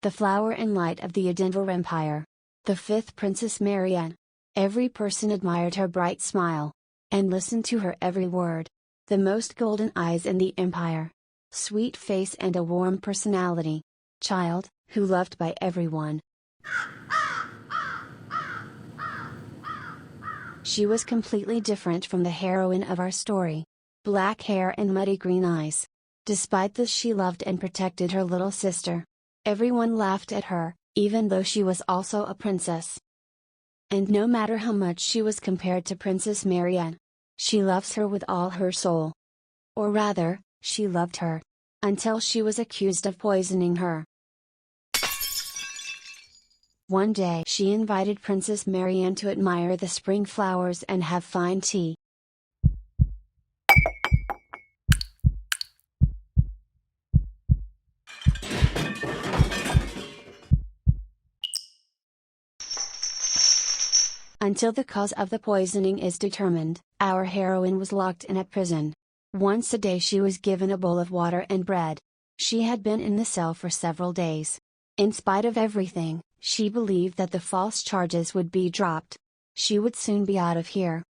the flower and light of the Edinburgh Empire. The fifth Princess Marianne. Every person admired her bright smile, and listened to her every word. The most golden eyes in the empire. Sweet face and a warm personality. Child, who loved by everyone. She was completely different from the heroine of our story. Black hair and muddy green eyes. Despite this, she loved and protected her little sister. Everyone laughed at her, even though she was also a princess. And no matter how much she was compared to Princess Marianne, she loves her with all her soul. Or rather, she loved her. Until she was accused of poisoning her. One day she invited Princess Marianne to admire the spring flowers and have fine tea. Until the cause of the poisoning is determined, our heroine was locked in a prison. Once a day she was given a bowl of water and bread. She had been in the cell for several days. In spite of everything, she believed that the false charges would be dropped. She would soon be out of here.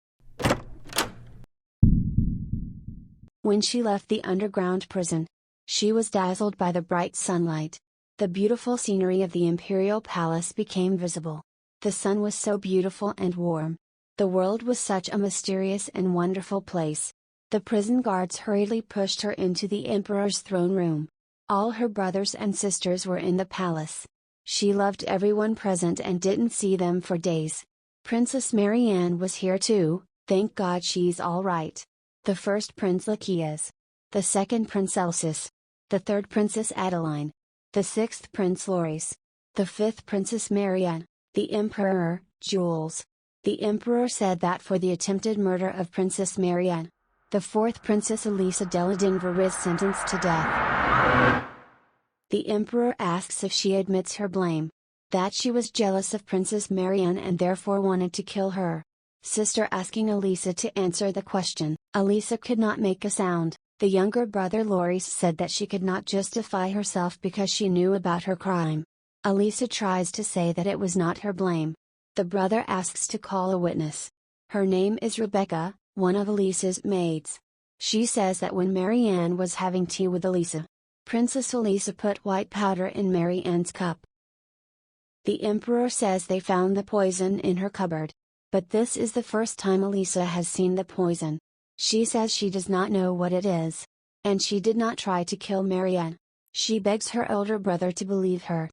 When she left the underground prison, she was dazzled by the bright sunlight. The beautiful scenery of the imperial palace became visible. The sun was so beautiful and warm. The world was such a mysterious and wonderful place. The prison guards hurriedly pushed her into the emperor's throne room. All her brothers and sisters were in the palace. She loved everyone present and didn't see them for days. Princess Marianne was here too, thank God she's all right. The first Prince Lachias. The second Prince Elsis. The third Princess Adeline. The sixth Prince Loris. The fifth Princess Marianne. The Emperor, Jules. The Emperor said that for the attempted murder of Princess Marianne, the fourth Princess Alisa de Edinburgh is sentenced to death. The Emperor asks if she admits her blame. That she was jealous of Princess Marianne and therefore wanted to kill her. Sister asking Alisa to answer the question. Alisa could not make a sound. The younger brother Loris said that she could not justify herself because she knew about her crime. Alisa tries to say that it was not her blame. The brother asks to call a witness. Her name is Rebecca, one of Alisa's maids. She says that when Marianne was having tea with Alisa, Princess Alisa put white powder in Marianne's cup. The Emperor says they found the poison in her cupboard. But this is the first time Alisa has seen the poison. She says she does not know what it is. And she did not try to kill Marianne. She begs her elder brother to believe her.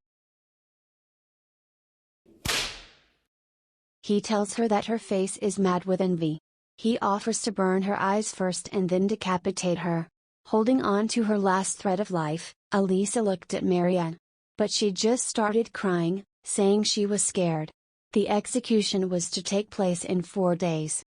He tells her that her face is mad with envy. He offers to burn her eyes first and then decapitate her. Holding on to her last thread of life, Alisa looked at Marianne. But she just started crying, saying she was scared. The execution was to take place in 4 days.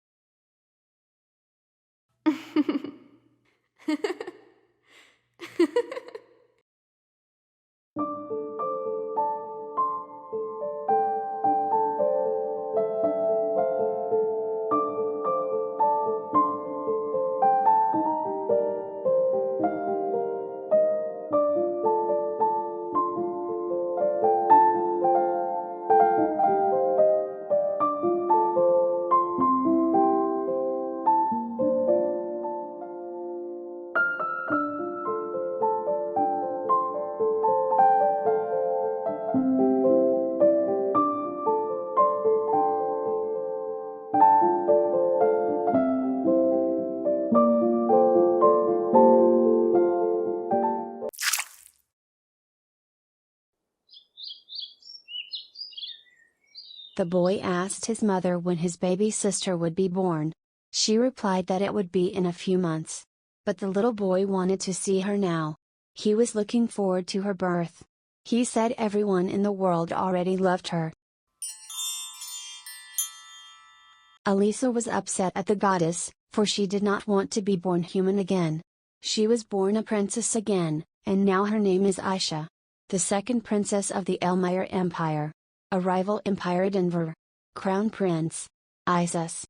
The boy asked his mother when his baby sister would be born. She replied that it would be in a few months. But the little boy wanted to see her now. He was looking forward to her birth. He said everyone in the world already loved her. Alisa was upset at the goddess, for she did not want to be born human again. She was born a princess again, and now her name is Aisha. The second princess of the Elmire Empire. A rival empire Denver. Crown Prince. Isis.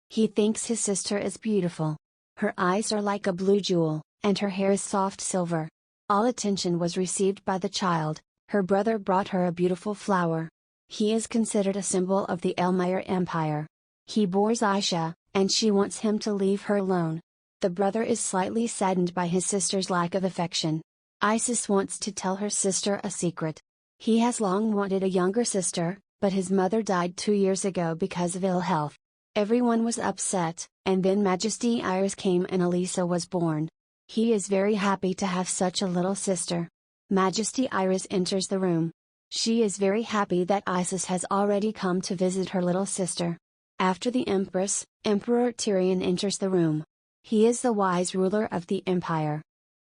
He thinks his sister is beautiful. Her eyes are like a blue jewel, and her hair is soft silver. All attention was received by the child, Her brother brought her a beautiful flower. He is considered a symbol of the Elmire Empire. He bores Aisha, and she wants him to leave her alone. The brother is slightly saddened by his sister's lack of affection. Isis wants to tell her sister a secret. He has long wanted a younger sister, but his mother died 2 years ago because of ill health. Everyone was upset, and then Majesty Iris came and Alisa was born. He is very happy to have such a little sister. Majesty Iris enters the room. She is very happy that Isis has already come to visit her little sister. After the Empress, Emperor Tyrion enters the room. He is the wise ruler of the empire.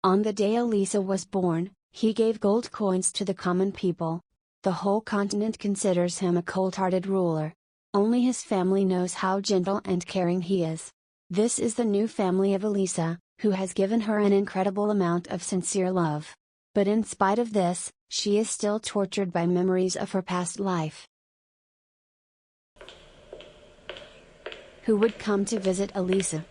On the day Alisa was born, he gave gold coins to the common people. The whole continent considers him a cold-hearted ruler. Only his family knows how gentle and caring he is. This is the new family of Alisa, who has given her an incredible amount of sincere love. But in spite of this, she is still tortured by memories of her past life. Who would come to visit Alisa?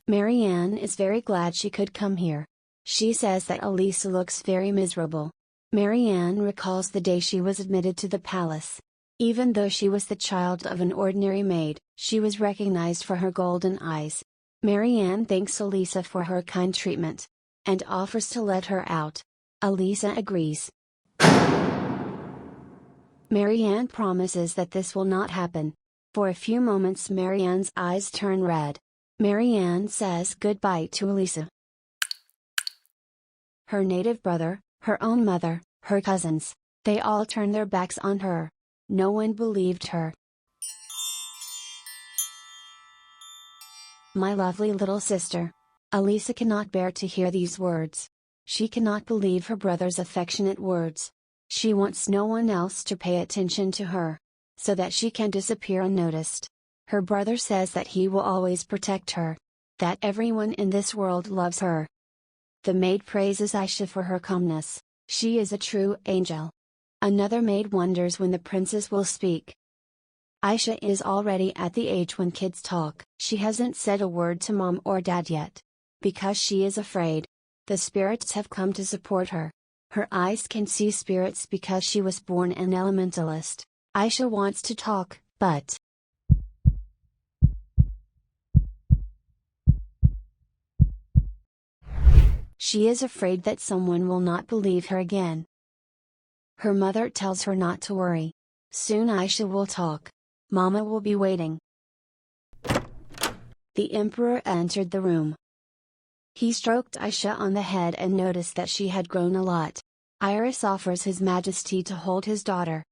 Marianne is very glad she could come here. She says that Alisa looks very miserable. Marianne recalls the day she was admitted to the palace. Even though she was the child of an ordinary maid, she was recognized for her golden eyes. Marianne thanks Alisa for her kind treatment, and offers to let her out. Alisa agrees. Marianne promises that this will not happen. For a few moments Marianne's eyes turn red. Marianne says goodbye to Alisa. Her native brother, her own mother, her cousins, they all turn their backs on her. No one believed her. My lovely little sister. Alisa cannot bear to hear these words. She cannot believe her brother's affectionate words. She wants no one else to pay attention to her, so that she can disappear unnoticed. Her brother says that he will always protect her, that everyone in this world loves her. The maid praises Aisha for her calmness. She is a true angel. Another maid wonders when the princess will speak. Aisha is already at the age when kids talk. She hasn't said a word to mom or dad yet. Because she is afraid. The spirits have come to support her. Her eyes can see spirits because she was born an elementalist. Aisha wants to talk, but she is afraid that someone will not believe her again. Her mother tells her not to worry. Soon Aisha will talk. Mama will be waiting. The emperor entered the room. He stroked Aisha on the head and noticed that she had grown a lot. Iris offers His Majesty to hold his daughter.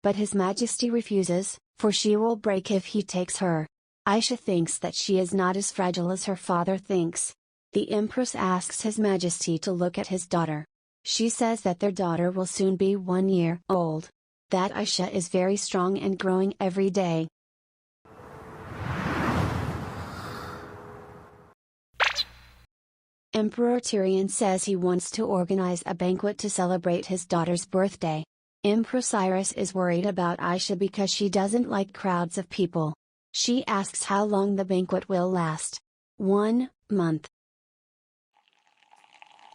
But His Majesty refuses, for she will break if he takes her. Aisha thinks that she is not as fragile as her father thinks. The Empress asks His Majesty to look at his daughter. She says that their daughter will soon be 1 year old. That Aisha is very strong and growing every day. Emperor Tyrion says he wants to organize a banquet to celebrate his daughter's birthday. Empress Iris is worried about Aisha because she doesn't like crowds of people. She asks how long the banquet will last. 1 month.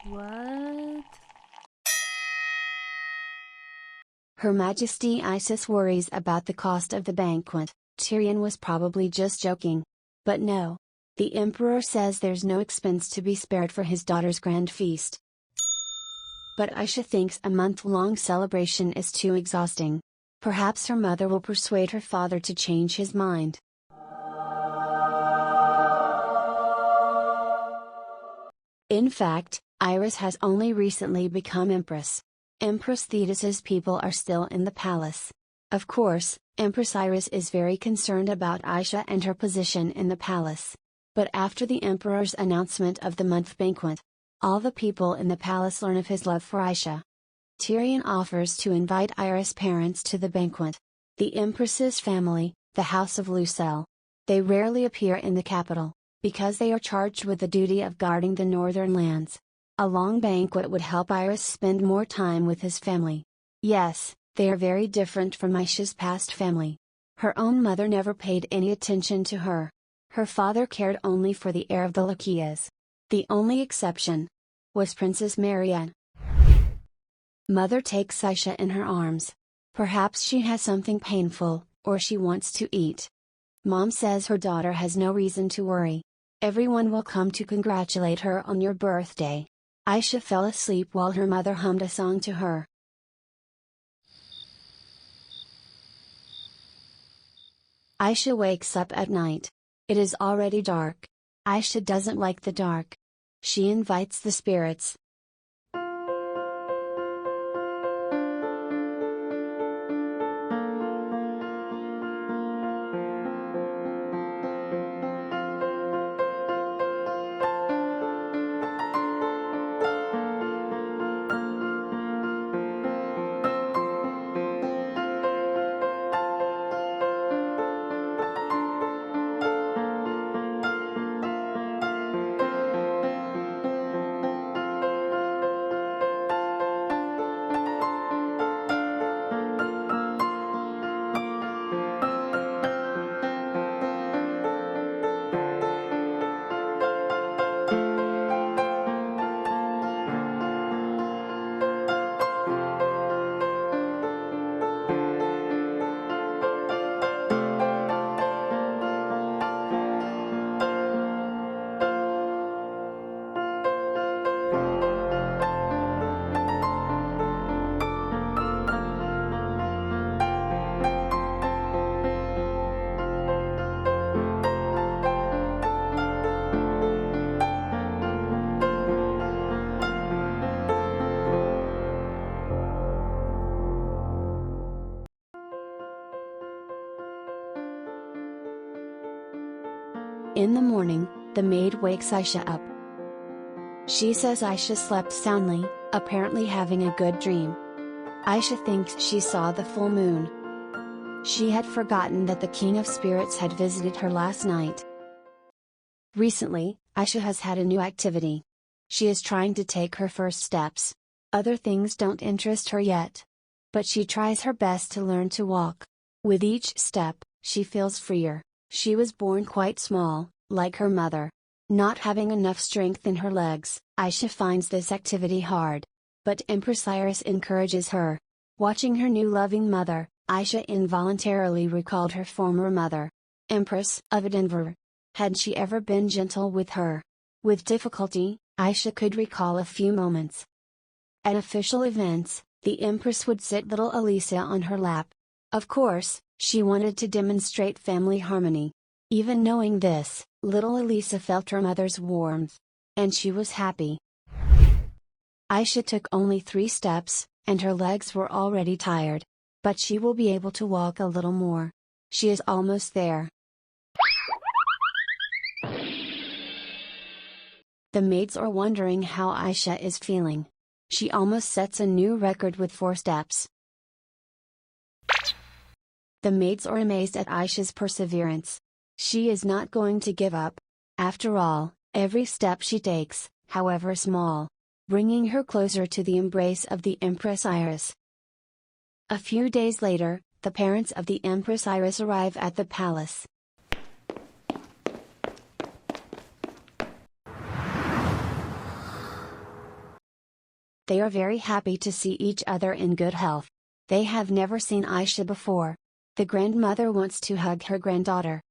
What? Her Majesty Isis worries about the cost of the banquet. Tyrion was probably just joking. But no. The Emperor says there's no expense to be spared for his daughter's grand feast. But Aisha thinks a month-long celebration is too exhausting. Perhaps her mother will persuade her father to change his mind. In fact, Iris has only recently become Empress. Empress Thetis's people are still in the palace. Of course, Empress Iris is very concerned about Aisha and her position in the palace. But after the Emperor's announcement of the month banquet, all the people in the palace learn of his love for Aisha. Tyrion offers to invite Iris' parents to the banquet. The Empress's family, the House of Lucelle. They rarely appear in the capital, because they are charged with the duty of guarding the northern lands. A long banquet would help Iris spend more time with his family. Yes, they are very different from Aisha's past family. Her own mother never paid any attention to her. Her father cared only for the heir of the Kokias. The only exception was Princess Marianne. Mother takes Xaia in her arms. Perhaps she has something painful, or she wants to eat. Mom says her daughter has no reason to worry. Everyone will come to congratulate her on your birthday. Xaia fell asleep while her mother hummed a song to her. Xaia wakes up at night. It is already dark. Xaia doesn't like the dark. She invites the spirits. In the morning, the maid wakes Xaia up. She says Xaia slept soundly, apparently having a good dream. Xaia thinks she saw the full moon. She had forgotten that the King of Spirits had visited her last night. Recently, Xaia has had a new activity. She is trying to take her first steps. Other things don't interest her yet. But she tries her best to learn to walk. With each step, she feels freer. She was born quite small, like her mother. Not having enough strength in her legs, Xaia finds this activity hard. But Empress Iris encourages her. Watching her new loving mother, Xaia involuntarily recalled her former mother, Empress of Denver. Had she ever been gentle with her? With difficulty, Xaia could recall a few moments. At official events, the Empress would sit little Alisa on her lap. Of course, she wanted to demonstrate family harmony. Even knowing this, little Alisa felt her mother's warmth. And she was happy. Xaia took only 3 steps, and her legs were already tired. But she will be able to walk a little more. She is almost there. The maids are wondering how Xaia is feeling. She almost sets a new record with 4 steps. The maids are amazed at Aisha's perseverance. She is not going to give up. After all, every step she takes, however small, bringing her closer to the embrace of the Empress Iris. A few days later, the parents of the Empress Iris arrive at the palace. They are very happy to see each other in good health. They have never seen Xaia before. The grandmother wants to hug her granddaughter.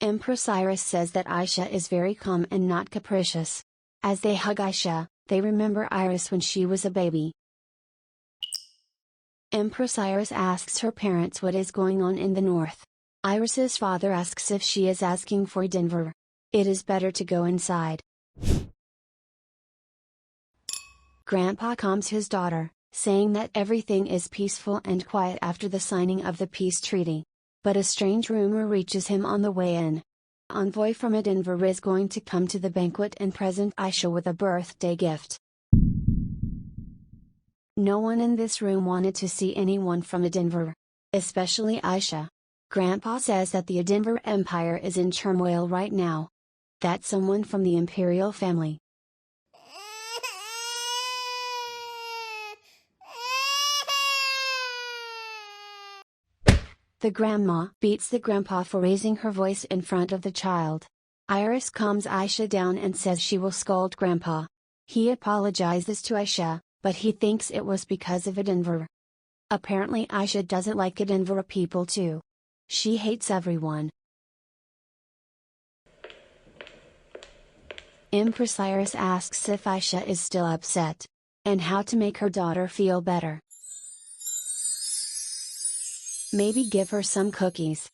Empress Iris says that Xaia is very calm and not capricious. As they hug Xaia, they remember Iris when she was a baby. Empress Iris asks her parents what is going on in the north. Iris's father asks if she is asking for Denver. It is better to go inside. Grandpa calms his daughter, saying that everything is peaceful and quiet after the signing of the peace treaty. But a strange rumor reaches him on the way in. Envoy from Denver is going to come to the banquet and present Xaia with a birthday gift. No one in this room wanted to see anyone from Denver. Especially Xaia. Grandpa says that the Denver Empire is in turmoil right now. That someone from the imperial family. The grandma beats the grandpa for raising her voice in front of the child. Iris calms Aisha down and says she will scold Grandpa. He apologizes to Aisha, but he thinks it was because of Edinburgh. Apparently Aisha doesn't like Edinburgh people too. She hates everyone. Empress Iris asks if Aisha is still upset, and how to make her daughter feel better. Maybe give her some cookies.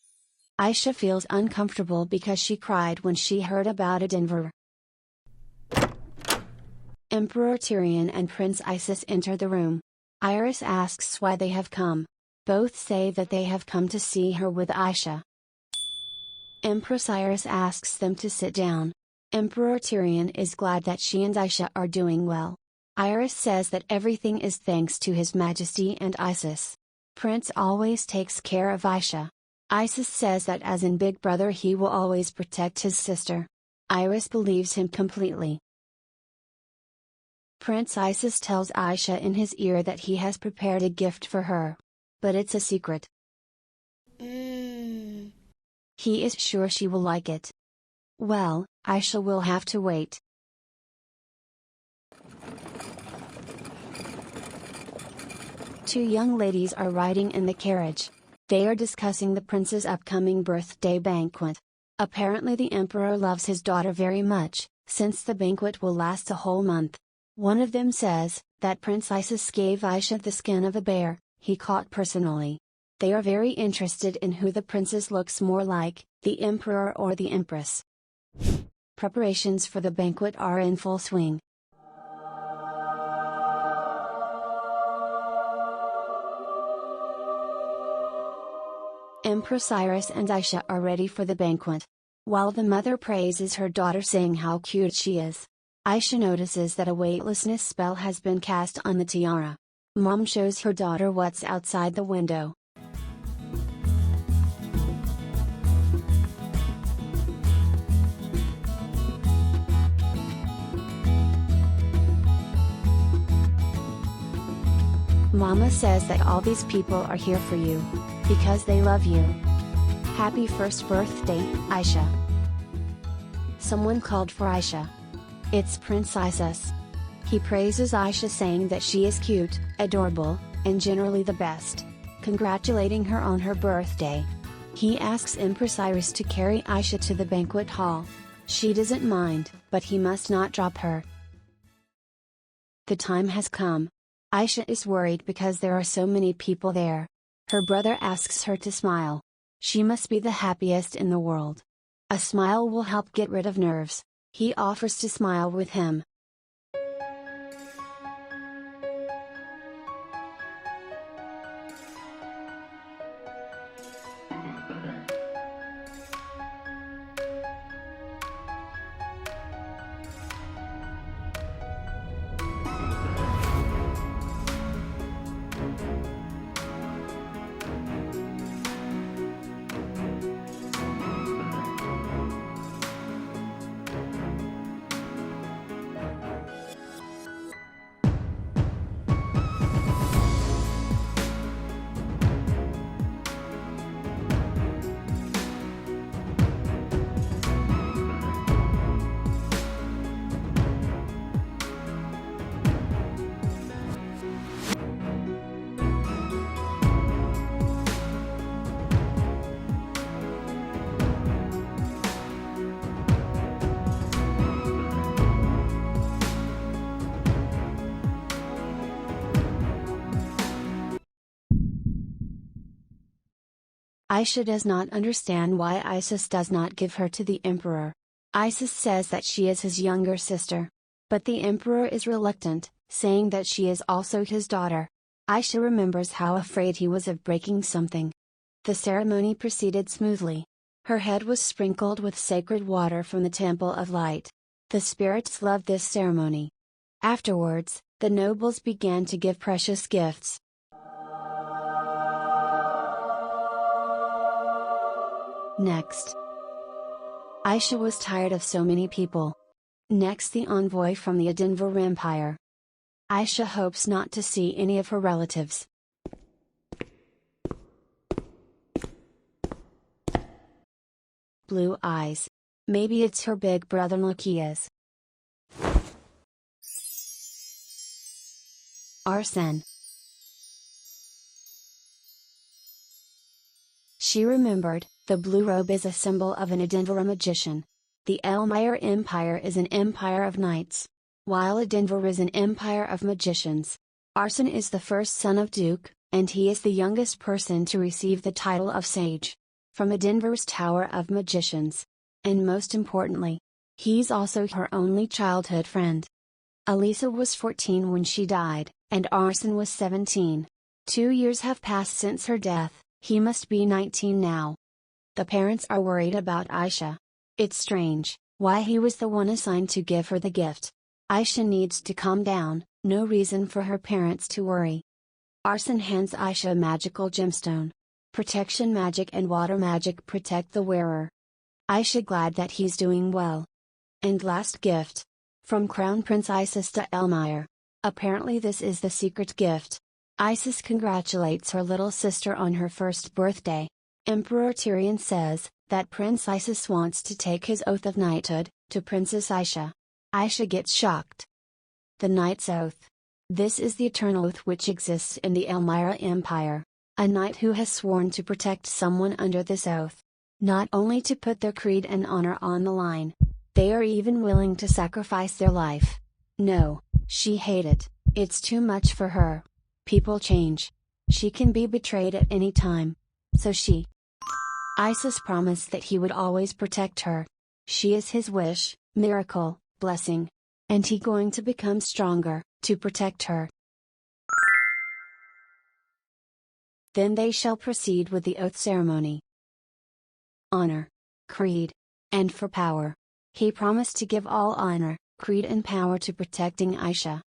Aisha feels uncomfortable because she cried when she heard about Edinburgh. Emperor Tyrion and Prince Isis enter the room. Iris asks why they have come. Both say that they have come to see her with Aisha. Empress Iris asks them to sit down. Emperor Tyrion is glad that she and Aisha are doing well. Iris says that everything is thanks to His Majesty and Isis. Prince always takes care of Aisha. Isis says that as in Big Brother he will always protect his sister. Iris believes him completely. Prince Isis tells Aisha in his ear that he has prepared a gift for her. But it's a secret. He is sure she will like it. Well, Aisha will have to wait. Two young ladies are riding in the carriage. They are discussing the prince's upcoming birthday banquet. Apparently the emperor loves his daughter very much, since the banquet will last a whole month. One of them says, that Prince Isis gave Aisha the skin of a bear, he caught personally. They are very interested in who the princess looks more like, the emperor or the empress. Preparations for the banquet are in full swing. Empress Iris and Aisha are ready for the banquet. While the mother praises her daughter saying how cute she is, Aisha notices that a weightlessness spell has been cast on the tiara. Mom shows her daughter what's outside the window. Mama says that all these people are here for you, because they love you. Happy first birthday, Aisha. Someone called for Aisha. It's Prince Isis. He praises Aisha saying that she is cute, adorable, and generally the best, congratulating her on her birthday. He asks Empress Iris to carry Aisha to the banquet hall. She doesn't mind, but he must not drop her. The time has come. Aisha is worried because there are so many people there. Her brother asks her to smile. She must be the happiest in the world. A smile will help get rid of nerves. He offers to smile with him. Aisha does not understand why Isis does not give her to the emperor. Isis says that she is his younger sister. But the emperor is reluctant, saying that she is also his daughter. Aisha remembers how afraid he was of breaking something. The ceremony proceeded smoothly. Her head was sprinkled with sacred water from the Temple of Light. The spirits loved this ceremony. Afterwards, the nobles began to give precious gifts. Next. Aisha was tired of so many people. Next, the envoy from the Edinburgh Empire. Aisha hopes not to see any of her relatives. Blue eyes. Maybe it's her big brother Kokia's. Arson. She remembered, the blue robe is a symbol of an Edinburgh magician. The Elmire Empire is an empire of knights, while Edinburgh is an empire of magicians. Arson is the first son of Duke, and he is the youngest person to receive the title of Sage from Edinburgh's Tower of Magicians. And most importantly, he's also her only childhood friend. Alisa was 14 when she died, and Arson was 17. 2 years have passed since her death, he must be 19 now. The parents are worried about Aisha. It's strange, why he was the one assigned to give her the gift. Aisha needs to calm down, no reason for her parents to worry. Arson hands Aisha a magical gemstone. Protection magic and water magic protect the wearer. Aisha glad that he's doing well. And last gift. From Crown Prince Isis to Elmire. Apparently this is the secret gift. Isis congratulates her little sister on her first birthday. Emperor Tyrion says, that Prince Isis wants to take his oath of knighthood, to Princess Aisha. Aisha gets shocked. The Knight's Oath. This is the eternal oath which exists in the Elmira Empire. A knight who has sworn to protect someone under this oath. Not only to put their creed and honor on the line, they are even willing to sacrifice their life. No, she hated, it's too much for her. People change. She can be betrayed at any time. So Isis promised that he would always protect her. She is his wish, miracle, blessing. And he going to become stronger, to protect her. Then they shall proceed with the oath ceremony. Honor, creed, and for power. He promised to give all honor, creed and power to protecting Aisha.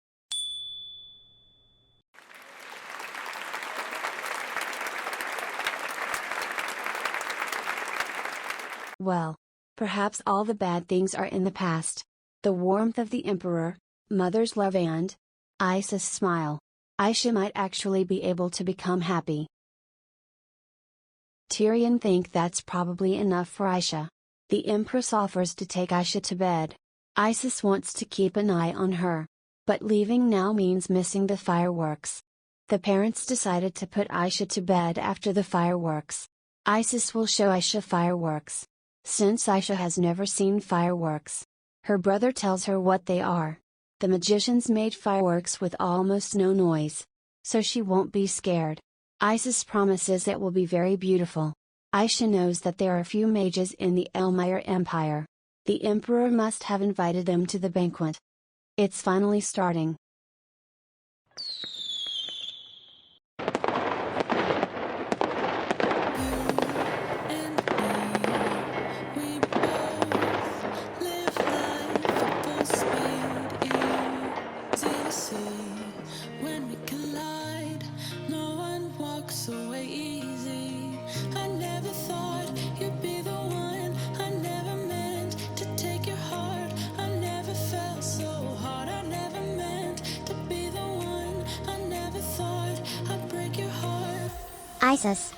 Well, perhaps all the bad things are in the past. The warmth of the emperor, mother's love and Isis' smile. Aisha might actually be able to become happy. Tyrion think that's probably enough for Aisha. The Empress offers to take Aisha to bed. Isis wants to keep an eye on her. But leaving now means missing the fireworks. The parents decided to put Aisha to bed after the fireworks. Isis will show Aisha fireworks. Since Aisha has never seen fireworks, her brother tells her what they are. The magicians made fireworks with almost no noise. So she won't be scared. Isis promises it will be very beautiful. Aisha knows that there are few mages in the Elmire Empire. The emperor must have invited them to the banquet. It's finally starting. Isis.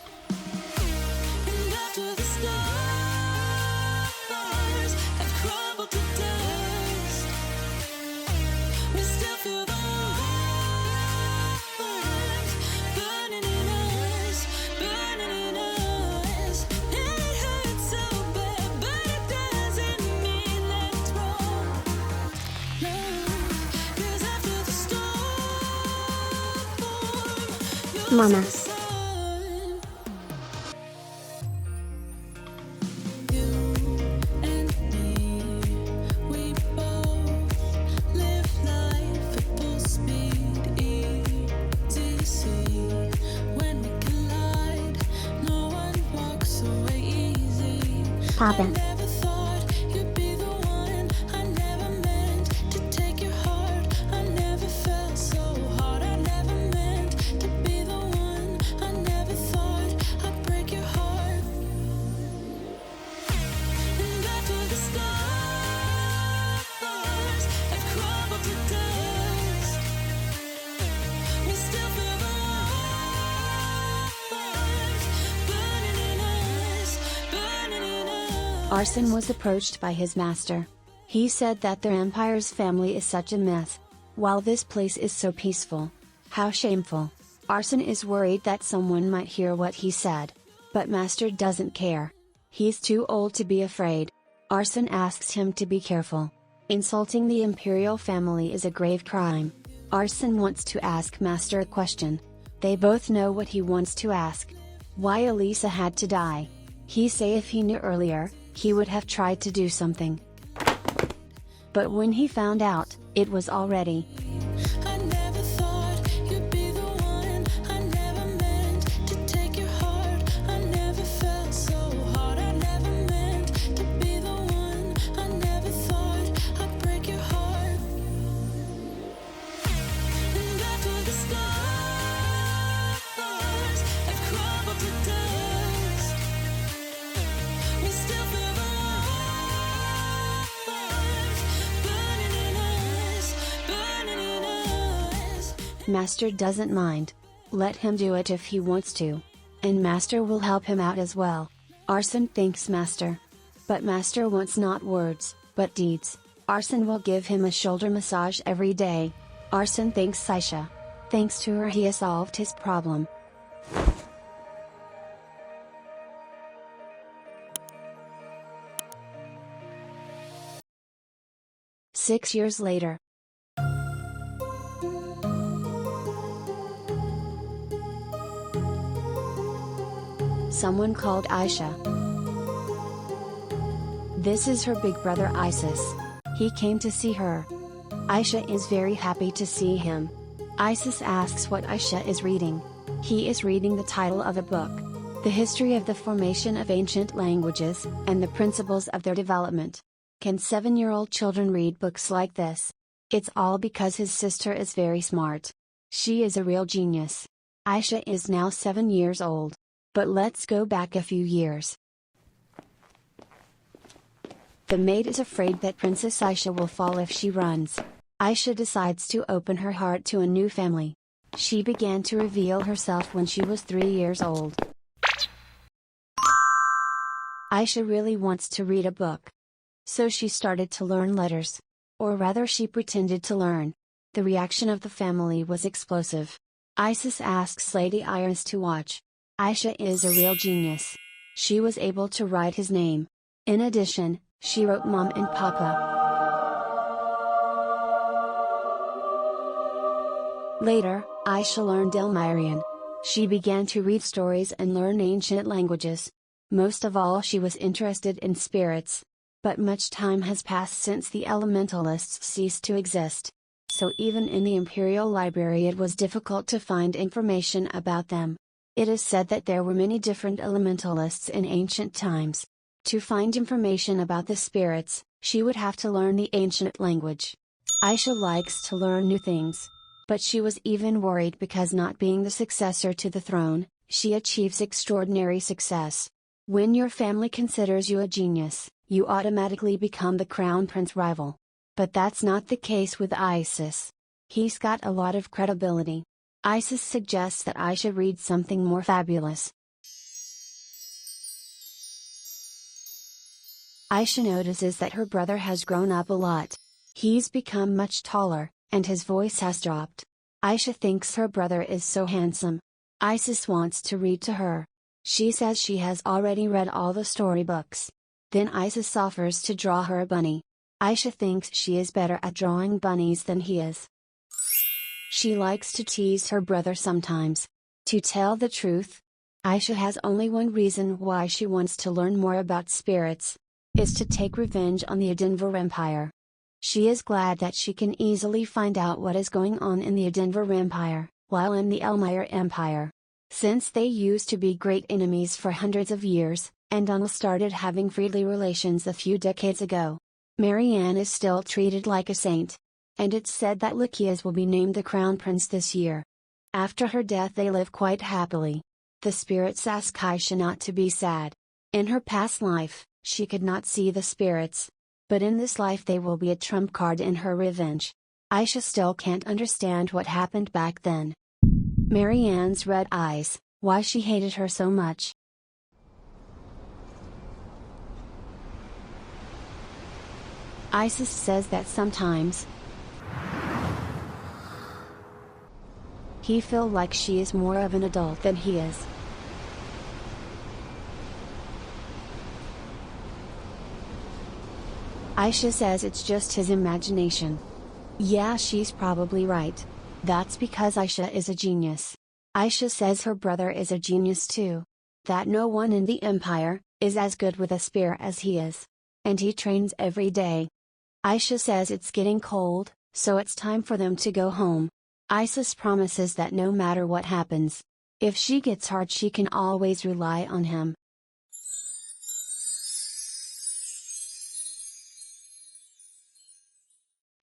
Mama. Poppin'. Arsene was approached by his master. He said that their empire's family is such a mess. While this place is so peaceful. How shameful. Arsene is worried that someone might hear what he said. But master doesn't care. He's too old to be afraid. Arsene asks him to be careful. Insulting the imperial family is a grave crime. Arsene wants to ask master a question. They both know what he wants to ask. Why Alisa had to die. He say if he knew earlier, he would have tried to do something. But when he found out, it was already. I never thought you'd be the one. I never meant to take your heart. I never felt so hard. I never meant to be the one. I never thought I'd break your heart. And after the stars have crumbled to dust, we still feel the Master doesn't mind. Let him do it if he wants to. And Master will help him out as well. Arsene thanks Master. But Master wants not words, but deeds. Arsene will give him a shoulder massage every day. Arsene thanks Xaia. Thanks to her he has solved his problem. Six years later. Someone called Aisha. This is her big brother Isis. He came to see her. Aisha is very happy to see him. Isis asks what Aisha is reading. He is reading the title of a book. The history of the formation of ancient languages, and the principles of their development. Can 7-year-old children read books like this? It's all because his sister is very smart. She is a real genius. Aisha is now 7 years old. But let's go back a few years. The maid is afraid that Princess Aisha will fall if she runs. Aisha decides to open her heart to a new family. She began to reveal herself when she was 3 years old. Aisha really wants to read a book. So she started to learn letters. Or rather she pretended to learn. The reaction of the family was explosive. Isis asks Lady Iris to watch. Aisha is a real genius. She was able to write his name. In addition, she wrote Mom and Papa. Later, Aisha learned Elmirian. She began to read stories and learn ancient languages. Most of all she was interested in spirits. But much time has passed since the elementalists ceased to exist. So even in the Imperial Library it was difficult to find information about them. It is said that there were many different elementalists in ancient times. To find information about the spirits, she would have to learn the ancient language. Aisha likes to learn new things. But she was even worried because not being the successor to the throne, she achieves extraordinary success. When your family considers you a genius, you automatically become the crown prince rival. But that's not the case with Isis. He's got a lot of credibility. Isis suggests that Aisha read something more fabulous. Aisha notices that her brother has grown up a lot. He's become much taller, and his voice has dropped. Aisha thinks her brother is so handsome. Isis wants to read to her. She says she has already read all the storybooks. Then Isis offers to draw her a bunny. Aisha thinks she is better at drawing bunnies than he is. She likes to tease her brother sometimes. To tell the truth, Aisha has only one reason why she wants to learn more about spirits. Is to take revenge on the Edinburgh Empire. She is glad that she can easily find out what is going on in the Edinburgh Empire, while in the Elmire Empire. Since they used to be great enemies for hundreds of years, and Anna started having friendly relations a few decades ago. Marianne is still treated like a saint. And it's said that Lucius will be named the crown prince this year. After her death they live quite happily. The spirits ask Aisha not to be sad. In her past life, she could not see the spirits. But in this life they will be a trump card in her revenge. Aisha still can't understand what happened back then. Marianne's red eyes, why she hated her so much. Isis says that sometimes he feels like she is more of an adult than he is. Aisha says it's just his imagination. Yeah, she's probably right. That's because Aisha is a genius. Aisha says her brother is a genius too. That no one in the Empire is as good with a spear as he is. And he trains every day. Aisha says it's getting cold, so it's time for them to go home. Isis promises that no matter what happens, if she gets hurt she can always rely on him.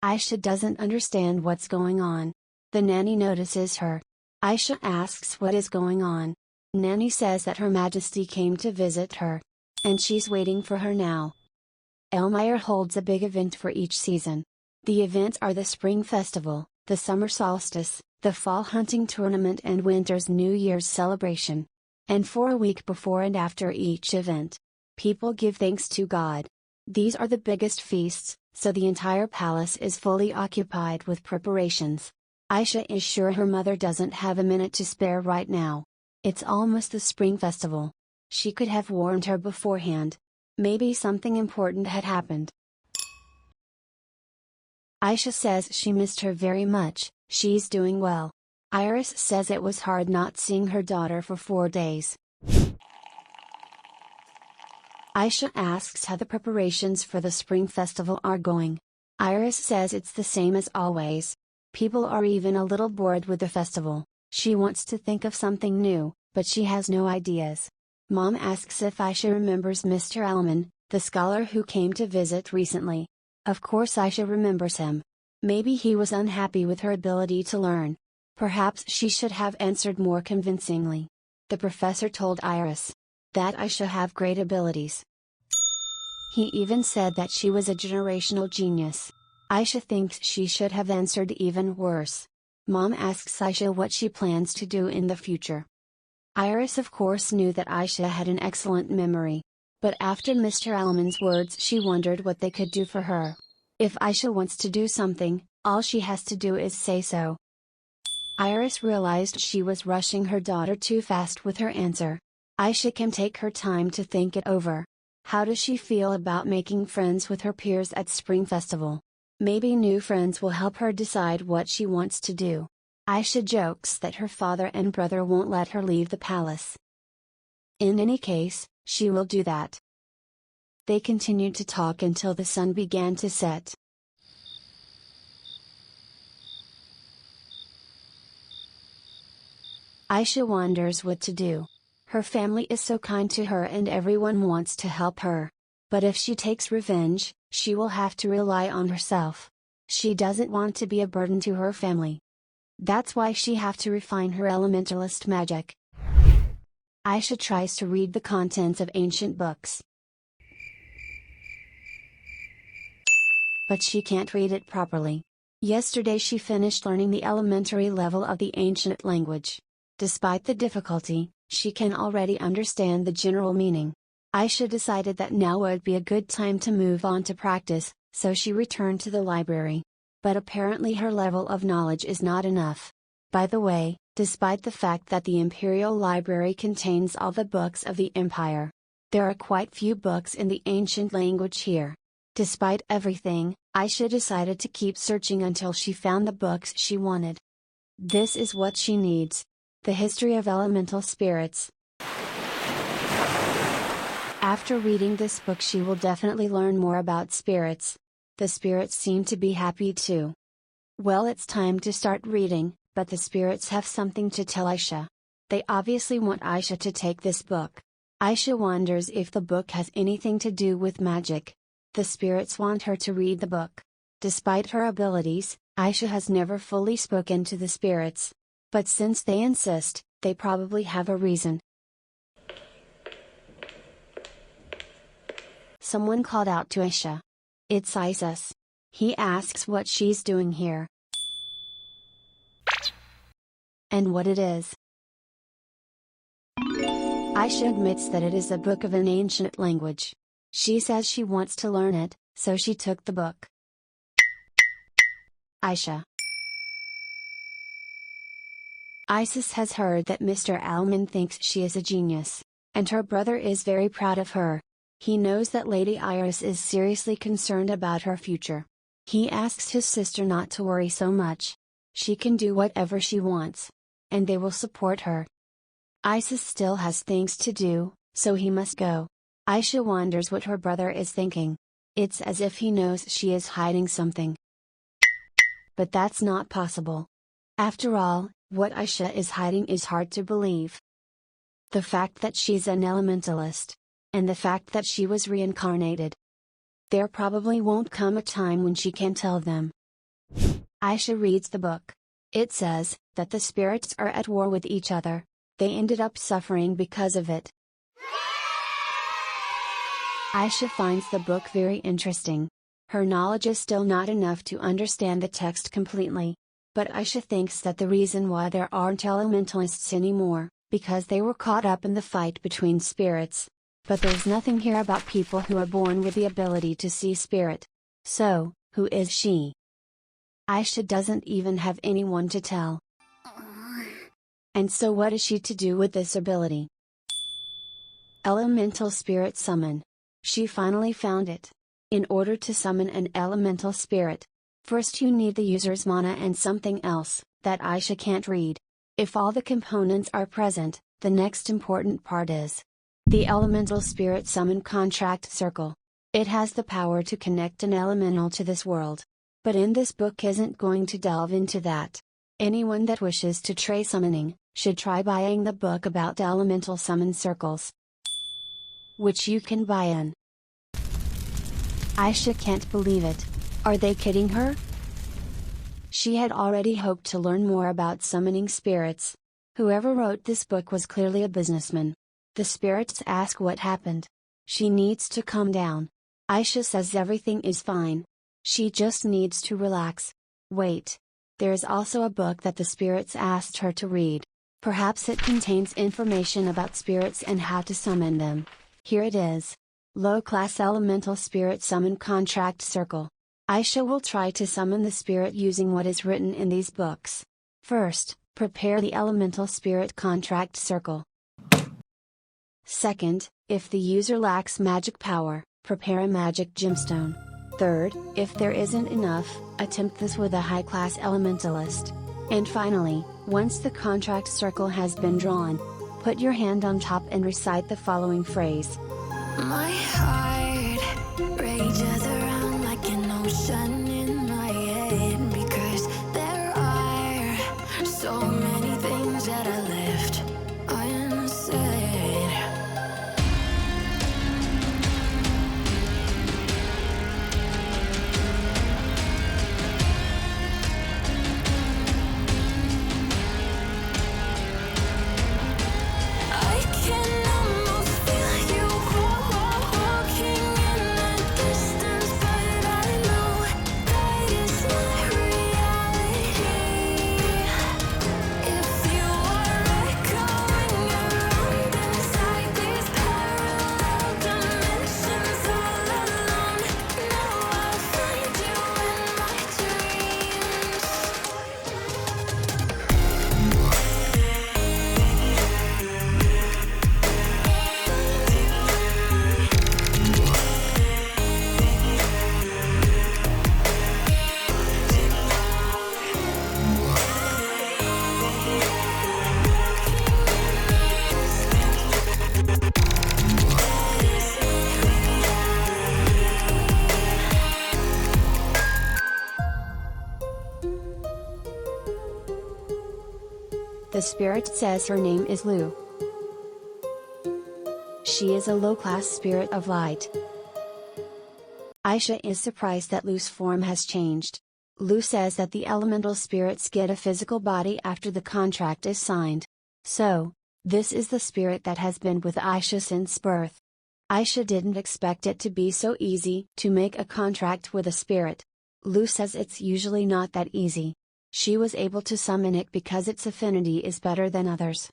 Aisha doesn't understand what's going on. The nanny notices her. Aisha asks what is going on. Nanny says that Her Majesty came to visit her. And she's waiting for her now. Elmire holds a big event for each season. The events are the Spring Festival, the Summer Solstice, the Fall Hunting Tournament and Winter's New Year's celebration. And for a week before and after each event, people give thanks to God. These are the biggest feasts, so the entire palace is fully occupied with preparations. Aisha is sure her mother doesn't have a minute to spare right now. It's almost the Spring Festival. She could have warned her beforehand. Maybe something important had happened. Aisha says she missed her very much. She's doing well. Iris says it was hard not seeing her daughter for 4 days. Aisha asks how the preparations for the Spring Festival are going. Iris says it's the same as always. People are even a little bored with the festival. She wants to think of something new, but she has no ideas. Mom asks if Aisha remembers Mr. Elman, the scholar who came to visit recently. Of course Aisha remembers him. Maybe he was unhappy with her ability to learn. Perhaps she should have answered more convincingly. The professor told Iris that Aisha have great abilities. He even said that she was a generational genius. Aisha thinks she should have answered even worse. Mom asks Aisha what she plans to do in the future. Iris of course knew that Aisha had an excellent memory. But after Mr. Elman's words she wondered what they could do for her. If Aisha wants to do something, all she has to do is say so. Iris realized she was rushing her daughter too fast with her answer. Aisha can take her time to think it over. How does she feel about making friends with her peers at Spring Festival? Maybe new friends will help her decide what she wants to do. Aisha jokes that her father and brother won't let her leave the palace. In any case, she will do that. They continued to talk until the sun began to set. Aisha wonders what to do. Her family is so kind to her and everyone wants to help her. But if she takes revenge, she will have to rely on herself. She doesn't want to be a burden to her family. That's why she have to refine her elementalist magic. Aisha tries to read the contents of ancient books. But she can't read it properly. Yesterday she finished learning the elementary level of the ancient language. Despite the difficulty, she can already understand the general meaning. Aisha decided that now would be a good time to move on to practice, so she returned to the library. But apparently her level of knowledge is not enough. By the way, despite the fact that the Imperial Library contains all the books of the Empire, there are quite few books in the ancient language here. Despite everything, Aisha decided to keep searching until she found the books she wanted. This is what she needs: the history of elemental spirits. After reading this book she will definitely learn more about spirits. The spirits seem to be happy too. Well, it's time to start reading, but the spirits have something to tell Aisha. They obviously want Aisha to take this book. Aisha wonders if the book has anything to do with magic. The spirits want her to read the book. Despite her abilities, Aisha has never fully spoken to the spirits. But since they insist, they probably have a reason. Someone called out to Aisha. It's Isis. He asks what she's doing here. And what it is. Aisha admits that it is a book of an ancient language. She says she wants to learn it, so she took the book. Aisha. Isis has heard that Mr. Alman thinks she is a genius, and her brother is very proud of her. He knows that Lady Iris is seriously concerned about her future. He asks his sister not to worry so much. She can do whatever she wants, and they will support her. Isis still has things to do, so he must go. Aisha wonders what her brother is thinking. It's as if he knows she is hiding something. But that's not possible. After all, what Aisha is hiding is hard to believe. The fact that she's an elementalist, and the fact that she was reincarnated. There probably won't come a time when she can tell them. Aisha reads the book. It says that the spirits are at war with each other. They ended up suffering because of it. Aisha finds the book very interesting. Her knowledge is still not enough to understand the text completely. But Aisha thinks that the reason why there aren't elementalists anymore, because they were caught up in the fight between spirits. But there's nothing here about people who are born with the ability to see spirit. So, who is she? Aisha doesn't even have anyone to tell. And so what is she to do with this ability? Elemental spirit summon. She finally found it. In order to summon an elemental spirit, first you need the user's mana and something else, that Aisha can't read. If all the components are present, the next important part is the elemental spirit summon contract circle. It has the power to connect an elemental to this world. But in this book isn't going to delve into that. Anyone that wishes to try summoning, should try buying the book about elemental summon circles, which you can buy in. Aisha can't believe it. Are they kidding her? She had already hoped to learn more about summoning spirits. Whoever wrote this book was clearly a businessman. The spirits ask what happened. She needs to calm down. Aisha says everything is fine. She just needs to relax. Wait. There is also a book that the spirits asked her to read. Perhaps it contains information about spirits and how to summon them. Here it is. Low-class elemental spirit summon contract circle. Aisha will try to summon the spirit using what is written in these books. First, prepare the elemental spirit contract circle. Second, if the user lacks magic power, prepare a magic gemstone. Third, if there isn't enough, attempt this with a high-class elementalist. And finally, once the contract circle has been drawn, put your hand on top and recite the following phrase. My heart rages around like an ocean in my head, because there are so many things that I left unsaid. I can almost feel you walking in the distance, but I know that it's not reality. If you are echoing around inside these parallel dimensions all alone, now I'll find you in my dreams. The spirit says her name is Lu. She is a low-class spirit of light. Aisha is surprised that Lu's form has changed. Lu says that the elemental spirits get a physical body after the contract is signed. So, this is the spirit that has been with Aisha since birth. Aisha didn't expect it to be so easy to make a contract with a spirit. Lu says it's usually not that easy. She was able to summon it because its affinity is better than others.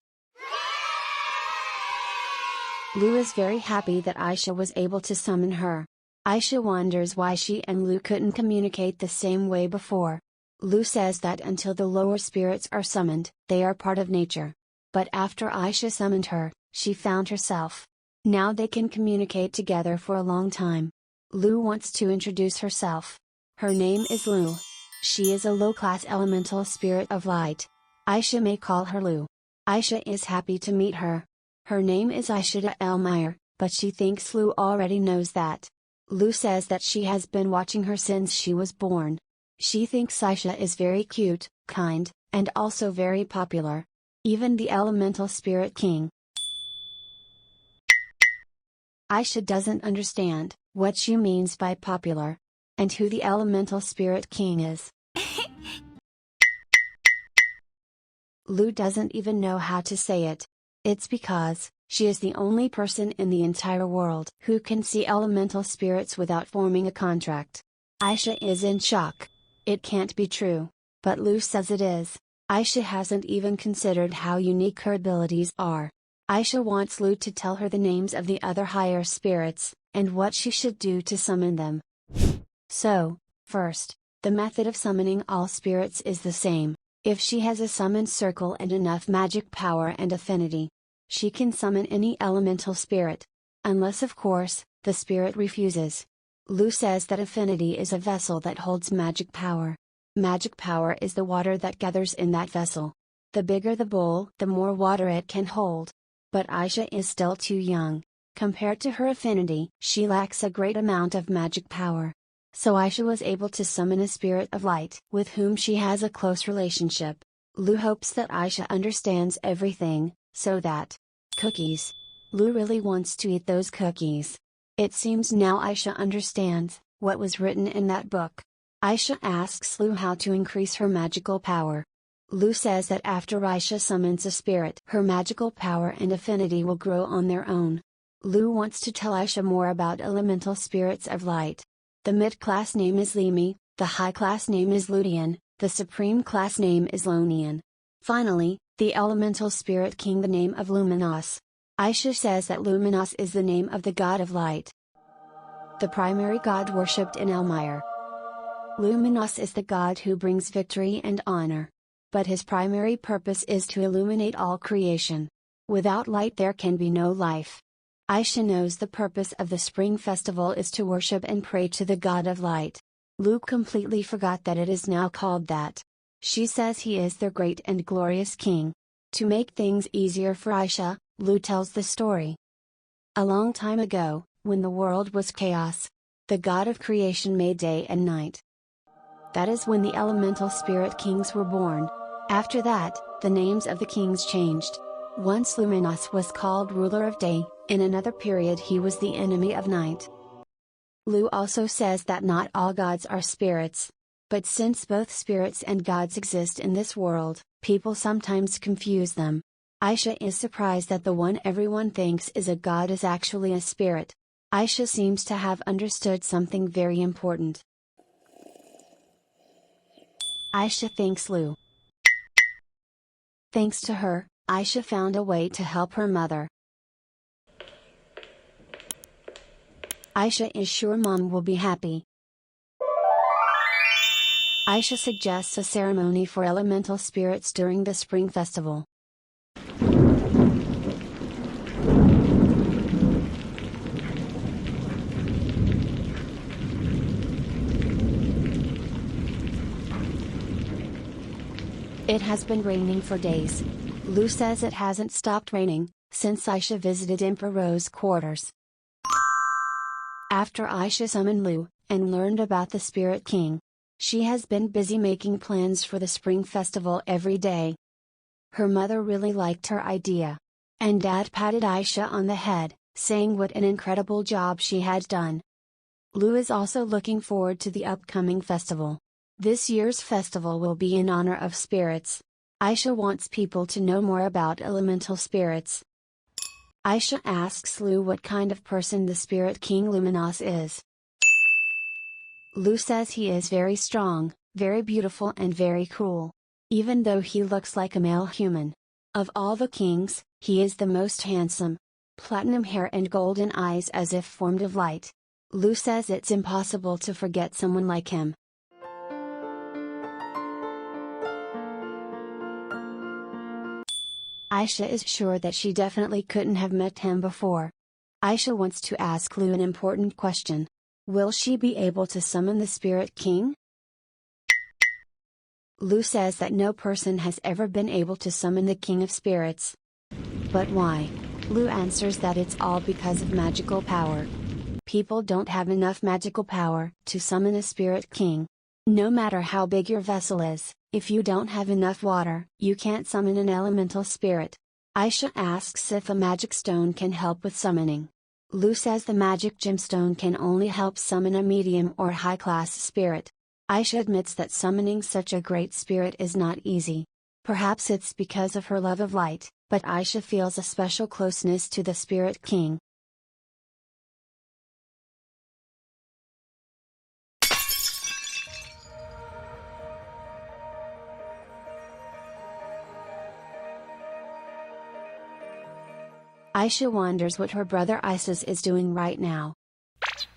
Lu is very happy that Aisha was able to summon her. Aisha wonders why she and Lu couldn't communicate the same way before. Lu says that until the lower spirits are summoned, they are part of nature. But after Aisha summoned her, she found herself. Now they can communicate together for a long time. Lu wants to introduce herself. Her name is Lu. She is a low-class elemental spirit of light. Aisha may call her Lu. Aisha is happy to meet her. Her name is Aisha Elmire, but she thinks Lu already knows that. Lu says that she has been watching her since she was born. She thinks Aisha is very cute, kind, and also very popular. Even the elemental spirit king. Aisha doesn't understand what she means by popular, and who the elemental spirit king is. Lu doesn't even know how to say it. It's because she is the only person in the entire world who can see elemental spirits without forming a contract. Aisha is in shock. It can't be true, but Lu says it is. Aisha hasn't even considered how unique her abilities are. Aisha wants Lu to tell her the names of the other higher spirits, and what she should do to summon them. So, first, the method of summoning all spirits is the same. If she has a summon circle and enough magic power and affinity, she can summon any elemental spirit. Unless of course, the spirit refuses. Lu says that affinity is a vessel that holds magic power. Magic power is the water that gathers in that vessel. The bigger the bowl, the more water it can hold. But Aisha is still too young. Compared to her affinity, she lacks a great amount of magic power. So Aisha was able to summon a spirit of light with whom she has a close relationship. Lu hopes that Aisha understands everything, so that cookies. Lu really wants to eat those cookies. It seems now Aisha understands what was written in that book. Aisha asks Lu how to increase her magical power. Lu says that after Aisha summons a spirit, her magical power and affinity will grow on their own. Lu wants to tell Aisha more about elemental spirits of light. The mid-class name is Limi, the high-class name is Ludian, the supreme class name is Lonian. Finally, the elemental spirit king, the name of Luminos. Aisha says that Luminos is the name of the god of light, the primary god worshipped in Elmire. Luminos is the god who brings victory and honor. But his primary purpose is to illuminate all creation. Without light there can be no life. Aisha knows the purpose of the spring festival is to worship and pray to the god of light. Lu completely forgot that it is now called that. She says he is their great and glorious king. To make things easier for Aisha, Lu tells the story. A long time ago, when the world was chaos, the god of creation made day and night. That is when the elemental spirit kings were born. After that, the names of the kings changed. Once Luminos was called ruler of day, in another period he was the enemy of night. Lu also says that not all gods are spirits. But since both spirits and gods exist in this world, people sometimes confuse them. Aisha is surprised that the one everyone thinks is a god is actually a spirit. Aisha seems to have understood something very important. Aisha thanks Lu. Thanks to her, Aisha found a way to help her mother. Aisha is sure Mom will be happy. Aisha suggests a ceremony for elemental spirits during the spring festival. It has been raining for days. Lu says it hasn't stopped raining since Aisha visited Emperor's quarters. After Aisha summoned Lu and learned about the Spirit King, she has been busy making plans for the spring festival every day. Her mother really liked her idea. And Dad patted Aisha on the head, saying what an incredible job she had done. Lu is also looking forward to the upcoming festival. This year's festival will be in honor of spirits. Aisha wants people to know more about elemental spirits. Aisha asks Lu what kind of person the Spirit King Luminos is. Lu says he is very strong, very beautiful and very cool. Even though he looks like a male human. Of all the kings, he is the most handsome. Platinum hair and golden eyes as if formed of light. Lu says it's impossible to forget someone like him. Aisha is sure that she definitely couldn't have met him before. Aisha wants to ask Lu an important question. Will she be able to summon the Spirit King? Lu says that no person has ever been able to summon the King of Spirits. But why? Lu answers that it's all because of magical power. People don't have enough magical power to summon a Spirit King. No matter how big your vessel is, if you don't have enough water, you can't summon an elemental spirit. Aisha asks if a magic stone can help with summoning. Lu says the magic gemstone can only help summon a medium or high-class spirit. Aisha admits that summoning such a great spirit is not easy. Perhaps it's because of her love of light, but Aisha feels a special closeness to the Spirit King. Aisha wonders what her brother Isis is doing right now.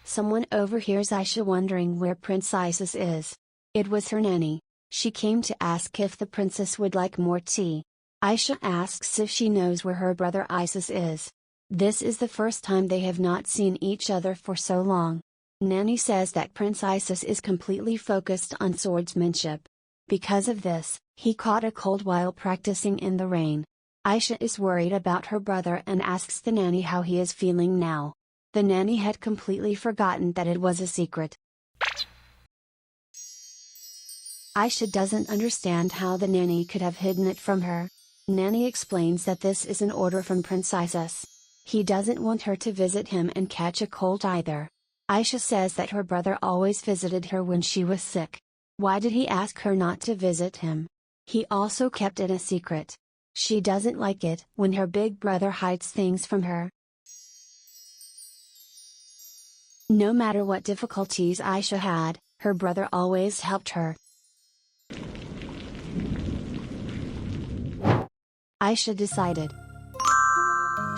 Someone overhears Aisha wondering where Prince Isis is. It was her nanny. She came to ask if the princess would like more tea. Aisha asks if she knows where her brother Isis is. This is the first time they have not seen each other for so long. Nanny says that Prince Isis is completely focused on swordsmanship. Because of this, he caught a cold while practicing in the rain. Aisha is worried about her brother and asks the nanny how he is feeling now. The nanny had completely forgotten that it was a secret. Aisha doesn't understand how the nanny could have hidden it from her. Nanny explains that this is an order from Prince Isis. He doesn't want her to visit him and catch a cold either. Aisha says that her brother always visited her when she was sick. Why did he ask her not to visit him? He also kept it a secret. She doesn't like it when her big brother hides things from her. No matter what difficulties Aisha had, her brother always helped her. Aisha decided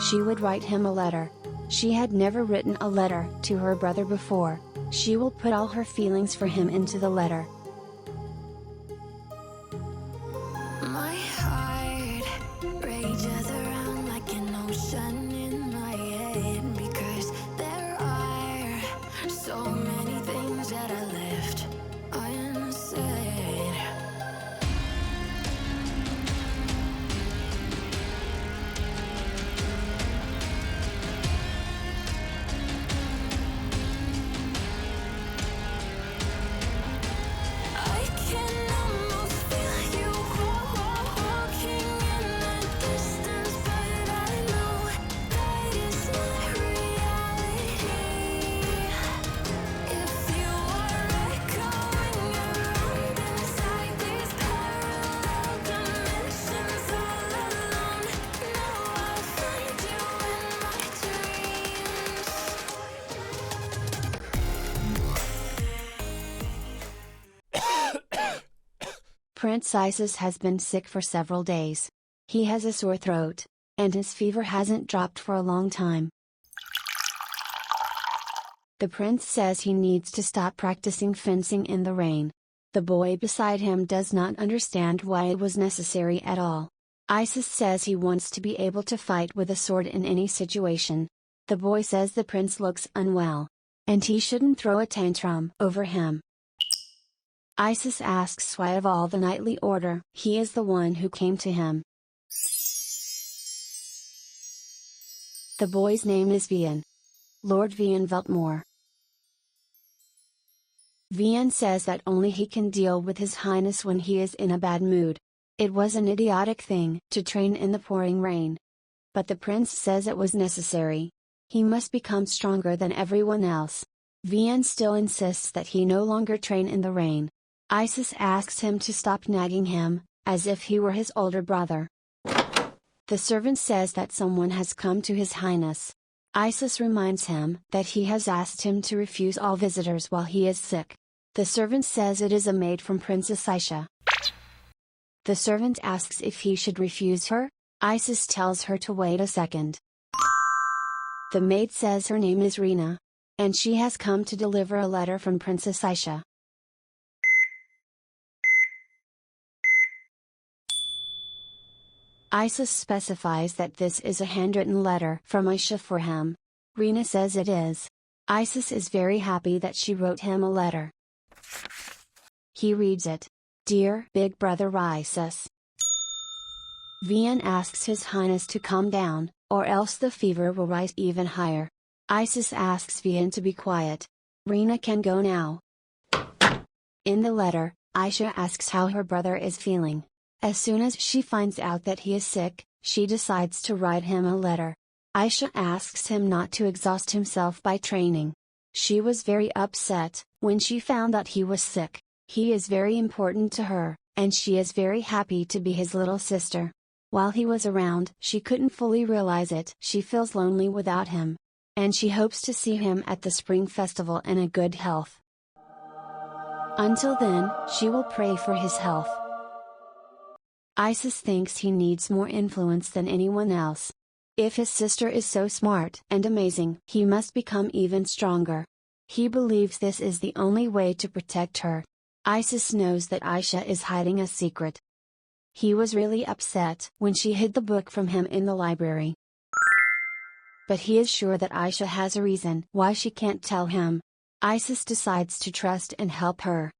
she would write him a letter. She had never written a letter to her brother before. She will put all her feelings for him into the letter. My heart rages around like an ocean in my head, because there are so many things that I left unsaid. I can almost feel you walking in the distance, but I know that is not reality. If you are echoing around inside these parallel dimensions all alone, now I'll find you in my Prince Isis has been sick for several days. He has a sore throat, and his fever hasn't dropped for a long time. The prince says he needs to stop practicing fencing in the rain. The boy beside him does not understand why it was necessary at all. Isis says he wants to be able to fight with a sword in any situation. The boy says the prince looks unwell, and he shouldn't throw a tantrum over him. Isis asks why of all the knightly order, he is the one who came to him. The boy's name is Vian. Lord Vian Veltmore. Vian says that only he can deal with His Highness when he is in a bad mood. It was an idiotic thing to train in the pouring rain. But the prince says it was necessary. He must become stronger than everyone else. Vian still insists that he no longer train in the rain. Isis asks him to stop nagging him, as if he were his older brother. The servant says that someone has come to His Highness. Isis reminds him that he has asked him to refuse all visitors while he is sick. The servant says it is a maid from Princess Aisha. The servant asks if he should refuse her. Isis tells her to wait a second. The maid says her name is Rena, and she has come to deliver a letter from Princess Aisha. Isis specifies that this is a handwritten letter from Aisha for him. Rena says it is. Isis is very happy that she wrote him a letter. He reads it. Dear Big Brother Isis. Vian asks His Highness to calm down, or else the fever will rise even higher. Isis asks Vian to be quiet. Rena can go now. In the letter, Aisha asks how her brother is feeling. As soon as she finds out that he is sick, she decides to write him a letter. Aisha asks him not to exhaust himself by training. She was very upset when she found that he was sick. He is very important to her, and she is very happy to be his little sister. While he was around, she couldn't fully realize it. She feels lonely without him. And she hopes to see him at the Spring Festival in a good health. Until then, she will pray for his health. Isis thinks he needs more influence than anyone else. If his sister is so smart and amazing, he must become even stronger. He believes this is the only way to protect her. Isis knows that Aisha is hiding a secret. He was really upset when she hid the book from him in the library. But he is sure that Aisha has a reason why she can't tell him. Isis decides to trust and help her.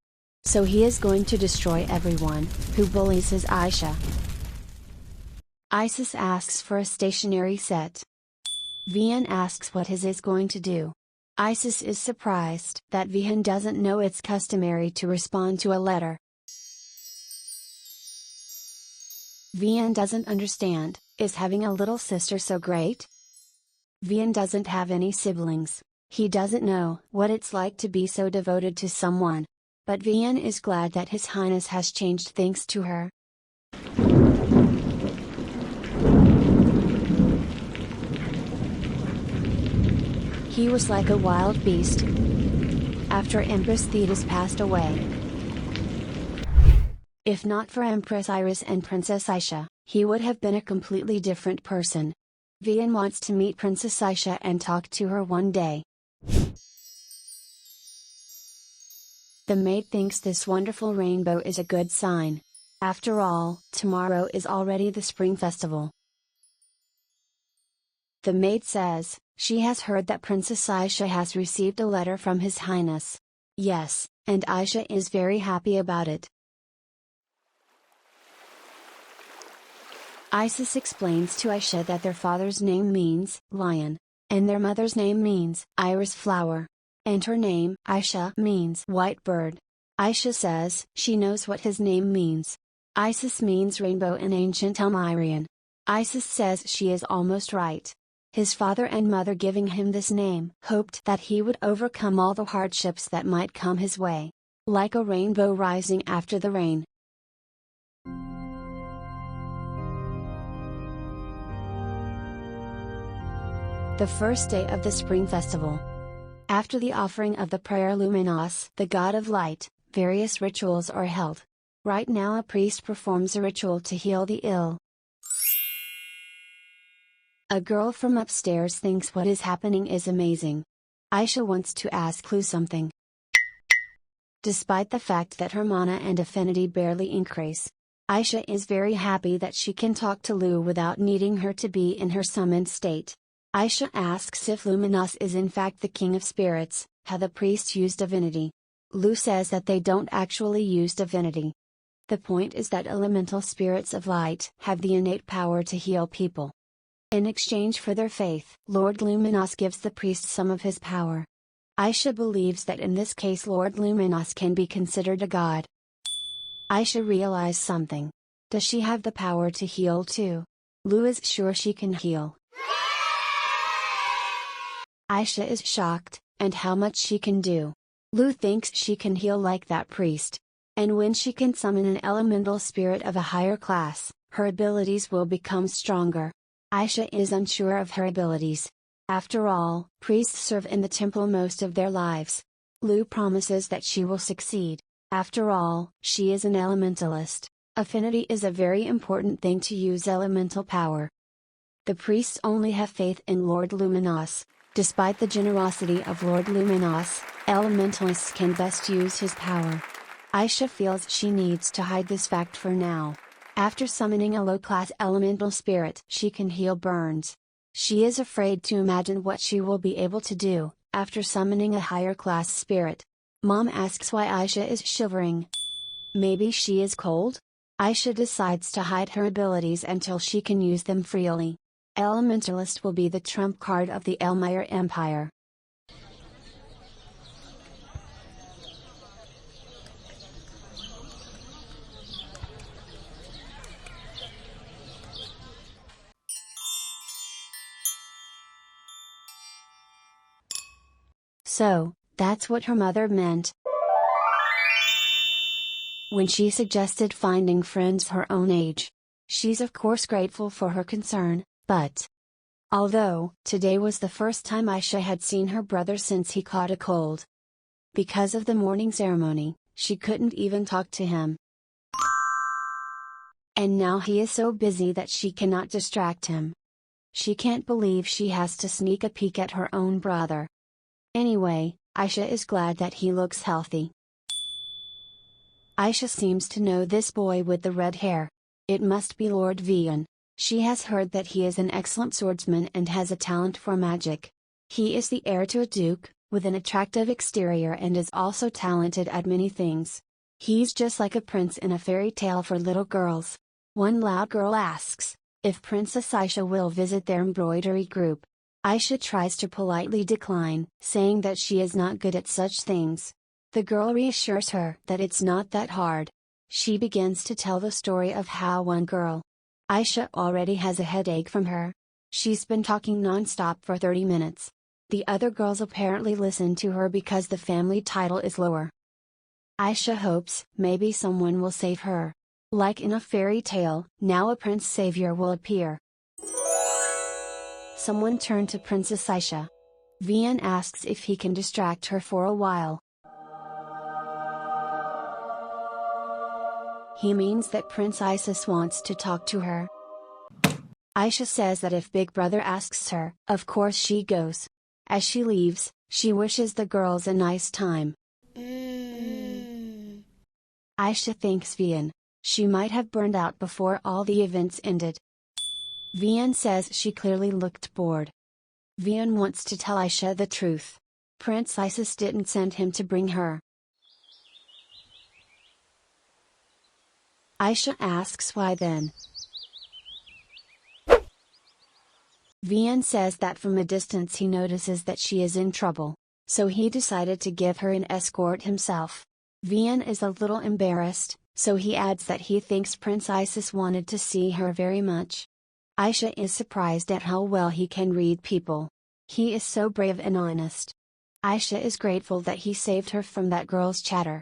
So he is going to destroy everyone who bullies his Aisha. Isis asks for a stationery set. Vian asks what his is going to do. Isis is surprised that Vian doesn't know it's customary to respond to a letter. Vian doesn't understand, is having a little sister so great? Vian doesn't have any siblings. He doesn't know what it's like to be so devoted to someone. But Vian is glad that His Highness has changed thanks to her. He was like a wild beast after Empress Thetis passed away. If not for Empress Iris and Princess Aisha, he would have been a completely different person. Vian wants to meet Princess Aisha and talk to her one day. The maid thinks this wonderful rainbow is a good sign. After all, tomorrow is already the Spring Festival. The maid says, she has heard that Princess Aisha has received a letter from His Highness. Yes, and Aisha is very happy about it. Isis explains to Aisha that their father's name means lion, and their mother's name means iris flower. And her name, Aisha, means white bird. Aisha says she knows what his name means. Isis means rainbow in ancient Elmirian. Isis says she is almost right. His father and mother giving him this name hoped that he would overcome all the hardships that might come his way. Like a rainbow rising after the rain. The first day of the Spring Festival. After the offering of the prayer luminos, the god of light, various rituals are held. Right now a priest performs a ritual to heal the ill. A girl from upstairs thinks what is happening is amazing. Aisha wants to ask Lu something. Despite the fact that her mana and affinity barely increase, Aisha is very happy that she can talk to Lu without needing her to be in her summoned state. Aisha asks if Luminos is in fact the king of spirits, how the priests use divinity. Lu says that they don't actually use divinity. The point is that elemental spirits of light have the innate power to heal people. In exchange for their faith, Lord Luminos gives the priests some of his power. Aisha believes that in this case Lord Luminos can be considered a god. Aisha realizes something. Does she have the power to heal too? Lu is sure she can heal. Aisha is shocked, and how much she can do. Lu thinks she can heal like that priest. And when she can summon an elemental spirit of a higher class, her abilities will become stronger. Aisha is unsure of her abilities. After all, priests serve in the temple most of their lives. Lu promises that she will succeed. After all, she is an elementalist. Affinity is a very important thing to use elemental power. The priests only have faith in Lord Luminos. Despite the generosity of Lord Luminos, elementalists can best use his power. Aisha feels she needs to hide this fact for now. After summoning a low-class elemental spirit, she can heal burns. She is afraid to imagine what she will be able to do after summoning a higher-class spirit. Mom asks why Aisha is shivering. Maybe she is cold? Aisha decides to hide her abilities until she can use them freely. Elementalist will be the trump card of the Elmire Empire. So, that's what her mother meant when she suggested finding friends her own age. She's of course grateful for her concern, but although today was the first time Aisha had seen her brother since he caught a cold. Because of the morning ceremony, she couldn't even talk to him. And now he is so busy that she cannot distract him. She can't believe she has to sneak a peek at her own brother. Anyway, Aisha is glad that he looks healthy. Aisha seems to know this boy with the red hair. It must be Lord Vian. She has heard that he is an excellent swordsman and has a talent for magic. He is the heir to a duke, with an attractive exterior and is also talented at many things. He's just like a prince in a fairy tale for little girls. One loud girl asks if Princess Aisha will visit their embroidery group. Aisha tries to politely decline, saying that she is not good at such things. The girl reassures her that it's not that hard. She begins to tell the story of how one girl, Aisha, already has a headache from her. She's been talking non-stop for 30 minutes. The other girls apparently listen to her because the family title is lower. Aisha hopes maybe someone will save her. Like in a fairy tale, now a prince savior will appear. Someone turned to Princess Aisha. Vian asks if he can distract her for a while. He means that Prince Isis wants to talk to her. Aisha says that if Big Brother asks her, of course she goes. As she leaves, she wishes the girls a nice time. Aisha thanks Vian. She might have burned out before all the events ended. Vian says she clearly looked bored. Vian wants to tell Aisha the truth. Prince Isis didn't send him to bring her. Aisha asks why then. Vian says that from a distance he notices that she is in trouble, so he decided to give her an escort himself. Vian is a little embarrassed, so he adds that he thinks Prince Isis wanted to see her very much. Aisha is surprised at how well he can read people. He is so brave and honest. Aisha is grateful that he saved her from that girl's chatter.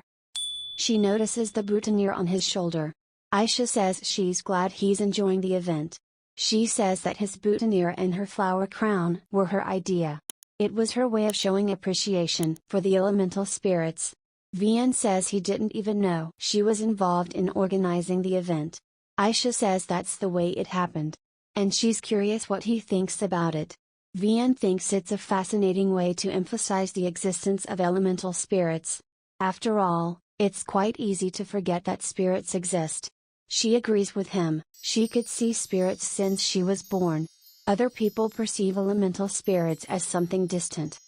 She notices the boutonniere on his shoulder. Aisha says she's glad he's enjoying the event. She says that his boutonniere and her flower crown were her idea. It was her way of showing appreciation for the elemental spirits. Vian says he didn't even know she was involved in organizing the event. Aisha says that's the way it happened. And she's curious what he thinks about it. Vian thinks it's a fascinating way to emphasize the existence of elemental spirits. After all, it's quite easy to forget that spirits exist. She agrees with him, she could see spirits since she was born. Other people perceive elemental spirits as something distant.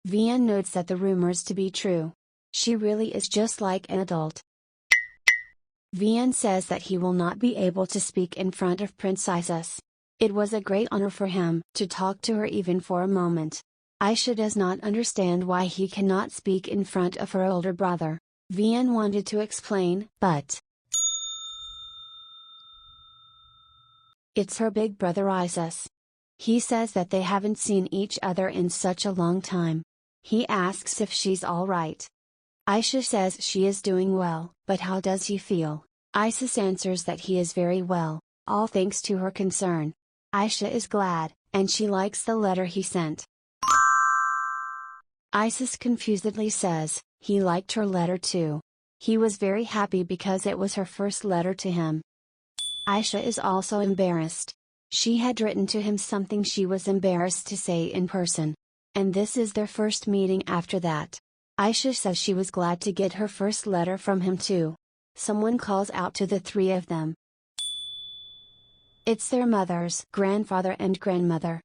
Vian notes that the rumors to be true. She really is just like an adult. Vian says that he will not be able to speak in front of Prince Isis. It was a great honor for him to talk to her even for a moment. Aisha does not understand why he cannot speak in front of her older brother. Vian wanted to explain, but it's her big brother Isis. He says that they haven't seen each other in such a long time. He asks if she's alright. Aisha says she is doing well, but how does he feel? Isis answers that he is very well, all thanks to her concern. Aisha is glad, and she likes the letter he sent. Isis confusedly says, he liked her letter too. He was very happy because it was her first letter to him. Aisha is also embarrassed. She had written to him something she was embarrassed to say in person. And this is their first meeting after that. Aisha says she was glad to get her first letter from him too. Someone calls out to the three of them. It's their mothers, grandfather and grandmother.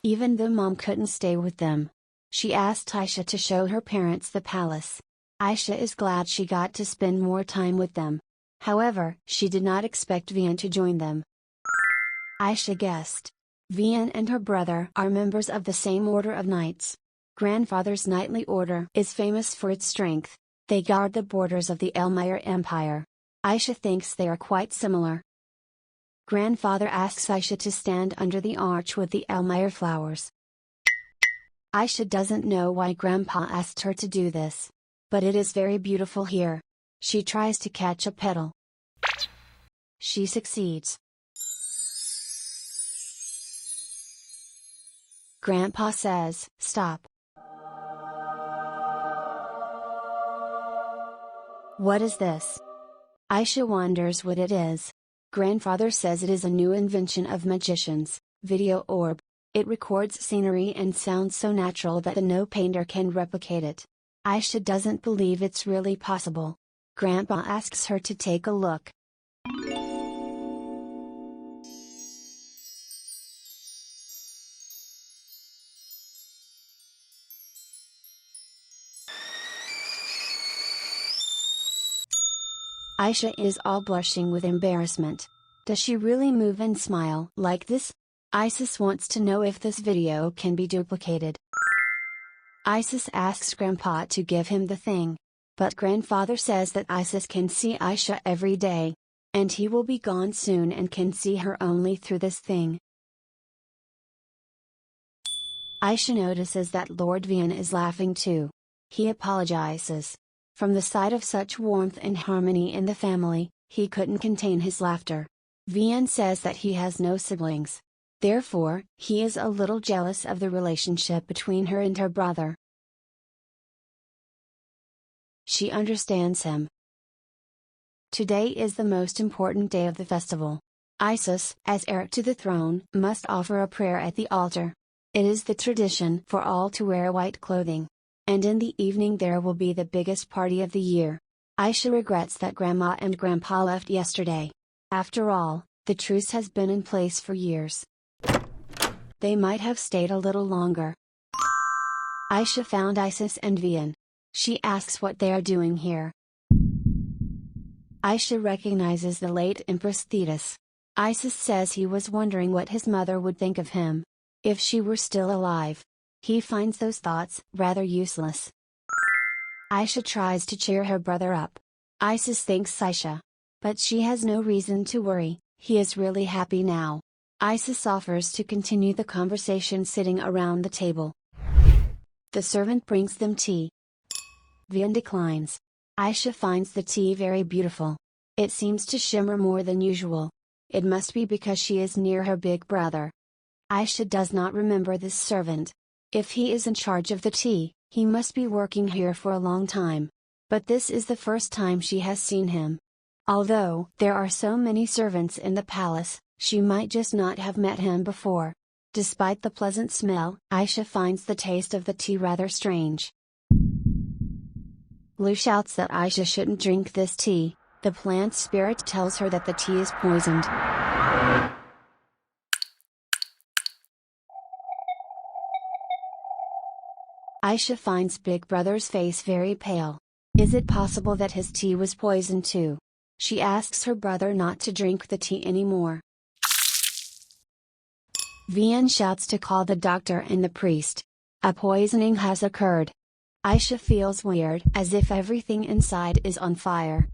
Even though mom couldn't stay with them, she asked Aisha to show her parents the palace. Aisha is glad she got to spend more time with them. However, she did not expect Vian to join them. Aisha guessed. Vian and her brother are members of the same order of knights. Grandfather's knightly order is famous for its strength. They guard the borders of the Elmire Empire. Aisha thinks they are quite similar. Grandfather asks Aisha to stand under the arch with the Elmire flowers. Aisha doesn't know why Grandpa asked her to do this. But it is very beautiful here. She tries to catch a petal. She succeeds. Grandpa says, "Stop." What is this? Aisha wonders what it is. Grandfather says it is a new invention of magicians, video orb. It records scenery and sounds so natural that no painter can replicate it. Aisha doesn't believe it's really possible. Grandpa asks her to take a look. Aisha is all blushing with embarrassment. Does she really move and smile like this? Isis wants to know if this video can be duplicated. Isis asks Grandpa to give him the thing. But Grandfather says that Isis can see Aisha every day. And he will be gone soon and can see her only through this thing. Aisha notices that Lord Vian is laughing too. He apologizes. From the sight of such warmth and harmony in the family, he couldn't contain his laughter. Vian says that he has no siblings. Therefore, he is a little jealous of the relationship between her and her brother. She understands him. Today is the most important day of the festival. Isis, as heir to the throne, must offer a prayer at the altar. It is the tradition for all to wear white clothing. And in the evening there will be the biggest party of the year. Aisha regrets that Grandma and Grandpa left yesterday. After all, the truce has been in place for years. They might have stayed a little longer. Aisha found Isis and Vian. She asks what they are doing here. Aisha recognizes the late Empress Thetis. Isis says he was wondering what his mother would think of him. If she were still alive. He finds those thoughts rather useless. Aisha tries to cheer her brother up. Isis thanks Aisha. But she has no reason to worry, he is really happy now. Isis offers to continue the conversation sitting around the table. The servant brings them tea. Vian declines. Aisha finds the tea very beautiful. It seems to shimmer more than usual. It must be because she is near her big brother. Aisha does not remember this servant. If he is in charge of the tea, he must be working here for a long time. But this is the first time she has seen him. Although there are so many servants in the palace, she might just not have met him before. Despite the pleasant smell, Aisha finds the taste of the tea rather strange. Lu shouts that Aisha shouldn't drink this tea. The plant spirit tells her that the tea is poisoned. Aisha finds Big Brother's face very pale. Is it possible that his tea was poisoned too? She asks her brother not to drink the tea anymore. Vian shouts to call the doctor and the priest. A poisoning has occurred. Aisha feels weird, as if everything inside is on fire.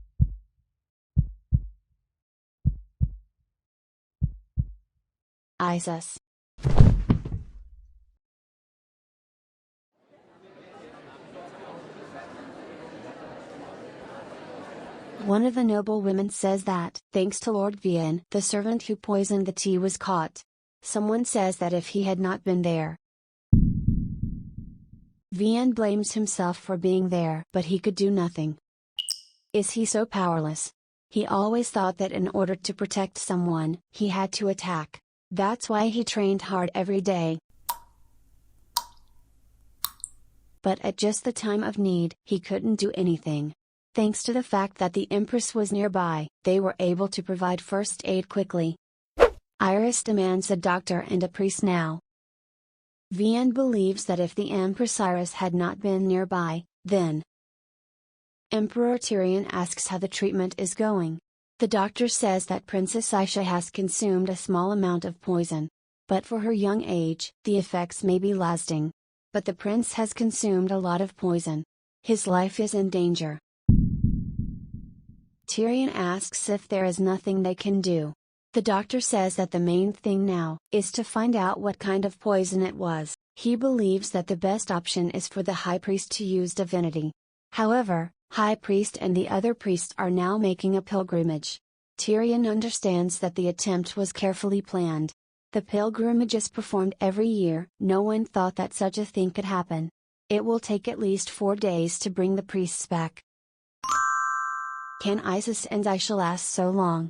Isis. One of the noble women says that, thanks to Lord Vian, the servant who poisoned the tea was caught. Someone says that if he had not been there. Vian blames himself for being there, but he could do nothing. Is he so powerless? He always thought that in order to protect someone, he had to attack. That's why he trained hard every day. But at just the time of need, he couldn't do anything. Thanks to the fact that the Empress was nearby, they were able to provide first aid quickly. Iris demands a doctor and a priest now. Vian believes that if the Empress Iris had not been nearby, then Emperor Tyrion asks how the treatment is going. The doctor says that Princess Aisha has consumed a small amount of poison. But for her young age, the effects may be lasting. But the prince has consumed a lot of poison. His life is in danger. Tyrion asks if there is nothing they can do. The doctor says that the main thing now is to find out what kind of poison it was. He believes that the best option is for the high priest to use divinity. However, high priest and the other priests are now making a pilgrimage. Tyrion understands that the attempt was carefully planned. The pilgrimage is performed every year. No one thought that such a thing could happen. It will take at least 4 days to bring the priests back. Can Isis and Aisha last so long?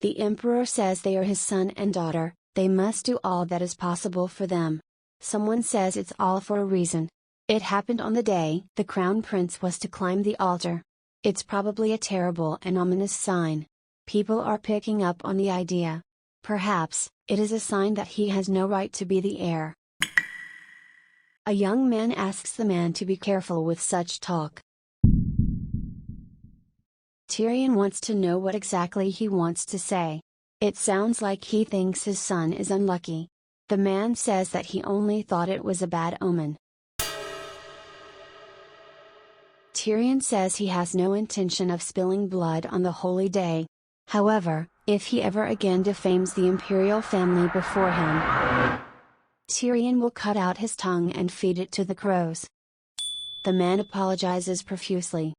The emperor says they are his son and daughter, they must do all that is possible for them. Someone says it's all for a reason. It happened on the day the crown prince was to climb the altar. It's probably a terrible and ominous sign. People are picking up on the idea. Perhaps, it is a sign that he has no right to be the heir. A young man asks the man to be careful with such talk. Tyrion wants to know what exactly he wants to say. It sounds like he thinks his son is unlucky. The man says that he only thought it was a bad omen. Tyrion says he has no intention of spilling blood on the holy day. However, if he ever again defames the imperial family before him, Tyrion will cut out his tongue and feed it to the crows. The man apologizes profusely.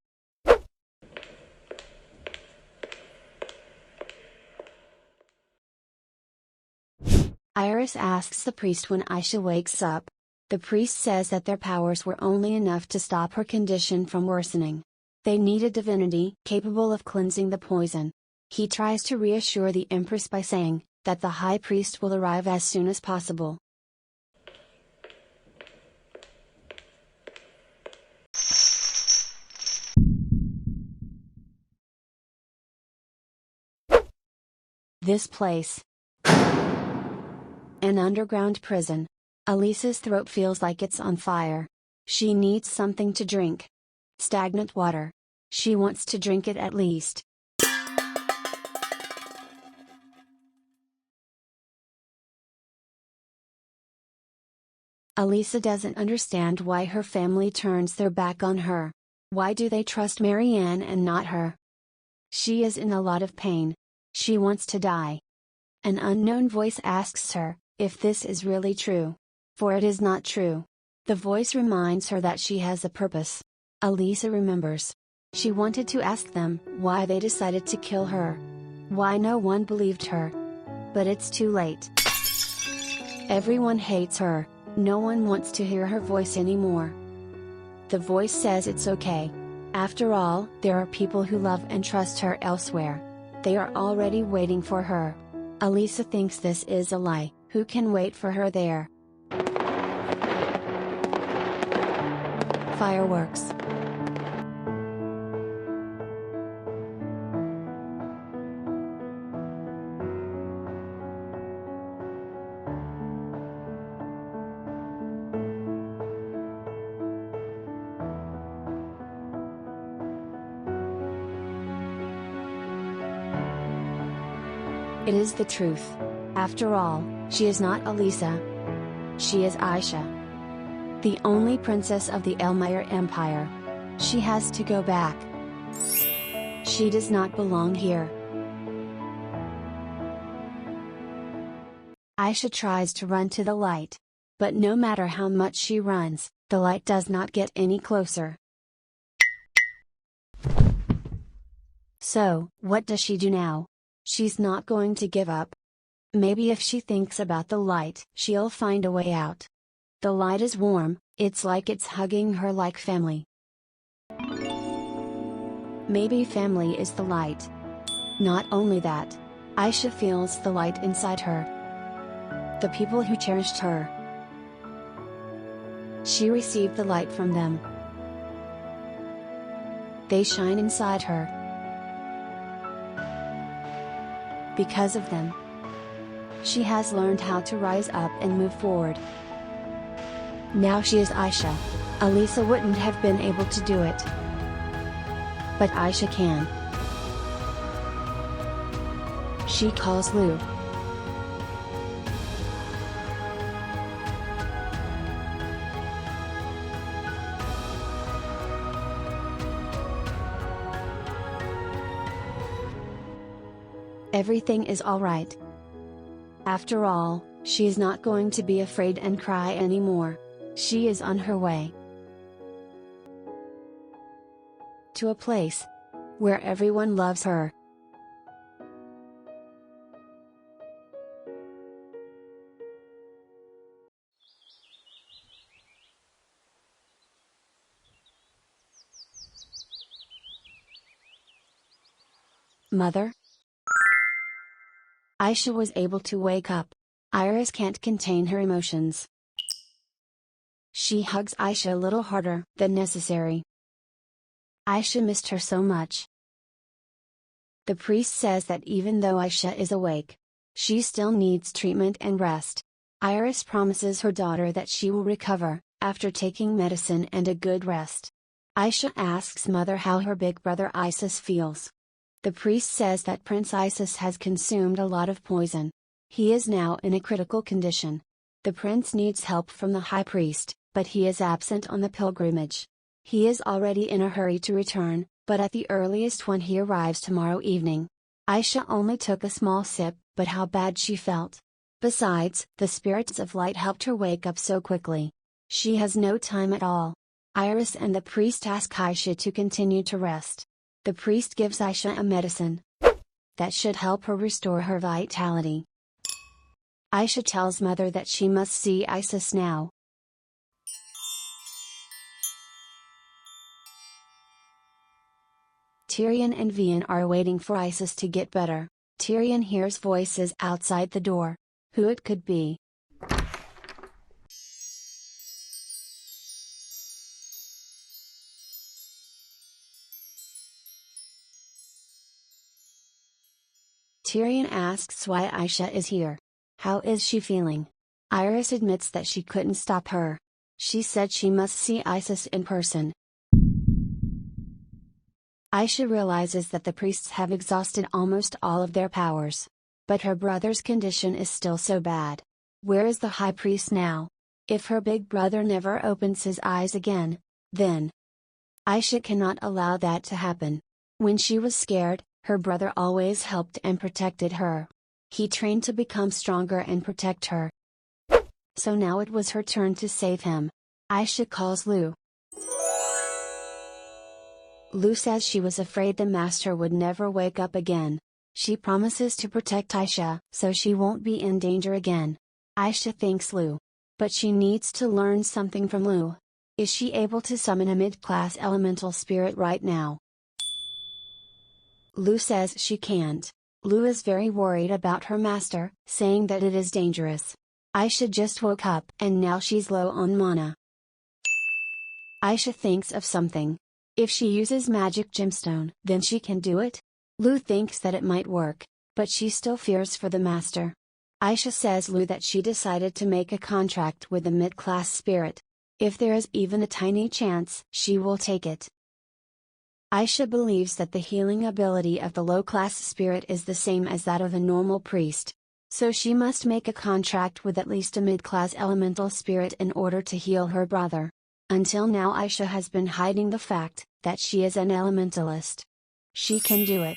Iris asks the priest when Aisha wakes up. The priest says that their powers were only enough to stop her condition from worsening. They need a divinity capable of cleansing the poison. He tries to reassure the Empress by saying that the high priest will arrive as soon as possible. This place. An underground prison. Alisa's throat feels like it's on fire. She needs something to drink. Stagnant water. She wants to drink it at least. Alisa doesn't understand why her family turns their back on her. Why do they trust Marianne and not her? She is in a lot of pain. She wants to die. An unknown voice asks her if this is really true. For it is not true. The voice reminds her that she has a purpose. Alisa remembers. She wanted to ask them why they decided to kill her. Why no one believed her. But it's too late. Everyone hates her. No one wants to hear her voice anymore. The voice says it's okay. After all, there are people who love and trust her elsewhere. They are already waiting for her. Alisa thinks this is a lie. Who can wait for her there? Fireworks. It is the truth. After all, she is not Alisa. She is Aisha. The only princess of the Elmire Empire. She has to go back. She does not belong here. Aisha tries to run to the light. But no matter how much she runs, the light does not get any closer. So, what does she do now? She's not going to give up. Maybe if she thinks about the light, she'll find a way out. The light is warm, it's like it's hugging her like family. Maybe family is the light. Not only that, Aisha feels the light inside her. the people who cherished her. She received the light from them. They shine inside her. Because of them, she has learned how to rise up and move forward. Now she is Aisha. Alisa wouldn't have been able to do it, but Aisha can. She calls Lu. Everything is alright. After all, she is not going to be afraid and cry anymore. She is on her way to a place where everyone loves her. Mother? Aisha was able to wake up. Iris can't contain her emotions. She hugs Aisha a little harder than necessary. Aisha missed her so much. The priest says that even though Aisha is awake, she still needs treatment and rest. Iris promises her daughter that she will recover, after taking medicine and a good rest. Aisha asks Mother how her big brother Isis feels. The priest says that Prince Isis has consumed a lot of poison. He is now in a critical condition. The prince needs help from the high priest, but he is absent on the pilgrimage. He is already in a hurry to return, but at the earliest when he arrives tomorrow evening. Aisha only took a small sip, but how bad she felt. Besides, the spirits of light helped her wake up so quickly. She has no time at all. Iris and the priest ask Aisha to continue to rest. The priest gives Aisha a medicine that should help her restore her vitality. Aisha tells Mother that she must see Isis now. Tyrion and Vian are waiting for Isis to get better. Tyrion hears voices outside the door. Who it could be? Tyrion asks why Aisha is here. How is she feeling? Iris admits that she couldn't stop her. She said she must see Isis in person. Aisha realizes that the priests have exhausted almost all of their powers. But her brother's condition is still so bad. Where is the high priest now? If her big brother never opens his eyes again, then Aisha cannot allow that to happen. When she was scared, her brother always helped and protected her. He trained to become stronger and protect her. So now it was her turn to save him. Aisha calls Lu. Lu says she was afraid the master would never wake up again. She promises to protect Aisha so she won't be in danger again. Aisha thanks Lu. But she needs to learn something from Lu. Is she able to summon a mid-class elemental spirit right now? Lu says she can't. Lu is very worried about her master, saying that it is dangerous. Aisha just woke up and now she's low on mana. Aisha thinks of something. If she uses magic gemstone, then she can do it? Lu thinks that it might work, but she still fears for the master. Aisha says Lu that she decided to make a contract with the mid-class spirit. If there is even a tiny chance, she will take it. Aisha believes that the healing ability of the low-class spirit is the same as that of a normal priest. So she must make a contract with at least a mid-class elemental spirit in order to heal her brother. Until now Aisha has been hiding the fact that she is an elementalist. She can do it.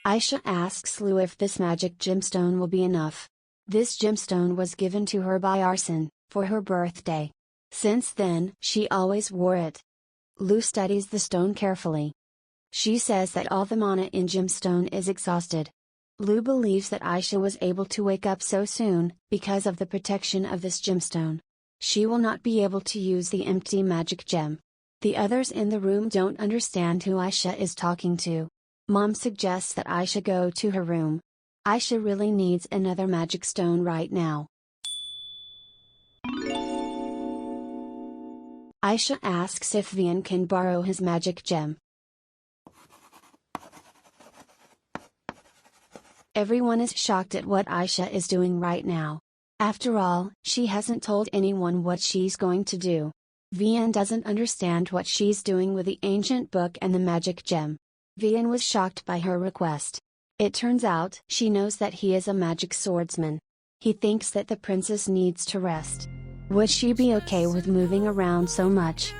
Aisha asks Lu if this magic gemstone will be enough. This gemstone was given to her by Arson, for her birthday. Since then, she always wore it. Lu studies the stone carefully. She says that all the mana in gemstone is exhausted. Lu believes that Aisha was able to wake up so soon, because of the protection of this gemstone. She will not be able to use the empty magic gem. The others in the room don't understand who Aisha is talking to. Mom suggests that Aisha go to her room. Aisha really needs another magic stone right now. Aisha asks if Vian can borrow his magic gem. Everyone is shocked at what Aisha is doing right now. After all, she hasn't told anyone what she's going to do. Vian doesn't understand what she's doing with the ancient book and the magic gem. Vian was shocked by her request. It turns out she knows that he is a magic swordsman. He thinks that the princess needs to rest. Would she be okay with moving around so much?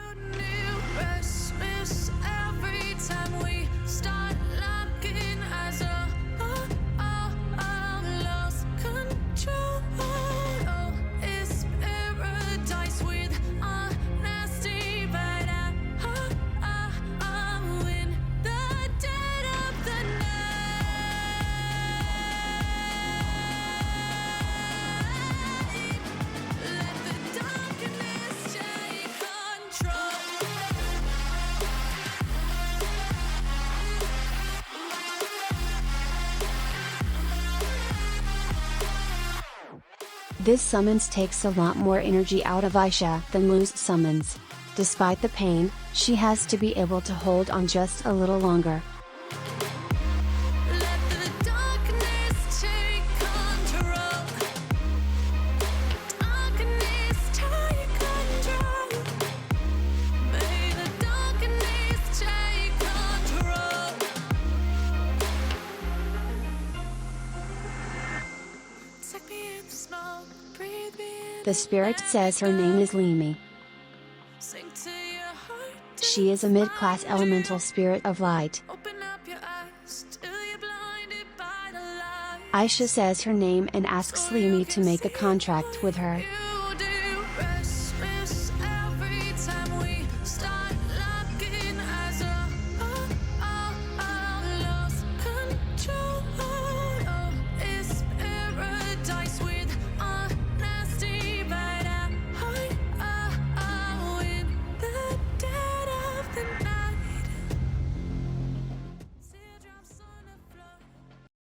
This summons takes a lot more energy out of Aisha than loose summons. Despite the pain, she has to be able to hold on just a little longer. The spirit says her name is Limi. She is a mid-class elemental spirit of light. Aisha says her name and asks Limi to make a contract with her.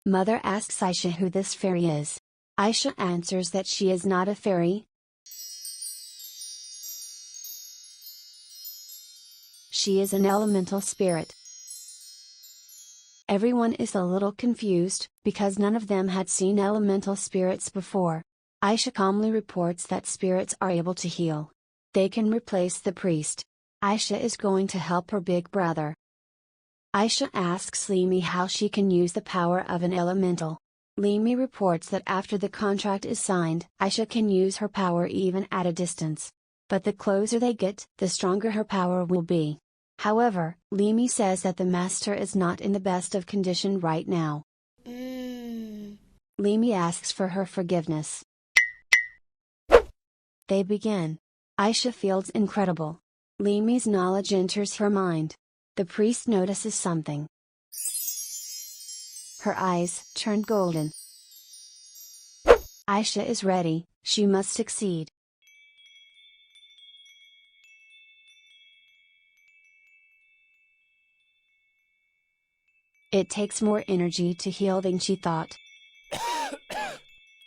Mother asks Aisha who this fairy is. Aisha answers that she is not a fairy. She is an elemental spirit. Everyone is a little confused, because none of them had seen elemental spirits before. Aisha calmly reports that spirits are able to heal. They can replace the priest. Aisha is going to help her big brother. Aisha asks Limi how she can use the power of an elemental. Limi reports that after the contract is signed, Aisha can use her power even at a distance. But the closer they get, the stronger her power will be. However, Limi says that the master is not in the best of condition right now. Limi asks for her forgiveness. They begin. Aisha feels incredible. Limi's knowledge enters her mind. The priest notices something. Her eyes turn golden. Aisha is ready, she must succeed. It takes more energy to heal than she thought.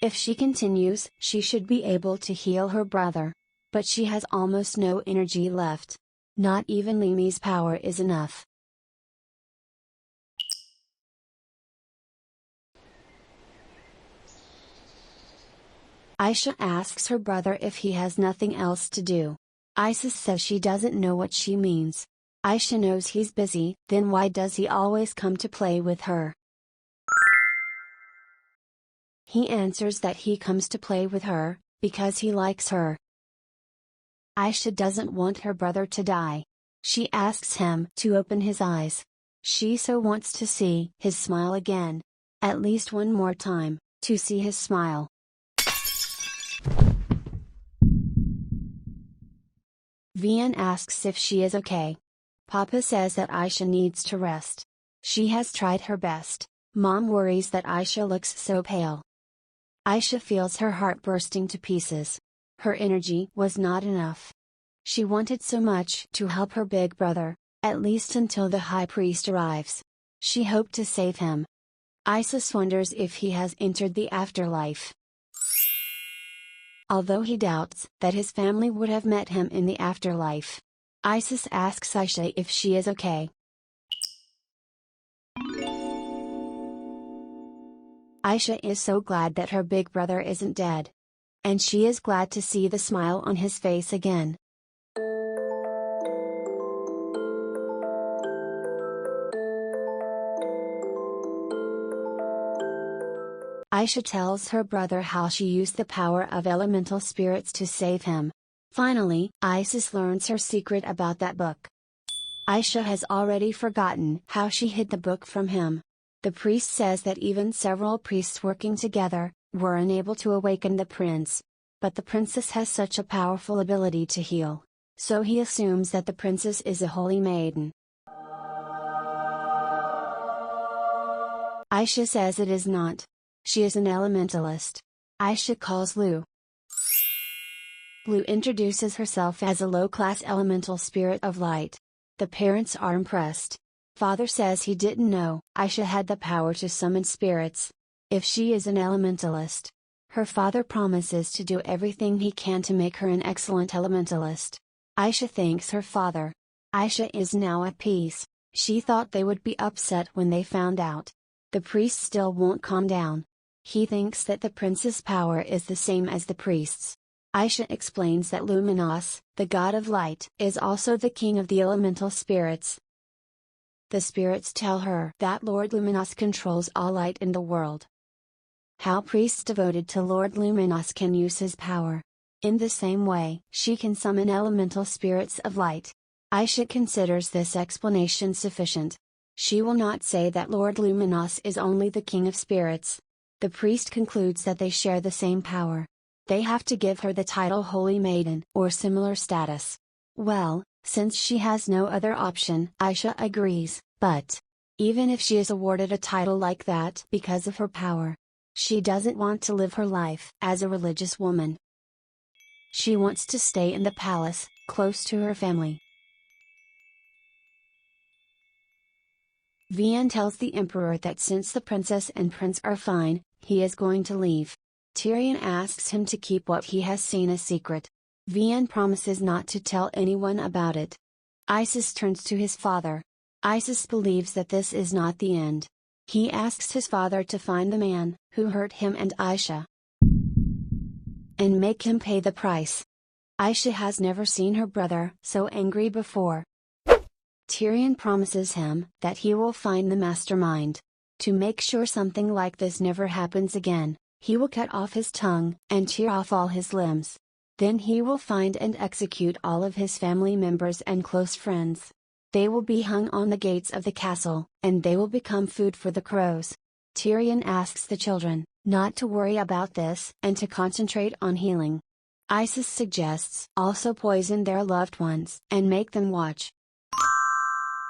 If she continues, she should be able to heal her brother. But she has almost no energy left. Not even Limi's power is enough. Aisha asks her brother if he has nothing else to do. Aisha says she doesn't know what she means. Aisha knows he's busy, then why does he always come to play with her? He answers that he comes to play with her, because he likes her. Aisha doesn't want her brother to die. She asks him to open his eyes. She so wants to see his smile again. At least one more time, to see his smile. Vian asks if she is okay. Papa says that Aisha needs to rest. She has tried her best. Mom worries that Aisha looks so pale. Aisha feels her heart bursting to pieces. Her energy was not enough. She wanted so much to help her big brother, at least until the high priest arrives. She hoped to save him. Aisha wonders if he has entered the afterlife. although he doubts that his family would have met him in the afterlife. Isis asks Aisha if she is okay. Aisha is so glad that her big brother isn't dead. And she is glad to see the smile on his face again. Aisha tells her brother how she used the power of elemental spirits to save him. Finally, Isis learns her secret about that book. Aisha has already forgotten how she hid the book from him. The priest says that even several priests working together were unable to awaken the prince. But the princess has such a powerful ability to heal. So he assumes that the princess is a holy maiden. Aisha says it is not. She is an elementalist. Aisha calls Lu. Lu introduces herself as a low-class elemental spirit of light. The parents are impressed. Father says he didn't know Aisha had the power to summon spirits. If she is an elementalist, her father promises to do everything he can to make her an excellent elementalist. Aisha thanks her father. Aisha is now at peace. She thought they would be upset when they found out. The priest still won't calm down. He thinks that the prince's power is the same as the priest's. Aisha explains that Luminos, the god of light, is also the king of the elemental spirits. The spirits tell her that Lord Luminos controls all light in the world. How priests devoted to Lord Luminos can use his power. In the same way, she can summon elemental spirits of light. Aisha considers this explanation sufficient. She will not say that Lord Luminos is only the king of spirits. The priest concludes that they share the same power. They have to give her the title Holy Maiden or similar status. Well, since she has no other option, Aisha agrees, but even if she is awarded a title like that because of her power, she doesn't want to live her life as a religious woman. She wants to stay in the palace, close to her family. Vian tells the emperor that since the princess and prince are fine, he is going to leave. Tyrion asks him to keep what he has seen a secret. Vian promises not to tell anyone about it. Isis turns to his father. Isis believes that this is not the end. He asks his father to find the man who hurt him and Aisha and make him pay the price. Aisha has never seen her brother so angry before. Tyrion promises him that he will find the mastermind. To make sure something like this never happens again, he will cut off his tongue and tear off all his limbs. Then he will find and execute all of his family members and close friends. They will be hung on the gates of the castle, and they will become food for the crows. Tyrion asks the children not to worry about this and to concentrate on healing. Isis suggests also poison their loved ones and make them watch.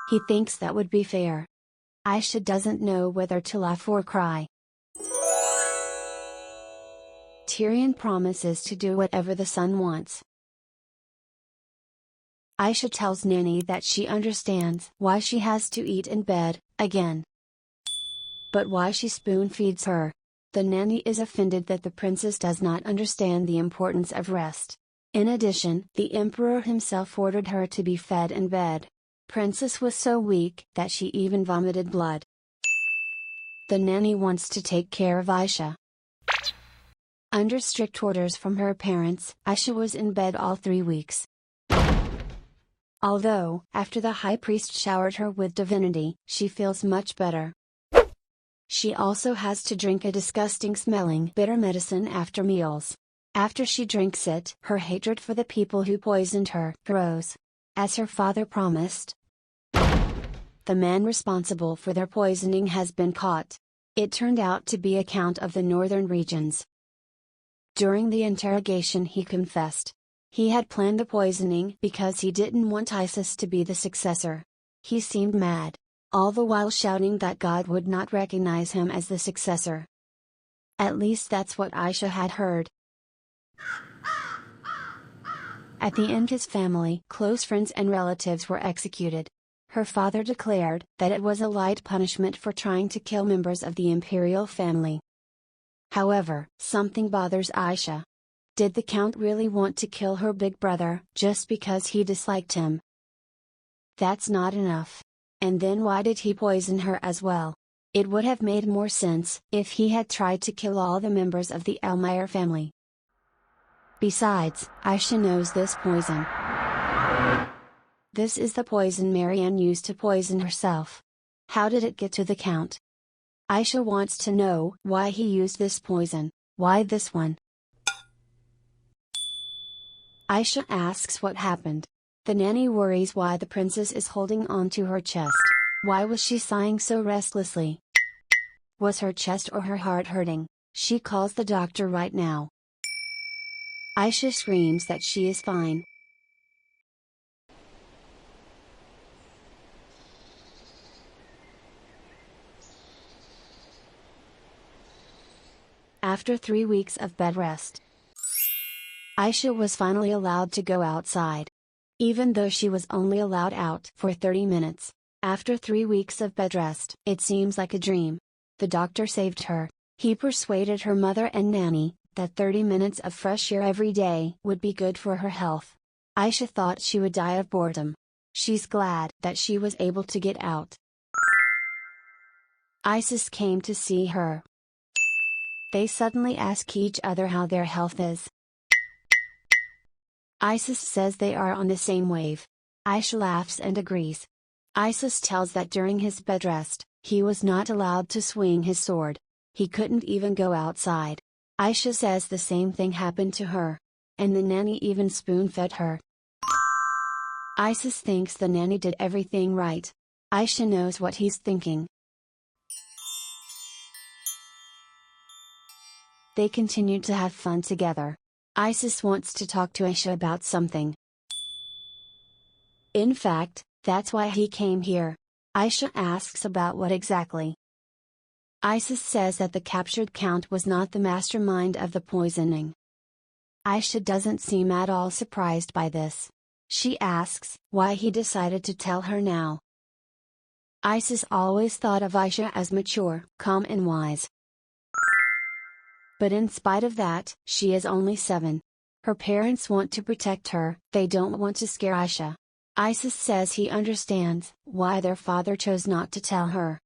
He thinks that would be fair. Aisha doesn't know whether to laugh or cry. Tyrion promises to do whatever the son wants. Aisha tells Nanny that she understands why she has to eat in bed, again. But why she spoon feeds her. The nanny is offended that the princess does not understand the importance of rest. In addition, the emperor himself ordered her to be fed in bed. Princess was so weak that she even vomited blood. The nanny wants to take care of Aisha. Under strict orders from her parents, Aisha was in bed all 3 weeks. Although, after the high priest showered her with divinity, she feels much better. She also has to drink a disgusting smelling bitter medicine after meals. After she drinks it, her hatred for the people who poisoned her grows. As her father promised, the man responsible for their poisoning has been caught. It turned out to be a count of the northern regions. During the interrogation he confessed. He had planned the poisoning because he didn't want Isis to be the successor. He seemed mad, all the while shouting that God would not recognize him as the successor. At least that's what Aisha had heard. At the end his family, close friends and relatives were executed. Her father declared that it was a light punishment for trying to kill members of the imperial family. However, something bothers Aisha. Did the Count really want to kill her big brother just because he disliked him? That's not enough. And then why did he poison her as well? It would have made more sense if he had tried to kill all the members of the Elmire family. Besides, Aisha knows this poison. This is the poison Marianne used to poison herself. How did it get to the Count? Aisha wants to know why he used this poison. Why this one? Aisha asks what happened. The nanny worries why the princess is holding on to her chest. Why was she sighing so restlessly? Was her chest or her heart hurting? She calls the doctor right now. Aisha screams that she is fine. After 3 weeks of bed rest, Aisha was finally allowed to go outside. Even though she was only allowed out for 30 minutes, after 3 weeks of bed rest, it seems like a dream. The doctor saved her. He persuaded her mother and nanny that 30 minutes of fresh air every day would be good for her health. Aisha thought she would die of boredom. She's glad that she was able to get out. Isis came to see her. They suddenly ask each other how their health is. Isis says they are on the same wave. Aisha laughs and agrees. Isis tells that during his bed rest, he was not allowed to swing his sword. He couldn't even go outside. Aisha says the same thing happened to her. And the nanny even spoon-fed her. Isis thinks the nanny did everything right. Aisha knows what he's thinking. They continue to have fun together. Isis wants to talk to Aisha about something. In fact, that's why he came here. Aisha asks about what exactly. Isis says that the captured Count was not the mastermind of the poisoning. Aisha doesn't seem at all surprised by this. She asks why he decided to tell her now. Isis always thought of Aisha as mature, calm and wise. But in spite of that, she is only 7. Her parents want to protect her, they don't want to scare Aisha. Isis says he understands why their father chose not to tell her.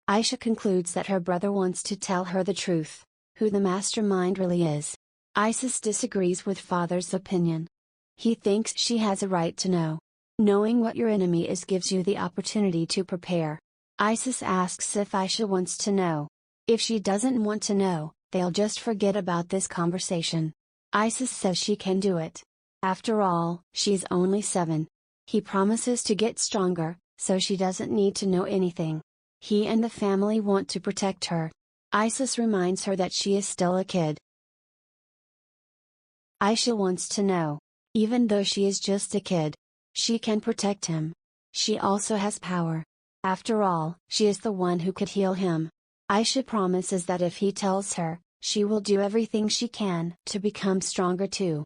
Aisha concludes that her brother wants to tell her the truth, who the mastermind really is. Isis disagrees with father's opinion. He thinks she has a right to know. Knowing what your enemy is gives you the opportunity to prepare. Isis asks if Aisha wants to know. If she doesn't want to know, they'll just forget about this conversation. Isis says she can do it. After all, she's only 7. He promises to get stronger, so she doesn't need to know anything. He and the family want to protect her. Isis reminds her that she is still a kid. Aisha wants to know. Even though she is just a kid, she can protect him. She also has power. After all, she is the one who could heal him. Aisha promises that if he tells her, she will do everything she can to become stronger too.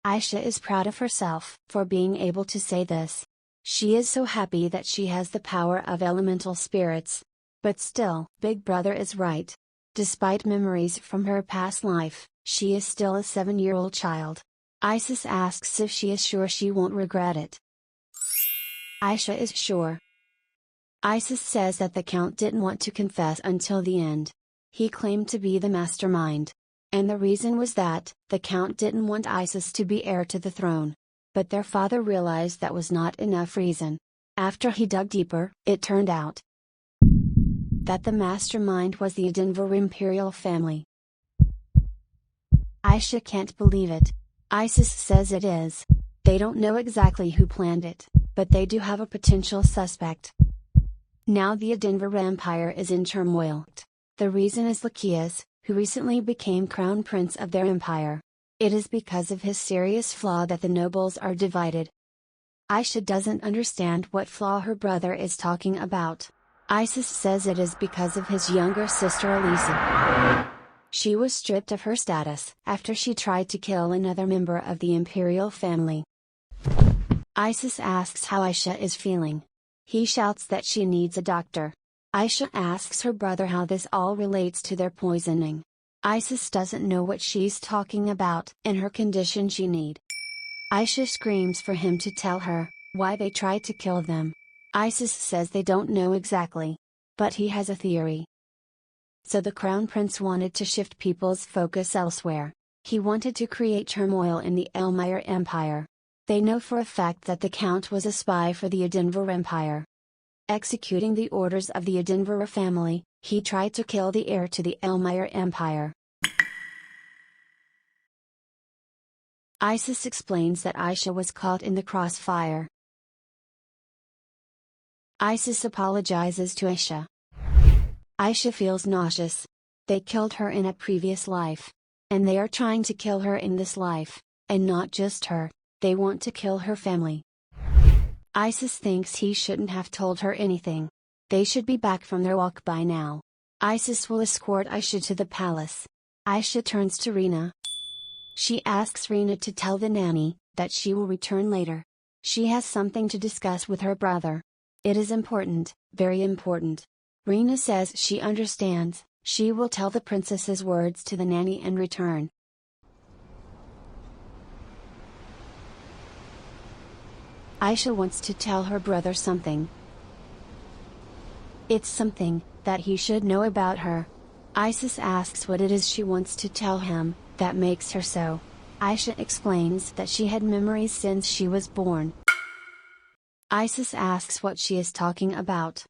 Aisha is proud of herself for being able to say this. She is so happy that she has the power of elemental spirits. But still, Big Brother is right. Despite memories from her past life, she is still a 7-year-old child. Isis asks if she is sure she won't regret it. Aisha is sure. Isis says that the Count didn't want to confess until the end. He claimed to be the mastermind. And the reason was that, the Count didn't want Isis to be heir to the throne. But their father realized that was not enough reason. After he dug deeper, it turned out that the mastermind was the Denver imperial family. Aisha can't believe it. Isis says it is. They don't know exactly who planned it, but they do have a potential suspect. Now the Denver Empire is in turmoil. The reason is Lakias, who recently became crown prince of their empire. It is because of his serious flaw that the nobles are divided. Aisha doesn't understand what flaw her brother is talking about. Isis says it is because of his younger sister Alisa. She was stripped of her status after she tried to kill another member of the imperial family. Isis asks how Aisha is feeling. He shouts that she needs a doctor. Aisha asks her brother how this all relates to their poisoning. Isis doesn't know what she's talking about. In her condition she need. Aisha screams for him to tell her why they tried to kill them. Isis says they don't know exactly. But he has a theory. So the Crown Prince wanted to shift people's focus elsewhere. He wanted to create turmoil in the Elmire Empire. They know for a fact that the Count was a spy for the Edinburgh Empire. Executing the orders of the Edinburgh family, he tried to kill the heir to the Elmire Empire. Isis explains that Aisha was caught in the crossfire. Isis apologizes to Aisha. Aisha feels nauseous. They killed her in a previous life. And they are trying to kill her in this life. And not just her, they want to kill her family. Isis thinks he shouldn't have told her anything. They should be back from their walk by now. Isis will escort Aisha to the palace. Aisha turns to Rena. She asks Rena to tell the nanny that she will return later. She has something to discuss with her brother. It is important, very important. Rena says she understands. She will tell the princess's words to the nanny and return. Aisha wants to tell her brother something. It's something that he should know about her. Isis asks what it is she wants to tell him, that makes her so. Aisha explains that she had memories since she was born. Isis asks what she is talking about.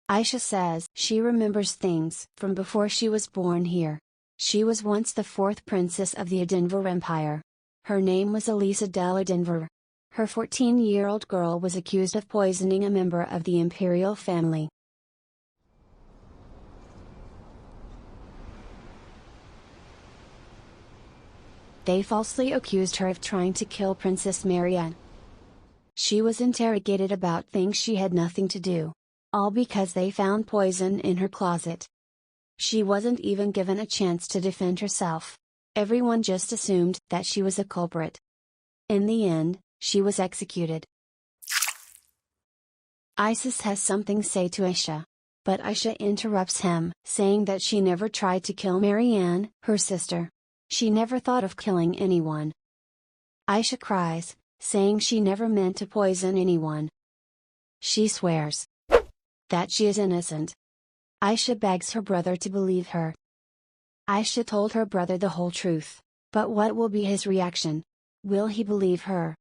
Aisha says she remembers things from before she was born here. She was once the fourth princess of the Edinburgh Empire. Her name was Alisa del Edinburgh. Her 14-year-old girl was accused of poisoning a member of the imperial family. They falsely accused her of trying to kill Princess Marianne. She was interrogated about things she had nothing to do. All because they found poison in her closet. She wasn't even given a chance to defend herself. Everyone just assumed that she was a culprit. In the end, she was executed. Isis has something to say to Aisha. But Aisha interrupts him, saying that she never tried to kill Marianne, her sister. She never thought of killing anyone. Aisha cries, saying she never meant to poison anyone. She swears that she is innocent. Aisha begs her brother to believe her. Aisha told her brother the whole truth, but what will be his reaction? Will he believe her?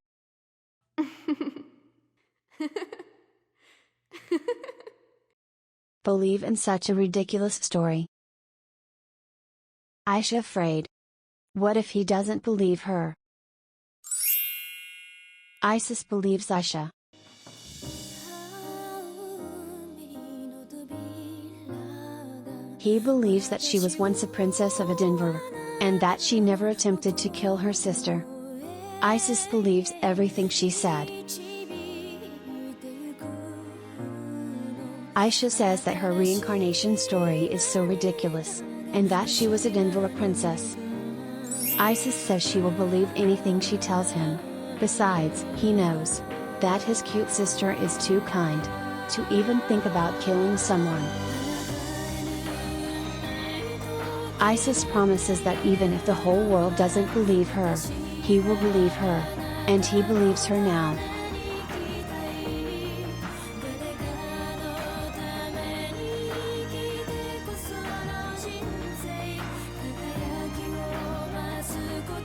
Believe in such a ridiculous story? Aisha afraid. What if he doesn't believe her? Isis believes Aisha. He believes that she was once a princess of Edinburgh, and that she never attempted to kill her sister. Isis believes everything she said. Aisha says that her reincarnation story is so ridiculous, and that she was Edinburgh princess. Isis says she will believe anything she tells him. Besides, he knows that his cute sister is too kind to even think about killing someone. Isis promises that even if the whole world doesn't believe her, he will believe her, and he believes her now.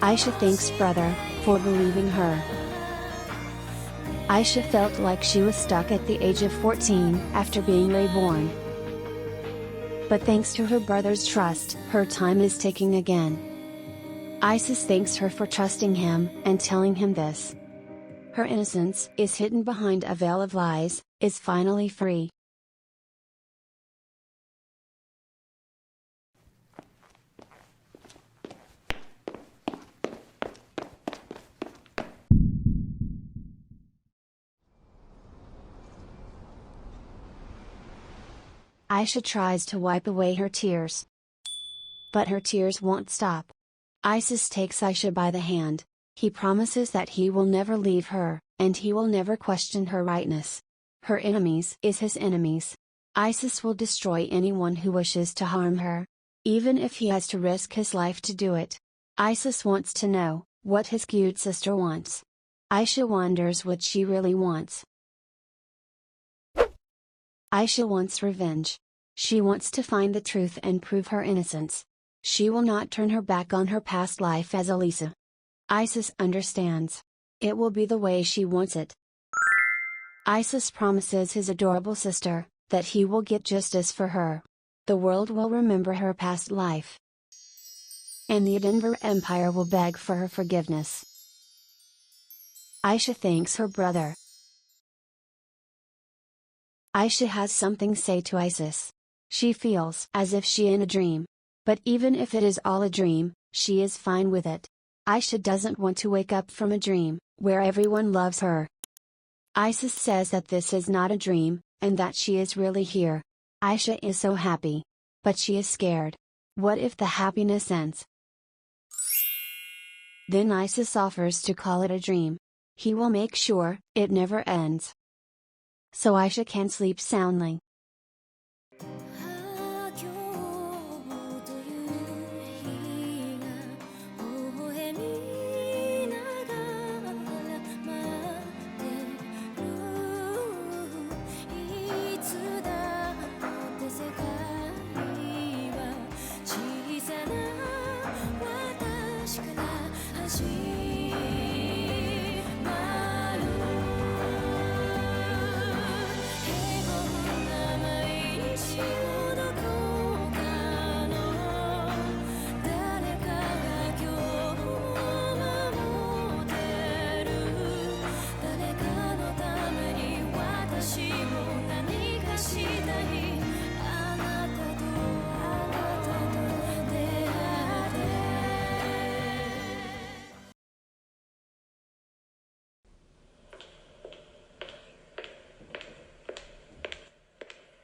Aisha thanks brother for believing her. Aisha felt like she was stuck at the age of 14 after being reborn. But thanks to her brother's trust, her time is ticking again. Isis thanks her for trusting him and telling him this. Her innocence is hidden behind a veil of lies, is finally free. Aisha tries to wipe away her tears. But her tears won't stop. Isis takes Aisha by the hand. He promises that he will never leave her, and he will never question her rightness. Her enemies is his enemies. Isis will destroy anyone who wishes to harm her. even if he has to risk his life to do it. Isis wants to know what his cute sister wants. Aisha wonders what she really wants. Aisha wants revenge. She wants to find the truth and prove her innocence. She will not turn her back on her past life as Alisa. Isis understands. It will be the way she wants it. Isis promises his adorable sister that he will get justice for her. The world will remember her past life. And the Edinburgh Empire will beg for her forgiveness. Aisha thanks her brother. Aisha has something to say to Isis. She feels as if she in a dream. But even if it is all a dream, she is fine with it. Aisha doesn't want to wake up from a dream, where everyone loves her. Isis says that this is not a dream, and that she is really here. Aisha is so happy. But she is scared. What if the happiness ends? Then Isis offers to call it a dream. He will make sure it never ends. So Aisha can sleep soundly.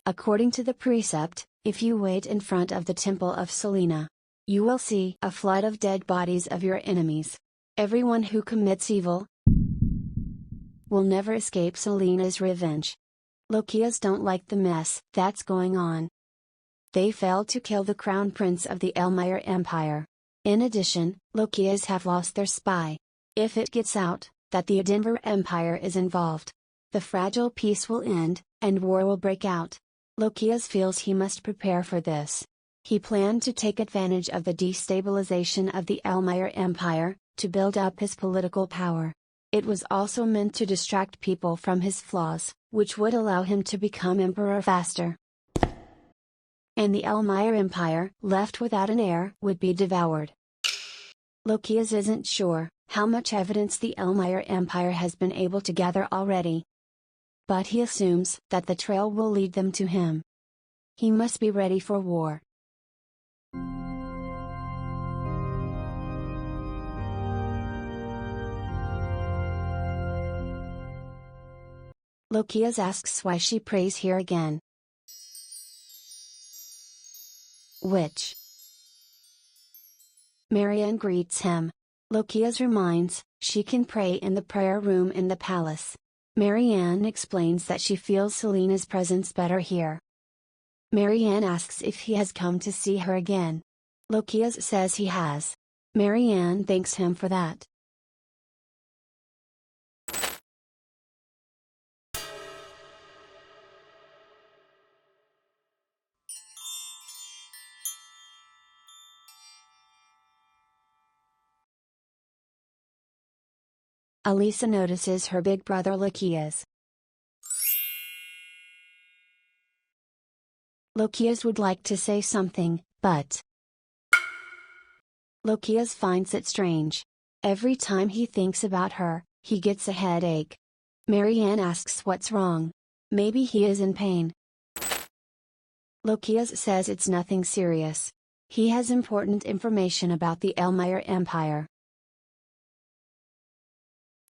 According to the precept, if you wait in front of the temple of Selena, you will see a flood of dead bodies of your enemies. Everyone who commits evil will never escape Selena's revenge. Lokias don't like the mess that's going on. They failed to kill the crown prince of the Elmire Empire. In addition, Lokias have lost their spy. If it gets out that the Edinburgh Empire is involved, the fragile peace will end, and war will break out. Lokias feels he must prepare for this. He planned to take advantage of the destabilization of the Elmire Empire, to build up his political power. It was also meant to distract people from his flaws, which would allow him to become emperor faster. And the Elmire Empire, left without an heir, would be devoured. Lokias isn't sure how much evidence the Elmire Empire has been able to gather already. But he assumes that the trail will lead them to him. He must be ready for war. Lokias asks why she prays here again. Which? Marianne greets him. Lokias reminds, she can pray in the prayer room in the palace. Marianne explains that she feels Selena's presence better here. Marianne asks if he has come to see her again. Lokias says he has. Marianne thanks him for that. Alisa notices her big brother Lokias. Lokias would like to say something, but Lokias finds it strange. Every time he thinks about her, he gets a headache. Marianne asks what's wrong. Maybe he is in pain. Lokias says it's nothing serious. He has important information about the Elmire Empire.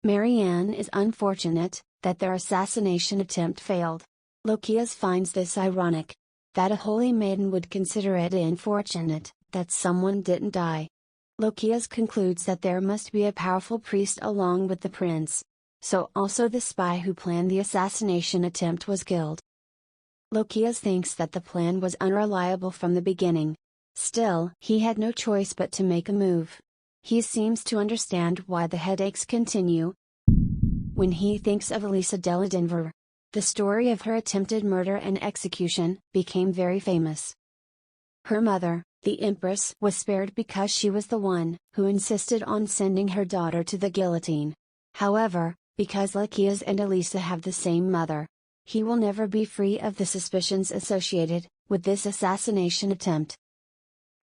Marianne is unfortunate that their assassination attempt failed. Lokias finds this ironic. That a holy maiden would consider it unfortunate that someone didn't die. Lokias concludes that there must be a powerful priest along with the prince. So also the spy who planned the assassination attempt was killed. Lokias thinks that the plan was unreliable from the beginning. Still, he had no choice but to make a move. He seems to understand why the headaches continue. When he thinks of Alisa della Denver, the story of her attempted murder and execution became very famous. Her mother, the Empress, was spared because she was the one who insisted on sending her daughter to the guillotine. However, because Lakias and Alisa have the same mother, he will never be free of the suspicions associated with this assassination attempt.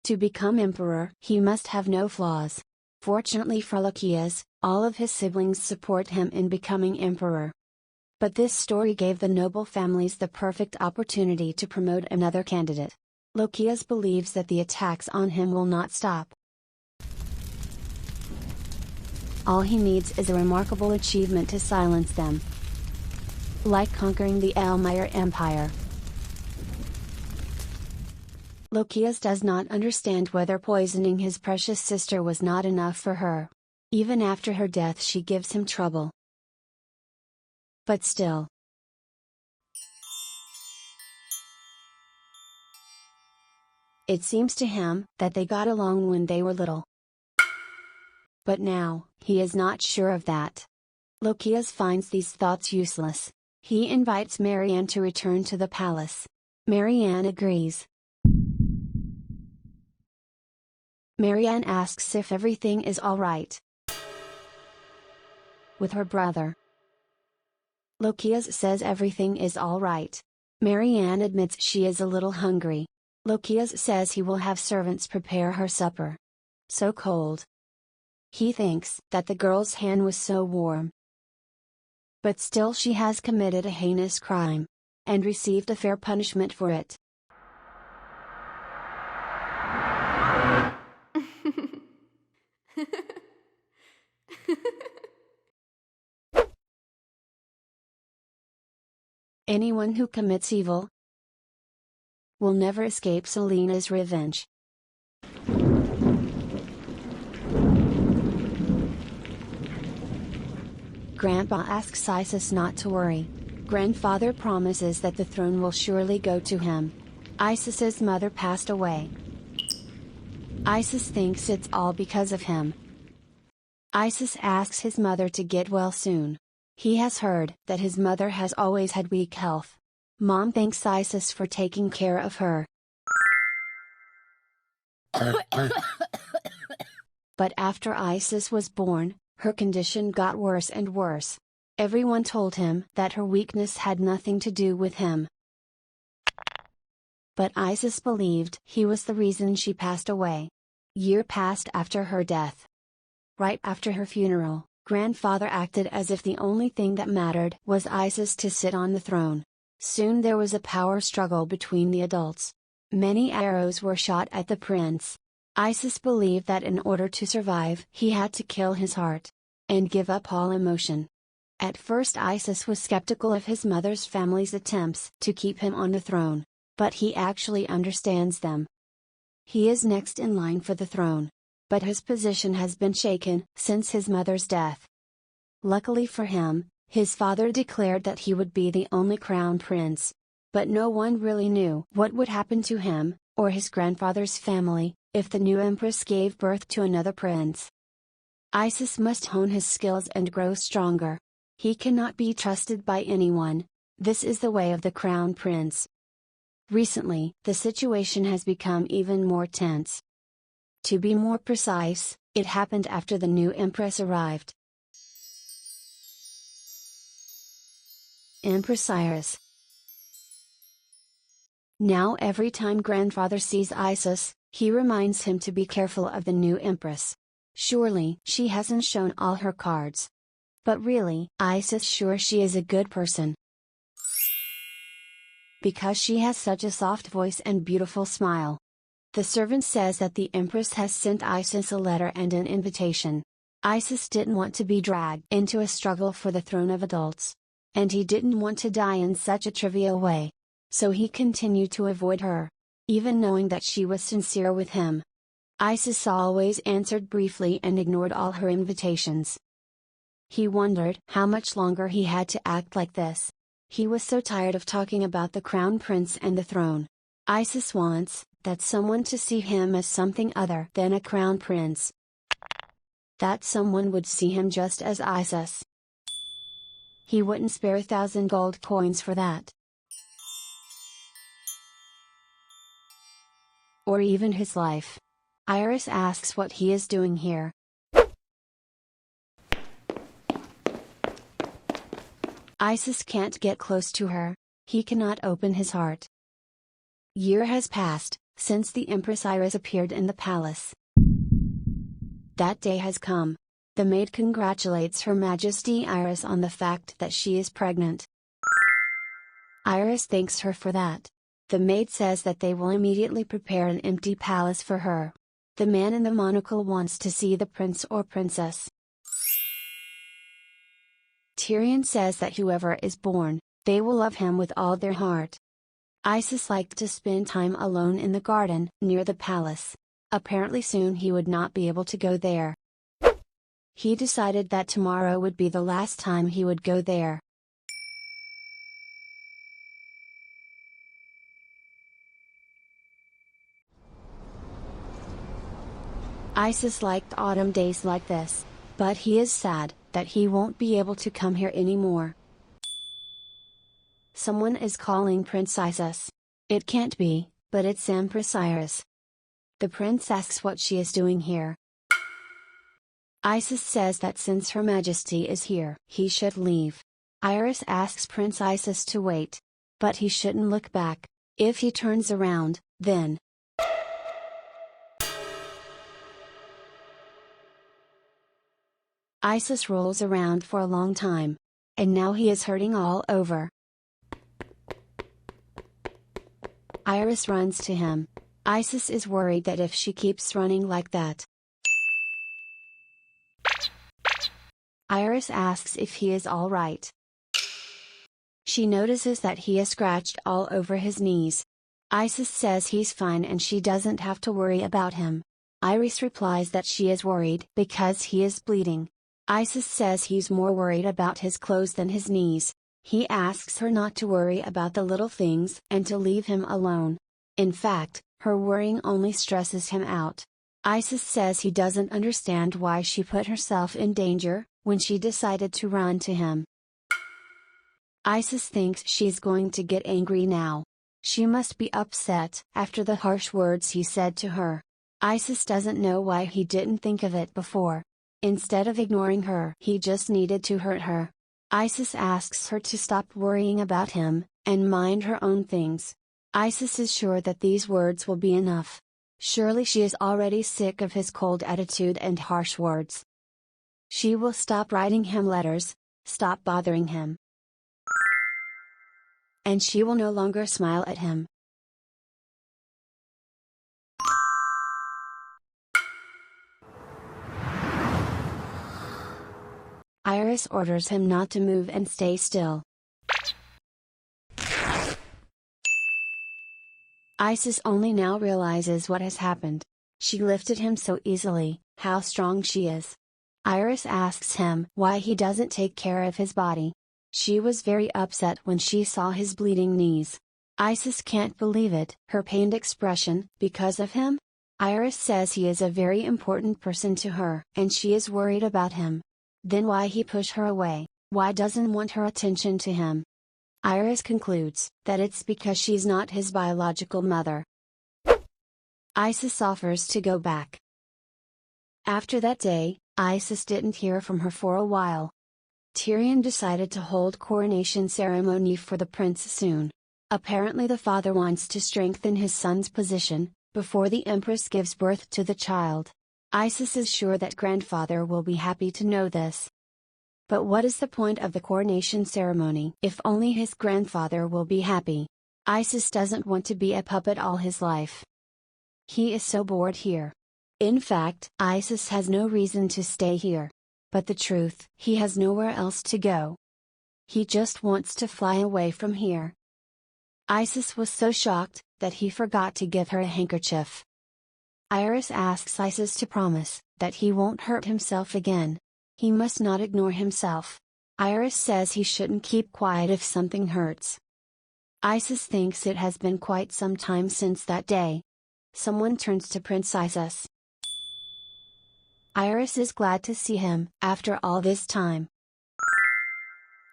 To become emperor, he must have no flaws. Fortunately for Lakias, all of his siblings support him in becoming emperor. But this story gave the noble families the perfect opportunity to promote another candidate. Lakias believes that the attacks on him will not stop. All he needs is a remarkable achievement to silence them. Like conquering the Elmire Empire. Lakias does not understand whether poisoning his precious sister was not enough for her. Even after her death she gives him trouble. But still. It seems to him that they got along when they were little. But now, he is not sure of that. Lakias finds these thoughts useless. He invites Marianne to return to the palace. Marianne agrees. Marianne asks if everything is alright with her brother. Lakias says everything is alright. Marianne admits she is a little hungry. Lakias says he will have servants prepare her supper. So cold. He thinks that the girl's hand was so warm. But still she has committed a heinous crime. And received a fair punishment for it. Anyone who commits evil will never escape Selena's revenge. Grandpa asks Isis not to worry. Grandfather promises that the throne will surely go to him. Isis's mother passed away. Isis thinks it's all because of him. Isis asks his mother to get well soon. He has heard that his mother has always had weak health. Mom thanks Isis for taking care of her. But after Isis was born, her condition got worse and worse. Everyone told him that her weakness had nothing to do with him. But Isis believed he was the reason she passed away. Year passed after her death. Right after her funeral, grandfather acted as if the only thing that mattered was Isis to sit on the throne. Soon there was a power struggle between the adults. Many arrows were shot at the prince. Isis believed that in order to survive he had to kill his heart. And give up all emotion. At first Isis was skeptical of his mother's family's attempts to keep him on the throne. But he actually understands them. He is next in line for the throne. But his position has been shaken since his mother's death. Luckily for him, his father declared that he would be the only crown prince. But no one really knew what would happen to him, or his grandfather's family, if the new empress gave birth to another prince. Isis must hone his skills and grow stronger. He cannot be trusted by anyone. This is the way of the crown prince. Recently, the situation has become even more tense. To be more precise, it happened after the new empress arrived. Empress Iris. Now every time grandfather sees Isis, he reminds him to be careful of the new empress. Surely she hasn't shown all her cards. But really, Isis sure she is a good person. Because she has such a soft voice and beautiful smile. The servant says that the empress has sent Isis a letter and an invitation. Isis didn't want to be dragged into a struggle for the throne of adults. And he didn't want to die in such a trivial way. So he continued to avoid her. Even knowing that she was sincere with him. Isis always answered briefly and ignored all her invitations. He wondered how much longer he had to act like this. He was so tired of talking about the crown prince and the throne. Isis once that someone to see him as something other than a crown prince. That someone would see him just as Isis. He wouldn't spare 1,000 gold coins for that. Or even his life. Iris asks what he is doing here. Isis can't get close to her. He cannot open his heart. Year has passed, since the Empress Iris appeared in the palace. That day has come. The maid congratulates Her Majesty Iris on the fact that she is pregnant. Iris thanks her for that. The maid says that they will immediately prepare an empty palace for her. The man in the monocle wants to see the prince or princess. Tyrion says that whoever is born, they will love him with all their heart. Isis liked to spend time alone in the garden, near the palace. Apparently soon he would not be able to go there. He decided that tomorrow would be the last time he would go there. Isis liked autumn days like this, but he is sad that he won't be able to come here anymore. Someone is calling Prince Isis. It can't be, but it's Empress Iris. The prince asks what she is doing here. Isis says that since Her Majesty is here, he should leave. Iris asks Prince Isis to wait. But he shouldn't look back. If he turns around, then... Isis rolls around for a long time. And now he is hurting all over. Iris runs to him. Isis is worried that if she keeps running like that. Iris asks if he is all right. She notices that he is scratched all over his knees. Isis says he's fine and she doesn't have to worry about him. Iris replies that she is worried because he is bleeding. Isis says he's more worried about his clothes than his knees. He asks her not to worry about the little things and to leave him alone. In fact, her worrying only stresses him out. Isis says he doesn't understand why she put herself in danger, when she decided to run to him. Isis thinks she's going to get angry now. She must be upset after the harsh words he said to her. Isis doesn't know why he didn't think of it before. Instead of ignoring her, he just needed to hurt her. Isis asks her to stop worrying about him, and mind her own things. Isis is sure that these words will be enough. Surely she is already sick of his cold attitude and harsh words. She will stop writing him letters, stop bothering him. And she will no longer smile at him. Iris orders him not to move and stay still. Isis only now realizes what has happened. She lifted him so easily, how strong she is. Iris asks him why he doesn't take care of his body. She was very upset when she saw his bleeding knees. Isis can't believe it, her pained expression, because of him? Iris says he is a very important person to her, and she is worried about him. Then why he push her away, why doesn't want her attention to him? Iris concludes that it's because she's not his biological mother. Isis offers to go back. After that day, Isis didn't hear from her for a while. Tyrion decided to hold coronation ceremony for the prince soon. Apparently the father wants to strengthen his son's position, before the empress gives birth to the child. Isis is sure that grandfather will be happy to know this. But what is the point of the coronation ceremony if only his grandfather will be happy? Isis doesn't want to be a puppet all his life. He is so bored here. In fact, Isis has no reason to stay here. But the truth, he has nowhere else to go. He just wants to fly away from here. Isis was so shocked, that he forgot to give her a handkerchief. Iris asks Isis to promise, that he won't hurt himself again. He must not ignore himself. Iris says he shouldn't keep quiet if something hurts. Isis thinks it has been quite some time since that day. Someone turns to Prince Isis. Iris is glad to see him after all this time.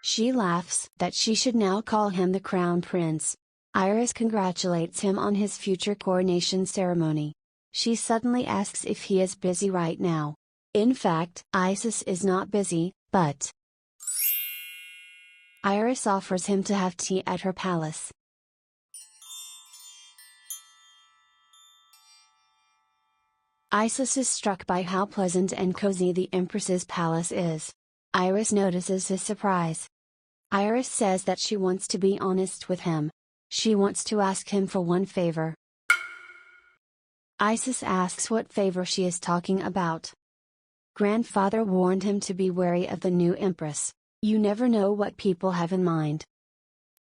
She laughs that she should now call him the Crown Prince. Iris congratulates him on his future coronation ceremony. She suddenly asks if he is busy right now. In fact, Isis is not busy, but Iris offers him to have tea at her palace. Isis is struck by how pleasant and cozy the Empress's palace is. Iris notices his surprise. Iris says that she wants to be honest with him. She wants to ask him for one favor. Isis asks what favor she is talking about. Grandfather warned him to be wary of the new Empress. You never know what people have in mind.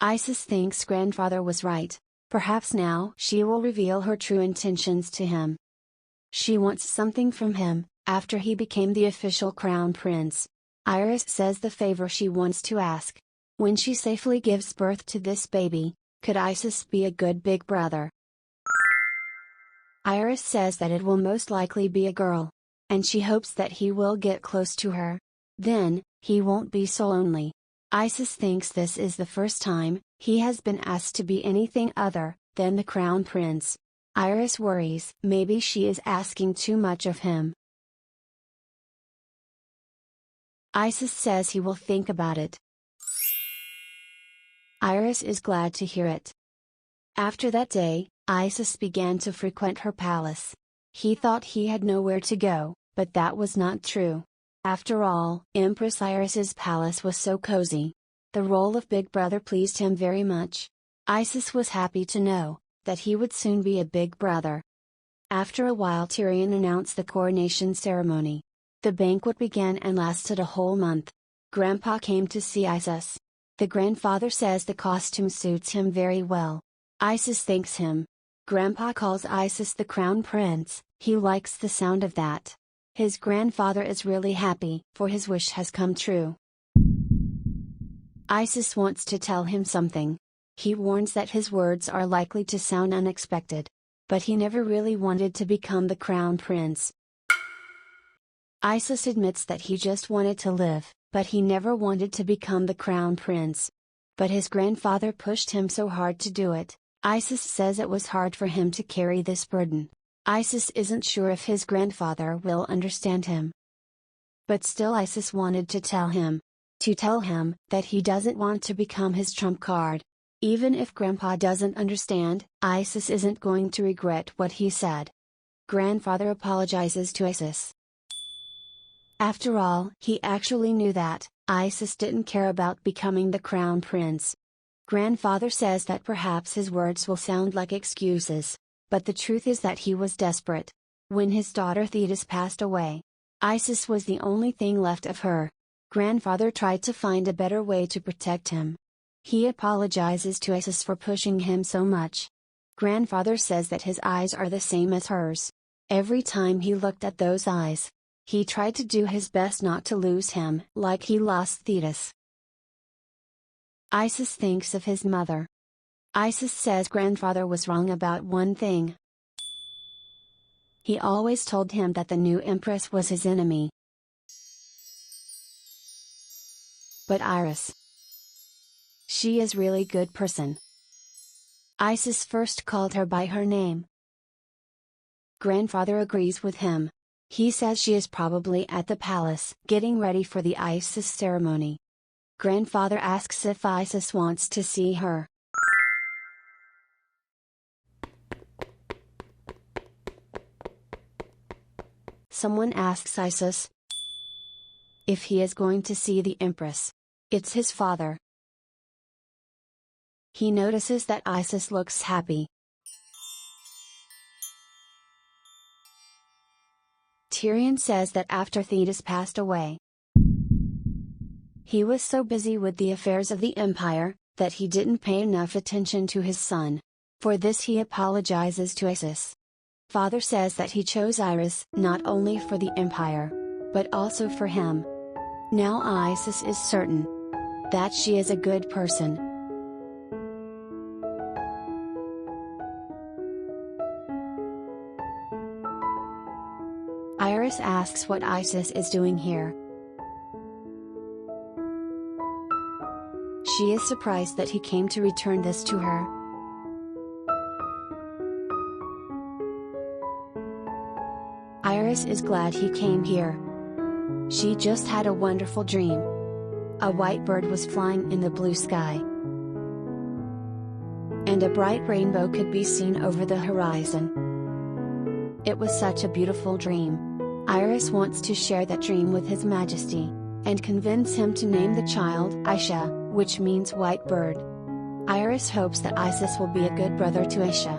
Isis thinks grandfather was right. Perhaps now she will reveal her true intentions to him. She wants something from him, after he became the official crown prince. Iris says the favor she wants to ask. When she safely gives birth to this baby, could Isis be a good big brother? Iris says that it will most likely be a girl. And she hopes that he will get close to her. Then, he won't be so lonely. Isis thinks this is the first time he has been asked to be anything other than the crown prince. Iris worries maybe she is asking too much of him. Isis says he will think about it. Iris is glad to hear it. After that day, Isis began to frequent her palace. He thought he had nowhere to go, but that was not true. After all, Empress Iris's palace was so cozy. The role of big brother pleased him very much. Isis was happy to know that he would soon be a big brother. After a while, Tyrion announced the coronation ceremony. The banquet began and lasted a whole month. Grandpa came to see Isis. The grandfather says the costume suits him very well. Isis thanks him. Grandpa calls Isis the crown prince. He likes the sound of that. His grandfather is really happy, for his wish has come true. Isis wants to tell him something. He warns that his words are likely to sound unexpected. But he never really wanted to become the crown prince. Isis admits that he just wanted to live, but he never wanted to become the crown prince. But his grandfather pushed him so hard to do it. Isis says it was hard for him to carry this burden. Isis isn't sure if his grandfather will understand him. But still Isis wanted to tell him. To tell him that he doesn't want to become his trump card. Even if Grandpa doesn't understand, Isis isn't going to regret what he said. Grandfather apologizes to Isis. After all, he actually knew that Isis didn't care about becoming the crown prince. Grandfather says that perhaps his words will sound like excuses. But the truth is that he was desperate. When his daughter Thetis passed away, Isis was the only thing left of her. Grandfather tried to find a better way to protect him. He apologizes to Isis for pushing him so much. Grandfather says that his eyes are the same as hers. Every time he looked at those eyes, he tried to do his best not to lose him like he lost Thetis. Isis thinks of his mother. Isis says grandfather was wrong about one thing. He always told him that the new empress was his enemy. But Iris, she is really good person. Isis first called her by her name. Grandfather agrees with him. He says she is probably at the palace getting ready for the Isis ceremony. Grandfather asks if Isis wants to see her. Someone asks Isis if he is going to see the Empress. It's his father. He notices that Isis looks happy. Tyrion says that after Thetis passed away, he was so busy with the affairs of the Empire, that he didn't pay enough attention to his son. For this he apologizes to Isis. Father says that he chose Iris not only for the Empire, but also for him. Now Isis is certain that she is a good person. Iris asks what Isis is doing here. She is surprised that he came to return this to her. Iris is glad he came here. She just had a wonderful dream. A white bird was flying in the blue sky, and a bright rainbow could be seen over the horizon. It was such a beautiful dream. Iris wants to share that dream with His Majesty, and convince him to name the child Aisha, which means white bird. Iris hopes that Isis will be a good brother to Aisha.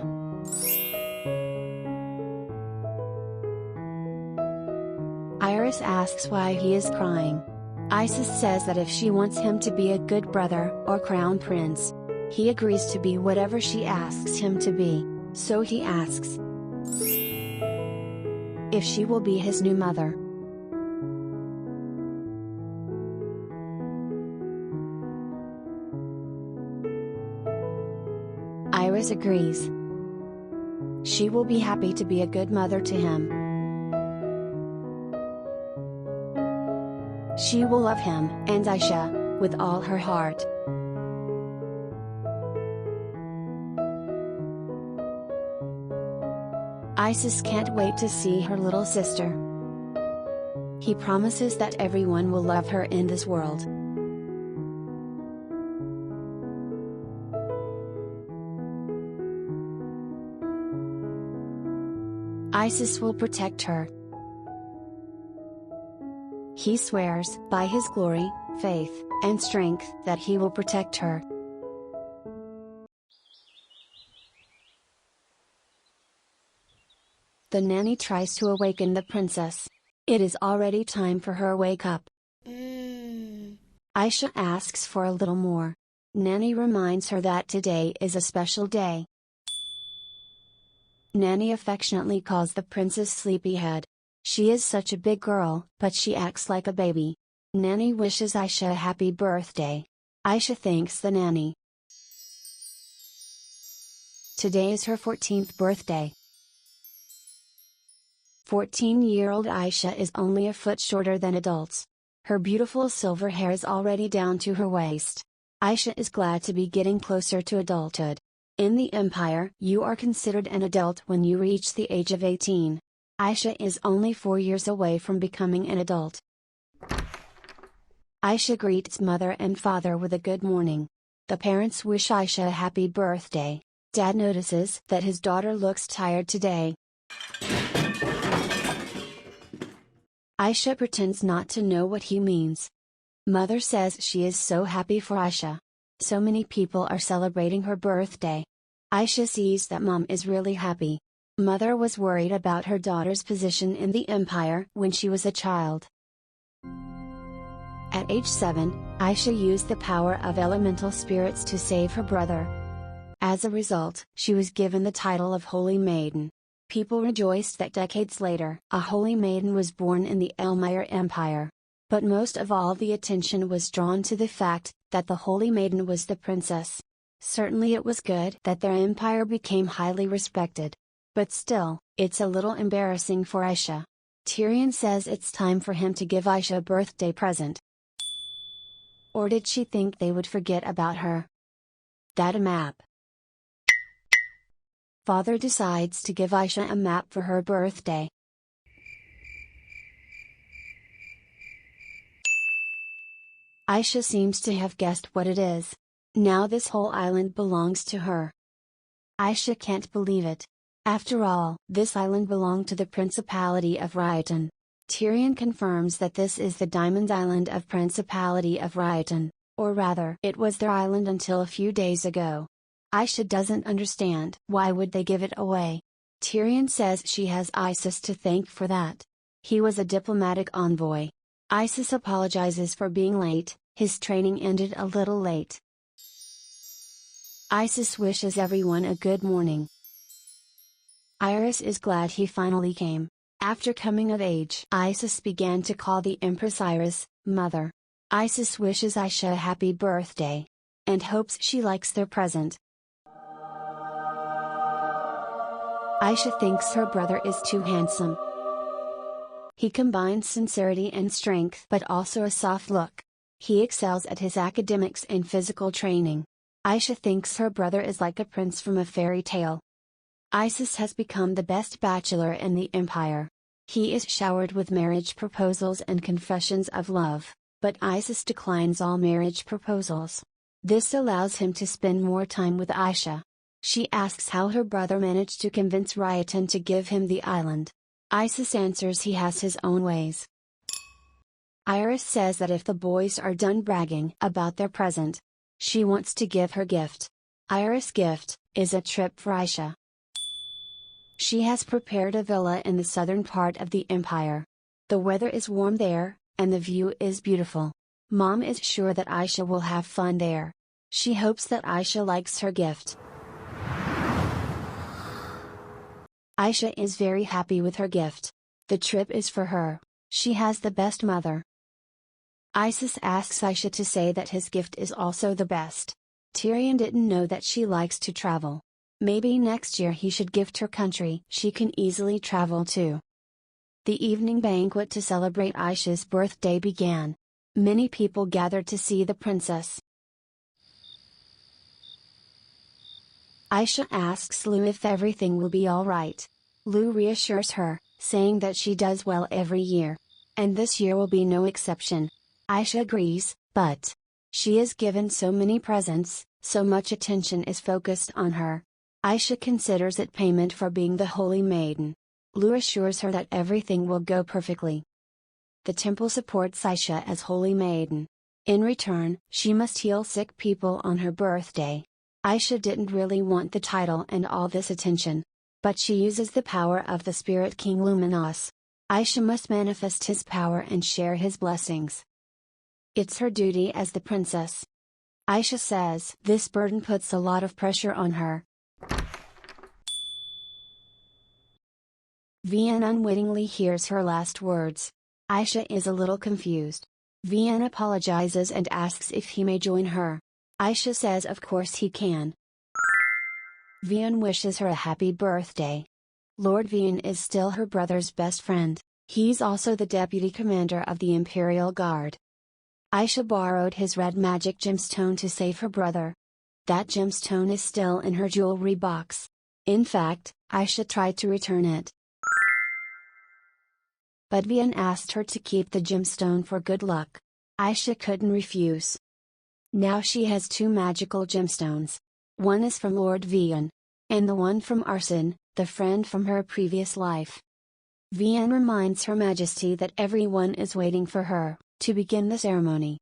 Iris asks why he is crying. Isis says that if she wants him to be a good brother or crown prince, he agrees to be whatever she asks him to be, so he asks if she will be his new mother. Iris agrees. She will be happy to be a good mother to him. She will love him and Aisha with all her heart. Isis can't wait to see her little sister. He promises that everyone will love her in this world. Isis will protect her. He swears by his glory, faith, and strength that he will protect her. The nanny tries to awaken the princess. It is already time for her wake up. Aisha asks for a little more. Nanny reminds her that today is a special day. Nanny affectionately calls the princess sleepyhead. She is such a big girl, but she acts like a baby. Nanny wishes Aisha a happy birthday. Aisha thanks the nanny. Today is her 14th birthday. 14-year-old Aisha is only a foot shorter than adults. Her beautiful silver hair is already down to her waist. Aisha is glad to be getting closer to adulthood. In the Empire, you are considered an adult when you reach the age of 18. Aisha is only 4 years away from becoming an adult. Aisha greets mother and father with a good morning. The parents wish Aisha a happy birthday. Dad notices that his daughter looks tired today. Aisha pretends not to know what he means. Mother says she is so happy for Aisha. So many people are celebrating her birthday. Aisha sees that mom is really happy. Mother was worried about her daughter's position in the Empire when she was a child. At age 7, Aisha used the power of elemental spirits to save her brother. As a result, she was given the title of Holy Maiden. People rejoiced that decades later, a Holy Maiden was born in the Elmire Empire. But most of all, the attention was drawn to the fact that the Holy Maiden was the princess. Certainly it was good that their empire became highly respected. But still, it's a little embarrassing for Aisha. Tyrion says it's time for him to give Aisha a birthday present. Or did she think they would forget about her? That a map. Father decides to give Aisha a map for her birthday. Aisha seems to have guessed what it is. Now this whole island belongs to her. Aisha can't believe it. After all, this island belonged to the Principality of Rioton. Tyrion confirms that this is the Diamond Island of Principality of Rioton, or rather, it was their island until a few days ago. Aisha doesn't understand. Why would they give it away? Tyrion says she has Isis to thank for that. He was a diplomatic envoy. Isis apologizes for being late, his training ended a little late. Isis wishes everyone a good morning. Iris is glad he finally came. After coming of age, Isis began to call the Empress Iris, Mother. Isis wishes Aisha a happy birthday. And hopes she likes their present. Aisha thinks her brother is too handsome. He combines sincerity and strength but also a soft look. He excels at his academics and physical training. Aisha thinks her brother is like a prince from a fairy tale. Isis has become the best bachelor in the empire. He is showered with marriage proposals and confessions of love, but Isis declines all marriage proposals. This allows him to spend more time with Aisha. She asks how her brother managed to convince Rayatan to give him the island. Isis answers he has his own ways. Iris says that if the boys are done bragging about their present, she wants to give her gift. Iris' gift is a trip for Aisha. She has prepared a villa in the southern part of the empire. The weather is warm there, and the view is beautiful. Mom is sure that Aisha will have fun there. She hopes that Aisha likes her gift. Aisha is very happy with her gift. The trip is for her. She has the best mother. Isis asks Aisha to say that his gift is also the best. Tyrion didn't know that she likes to travel. Maybe next year he should gift her country she can easily travel to. The evening banquet to celebrate Aisha's birthday began. Many people gathered to see the princess. Aisha asks Lou if everything will be alright. Lou reassures her, saying that she does well every year. And this year will be no exception. Aisha agrees, but she is given so many presents, so much attention is focused on her. Aisha considers it payment for being the holy maiden. Lou assures her that everything will go perfectly. The temple supports Aisha as holy maiden. In return, she must heal sick people on her birthday. Aisha didn't really want the title and all this attention. But she uses the power of the Spirit King Luminos. Aisha must manifest his power and share his blessings. It's her duty as the princess. Aisha says this burden puts a lot of pressure on her. Vian unwittingly hears her last words. Aisha is a little confused. Vian apologizes and asks if he may join her. Aisha says of course he can. Vian wishes her a happy birthday. Lord Vian is still her brother's best friend. He's also the deputy commander of the Imperial Guard. Aisha borrowed his red magic gemstone to save her brother. That gemstone is still in her jewelry box. In fact, Aisha tried to return it. But Vian asked her to keep the gemstone for good luck. Aisha couldn't refuse. Now she has two magical gemstones. One is from Lord Vian. And the one from Arson, the friend from her previous life. Vian reminds Her Majesty that everyone is waiting for her, to begin the ceremony.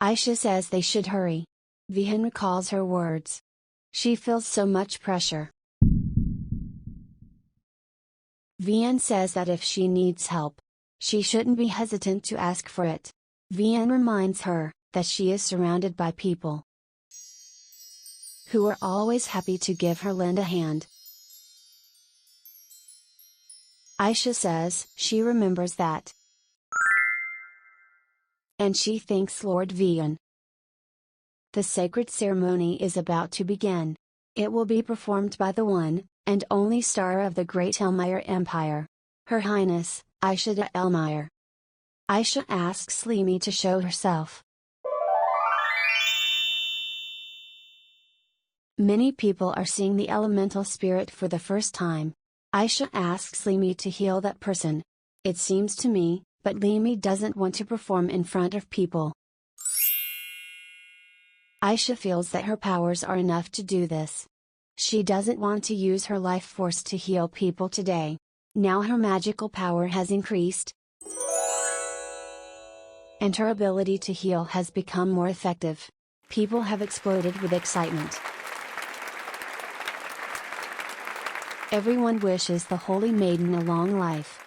Aisha says they should hurry. Vian recalls her words. She feels so much pressure. Vian says that if she needs help, she shouldn't be hesitant to ask for it. Vian reminds her that she is surrounded by people who are always happy to give her lend a hand. Aisha says she remembers that. And she thanks Lord Vian. The sacred ceremony is about to begin. It will be performed by the one and only star of the Great Elmire Empire, Her Highness, Aisha de Elmire. Aisha asks Limi to show herself. Many people are seeing the elemental spirit for the first time. Aisha asks Limi to heal that person. It seems to me, but Limi doesn't want to perform in front of people. Aisha feels that her powers are enough to do this. She doesn't want to use her life force to heal people today. Now her magical power has increased, and her ability to heal has become more effective. People have exploded with excitement. Everyone wishes the Holy Maiden a long life.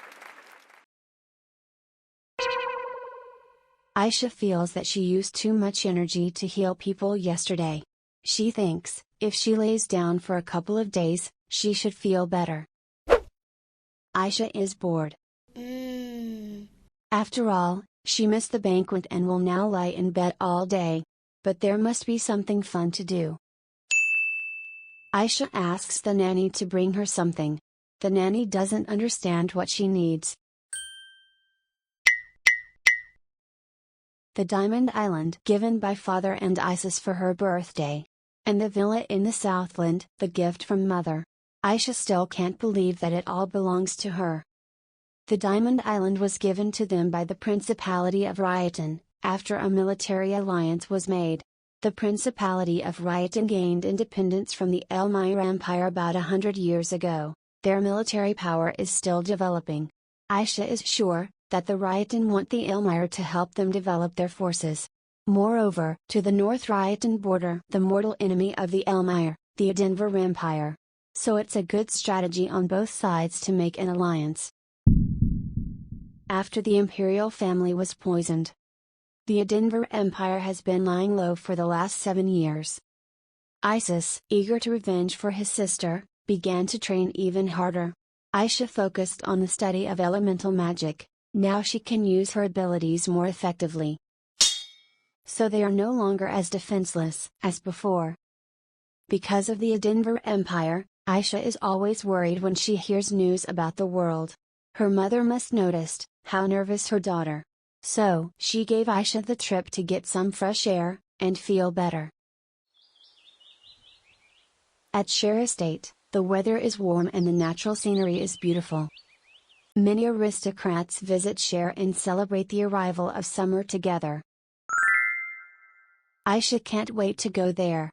Aisha feels that she used too much energy to heal people yesterday. She thinks, if she lays down for a couple of days, she should feel better. Aisha is bored. After all, she missed the banquet and will now lie in bed all day. But there must be something fun to do. Aisha asks the nanny to bring her something. The nanny doesn't understand what she needs. the Diamond Island given by father and Isis for her birthday. And the villa in the Southland, the gift from mother. Aisha still can't believe that it all belongs to her. The Diamond Island was given to them by the Principality of Rayatan, after a military alliance was made. The Principality of Rayatan gained independence from the Elmire Empire about 100 years ago. Their military power is still developing. Aisha is sure that the Rayatan want the Elmire to help them develop their forces. Moreover, to the North Rayatan border the mortal enemy of the Elmire, the Denver Empire. So it's a good strategy on both sides to make an alliance. After the imperial family was poisoned, the Denver Empire has been lying low for the last 7 years. Isis, eager to revenge for his sister, began to train even harder. Aisha focused on the study of elemental magic. Now she can use her abilities more effectively. So they are no longer as defenseless as before. Because of the Denver Empire, Aisha is always worried when she hears news about the world. Her mother must noticed how nervous her daughter. So she gave Aisha the trip to get some fresh air and feel better. At Share Estate, the weather is warm and the natural scenery is beautiful. Many aristocrats visit Share and celebrate the arrival of Sommer together. Aisha can't wait to go there.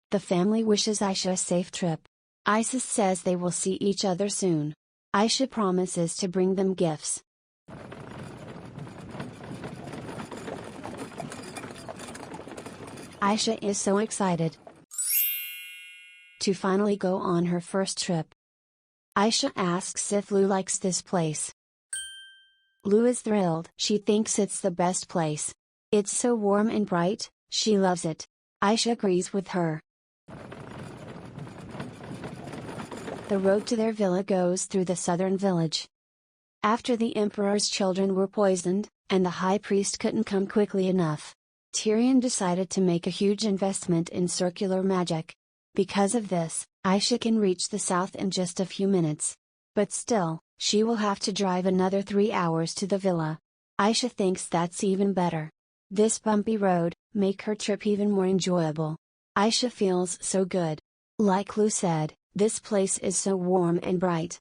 The family wishes Aisha a safe trip. Isis says they will see each other soon. Aisha promises to bring them gifts. Aisha is so excited to finally go on her first trip. Aisha asks if Lou likes this place. Lou is thrilled. She thinks it's the best place. It's so warm and bright, she loves it. Aisha agrees with her. The road to their villa goes through the southern village. After the emperor's children were poisoned, and the high priest couldn't come quickly enough, Tyrion decided to make a huge investment in circular magic. Because of this, Aisha can reach the south in just a few minutes. But still, she will have to drive another 3 hours to the villa. Aisha thinks that's even better. This bumpy road make her trip even more enjoyable. Aisha feels so good. Like Lou said, this place is so warm and bright.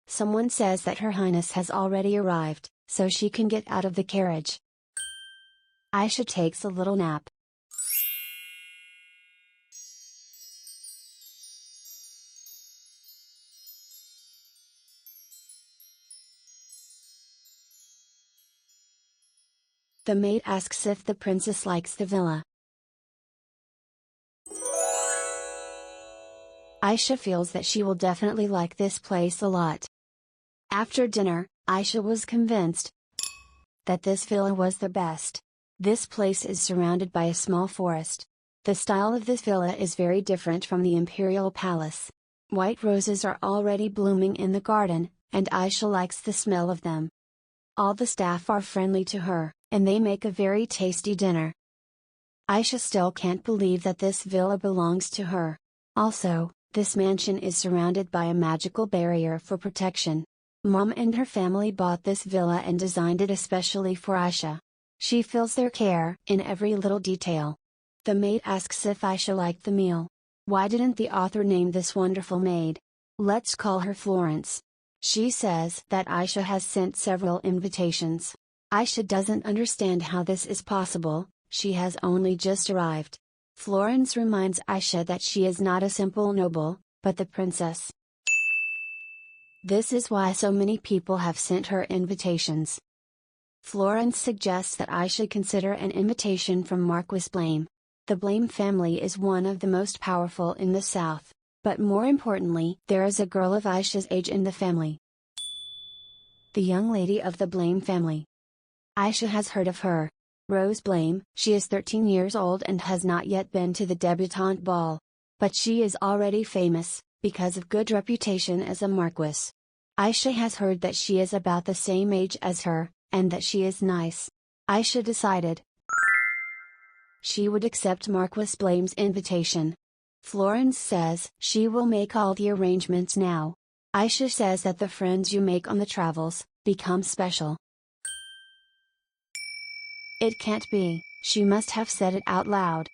Someone says that Her Highness has already arrived, so she can get out of the carriage. Aisha takes a little nap. The maid asks if the princess likes the villa. Aisha feels that she will definitely like this place a lot. After dinner, Aisha was convinced that this villa was the best. This place is surrounded by a small forest. The style of this villa is very different from the imperial palace. White roses are already blooming in the garden, and Aisha likes the smell of them. All the staff are friendly to her, and they make a very tasty dinner. Aisha still can't believe that this villa belongs to her. Also, this mansion is surrounded by a magical barrier for protection. Mom and her family bought this villa and designed it especially for Aisha. She feels their care in every little detail. The maid asks if Aisha liked the meal. Why didn't the author name this wonderful maid? Let's call her Florence. She says that Aisha has sent several invitations. Aisha doesn't understand how this is possible, she has only just arrived. Florence reminds Aisha that she is not a simple noble, but the princess. This is why so many people have sent her invitations. Florence suggests that Aisha consider an invitation from Marquis Blame. The Blame family is one of the most powerful in the south, but more importantly, there is a girl of Aisha's age in the family. The young lady of the Blame family. Aisha has heard of her. Rose Blame, she is 13 years old and has not yet been to the debutante ball. But she is already famous, because of good reputation as a marquis. Aisha has heard that she is about the same age as her, and that she is nice. Aisha decided she would accept Marquis Blame's invitation. Florence says she will make all the arrangements now. Aisha says that the friends you make on the travels become special. It can't be, she must have said it out loud.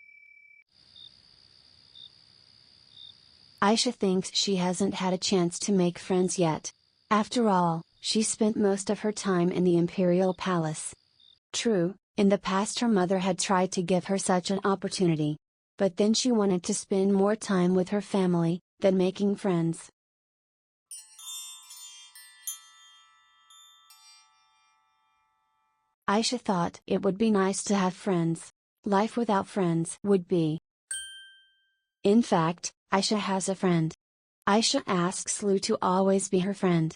Aisha thinks she hasn't had a chance to make friends yet. After all, she spent most of her time in the imperial palace. True, in the past her mother had tried to give her such an opportunity. But then she wanted to spend more time with her family, than making friends. Aisha thought it would be nice to have friends. Life without friends would be. In fact, Aisha has a friend. Aisha asks Lu to always be her friend.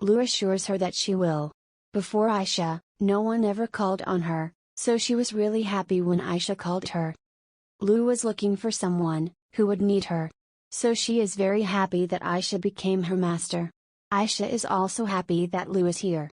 Lu assures her that she will. Before Aisha, no one ever called on her, so she was really happy when Aisha called her. Lu was looking for someone, who would need her. So she is very happy that Aisha became her master. Aisha is also happy that Lu is here.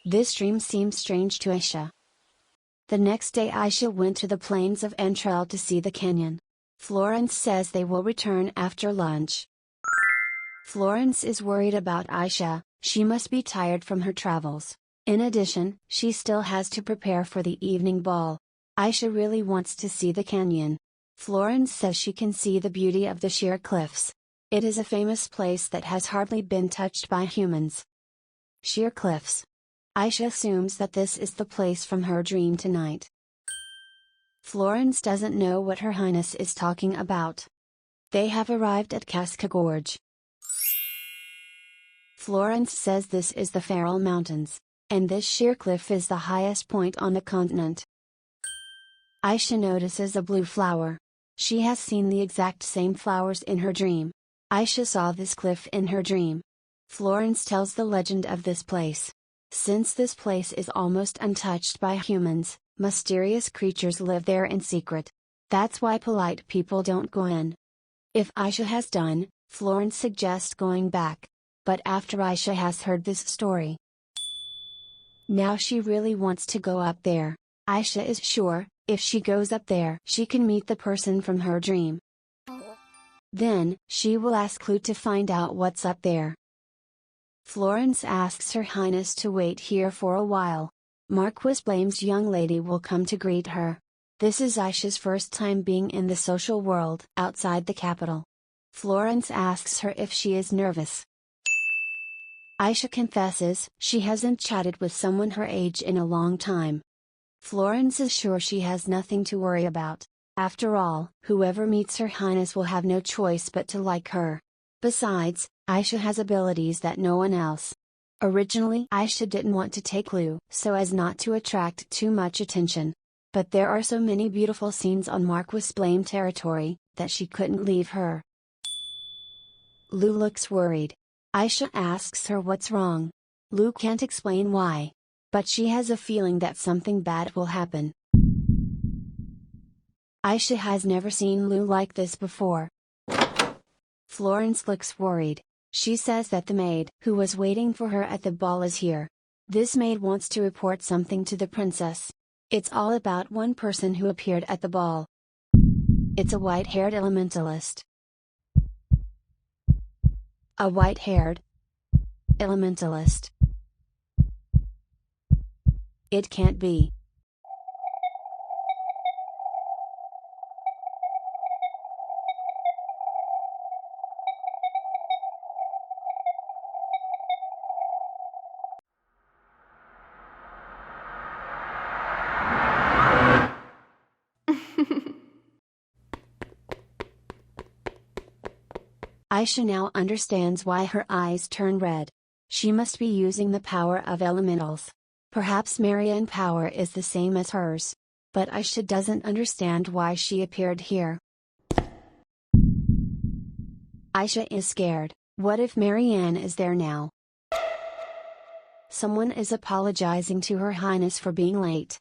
This dream seemed strange to Aisha. The next day Aisha went to the plains of Entrail to see the canyon. Florence says they will return after lunch. Florence is worried about Aisha, she must be tired from her travels. In addition, she still has to prepare for the evening ball. Aisha really wants to see the canyon. Florence says she can see the beauty of the sheer cliffs. It is a famous place that has hardly been touched by humans. Sheer cliffs. Aisha assumes that this is the place from her dream tonight. Florence doesn't know what Her Highness is talking about. They have arrived at Casca Gorge. Florence says this is the Feral Mountains, and this sheer cliff is the highest point on the continent. Aisha notices a blue flower. She has seen the exact same flowers in her dream. Aisha saw this cliff in her dream. Florence tells the legend of this place. Since this place is almost untouched by humans, mysterious creatures live there in secret. That's why polite people don't go in. If Aisha has done, Florence suggests going back. But after Aisha has heard this story, now she really wants to go up there. Aisha is sure, if she goes up there, she can meet the person from her dream. Then, she will ask Lu to find out what's up there. Florence asks Her Highness to wait here for a while. Marquis Blame's young lady will come to greet her. This is Aisha's first time being in the social world outside the capital. Florence asks her if she is nervous. Aisha confesses she hasn't chatted with someone her age in a long time. Florence is sure she has nothing to worry about. After all, whoever meets Her Highness will have no choice but to like her. Besides, Aisha has abilities that no one else. Originally Aisha didn't want to take Lu so as not to attract too much attention. But there are so many beautiful scenes on Marquis Blame territory, that she couldn't leave her. Lu looks worried. Aisha asks her what's wrong. Lu can't explain why. But she has a feeling that something bad will happen. Aisha has never seen Lu like this before. Florence looks worried. She says that the maid who was waiting for her at the ball is here. This maid wants to report something to the princess. It's all about one person who appeared at the ball. It's a white-haired elementalist. A white-haired elementalist. It can't be. Aisha now understands why her eyes turn red. She must be using the power of elementals. Perhaps Marianne's power is the same as hers. But Aisha doesn't understand why she appeared here. Aisha is scared. What if Marianne is there now? Someone is apologizing to Her Highness for being late.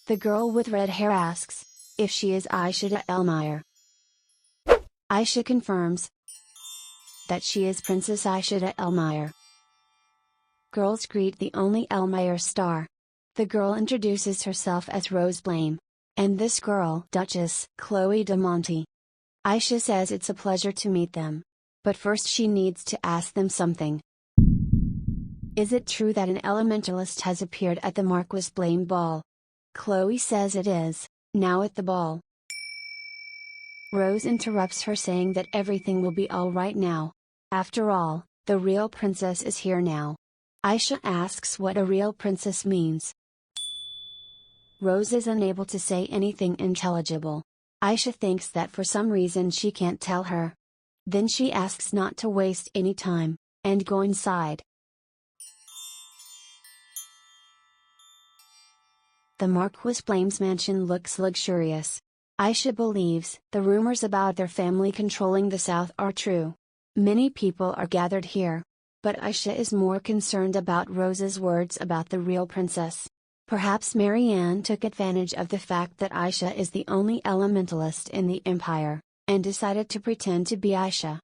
The girl with red hair asks if she is Aisha Elmire. Aisha confirms that she is Princess Aisha Elmire. Girls greet the only Elmire star. The girl introduces herself as Rose Blame. And this girl, Duchess Chloe de Monte. Aisha says it's a pleasure to meet them. But first she needs to ask them something. Is it true that an elementalist has appeared at the Marquis Blame ball? Chloe says it is, now at the ball. Rose interrupts her saying that everything will be alright now. After all, the real princess is here now. Aisha asks what a real princess means. Rose is unable to say anything intelligible. Aisha thinks that for some reason she can't tell her. Then she asks not to waste any time, and go inside. The Marquis Blame's mansion looks luxurious. Aisha believes the rumors about their family controlling the South are true. Many people are gathered here. But Aisha is more concerned about Rose's words about the real princess. Perhaps Marianne took advantage of the fact that Aisha is the only elementalist in the Empire, and decided to pretend to be Aisha.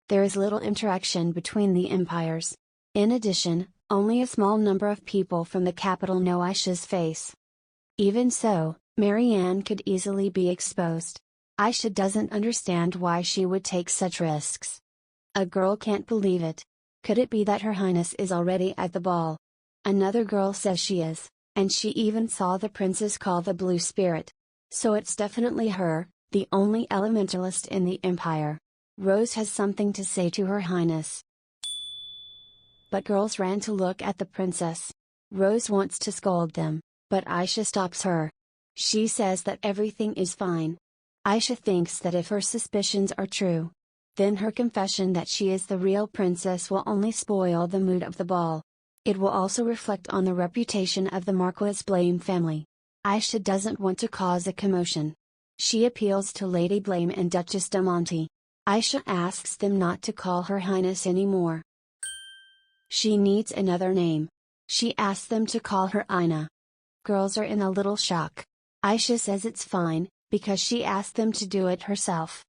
There is little interaction between the empires. In addition, only a small number of people from the capital know Aisha's face. Even so, Marianne could easily be exposed. Aisha doesn't understand why she would take such risks. A girl can't believe it. Could it be that Her Highness is already at the ball? Another girl says she is, and she even saw the princess call the blue spirit. So it's definitely her, the only elementalist in the Empire. Rose has something to say to Her Highness. But girls ran to look at the princess. Rose wants to scold them, but Aisha stops her. She says that everything is fine. Aisha thinks that if her suspicions are true, then her confession that she is the real princess will only spoil the mood of the ball. It will also reflect on the reputation of the Marquis Blame family. Aisha doesn't want to cause a commotion. She appeals to Lady Blame and Duchess de Monte. Aisha asks them not to call Her Highness anymore. She needs another name. She asks them to call her Ina. Girls are in a little shock. Aisha says it's fine, because she asked them to do it herself.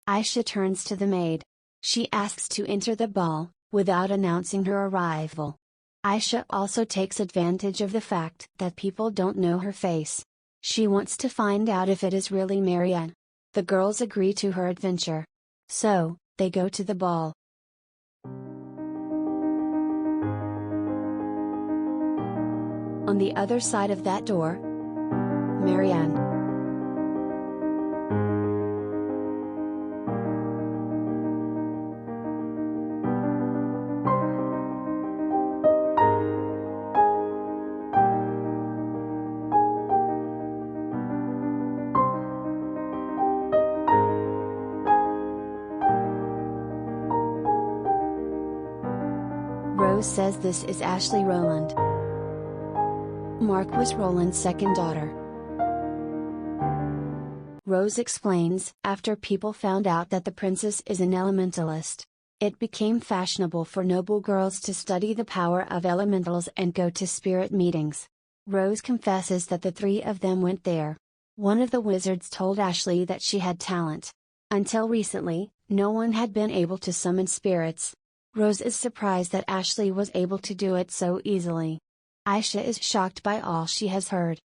Aisha turns to the maid. She asks to enter the ball, without announcing her arrival. Aisha also takes advantage of the fact that people don't know her face. She wants to find out if it is really Marianne. The girls agree to her adventure. So, they go to the ball. On the other side of that door, Marianne. Rose says this is Ashley Rowland, Marquis Rowland's second daughter. Rose explains, after people found out that the princess is an elementalist, it became fashionable for noble girls to study the power of elementals and go to spirit meetings. Rose confesses that the three of them went there. One of the wizards told Ashley that she had talent. Until recently, no one had been able to summon spirits. Rose is surprised that Ashley was able to do it so easily. Aisha is shocked by all she has heard.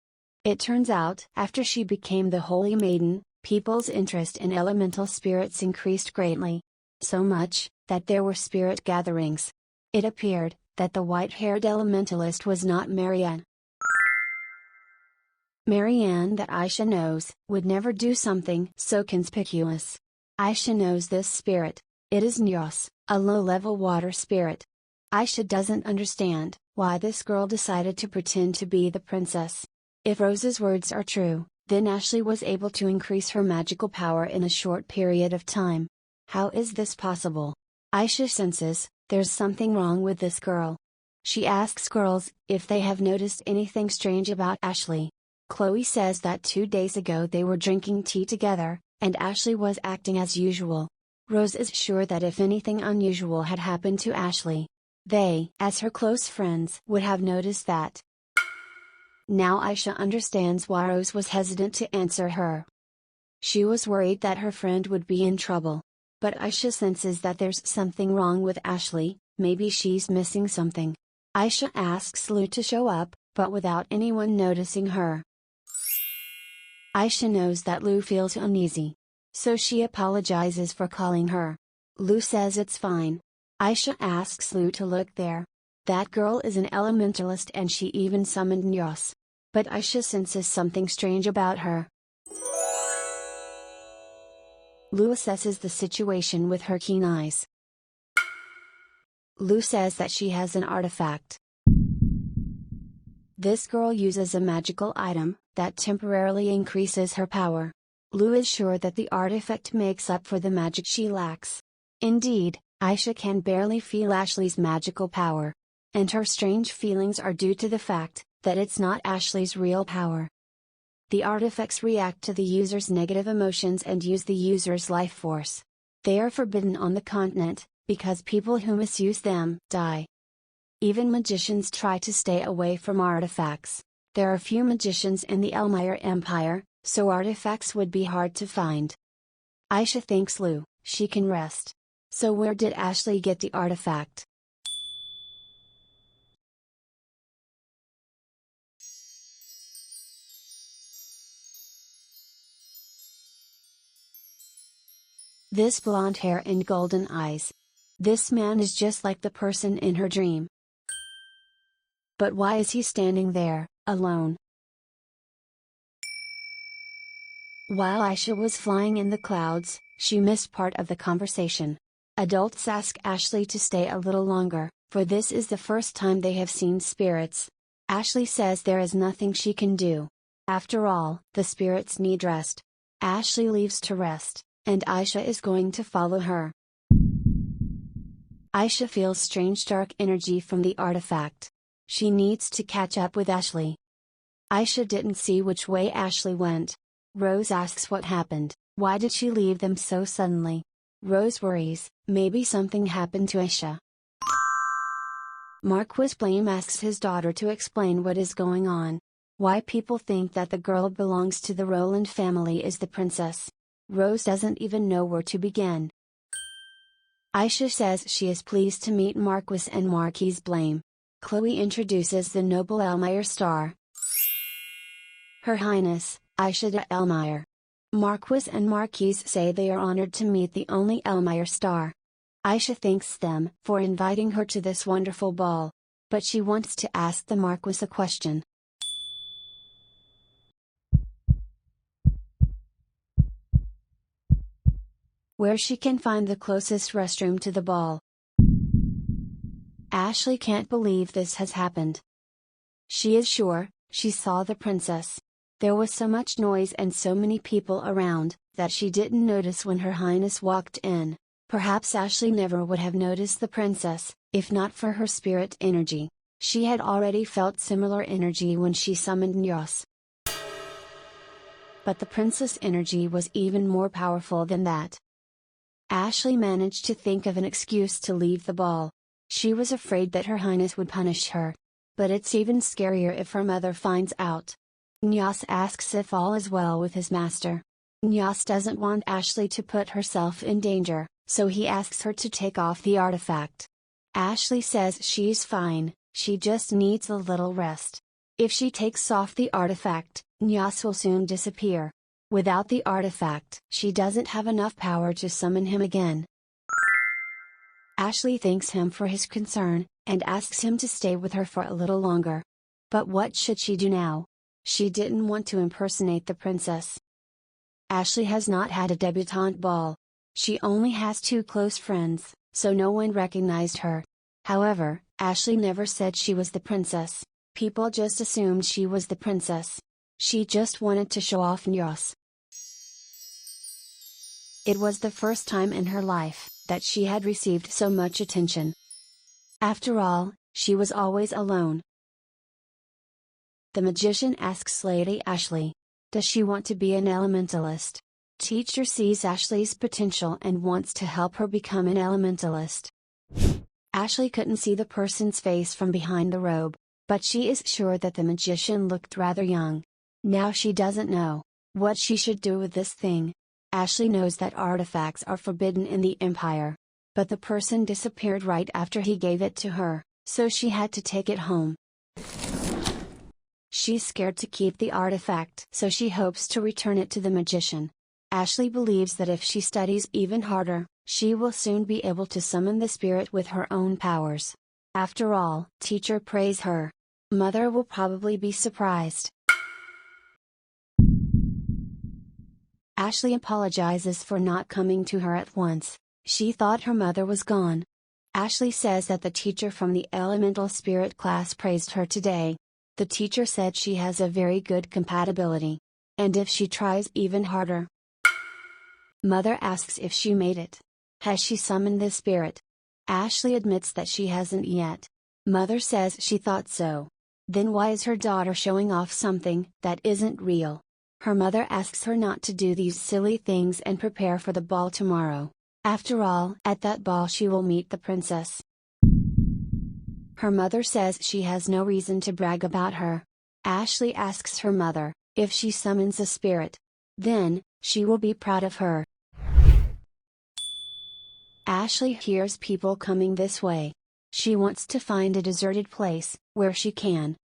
It turns out, after she became the Holy Maiden, people's interest in elemental spirits increased greatly. So much, that there were spirit gatherings. It appeared, that the white-haired elementalist was not Marianne. Marianne that Aisha knows, would never do something so conspicuous. Aisha knows this spirit. It is Nyos, a low-level water spirit. Aisha doesn't understand, why this girl decided to pretend to be the princess. If Rose's words are true, then Ashley was able to increase her magical power in a short period of time. How is this possible? Aisha senses, there's something wrong with this girl. She asks girls, if they have noticed anything strange about Ashley. Chloe says that 2 days ago they were drinking tea together, and Ashley was acting as usual. Rose is sure that if anything unusual had happened to Ashley, they, as her close friends, would have noticed that. Now Aisha understands why Rose was hesitant to answer her. She was worried that her friend would be in trouble. But Aisha senses that there's something wrong with Ashley, maybe she's missing something. Aisha asks Lou to show up, but without anyone noticing her. Aisha knows that Lou feels uneasy. So she apologizes for calling her. Lou says it's fine. Aisha asks Lou to look there. That girl is an elementalist and she even summoned Nyos. But Aisha senses something strange about her. Lou assesses the situation with her keen eyes. Lou says that she has an artifact. This girl uses a magical item, that temporarily increases her power. Lou is sure that the artifact makes up for the magic she lacks. Indeed, Aisha can barely feel Ashley's magical power. And her strange feelings are due to the fact, that it's not Ashley's real power. The artifacts react to the user's negative emotions and use the user's life force. They are forbidden on the continent, because people who misuse them die. Even magicians try to stay away from artifacts. There are few magicians in the Elmire Empire, so artifacts would be hard to find. Aisha thanks Lou, she can rest. So where did Ashley get the artifact? This blonde hair and golden eyes. This man is just like the person in her dream. But why is he standing there, alone? While Aisha was flying in the clouds, she missed part of the conversation. Adults ask Ashley to stay a little longer, for this is the first time they have seen spirits. Ashley says there is nothing she can do. After all, the spirits need rest. Ashley leaves to rest, and Aisha is going to follow her. Aisha feels strange dark energy from the artifact. She needs to catch up with Ashley. Aisha didn't see which way Ashley went. Rose asks what happened, why did she leave them so suddenly? Rose worries, maybe something happened to Aisha. Marquis Blame asks his daughter to explain what is going on. Why people think that the girl belongs to the Roland family is the princess. Rose doesn't even know where to begin. Aisha says she is pleased to meet Marquis and Marquis Blame. Chloe introduces the noble Elmire star. Her Highness, Aisha de Elmire. Marquis and Marquis say they are honored to meet the only Elmire star. Aisha thanks them for inviting her to this wonderful ball. But she wants to ask the Marquis a question. Where she can find the closest restroom to the ball. Ashley can't believe this has happened. She is sure, she saw the princess. There was so much noise and so many people around, that she didn't notice when Her Highness walked in. Perhaps Ashley never would have noticed the princess, if not for her spirit energy. She had already felt similar energy when she summoned Nyos. But the princess energy was even more powerful than that. Ashley managed to think of an excuse to leave the ball. She was afraid that Her Highness would punish her. But it's even scarier if her mother finds out. Nyos asks if all is well with his master. Nyos doesn't want Ashley to put herself in danger, so he asks her to take off the artifact. Ashley says she's fine, she just needs a little rest. If she takes off the artifact, Nyas will soon disappear. Without the artifact, she doesn't have enough power to summon him again. Ashley thanks him for his concern, and asks him to stay with her for a little longer. But what should she do now? She didn't want to impersonate the princess. Ashley has not had a debutante ball. She only has 2 close friends, so no one recognized her. However, Ashley never said she was the princess. People just assumed she was the princess. She just wanted to show off Nyas. It was the first time in her life that she had received so much attention. After all, she was always alone. The magician asks Lady Ashley, does she want to be an elementalist? Teacher sees Ashley's potential and wants to help her become an elementalist. Ashley couldn't see the person's face from behind the robe, but she is sure that the magician looked rather young. Now she doesn't know what she should do with this thing. Ashley knows that artifacts are forbidden in the Empire. But the person disappeared right after he gave it to her, so she had to take it home. She's scared to keep the artifact, so she hopes to return it to the magician. Ashley believes that if she studies even harder, she will soon be able to summon the spirit with her own powers. After all, teacher praise her. Mother will probably be surprised. Ashley apologizes for not coming to her at once. She thought her mother was gone. Ashley says that the teacher from the elemental spirit class praised her today. The teacher said she has a very good compatibility. And if she tries even harder. Mother asks if she made it. Has she summoned the spirit? Ashley admits that she hasn't yet. Mother says she thought so. Then why is her daughter showing off something that isn't real? Her mother asks her not to do these silly things and prepare for the ball tomorrow. After all, at that ball she will meet the princess. Her mother says she has no reason to brag about her. Ashley asks her mother, if she summons a spirit, then, she will be proud of her. Ashley hears people coming this way. She wants to find a deserted place, where she can.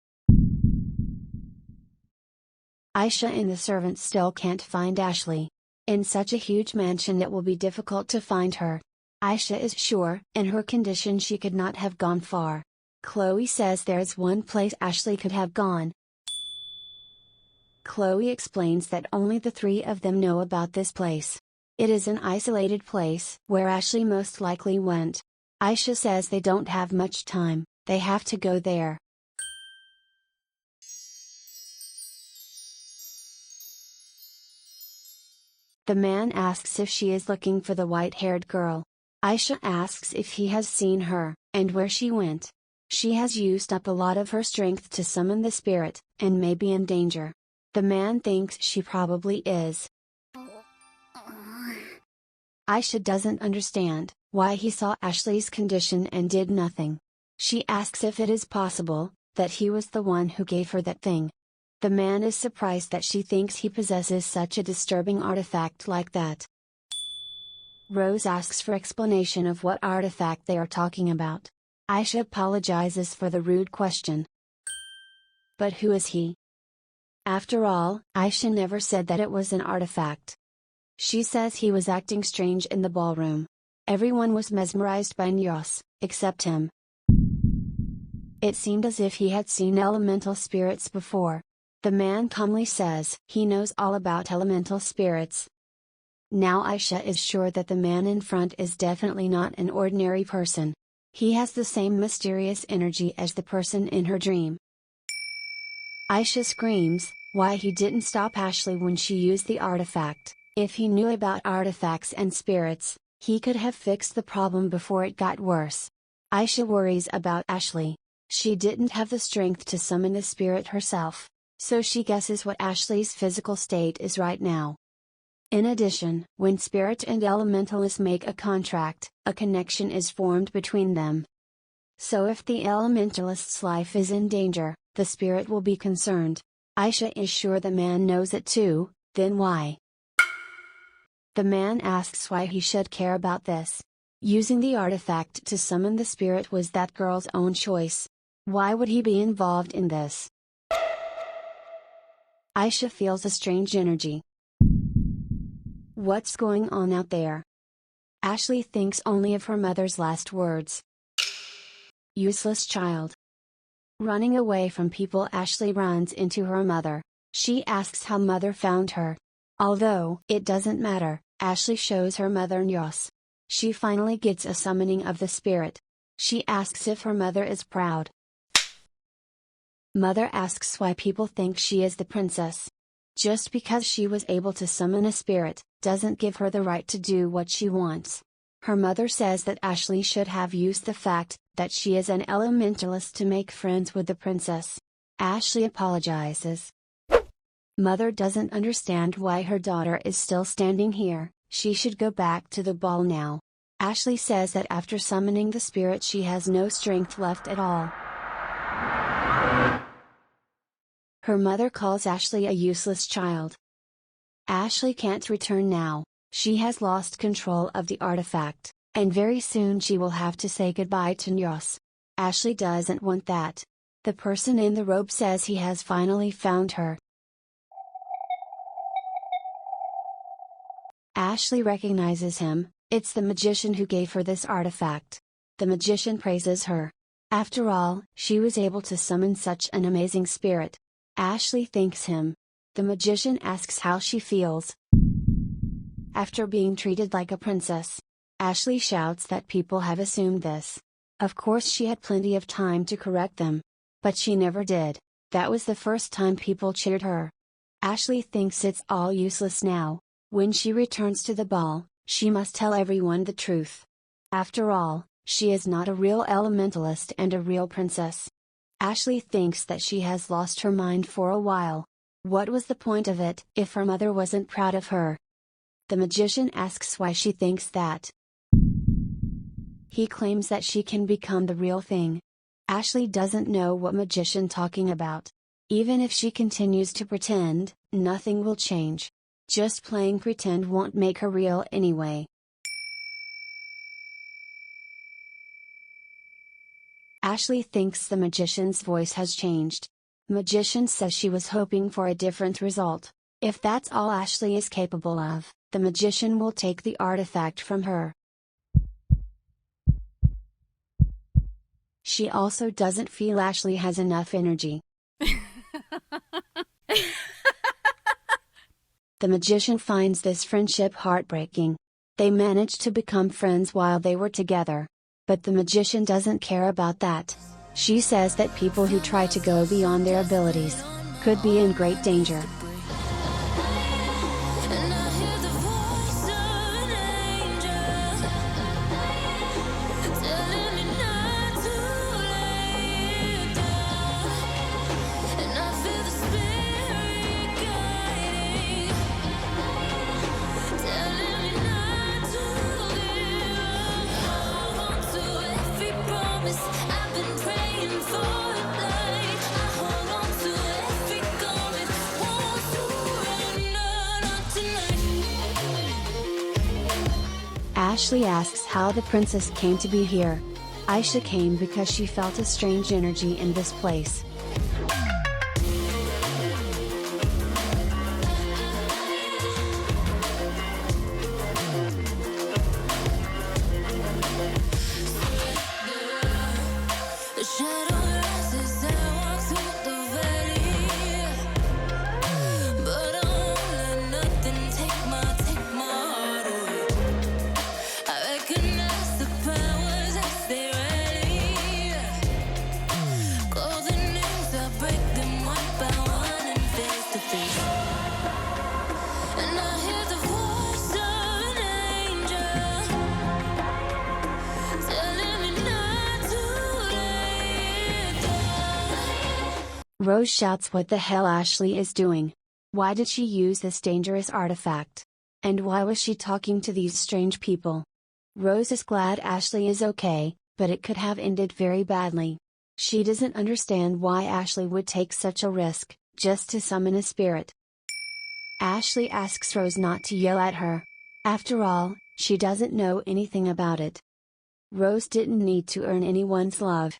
Aisha and the servants still can't find Ashley. In such a huge mansion it will be difficult to find her. Aisha is sure, in her condition she could not have gone far. Chloe says there is one place Ashley could have gone. Chloe explains that only the 3 of them know about this place. It is an isolated place, where Ashley most likely went. Aisha says they don't have much time, they have to go there. The man asks if she is looking for the white-haired girl. Aisha asks if he has seen her, and where she went. She has used up a lot of her strength to summon the spirit, and may be in danger. The man thinks she probably is. Aisha doesn't understand why he saw Ashley's condition and did nothing. She asks if it is possible that he was the one who gave her that thing. The man is surprised that she thinks he possesses such a disturbing artifact like that. Rose asks for explanation of what artifact they are talking about. Aisha apologizes for the rude question. But who is he? After all, Aisha never said that it was an artifact. She says he was acting strange in the ballroom. Everyone was mesmerized by Nyas, except him. It seemed as if he had seen elemental spirits before. The man calmly says he knows all about elemental spirits. Now Aisha is sure that the man in front is definitely not an ordinary person. He has the same mysterious energy as the person in her dream. Aisha screams, why he didn't stop Ashley when she used the artifact. If he knew about artifacts and spirits, he could have fixed the problem before it got worse. Aisha worries about Ashley. She didn't have the strength to summon the spirit herself, so she guesses what Ashley's physical state is right now. In addition, when spirit and elementalists make a contract, a connection is formed between them. So if the elementalist's life is in danger, the spirit will be concerned. Aisha is sure the man knows it too, then why? The man asks why he should care about this. Using the artifact to summon the spirit was that girl's own choice. Why would he be involved in this? Aisha feels a strange energy. What's going on out there? Ashley thinks only of her mother's last words. Useless child. Running away from people, Ashley runs into her mother. She asks how mother found her. Although it doesn't matter, Ashley shows her mother Nyos. She finally gets a summoning of the spirit. She asks if her mother is proud. Mother asks why people think she is the princess. Just because she was able to summon a spirit, doesn't give her the right to do what she wants. Her mother says that Ashley should have used the fact that she is an elementalist to make friends with the princess. Ashley apologizes. Mother doesn't understand why her daughter is still standing here, she should go back to the ball now. Ashley says that after summoning the spirit she has no strength left at all. Her mother calls Ashley a useless child. Ashley can't return now, she has lost control of the artifact, and very soon she will have to say goodbye to Nyos. Ashley doesn't want that. The person in the robe says he has finally found her. Ashley recognizes him, it's the magician who gave her this artifact. The magician praises her. After all, she was able to summon such an amazing spirit. Ashley thanks him. The magician asks how she feels after being treated like a princess. Ashley shouts that people have assumed this. Of course she had plenty of time to correct them. But she never did. That was the first time people cheered her. Ashley thinks it's all useless now. When she returns to the ball, she must tell everyone the truth. After all, she is not a real elementalist and a real princess. Ashley thinks that she has lost her mind for a while. What was the point of it if her mother wasn't proud of her? The magician asks why she thinks that. He claims that she can become the real thing. Ashley doesn't know what magician talking about. Even if she continues to pretend, nothing will change. Just playing pretend won't make her real anyway. Ashley thinks the magician's voice has changed. Magician says she was hoping for a different result. If that's all Ashley is capable of, the magician will take the artifact from her. She also doesn't feel Ashley has enough energy. The magician finds this friendship heartbreaking. They managed to become friends while they were together. But the magician doesn't care about that. She says that people who try to go beyond their abilities could be in great danger. Ashley asks how the princess came to be here. Aisha came because she felt a strange energy in this place. Rose shouts what the hell Ashley is doing. Why did she use this dangerous artifact? And why was she talking to these strange people? Rose is glad Ashley is okay, but it could have ended very badly. She doesn't understand why Ashley would take such a risk, just to summon a spirit. Ashley asks Rose not to yell at her. After all, she doesn't know anything about it. Rose didn't need to earn anyone's love.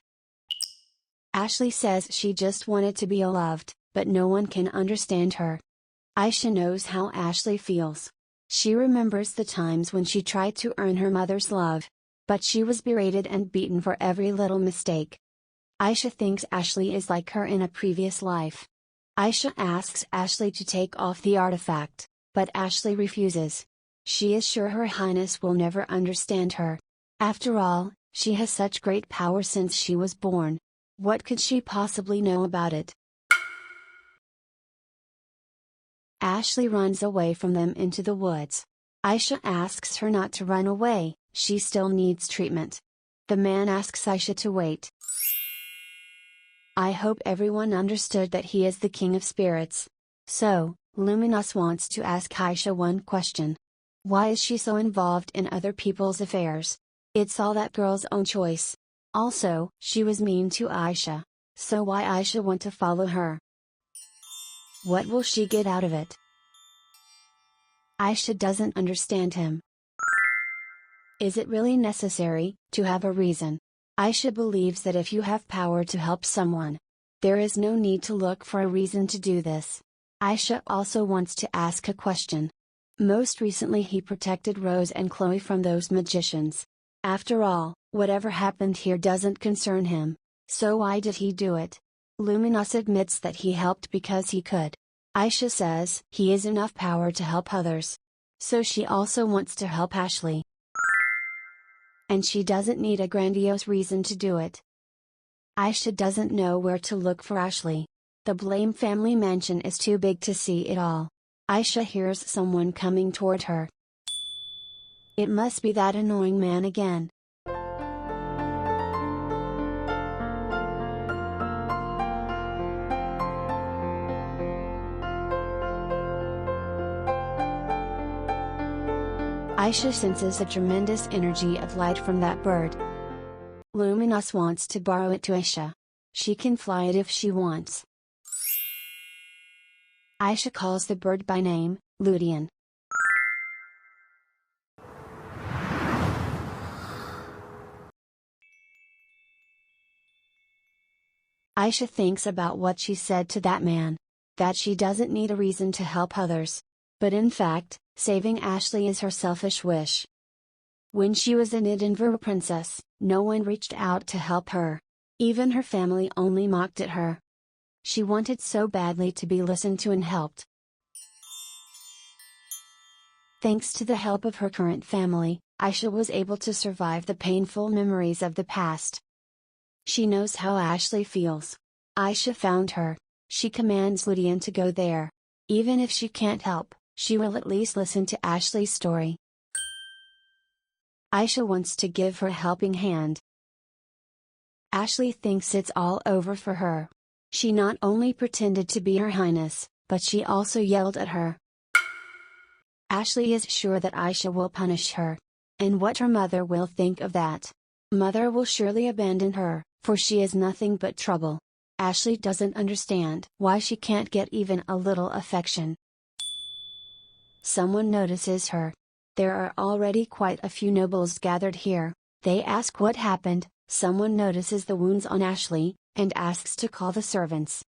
Ashley says she just wanted to be loved, but no one can understand her. Aisha knows how Ashley feels. She remembers the times when she tried to earn her mother's love. But she was berated and beaten for every little mistake. Aisha thinks Ashley is like her in a previous life. Aisha asks Ashley to take off the artifact, but Ashley refuses. She is sure Her Highness will never understand her. After all, she has such great power since she was born. What could she possibly know about it? Ashley runs away from them into the woods. Aisha asks her not to run away, she still needs treatment. The man asks Aisha to wait. I hope everyone understood that he is the king of spirits. So, Luminous wants to ask Aisha one question. Why is she so involved in other people's affairs? It's all that girl's own choice. Also, she was mean to Aisha. So why Aisha want to follow her? What will she get out of it? Aisha doesn't understand him. Is it really necessary to have a reason? Aisha believes that if you have power to help someone, there is no need to look for a reason to do this. Aisha also wants to ask a question. Most recently he protected Rose and Chloe from those magicians. After all, whatever happened here doesn't concern him. So why did he do it? Luminous admits that he helped because he could. Aisha says he has enough power to help others. So she also wants to help Ashley. And she doesn't need a grandiose reason to do it. Aisha doesn't know where to look for Ashley. The Blame family mansion is too big to see it all. Aisha hears someone coming toward her. It must be that annoying man again. Aisha senses a tremendous energy of light from that bird. Luminous wants to borrow it to Aisha. She can fly it if she wants. Aisha calls the bird by name, Ludian. Aisha thinks about what she said to that man. That she doesn't need a reason to help others. But in fact, saving Ashley is her selfish wish. When she was an Edinburgh princess, no one reached out to help her. Even her family only mocked at her. She wanted so badly to be listened to and helped. Thanks to the help of her current family, Aisha was able to survive the painful memories of the past. She knows how Ashley feels. Aisha found her. She commands Ludian to go there. Even if she can't help, she will at least listen to Ashley's story. Aisha wants to give her a helping hand. Ashley thinks it's all over for her. She not only pretended to be Her Highness, but she also yelled at her. Ashley is sure that Aisha will punish her. And what her mother will think of that. Mother will surely abandon her, for she is nothing but trouble. Ashley doesn't understand why she can't get even a little affection. Someone notices her. There are already quite a few nobles gathered here. They ask what happened. Someone notices the wounds on Ashley, and asks to call the servants.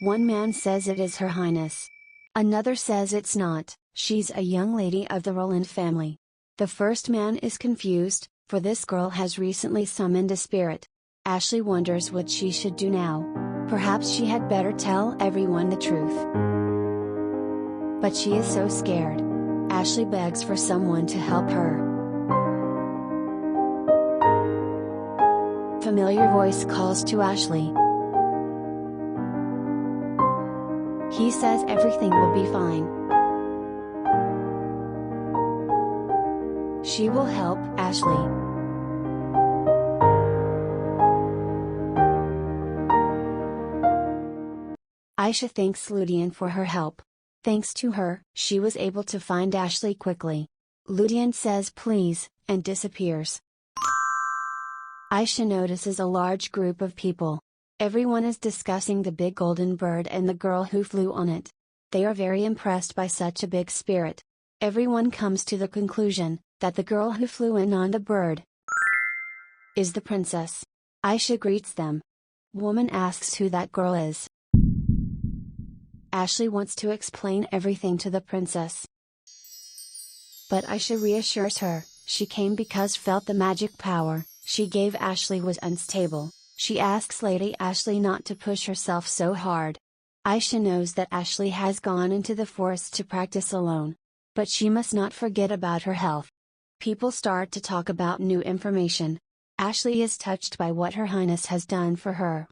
One man says it is Her Highness. Another says it's not, she's a young lady of the Roland family. The first man is confused, for this girl has recently summoned a spirit. Ashley wonders what she should do now. Perhaps she had better tell everyone the truth. But she is so scared. Ashley begs for someone to help her. Familiar voice calls to Ashley. He says everything will be fine. She will help Ashley. Aisha thanks Ludian for her help. Thanks to her, she was able to find Ashley quickly. Ludian says please, and disappears. Aisha notices a large group of people. Everyone is discussing the big golden bird and the girl who flew on it. They are very impressed by such a big spirit. Everyone comes to the conclusion that the girl who flew in on the bird is the princess. Aisha greets them. Woman asks who that girl is. Ashley wants to explain everything to the princess. But Aisha reassures her, she came because felt the magic power she gave Ashley was unstable. She asks Lady Ashley not to push herself so hard. Aisha knows that Ashley has gone into the forest to practice alone. But she must not forget about her health. People start to talk about new information. Ashley is touched by what Her Highness has done for her.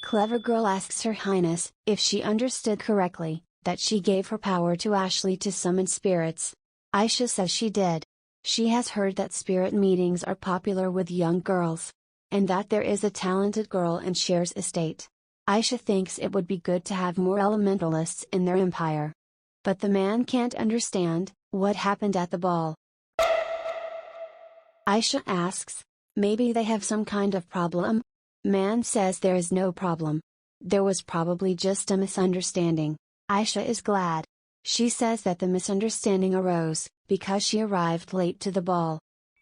Clever Girl asks Her Highness if she understood correctly, that she gave her power to Ashley to summon spirits. Aisha says she did. She has heard that spirit meetings are popular with young girls. And that there is a talented girl in Cher's estate. Aisha thinks it would be good to have more elementalists in their empire. But the man can't understand what happened at the ball. Aisha asks, maybe they have some kind of problem? Man says there is no problem. There was probably just a misunderstanding. Aisha is glad. She says that the misunderstanding arose because she arrived late to the ball.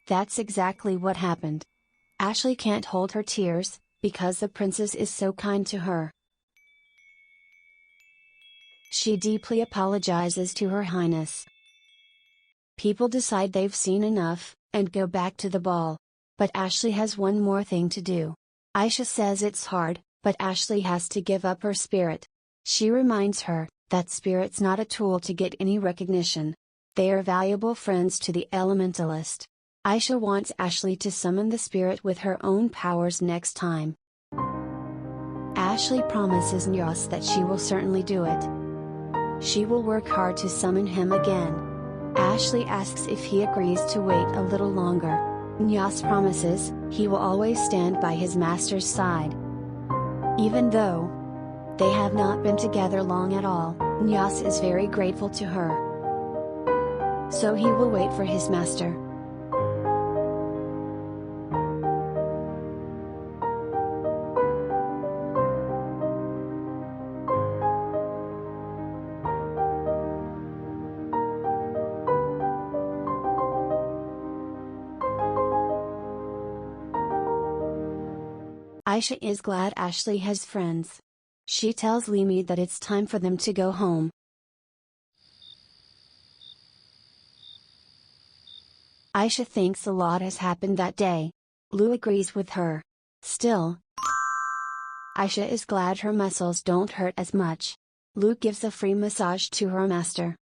That's exactly what happened. Ashley can't hold her tears, because the princess is so kind to her. She deeply apologizes to Her Highness. People decide they've seen enough, and go back to the ball. But Ashley has one more thing to do. Aisha says it's hard, but Ashley has to give up her spirit. She reminds her that spirit's not a tool to get any recognition. They are valuable friends to the elementalist. Aisha wants Ashley to summon the spirit with her own powers next time. Ashley promises Nyos that she will certainly do it. She will work hard to summon him again. Ashley asks if he agrees to wait a little longer. Nyos promises he will always stand by his master's side. Even though they have not been together long at all, Nyos is very grateful to her. So he will wait for his master. Aisha is glad Ashley has friends. She tells Limi that it's time for them to go home. Aisha thinks a lot has happened that day. Lou agrees with her. Still, Aisha is glad her muscles don't hurt as much. Lou gives a free massage to her master.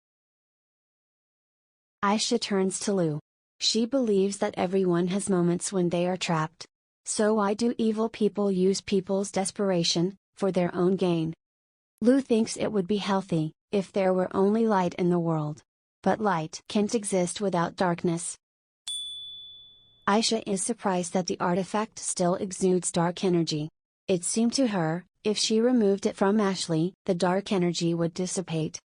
Aisha turns to Lou. She believes that everyone has moments when they are trapped. So why do evil people use people's desperation for their own gain? Lou thinks it would be healthy if there were only light in the world. But light can't exist without darkness. Aisha is surprised that the artifact still exudes dark energy. It seemed to her, if she removed it from Ashley, the dark energy would dissipate.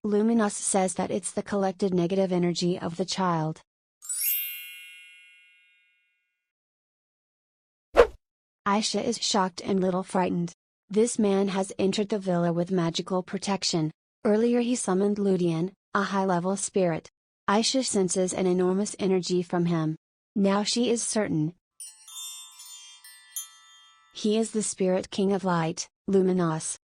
Luminous says that it's the collected negative energy of the child. Aisha is shocked and little frightened. This man has entered the villa with magical protection. Earlier he summoned Ludian, a high-level spirit. Aisha senses an enormous energy from him. Now she is certain he is the spirit king of light, Luminous.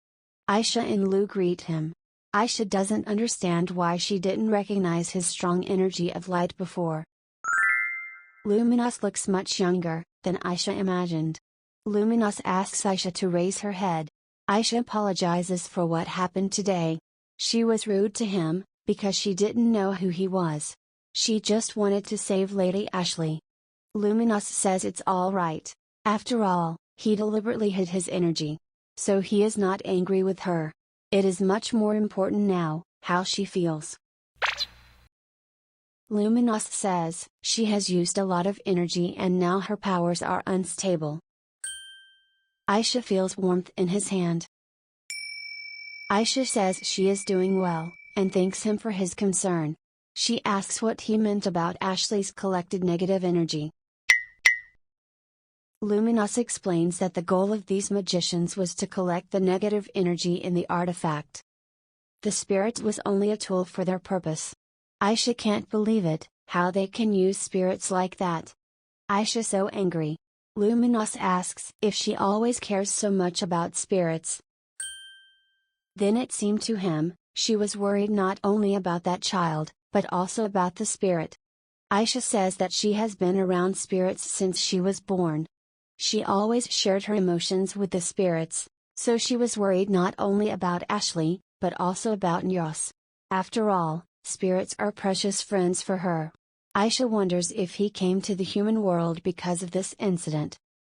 Aisha and Lou greet him. Aisha doesn't understand why she didn't recognize his strong energy of light before. Luminous looks much younger than Aisha imagined. Luminous asks Aisha to raise her head. Aisha apologizes for what happened today. She was rude to him, because she didn't know who he was. She just wanted to save Lady Ashley. Luminous says it's all right. After all, he deliberately hid his energy. So he is not angry with her. It is much more important now, how she feels. Luminous says she has used a lot of energy and now her powers are unstable. Aisha feels warmth in his hand. Aisha says she is doing well, and thanks him for his concern. She asks what he meant about Ashley's collected negative energy. Luminous explains that the goal of these magicians was to collect the negative energy in the artifact. The spirit was only a tool for their purpose. Aisha can't believe it, how they can use spirits like that. Aisha so angry. Luminous asks if she always cares so much about spirits. Then it seemed to him, she was worried not only about that child, but also about the spirit. Aisha says that she has been around spirits since she was born. She always shared her emotions with the spirits, so she was worried not only about Ashley, but also about Nyos. After all, spirits are precious friends for her. Aisha wonders if he came to the human world because of this incident.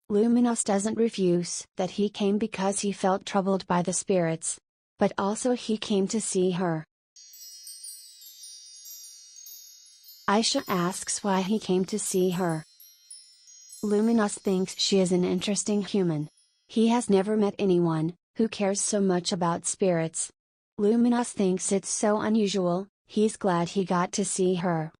Luminous doesn't refuse that he came because he felt troubled by the spirits. But also he came to see her. Aisha asks why he came to see her. Luminous thinks she is an interesting human. He has never met anyone who cares so much about spirits. Luminous thinks it's so unusual, he's glad he got to see her.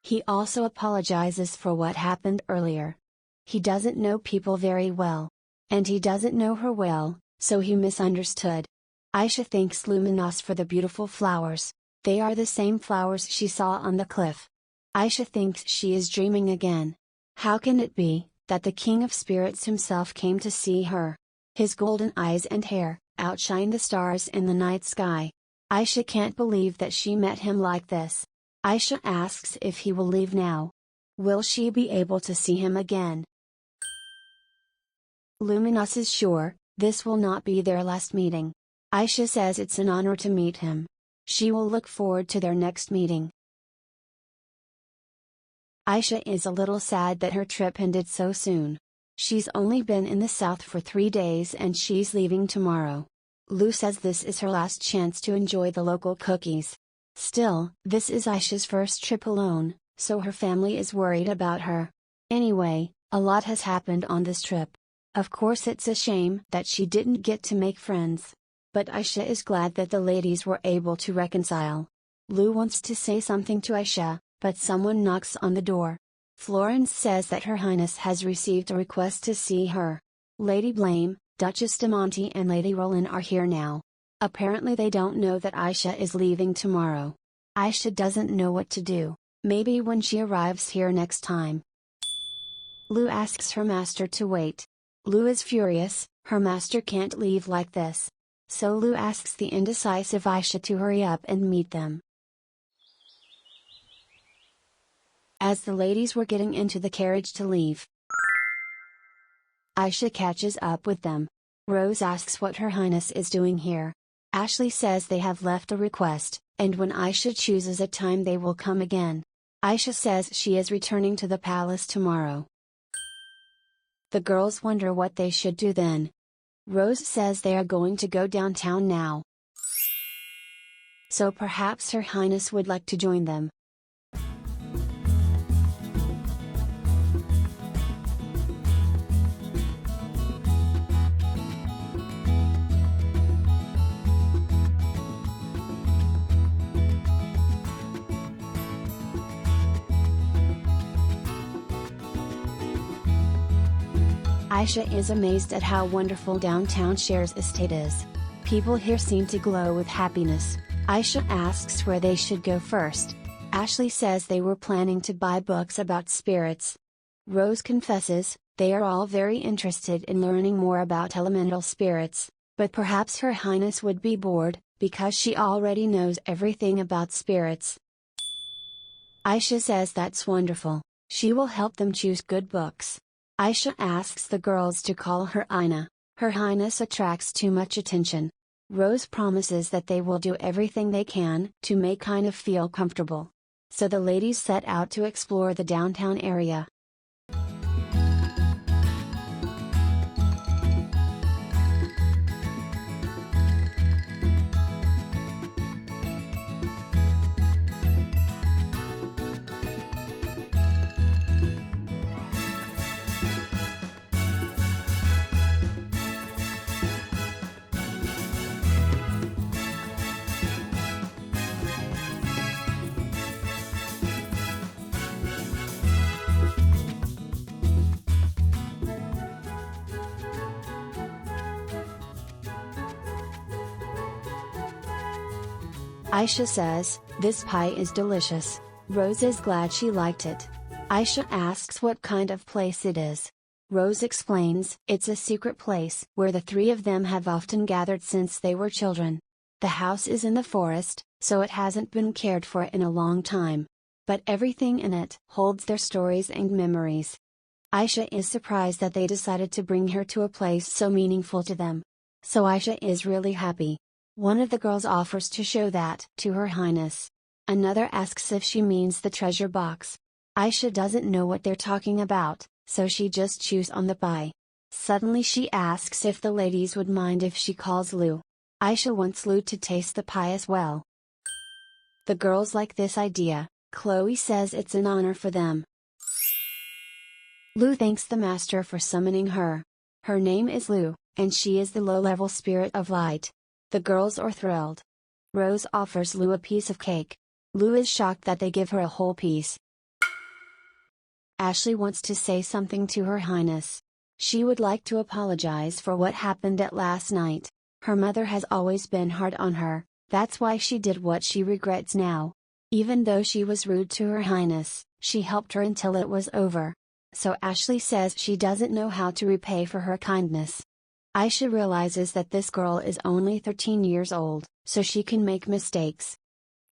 He also apologizes for what happened earlier. He doesn't know people very well. And he doesn't know her well, so he misunderstood. Aisha thanks Luminous for the beautiful flowers. They are the same flowers she saw on the cliff. Aisha thinks she is dreaming again. How can it be that the King of Spirits himself came to see her? His golden eyes and hair outshine the stars in the night sky. Aisha can't believe that she met him like this. Aisha asks if he will leave now. Will she be able to see him again? Luminous is sure, this will not be their last meeting. Aisha says it's an honor to meet him. She will look forward to their next meeting. Aisha is a little sad that her trip ended so soon. She's only been in the south for 3 days and she's leaving tomorrow. Lu says this is her last chance to enjoy the local cookies. Still, this is Aisha's first trip alone, so her family is worried about her. Anyway, a lot has happened on this trip. Of course it's a shame that she didn't get to make friends. But Aisha is glad that the ladies were able to reconcile. Lu wants to say something to Aisha, but someone knocks on the door. Florence says that Her Highness has received a request to see her. Lady Blame, Duchess de Monte and Lady Roland are here now. Apparently they don't know that Aisha is leaving tomorrow. Aisha doesn't know what to do, maybe when she arrives here next time. Lu asks her master to wait. Lu is furious, her master can't leave like this. So Lu asks the indecisive Aisha to hurry up and meet them. As the ladies were getting into the carriage to leave, Aisha catches up with them. Rose asks what Her Highness is doing here. Ashley says they have left a request, and when Aisha chooses a time they will come again. Aisha says she is returning to the palace tomorrow. The girls wonder what they should do then. Rose says they are going to go downtown now. So perhaps Her Highness would like to join them. Aisha is amazed at how wonderful downtown Cher's estate is. People here seem to glow with happiness. Aisha asks where they should go first. Ashley says they were planning to buy books about spirits. Rose confesses, they are all very interested in learning more about elemental spirits, but perhaps Her Highness would be bored, because she already knows everything about spirits. Aisha says that's wonderful, she will help them choose good books. Aisha asks the girls to call her Ina. Her Highness attracts too much attention. Rose promises that they will do everything they can to make Ina feel comfortable. So the ladies set out to explore the downtown area. Aisha says, this pie is delicious. Rose is glad she liked it. Aisha asks what kind of place it is. Rose explains, it's a secret place where the three of them have often gathered since they were children. The house is in the forest, so it hasn't been cared for in a long time. But everything in it holds their stories and memories. Aisha is surprised that they decided to bring her to a place so meaningful to them. So Aisha is really happy. One of the girls offers to show that to Her Highness. Another asks if she means the treasure box. Aisha doesn't know what they're talking about, so she just chews on the pie. Suddenly she asks if the ladies would mind if she calls Lou. Aisha wants Lou to taste the pie as well. The girls like this idea. Chloe says it's an honor for them. Lou thanks the master for summoning her. Her name is Lou, and she is the low-level spirit of light. The girls are thrilled. Rose offers Lou a piece of cake. Lou is shocked that they give her a whole piece. Ashley wants to say something to Her Highness. She would like to apologize for what happened at last night. Her mother has always been hard on her, that's why she did what she regrets now. Even though she was rude to Her Highness, she helped her until it was over. So Ashley says she doesn't know how to repay for her kindness. Aisha realizes that this girl is only 13 years old, so she can make mistakes.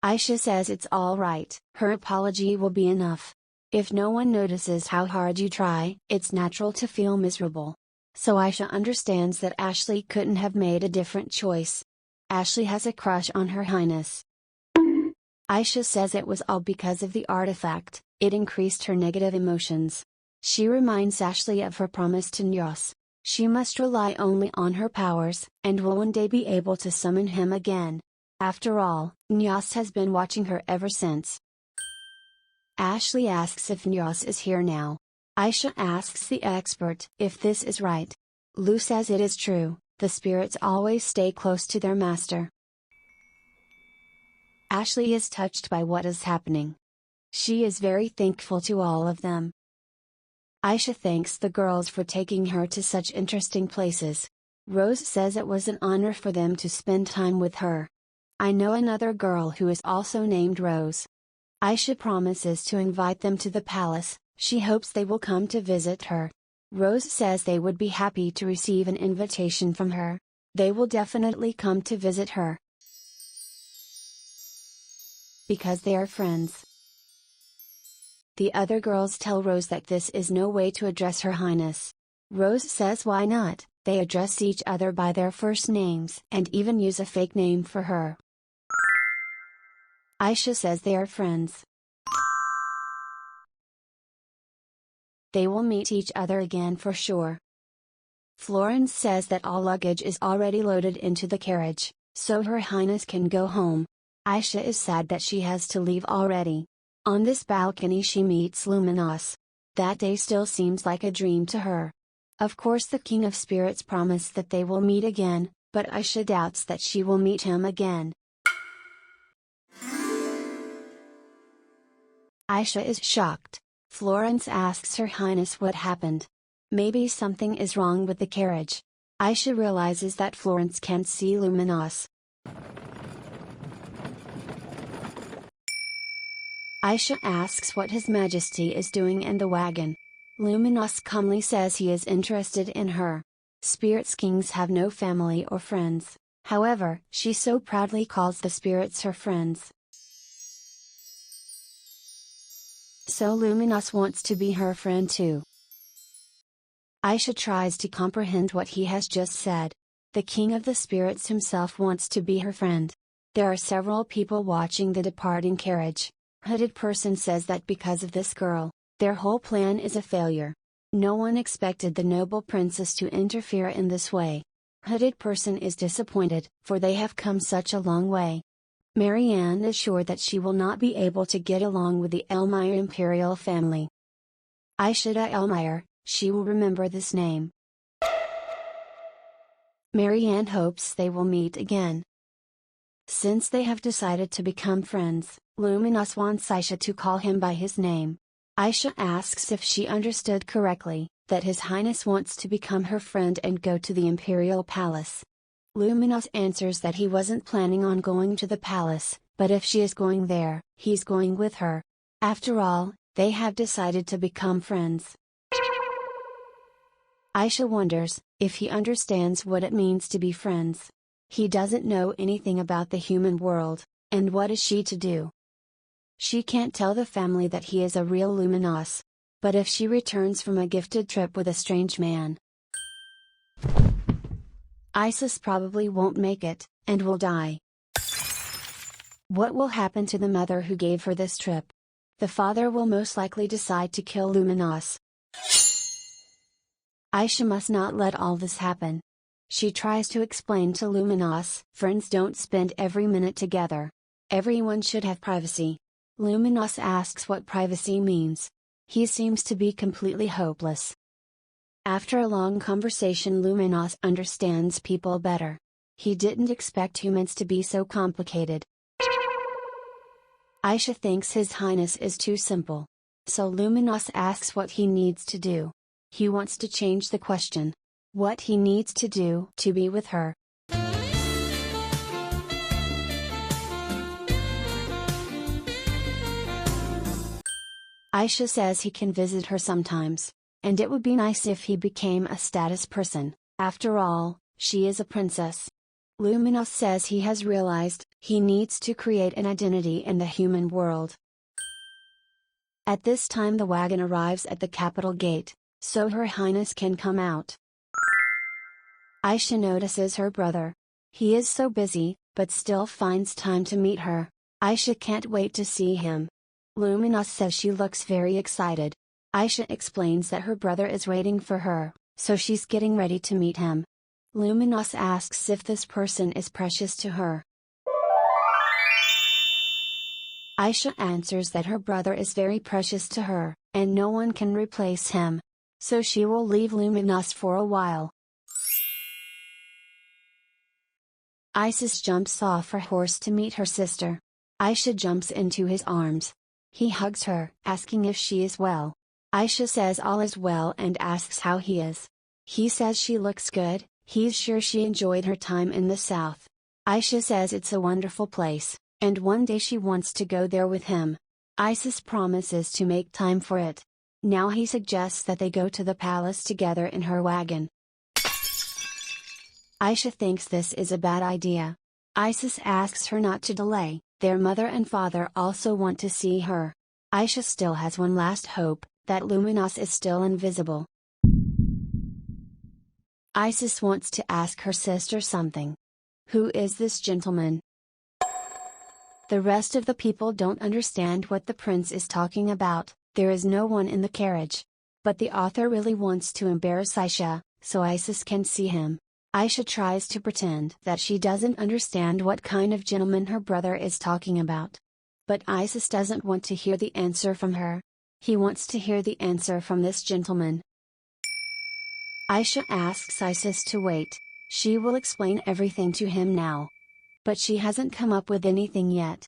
Aisha says it's alright, her apology will be enough. If no one notices how hard you try, it's natural to feel miserable. So Aisha understands that Ashley couldn't have made a different choice. Ashley has a crush on Her Highness. Aisha says it was all because of the artifact, it increased her negative emotions. She reminds Ashley of her promise to Nyos. She must rely only on her powers, and will one day be able to summon him again. After all, Nyos has been watching her ever since. Ashley asks if Nyos is here now. Aisha asks the expert if this is right. Lou says it is true, the spirits always stay close to their master. Ashley is touched by what is happening. She is very thankful to all of them. Aisha thanks the girls for taking her to such interesting places. Rose says it was an honor for them to spend time with her. I know another girl who is also named Rose. Aisha promises to invite them to the palace, she hopes they will come to visit her. Rose says they would be happy to receive an invitation from her. They will definitely come to visit her. Because they are friends. The other girls tell Rose that this is no way to address Her Highness. Rose says why not, they address each other by their first names and even use a fake name for her. Aisha says they are friends. They will meet each other again for sure. Florence says that all luggage is already loaded into the carriage, so Her Highness can go home. Aisha is sad that she has to leave already. On this balcony she meets Luminos. That day still seems like a dream to her. Of course the King of Spirits promised that they will meet again, but Aisha doubts that she will meet him again. Aisha is shocked. Florence asks Her Highness what happened. Maybe something is wrong with the carriage. Aisha realizes that Florence can't see Luminos. Aisha asks what His Majesty is doing in the wagon. Luminos calmly says he is interested in her. Spirits kings have no family or friends, however, she so proudly calls the spirits her friends. So Luminos wants to be her friend too. Aisha tries to comprehend what he has just said. The king of the spirits himself wants to be her friend. There are several people watching the departing carriage. Hooded person says that because of this girl, their whole plan is a failure. No one expected the noble princess to interfere in this way. Hooded person is disappointed, for they have come such a long way. Marianne is sure that she will not be able to get along with the Elmire imperial family. Aishida Elmire, she will remember this name. Marianne hopes they will meet again. Since they have decided to become friends, Luminos wants Aisha to call him by his name. Aisha asks if she understood correctly, that His Highness wants to become her friend and go to the imperial palace. Luminos answers that he wasn't planning on going to the palace, but if she is going there, he's going with her. After all, they have decided to become friends. Aisha wonders if he understands what it means to be friends. He doesn't know anything about the human world, and what is she to do? She can't tell the family that he is a real luminos. But if she returns from a gifted trip with a strange man, Isis probably won't make it, and will die. What will happen to the mother who gave her this trip? The father will most likely decide to kill Luminos. Aisha must not let all this happen. She tries to explain to Luminos, friends don't spend every minute together. Everyone should have privacy. Luminos asks what privacy means. He seems to be completely hopeless. After a long conversation, Luminos understands people better. He didn't expect humans to be so complicated. Aisha thinks His Highness is too simple. So Luminos asks what he needs to do. He wants to change the question. What he needs to do to be with her. Aisha says he can visit her sometimes, and it would be nice if he became a status person. After all, she is a princess. Luminos says he has realized he needs to create an identity in the human world. At this time the wagon arrives at the capital gate, so Her Highness can come out. Aisha notices her brother. He is so busy, but still finds time to meet her. Aisha can't wait to see him. Luminos says she looks very excited. Aisha explains that her brother is waiting for her, so she's getting ready to meet him. Luminos asks if this person is precious to her. Aisha answers that her brother is very precious to her, and no one can replace him. So she will leave Luminos for a while. Isis jumps off her horse to meet her sister. Aisha jumps into his arms. He hugs her, asking if she is well. Aisha says all is well and asks how he is. He says she looks good, he's sure she enjoyed her time in the south. Aisha says it's a wonderful place, and one day she wants to go there with him. Isis promises to make time for it. Now he suggests that they go to the palace together in her wagon. Aisha thinks this is a bad idea. Isis asks her not to delay. Their mother and father also want to see her. Aisha still has one last hope, that Luminos is still invisible. Isis wants to ask her sister something. Who is this gentleman? The rest of the people don't understand what the prince is talking about. There is no one in the carriage. But the author really wants to embarrass Aisha, so Isis can see him. Aisha tries to pretend that she doesn't understand what kind of gentleman her brother is talking about. But Isis doesn't want to hear the answer from her. He wants to hear the answer from this gentleman. Aisha asks Isis to wait. She will explain everything to him now. But she hasn't come up with anything yet.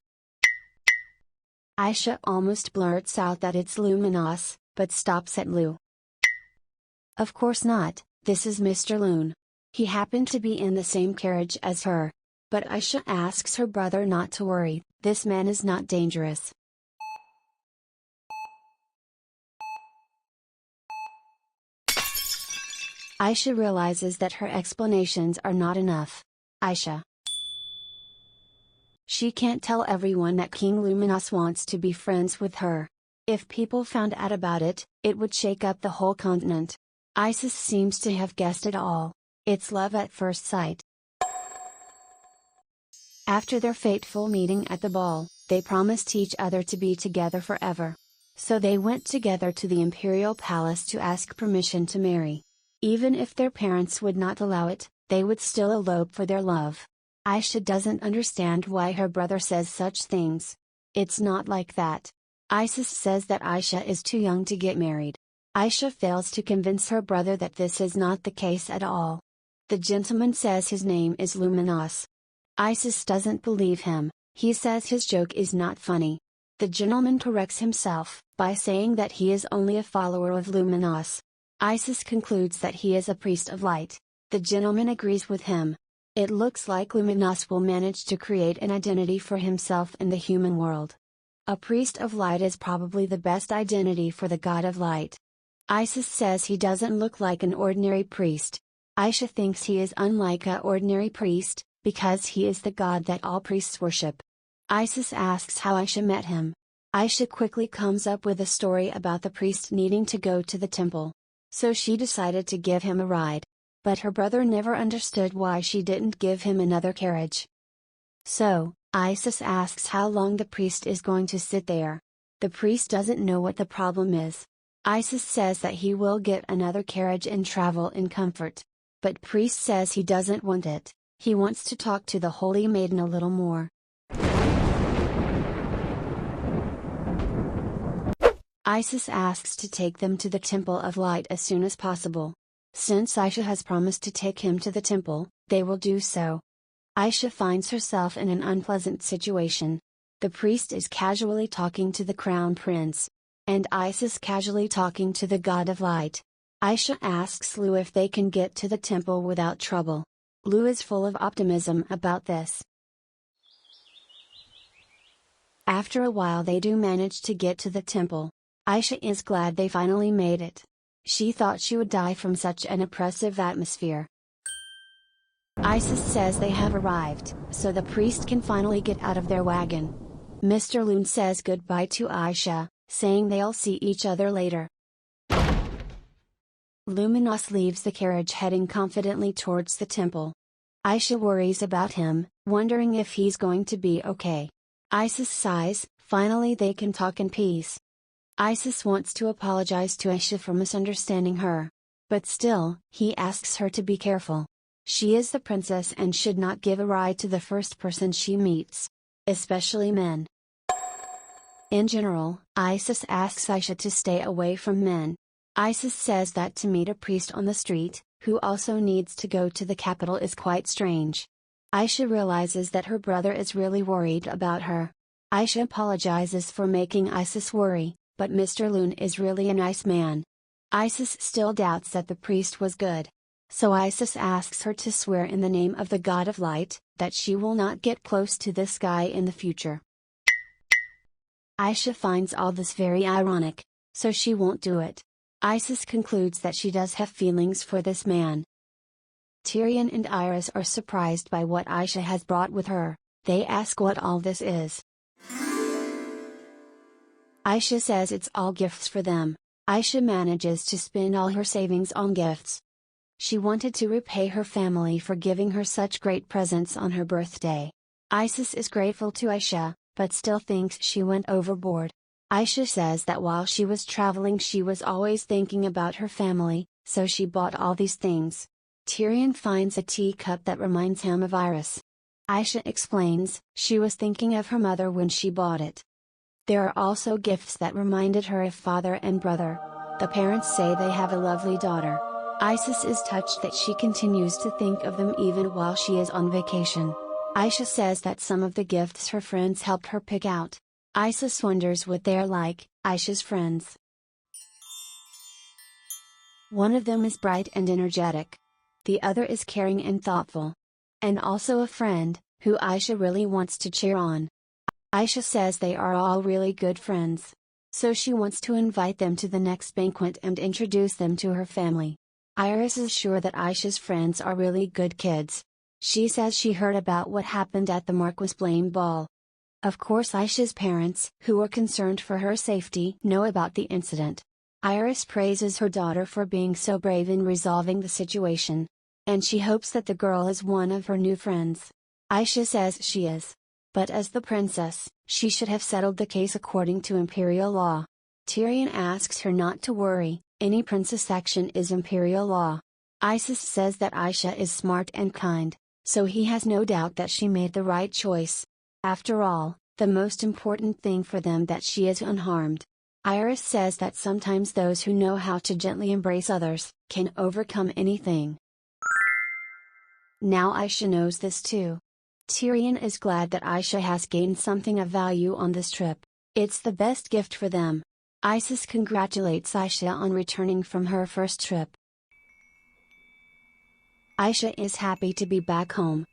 Aisha almost blurts out that it's Luminos, but stops at Lu. Of course not, this is Mr. Loon. He happened to be in the same carriage as her. But Aisha asks her brother not to worry, this man is not dangerous. Aisha realizes that her explanations are not enough. Aisha. She can't tell everyone that King Luminos wants to be friends with her. If people found out about it, it would shake up the whole continent. Isis seems to have guessed it all. It's love at first sight. After their fateful meeting at the ball, they promised each other to be together forever. So they went together to the imperial palace to ask permission to marry. Even if their parents would not allow it, they would still elope for their love. Aisha doesn't understand why her brother says such things. It's not like that. Isis says that Aisha is too young to get married. Aisha fails to convince her brother that this is not the case at all. The gentleman says his name is Luminos. Isis doesn't believe him. He says his joke is not funny. The gentleman corrects himself, by saying that he is only a follower of Luminos. Isis concludes that he is a priest of light. The gentleman agrees with him. It looks like Luminos will manage to create an identity for himself in the human world. A priest of light is probably the best identity for the god of light. Isis says he doesn't look like an ordinary priest. Aisha thinks he is unlike a ordinary priest, because he is the god that all priests worship. Isis asks how Aisha met him. Aisha quickly comes up with a story about the priest needing to go to the temple. So she decided to give him a ride. But her brother never understood why she didn't give him another carriage. So, Isis asks how long the priest is going to sit there. The priest doesn't know what the problem is. Isis says that he will get another carriage and travel in comfort. But priest says he doesn't want it, he wants to talk to the holy maiden a little more. Isis asks to take them to the Temple of Light as soon as possible. Since Aisha has promised to take him to the temple, they will do so. Aisha finds herself in an unpleasant situation. The priest is casually talking to the crown prince. And Isis casually talking to the god of light. Aisha asks Lou if they can get to the temple without trouble. Lou is full of optimism about this. After a while they do manage to get to the temple. Aisha is glad they finally made it. She thought she would die from such an oppressive atmosphere. Isis says they have arrived, so the priest can finally get out of their wagon. Mr. Loon says goodbye to Aisha, saying they'll see each other later. Luminos leaves the carriage heading confidently towards the temple. Aisha worries about him, wondering if he's going to be okay. Isis sighs, finally they can talk in peace. Isis wants to apologize to Aisha for misunderstanding her. But still, he asks her to be careful. She is the princess and should not give a ride to the first person she meets. Especially men. In general, Isis asks Aisha to stay away from men. Isis says that to meet a priest on the street, who also needs to go to the capital is quite strange. Aisha realizes that her brother is really worried about her. Aisha apologizes for making Isis worry, but Mr. Loon is really a nice man. Isis still doubts that the priest was good. So Isis asks her to swear in the name of the god of light, that she will not get close to this guy in the future. Aisha finds all this very ironic, so she won't do it. Isis concludes that she does have feelings for this man. Tyrion and Iris are surprised by what Aisha has brought with her. They ask what all this is. Aisha says it's all gifts for them. Aisha manages to spend all her savings on gifts. She wanted to repay her family for giving her such great presents on her birthday. Isis is grateful to Aisha, but still thinks she went overboard. Aisha says that while she was traveling she was always thinking about her family, so she bought all these things. Tyrion finds a teacup that reminds him of Iris. Aisha explains, she was thinking of her mother when she bought it. There are also gifts that reminded her of father and brother. The parents say they have a lovely daughter. Isis is touched that she continues to think of them even while she is on vacation. Aisha says that some of the gifts her friends helped her pick out. Isis wonders what they're like, Aisha's friends. One of them is bright and energetic. The other is caring and thoughtful. And also a friend, who Aisha really wants to cheer on. Aisha says they are all really good friends. So she wants to invite them to the next banquet and introduce them to her family. Iris is sure that Aisha's friends are really good kids. She says she heard about what happened at the Marquis Blame Ball. Of course Aisha's parents, who are concerned for her safety, know about the incident. Iris praises her daughter for being so brave in resolving the situation. And she hopes that the girl is one of her new friends. Aisha says she is. But as the princess, she should have settled the case according to imperial law. Tyrion asks her not to worry, any princess action is imperial law. Isis says that Aisha is smart and kind, so he has no doubt that she made the right choice. After all, the most important thing for them that she is unharmed. Iris says that sometimes those who know how to gently embrace others, can overcome anything. Now Aisha knows this too. Tyrion is glad that Aisha has gained something of value on this trip. It's the best gift for them. Isis congratulates Aisha on returning from her first trip. Aisha is happy to be back home.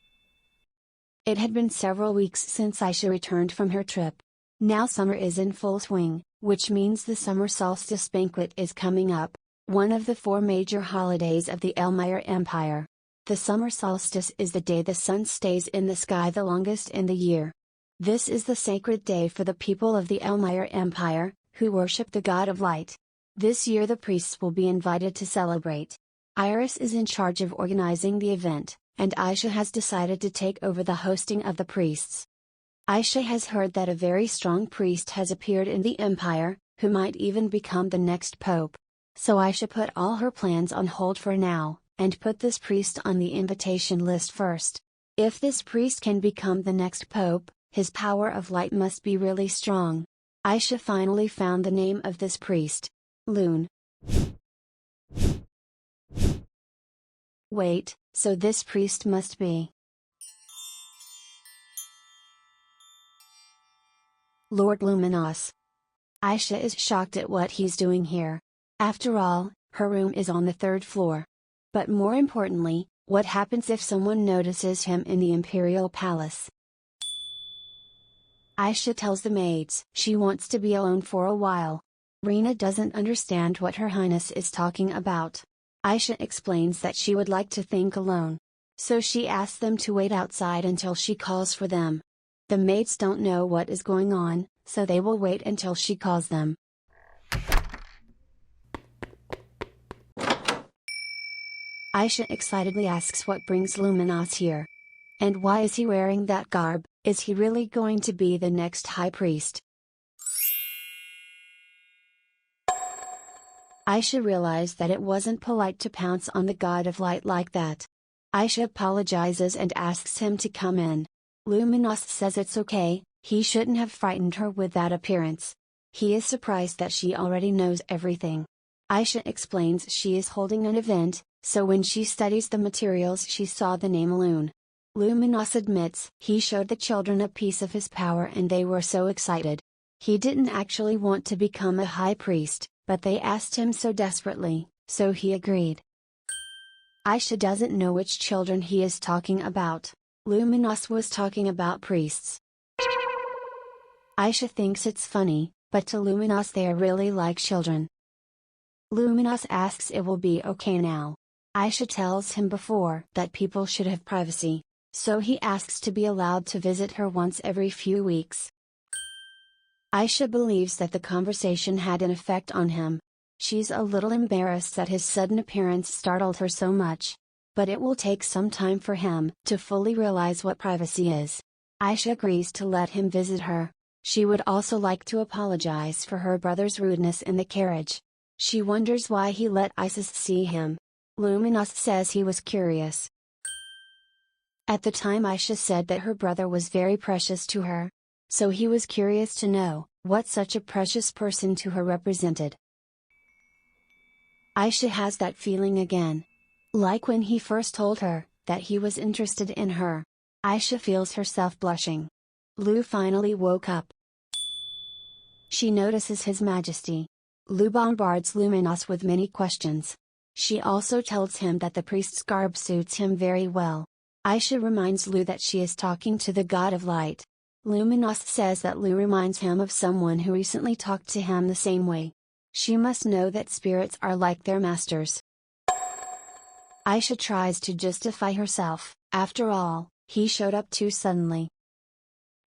It had been several weeks since Aisha returned from her trip. Now summer is in full swing, which means the summer solstice banquet is coming up, one of the 4 major holidays of the Elmire Empire. The summer solstice is the day the sun stays in the sky the longest in the year. This is the sacred day for the people of the Elmire Empire, who worship the god of light. This year the priests will be invited to celebrate. Iris is in charge of organizing the event, and Aisha has decided to take over the hosting of the priests. Aisha has heard that a very strong priest has appeared in the empire, who might even become the next pope. So Aisha put all her plans on hold for now, and put this priest on the invitation list first. If this priest can become the next pope, his power of light must be really strong. Aisha finally found the name of this priest. Loon. Wait, so this priest must be Lord Luminos. Aisha is shocked at what he's doing here. After all, her room is on the 3rd floor. But more importantly, what happens if someone notices him in the Imperial Palace? Aisha tells the maids she wants to be alone for a while. Rena doesn't understand what Her Highness is talking about. Aisha explains that she would like to think alone. So she asks them to wait outside until she calls for them. The maids don't know what is going on, so they will wait until she calls them. Aisha excitedly asks what brings Luminos here. And why is he wearing that garb? Is he really going to be the next high priest? Aisha realized that it wasn't polite to pounce on the god of light like that. Aisha apologizes and asks him to come in. Luminos says it's okay, he shouldn't have frightened her with that appearance. He is surprised that she already knows everything. Aisha explains she is holding an event, so when she studies the materials she saw the name Loon. Luminos admits he showed the children a piece of his power and they were so excited. He didn't actually want to become a high priest, but they asked him so desperately, so he agreed. Aisha doesn't know which children he is talking about. Luminos was talking about priests. Aisha thinks it's funny, but to Luminos they are really like children. Luminos asks it will be okay now. Aisha tells him before that people should have privacy, so he asks to be allowed to visit her once every few weeks. Aisha believes that the conversation had an effect on him. She's a little embarrassed that his sudden appearance startled her so much. But it will take some time for him to fully realize what privacy is. Aisha agrees to let him visit her. She would also like to apologize for her brother's rudeness in the carriage. She wonders why he let Isis see him. Luminos says he was curious. At the time Aisha said that her brother was very precious to her. So he was curious to know what such a precious person to her represented. Aisha has that feeling again. Like when he first told her that he was interested in her. Aisha feels herself blushing. Lu finally woke up. She notices His Majesty. Lu bombards Luminos with many questions. She also tells him that the priest's garb suits him very well. Aisha reminds Lu that she is talking to the god of light. Luminos says that Lu reminds him of someone who recently talked to him the same way. She must know that spirits are like their masters. Aisha tries to justify herself, after all, he showed up too suddenly.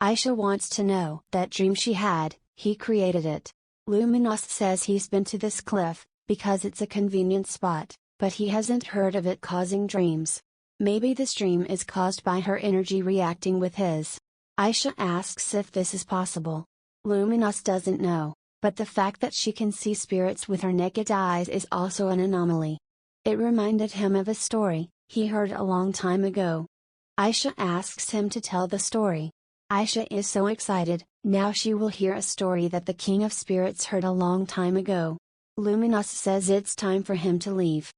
Aisha wants to know that dream she had, he created it. Luminos says he's been to this cliff, because it's a convenient spot, but he hasn't heard of it causing dreams. Maybe this dream is caused by her energy reacting with his. Aisha asks if this is possible. Luminos doesn't know, but the fact that she can see spirits with her naked eyes is also an anomaly. It reminded him of a story he heard a long time ago. Aisha asks him to tell the story. Aisha is so excited, now she will hear a story that the King of Spirits heard a long time ago. Luminos says it's time for him to leave.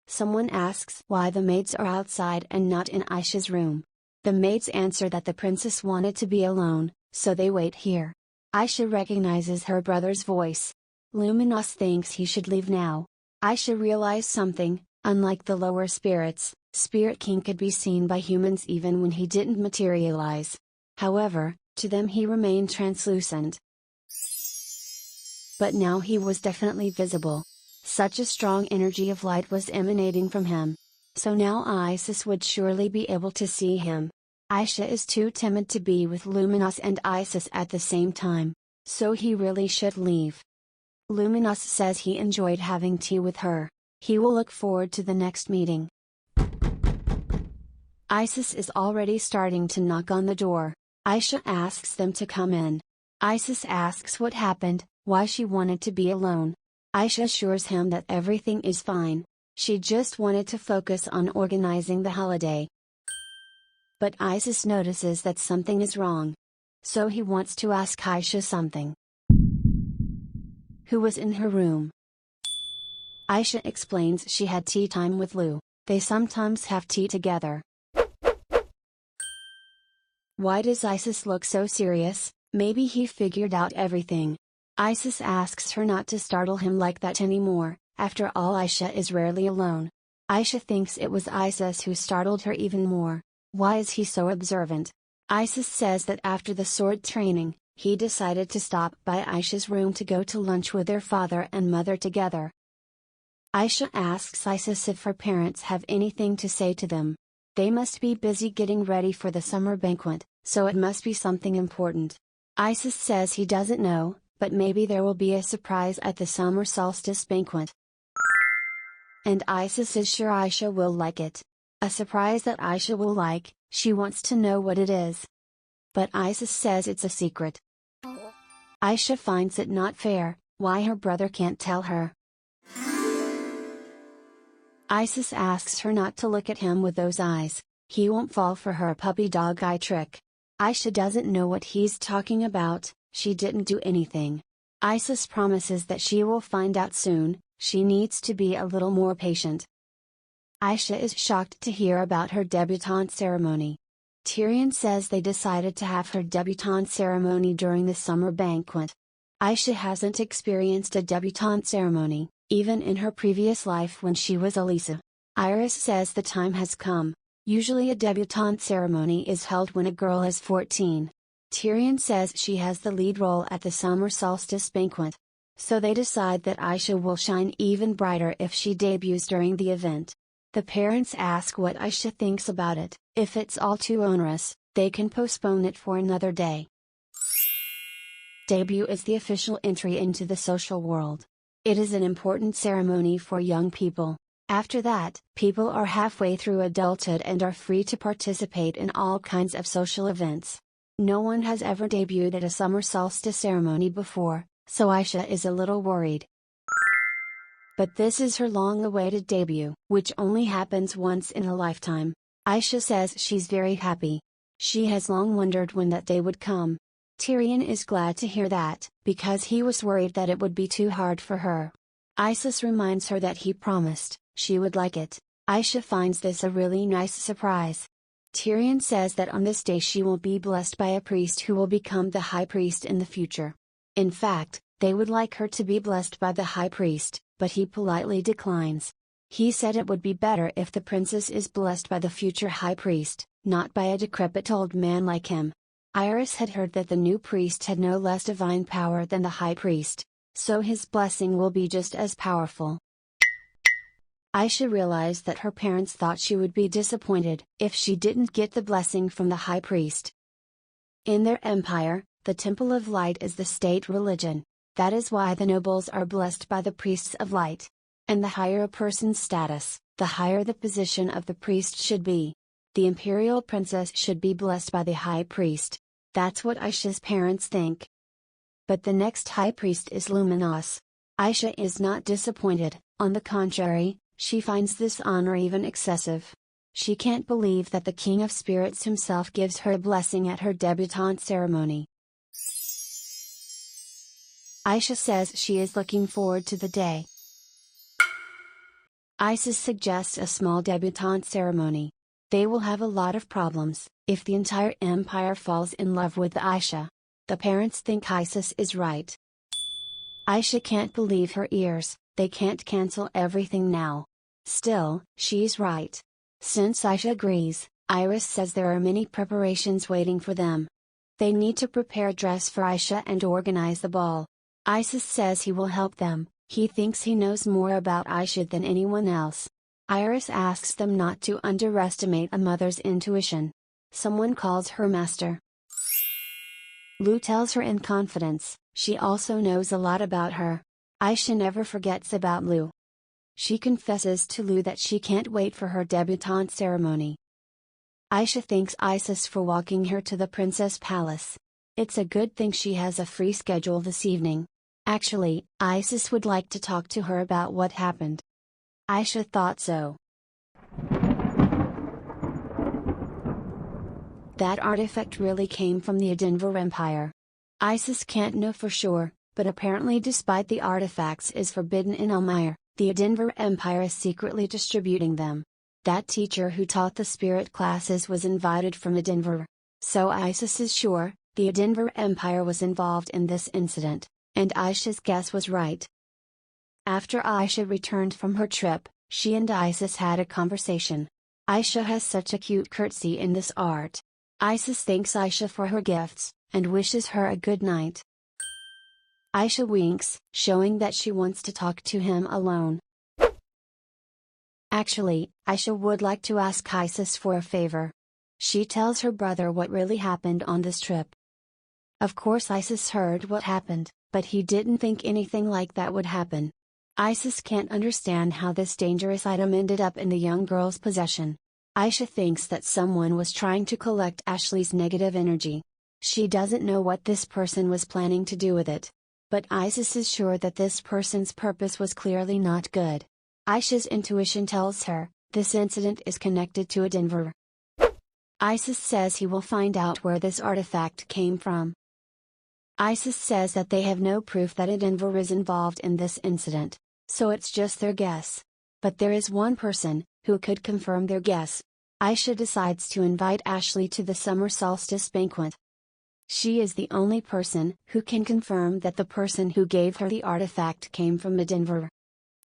Someone asks why the maids are outside and not in Aisha's room. The maids answer that the princess wanted to be alone, so they wait here. Aisha recognizes her brother's voice. Luminos thinks he should leave now. Aisha realized something, unlike the lower spirits, Spirit King could be seen by humans even when he didn't materialize. However, to them he remained translucent. But now he was definitely visible. Such a strong energy of light was emanating from him. So now Isis would surely be able to see him. Aisha is too timid to be with Luminous and Isis at the same time, so he really should leave. Luminous says he enjoyed having tea with her. He will look forward to the next meeting. Isis is already starting to knock on the door. Aisha asks them to come in. Isis asks what happened, why she wanted to be alone. Aisha assures him that everything is fine. She just wanted to focus on organizing the holiday. But Isis notices that something is wrong. So he wants to ask Aisha something. Who was in her room? Aisha explains she had tea time with Lou. They sometimes have tea together. Why does Isis look so serious? Maybe he figured out everything. Isis asks her not to startle him like that anymore. After all, Aisha is rarely alone. Aisha thinks it was Isis who startled her even more. Why is he so observant? Isis says that after the sword training, he decided to stop by Aisha's room to go to lunch with their father and mother together. Aisha asks Isis if her parents have anything to say to them. They must be busy getting ready for the summer banquet, so it must be something important. Isis says he doesn't know, but maybe there will be a surprise at the summer solstice banquet. And Isis is sure Aisha will like it. A surprise that Aisha will like. She wants to know what it is. But Isis says it's a secret. Aisha finds it not fair, why her brother can't tell her. Isis asks her not to look at him with those eyes. He won't fall for her puppy dog eye trick. Aisha doesn't know what he's talking about. She didn't do anything. Isis promises that she will find out soon. She needs to be a little more patient. Aisha is shocked to hear about her debutante ceremony. Tyrion says they decided to have her debutante ceremony during the summer banquet. Aisha hasn't experienced a debutante ceremony, even in her previous life when she was Alisa. Iris says the time has come. Usually a debutante ceremony is held when a girl is 14. Tyrion says she has the lead role at the summer solstice banquet. So they decide that Aisha will shine even brighter if she debuts during the event. The parents ask what Aisha thinks about it. If it's all too onerous, they can postpone it for another day. Debut is the official entry into the social world. It is an important ceremony for young people. After that, people are halfway through adulthood and are free to participate in all kinds of social events. No one has ever debuted at a summer solstice ceremony before, so Aisha is a little worried. But this is her long-awaited debut, which only happens once in a lifetime. Aisha says she's very happy. She has long wondered when that day would come. Tyrion is glad to hear that, because he was worried that it would be too hard for her. Isis reminds her that he promised she would like it. Aisha finds this a really nice surprise. Tyrion says that on this day she will be blessed by a priest who will become the high priest in the future. In fact, they would like her to be blessed by the high priest, but he politely declines. He said it would be better if the princess is blessed by the future high priest, not by a decrepit old man like him. Iris had heard that the new priest had no less divine power than the high priest, so his blessing will be just as powerful. Aisha realized that her parents thought she would be disappointed if she didn't get the blessing from the high priest. In their empire, the Temple of Light is the state religion. That is why the nobles are blessed by the priests of light. And the higher a person's status, the higher the position of the priest should be. The imperial princess should be blessed by the high priest. That's what Aisha's parents think. But the next high priest is Luminous. Aisha is not disappointed, on the contrary, she finds this honor even excessive. She can't believe that the King of Spirits himself gives her a blessing at her debutante ceremony. Aisha says she is looking forward to the day. Isis suggests a small debutante ceremony. They will have a lot of problems, if the entire empire falls in love with Aisha. The parents think Isis is right. Aisha can't believe her ears, they can't cancel everything now. Still, she's right. Since Aisha agrees, Iris says there are many preparations waiting for them. They need to prepare a dress for Aisha and organize the ball. Isis says he will help them, He thinks he knows more about Aisha than anyone else. Iris asks them not to underestimate a mother's intuition. Someone calls her master. Lu tells her in confidence, she also knows a lot about her. Aisha never forgets about Lu. She confesses to Lu that she can't wait for her debutante ceremony. Aisha thanks Isis for walking her to the Princess Palace. It's a good thing she has a free schedule this evening. Actually, Isis would like to talk to her about what happened. Aisha thought so. That artifact really came from the Edinburgh Empire. Isis can't know for sure, but apparently despite the artifacts is forbidden in Elmire, the Edinburgh Empire is secretly distributing them. That teacher who taught the spirit classes was invited from Edinburgh. So Isis is sure, the Edinburgh Empire was involved in this incident, and Aisha's guess was right. After Aisha returned from her trip, she and Isis had a conversation. Aisha has such a cute curtsy in this art. Isis thanks Aisha for her gifts, and wishes her a good night. Aisha winks, showing that she wants to talk to him alone. Actually, Aisha would like to ask Isis for a favor. She tells her brother what really happened on this trip. Of course Isis heard what happened, but he didn't think anything like that would happen. Isis can't understand how this dangerous item ended up in the young girl's possession. Aisha thinks that someone was trying to collect Ashley's negative energy. She doesn't know what this person was planning to do with it. But Isis is sure that this person's purpose was clearly not good. Aisha's intuition tells her, this incident is connected to Edinburgh. Isis says he will find out where this artifact came from. Isis says that they have no proof that Edinburgh is involved in this incident, so it's just their guess. But there is one person who could confirm their guess. Aisha decides to invite Ashley to the summer solstice banquet. She is the only person who can confirm that the person who gave her the artifact came from Edinburgh.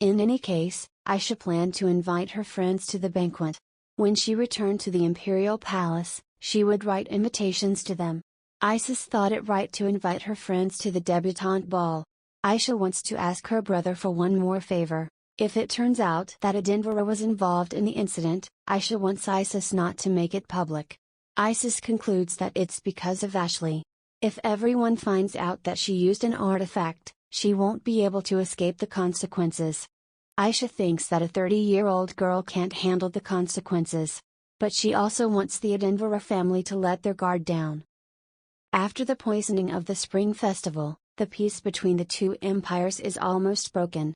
In any case, Aisha planned to invite her friends to the banquet. When she returned to the Imperial Palace, she would write invitations to them. Isis thought it right to invite her friends to the debutante ball. Aisha wants to ask her brother for one more favor. If it turns out that Edinburgh was involved in the incident, Aisha wants Isis not to make it public. Isis concludes that it's because of Ashley. If everyone finds out that she used an artifact, she won't be able to escape the consequences. Aisha thinks that a 30-year-old girl can't handle the consequences. But she also wants the Edinburgh family to let their guard down. After the poisoning of the Spring Festival, the peace between the two empires is almost broken.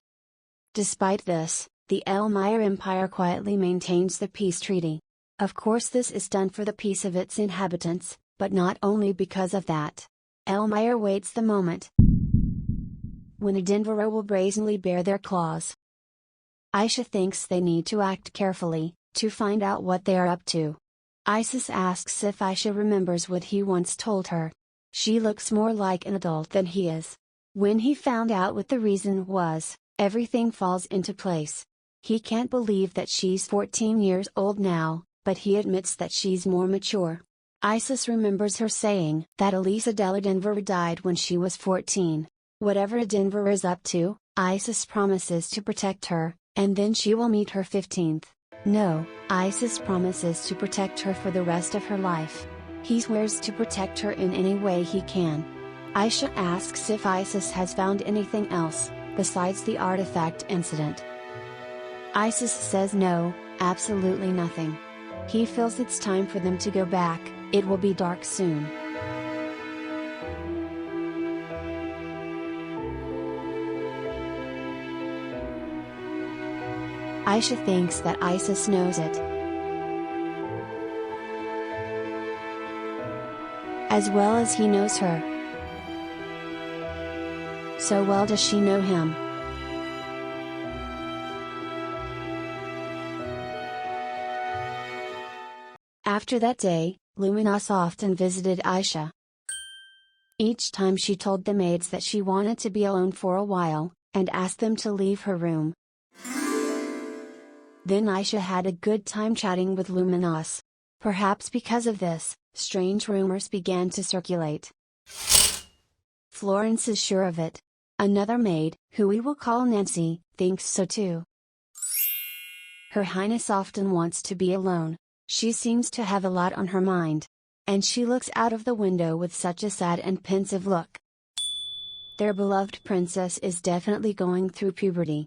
Despite this, the Elmire Empire quietly maintains the peace treaty. Of course this is done for the peace of its inhabitants, but not only because of that. Elmire waits the moment when Edinburgh will brazenly bare their claws. Aisha thinks they need to act carefully, to find out what they are up to. Isis asks if Aisha remembers what he once told her. She looks more like an adult than he is. When he found out what the reason was, everything falls into place. He can't believe that she's 14 years old now, but he admits that she's more mature. Isis remembers her saying that Alisa Edinburgh died when she was 14. Whatever Edinburgh is up to, Isis promises to protect her, and then she will meet her 15th. No, Isis promises to protect her for the rest of her life. He swears to protect her in any way he can. Aisha asks if Isis has found anything else, besides the artifact incident. Isis says no, absolutely nothing. He feels it's time for them to go back, it will be dark soon. Aisha thinks that Isis knows it. As well as he knows her. So well does she know him. After that day, Luminos often visited Aisha. Each time she told the maids that she wanted to be alone for a while, and asked them to leave her room. Then Aisha had a good time chatting with Luminos. Perhaps because of this, strange rumors began to circulate. Florence is sure of it. Another maid, who we will call Nancy, thinks so too. Her Highness often wants to be alone. She seems to have a lot on her mind. And she looks out of the window with such a sad and pensive look. Their beloved princess is definitely going through puberty.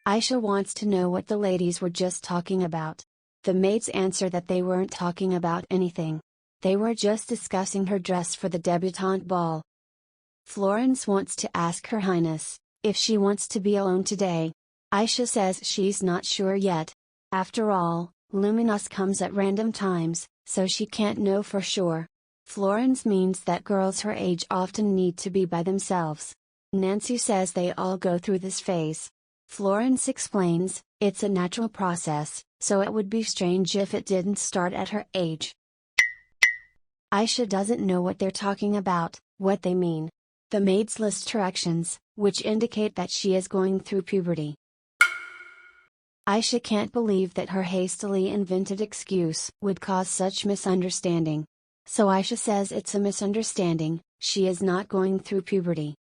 Aisha wants to know what the ladies were just talking about. The maids answer that they weren't talking about anything. They were just discussing her dress for the debutante ball. Florence wants to ask Her Highness if she wants to be alone today. Aisha says she's not sure yet. After all, Luminous comes at random times, so she can't know for sure. Florence means that girls her age often need to be by themselves. Nancy says they all go through this phase. Florence explains, it's a natural process, so it would be strange if it didn't start at her age. Aisha doesn't know what they're talking about, what they mean. The maids list her actions, which indicate that she is going through puberty. Aisha can't believe that her hastily invented excuse would cause such misunderstanding. So Aisha says it's a misunderstanding, she is not going through puberty.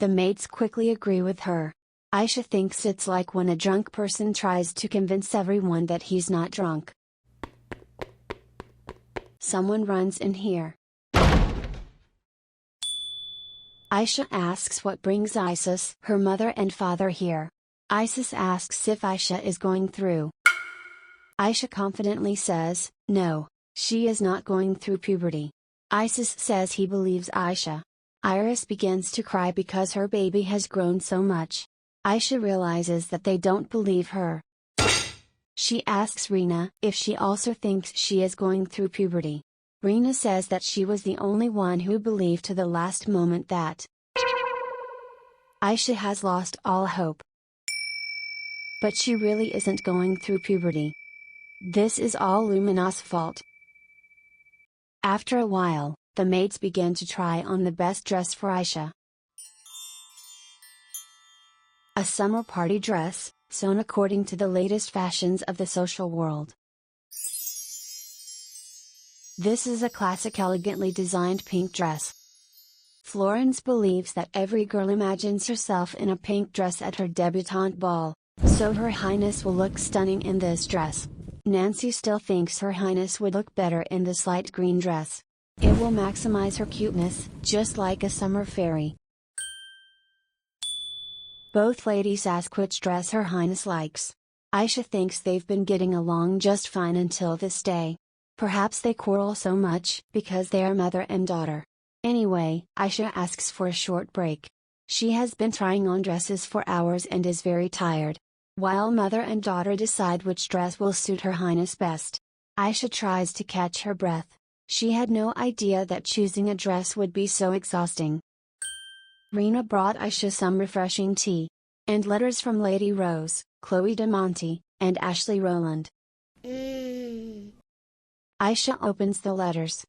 The maids quickly agree with her. Aisha thinks it's like when a drunk person tries to convince everyone that he's not drunk. Someone runs in here. Aisha asks what brings Isis, her mother and father, here. Isis asks if Aisha is going through. Aisha confidently says, no, she is not going through puberty. Isis says he believes Aisha. Iris begins to cry because her baby has grown so much. Aisha realizes that they don't believe her. She asks Rena if she also thinks she is going through puberty. Rena says that she was the only one who believed to the last moment that Aisha has lost all hope. But she really isn't going through puberty. This is all Lumina's fault. After a while, the maids begin to try on the best dress for Aisha. A summer party dress, sewn according to the latest fashions of the social world. This is a classic elegantly designed pink dress. Florence believes that every girl imagines herself in a pink dress at her debutante ball, so Her Highness will look stunning in this dress. Nancy still thinks Her Highness would look better in this light green dress. It will maximize her cuteness, just like a summer fairy. Both ladies ask which dress Her Highness likes. Aisha thinks they've been getting along just fine until this day. Perhaps they quarrel so much because they are mother and daughter. Anyway, Aisha asks for a short break. She has been trying on dresses for hours and is very tired. While mother and daughter decide which dress will suit Her Highness best, Aisha tries to catch her breath. She had no idea that choosing a dress would be so exhausting. Rena brought Aisha some refreshing tea. And letters from Lady Rose, Chloe de Monte, and Ashley Rowland. Aisha opens the letters.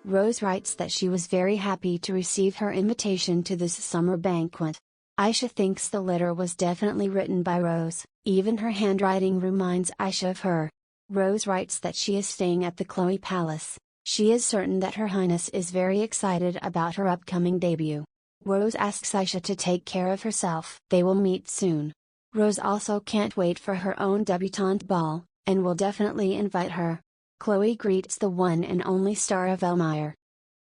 Rose writes that she was very happy to receive her invitation to this summer banquet. Aisha thinks the letter was definitely written by Rose, even her handwriting reminds Aisha of her. Rose writes that she is staying at the Chloe Palace. She is certain that Her Highness is very excited about her upcoming debut. Rose asks Aisha to take care of herself. They will meet soon. Rose also can't wait for her own debutante ball, and will definitely invite her. Chloe greets the one and only star of Elmire.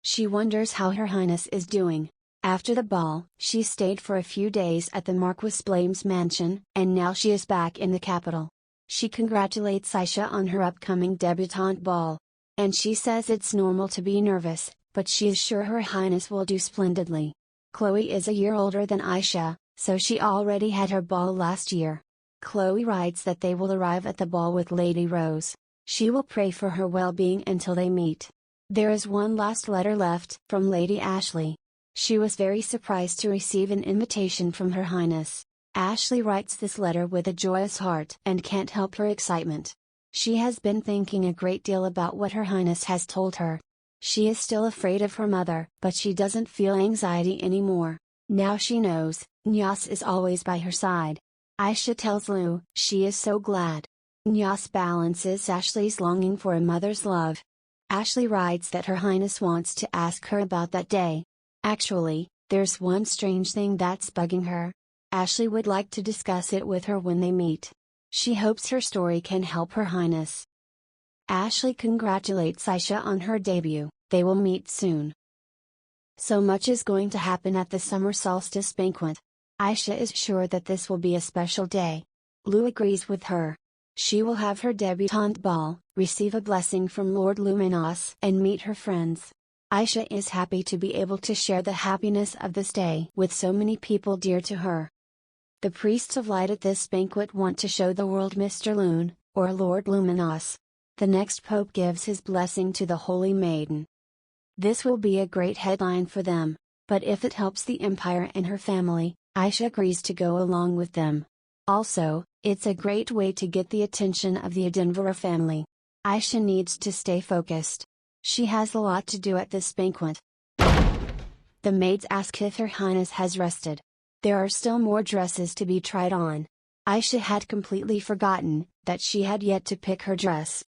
She wonders how Her Highness is doing. After the ball, she stayed for a few days at the Marquis Blame's mansion, and now she is back in the capital. She congratulates Aisha on her upcoming debutante ball. And she says it's normal to be nervous, but she is sure Her Highness will do splendidly. Chloe is a year older than Aisha, so she already had her ball last year. Chloe writes that they will arrive at the ball with Lady Rose. She will pray for her well-being until they meet. There is one last letter left from Lady Ashley. She was very surprised to receive an invitation from Her Highness. Ashley writes this letter with a joyous heart and can't help her excitement. She has been thinking a great deal about what Her Highness has told her. She is still afraid of her mother, but she doesn't feel anxiety anymore. Now she knows, Nyas is always by her side. Aisha tells Lou she is so glad. Nyas balances Ashley's longing for a mother's love. Ashley writes that Her Highness wants to ask her about that day. Actually, there's one strange thing that's bugging her. Ashley would like to discuss it with her when they meet. She hopes her story can help Her Highness. Ashley congratulates Aisha on her debut. They will meet soon. So much is going to happen at the summer solstice banquet. Aisha is sure that this will be a special day. Lou agrees with her. She will have her debutante ball, receive a blessing from Lord Luminos, and meet her friends. Aisha is happy to be able to share the happiness of this day with so many people dear to her. The priests of light at this banquet want to show the world Mr. Lune, or Lord Luminos. The next pope gives his blessing to the Holy Maiden. This will be a great headline for them, but if it helps the empire and her family, Aisha agrees to go along with them. Also, it's a great way to get the attention of the Edinburgh family. Aisha needs to stay focused. She has a lot to do at this banquet. The maids ask if Her Highness has rested. There are still more dresses to be tried on. Aisha had completely forgotten that she had yet to pick her dress.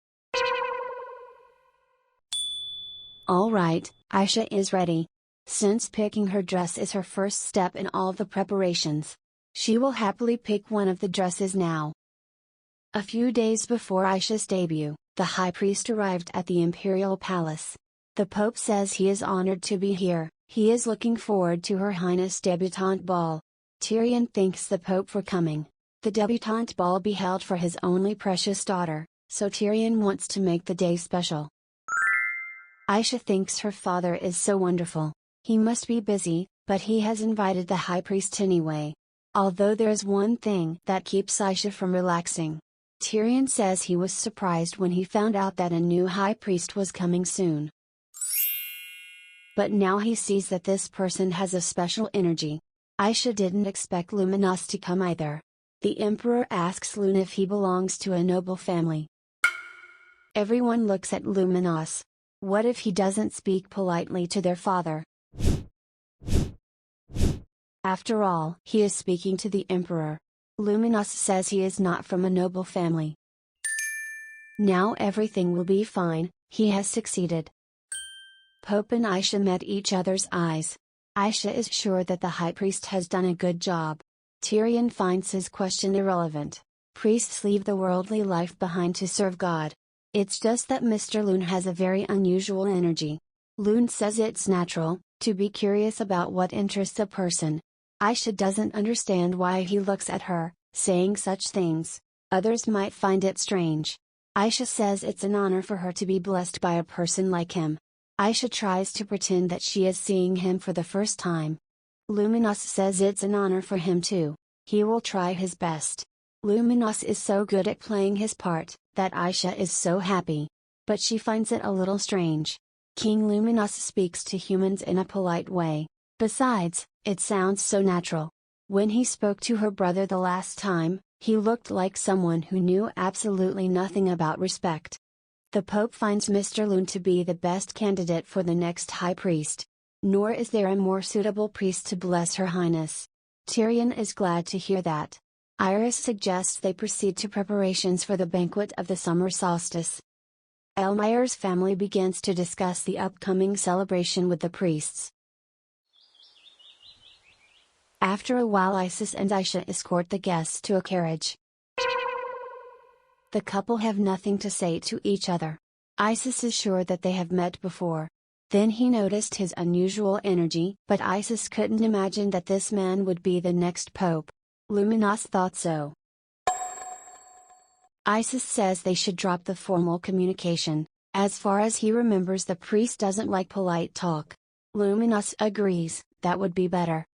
Alright, Aisha is ready. Since picking her dress is her first step in all the preparations, she will happily pick one of the dresses now. A few days before Aisha's debut, the high priest arrived at the imperial palace. The Pope says he is honored to be here. He is looking forward to Her Highness' debutante ball. Tyrion thanks the Pope for coming. The debutante ball be held for his only precious daughter, so Tyrion wants to make the day special. Aisha thinks her father is so wonderful. He must be busy, but he has invited the high priest anyway. Although there is one thing that keeps Aisha from relaxing. Tyrion says he was surprised when he found out that a new high priest was coming soon. But now he sees that this person has a special energy. Aisha didn't expect Luminos to come either. The emperor asks Lune if he belongs to a noble family. Everyone looks at Luminos. What if he doesn't speak politely to their father? After all, he is speaking to the emperor. Luminos says he is not from a noble family. Now everything will be fine, he has succeeded. Pope and Aisha met each other's eyes. Aisha is sure that the high priest has done a good job. Tyrion finds his question irrelevant. Priests leave the worldly life behind to serve God. It's just that Mr. Lune has a very unusual energy. Lune says it's natural to be curious about what interests a person. Aisha doesn't understand why he looks at her, saying such things. Others might find it strange. Aisha says it's an honor for her to be blessed by a person like him. Aisha tries to pretend that she is seeing him for the first time. Luminos says it's an honor for him too. He will try his best. Luminos is so good at playing his part, that Aisha is so happy. But she finds it a little strange. King Luminos speaks to humans in a polite way. Besides, it sounds so natural. When he spoke to her brother the last time, he looked like someone who knew absolutely nothing about respect. The Pope finds Mr. Lune to be the best candidate for the next high priest. Nor is there a more suitable priest to bless Her Highness. Tyrion is glad to hear that. Iris suggests they proceed to preparations for the banquet of the summer solstice. Elmire's family begins to discuss the upcoming celebration with the priests. After a while, Isis and Aisha escort the guests to a carriage. The couple have nothing to say to each other. Isis is sure that they have met before. Then he noticed his unusual energy, but Isis couldn't imagine that this man would be the next pope. Luminos thought so. Isis says they should drop the formal communication. As far as he remembers, the priest doesn't like polite talk. Luminos agrees, that would be better.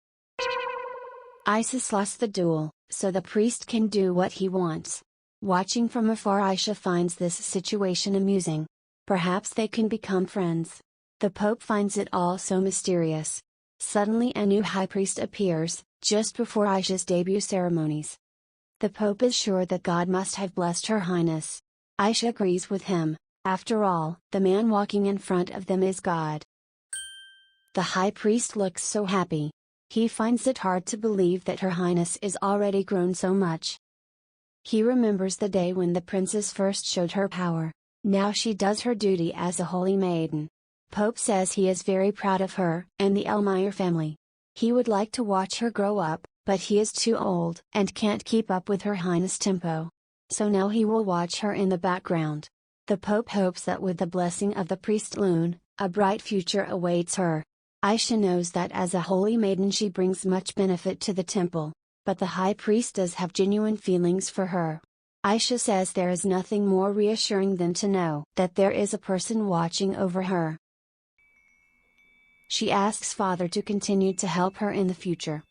Isis lost the duel, so the priest can do what he wants. Watching from afar, Aisha finds this situation amusing. Perhaps they can become friends. The Pope finds it all so mysterious. Suddenly a new high priest appears, just before Aisha's debut ceremonies. The Pope is sure that God must have blessed Her Highness. Aisha agrees with him. After all, the man walking in front of them is God. The high priest looks so happy. He finds it hard to believe that Her Highness is already grown so much. He remembers the day when the princess first showed her power. Now she does her duty as a holy maiden. Pope says he is very proud of her and the Elmire family. He would like to watch her grow up, but he is too old and can't keep up with Her Highness' tempo. So now he will watch her in the background. The Pope hopes that with the blessing of the priest Loon, a bright future awaits her. Aisha knows that as a holy maiden she brings much benefit to the temple, but the high priest does have genuine feelings for her. Aisha says there is nothing more reassuring than to know that there is a person watching over her. She asks Father to continue to help her in the future.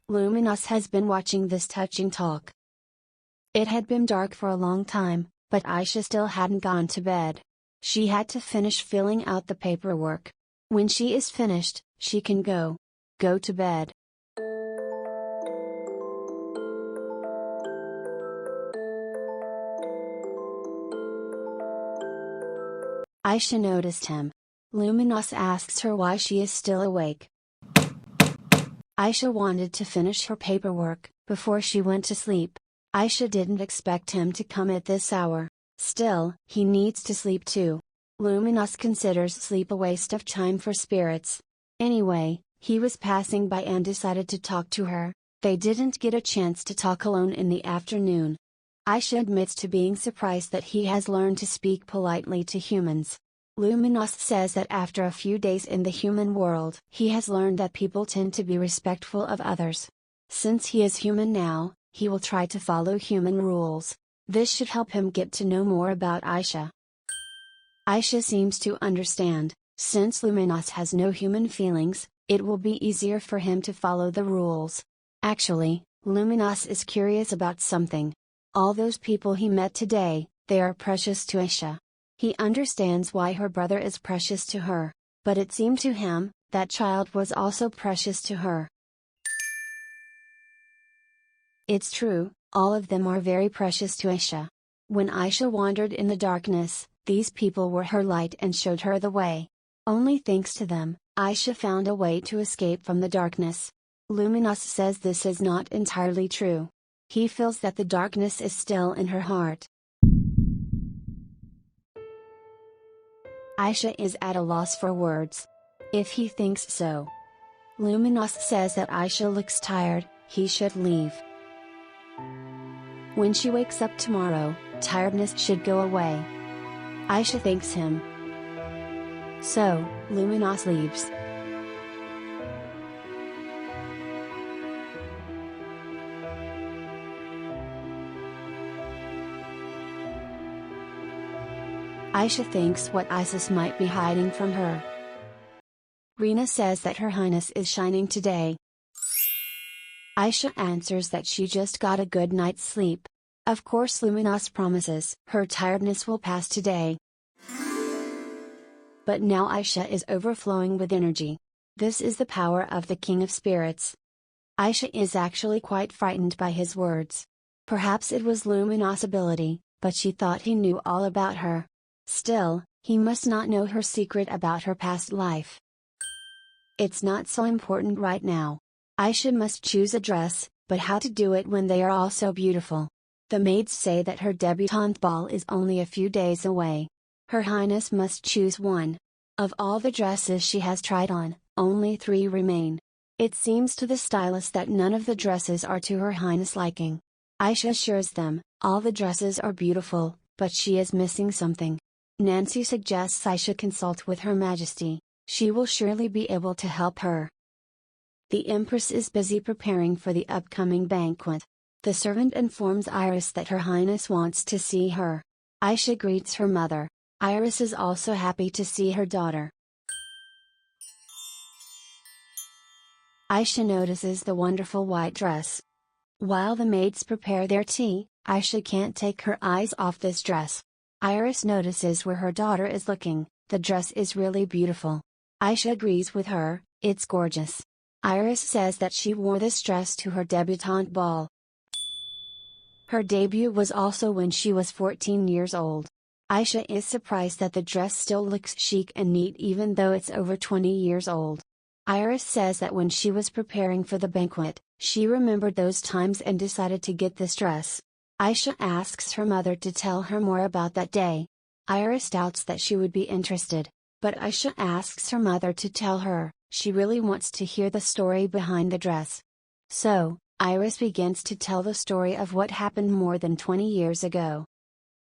Luminous has been watching this touching talk. It had been dark for a long time, but Aisha still hadn't gone to bed. She had to finish filling out the paperwork. When she is finished, she can go to bed. Aisha noticed him. Luminous asks her why she is still awake. Aisha wanted to finish her paperwork before she went to sleep. Aisha didn't expect him to come at this hour. Still, he needs to sleep too. Luminous considers sleep a waste of time for spirits. Anyway, he was passing by and decided to talk to her. They didn't get a chance to talk alone in the afternoon. Aisha admits to being surprised that he has learned to speak politely to humans. Luminous says that after a few days in the human world, he has learned that people tend to be respectful of others. Since he is human now, he will try to follow human rules. This should help him get to know more about Aisha. Aisha seems to understand. Since Luminous has no human feelings, it will be easier for him to follow the rules. Actually, Luminous is curious about something. All those people he met today, they are precious to Aisha. He understands why her brother is precious to her, but it seemed to him, that child was also precious to her. It's true, all of them are very precious to Aisha. When Aisha wandered in the darkness, these people were her light and showed her the way. Only thanks to them, Aisha found a way to escape from the darkness. Luminous says this is not entirely true. He feels that the darkness is still in her heart. Aisha is at a loss for words. If he thinks so. Luminous says that Aisha looks tired, he should leave. When she wakes up tomorrow, tiredness should go away. Aisha thanks him. So, Luminous leaves. Aisha thinks what Isis might be hiding from her. Rena says that Her Highness is shining today. Aisha answers that she just got a good night's sleep. Of course Luminous promises her tiredness will pass today. But now Aisha is overflowing with energy. This is the power of the King of Spirits. Aisha is actually quite frightened by his words. Perhaps it was Luminous' ability, but she thought he knew all about her. Still, he must not know her secret about her past life. It's not so important right now. Aisha must choose a dress, but how to do it when they are all so beautiful? The maids say that her debutante ball is only a few days away. Her Highness must choose one. Of all the dresses she has tried on, only 3 remain. It seems to the stylist that none of the dresses are to Her Highness' liking. Aisha assures them, all the dresses are beautiful, but she is missing something. Nancy suggests Aisha consult with Her Majesty. She will surely be able to help her. The Empress is busy preparing for the upcoming banquet. The servant informs Iris that Her Highness wants to see her. Aisha greets her mother. Iris is also happy to see her daughter. Aisha notices the wonderful white dress. While the maids prepare their tea, Aisha can't take her eyes off this dress. Iris notices where her daughter is looking. The dress is really beautiful. Aisha agrees with her, it's gorgeous. Iris says that she wore this dress to her debutante ball. Her debut was also when she was 14 years old. Aisha is surprised that the dress still looks chic and neat even though it's over 20 years old. Iris says that when she was preparing for the banquet, she remembered those times and decided to get this dress. Aisha asks her mother to tell her more about that day. Iris doubts that she would be interested, but Aisha asks her mother to tell her. She really wants to hear the story behind the dress. So, Iris begins to tell the story of what happened more than 20 years ago.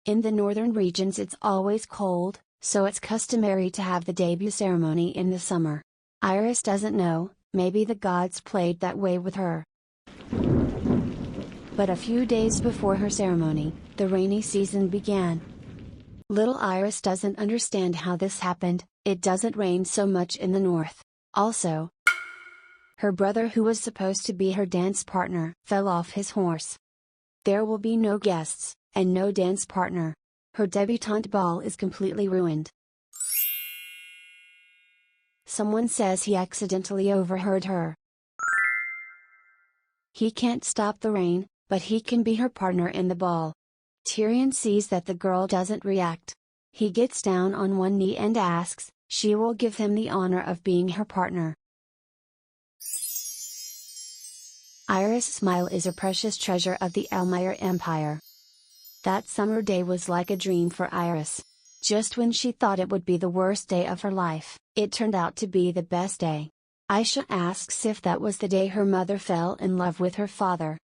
In the northern regions it's always cold, so it's customary to have the debut ceremony in the summer. Iris doesn't know, maybe the gods played that way with her. But a few days before her ceremony, the rainy season began. Little Iris doesn't understand how this happened. It doesn't rain so much in the north. Also, her brother, who was supposed to be her dance partner, fell off his horse. There will be no guests, and no dance partner. Her debutante ball is completely ruined. Someone says he accidentally overheard her. He can't stop the rain, but he can be her partner in the ball. Tyrion sees that the girl doesn't react. He gets down on one knee and asks, she will give him the honor of being her partner. Iris' smile is a precious treasure of the Elmire Empire. That summer day was like a dream for Iris. Just when she thought it would be the worst day of her life, it turned out to be the best day. Aisha asks if that was the day her mother fell in love with her father.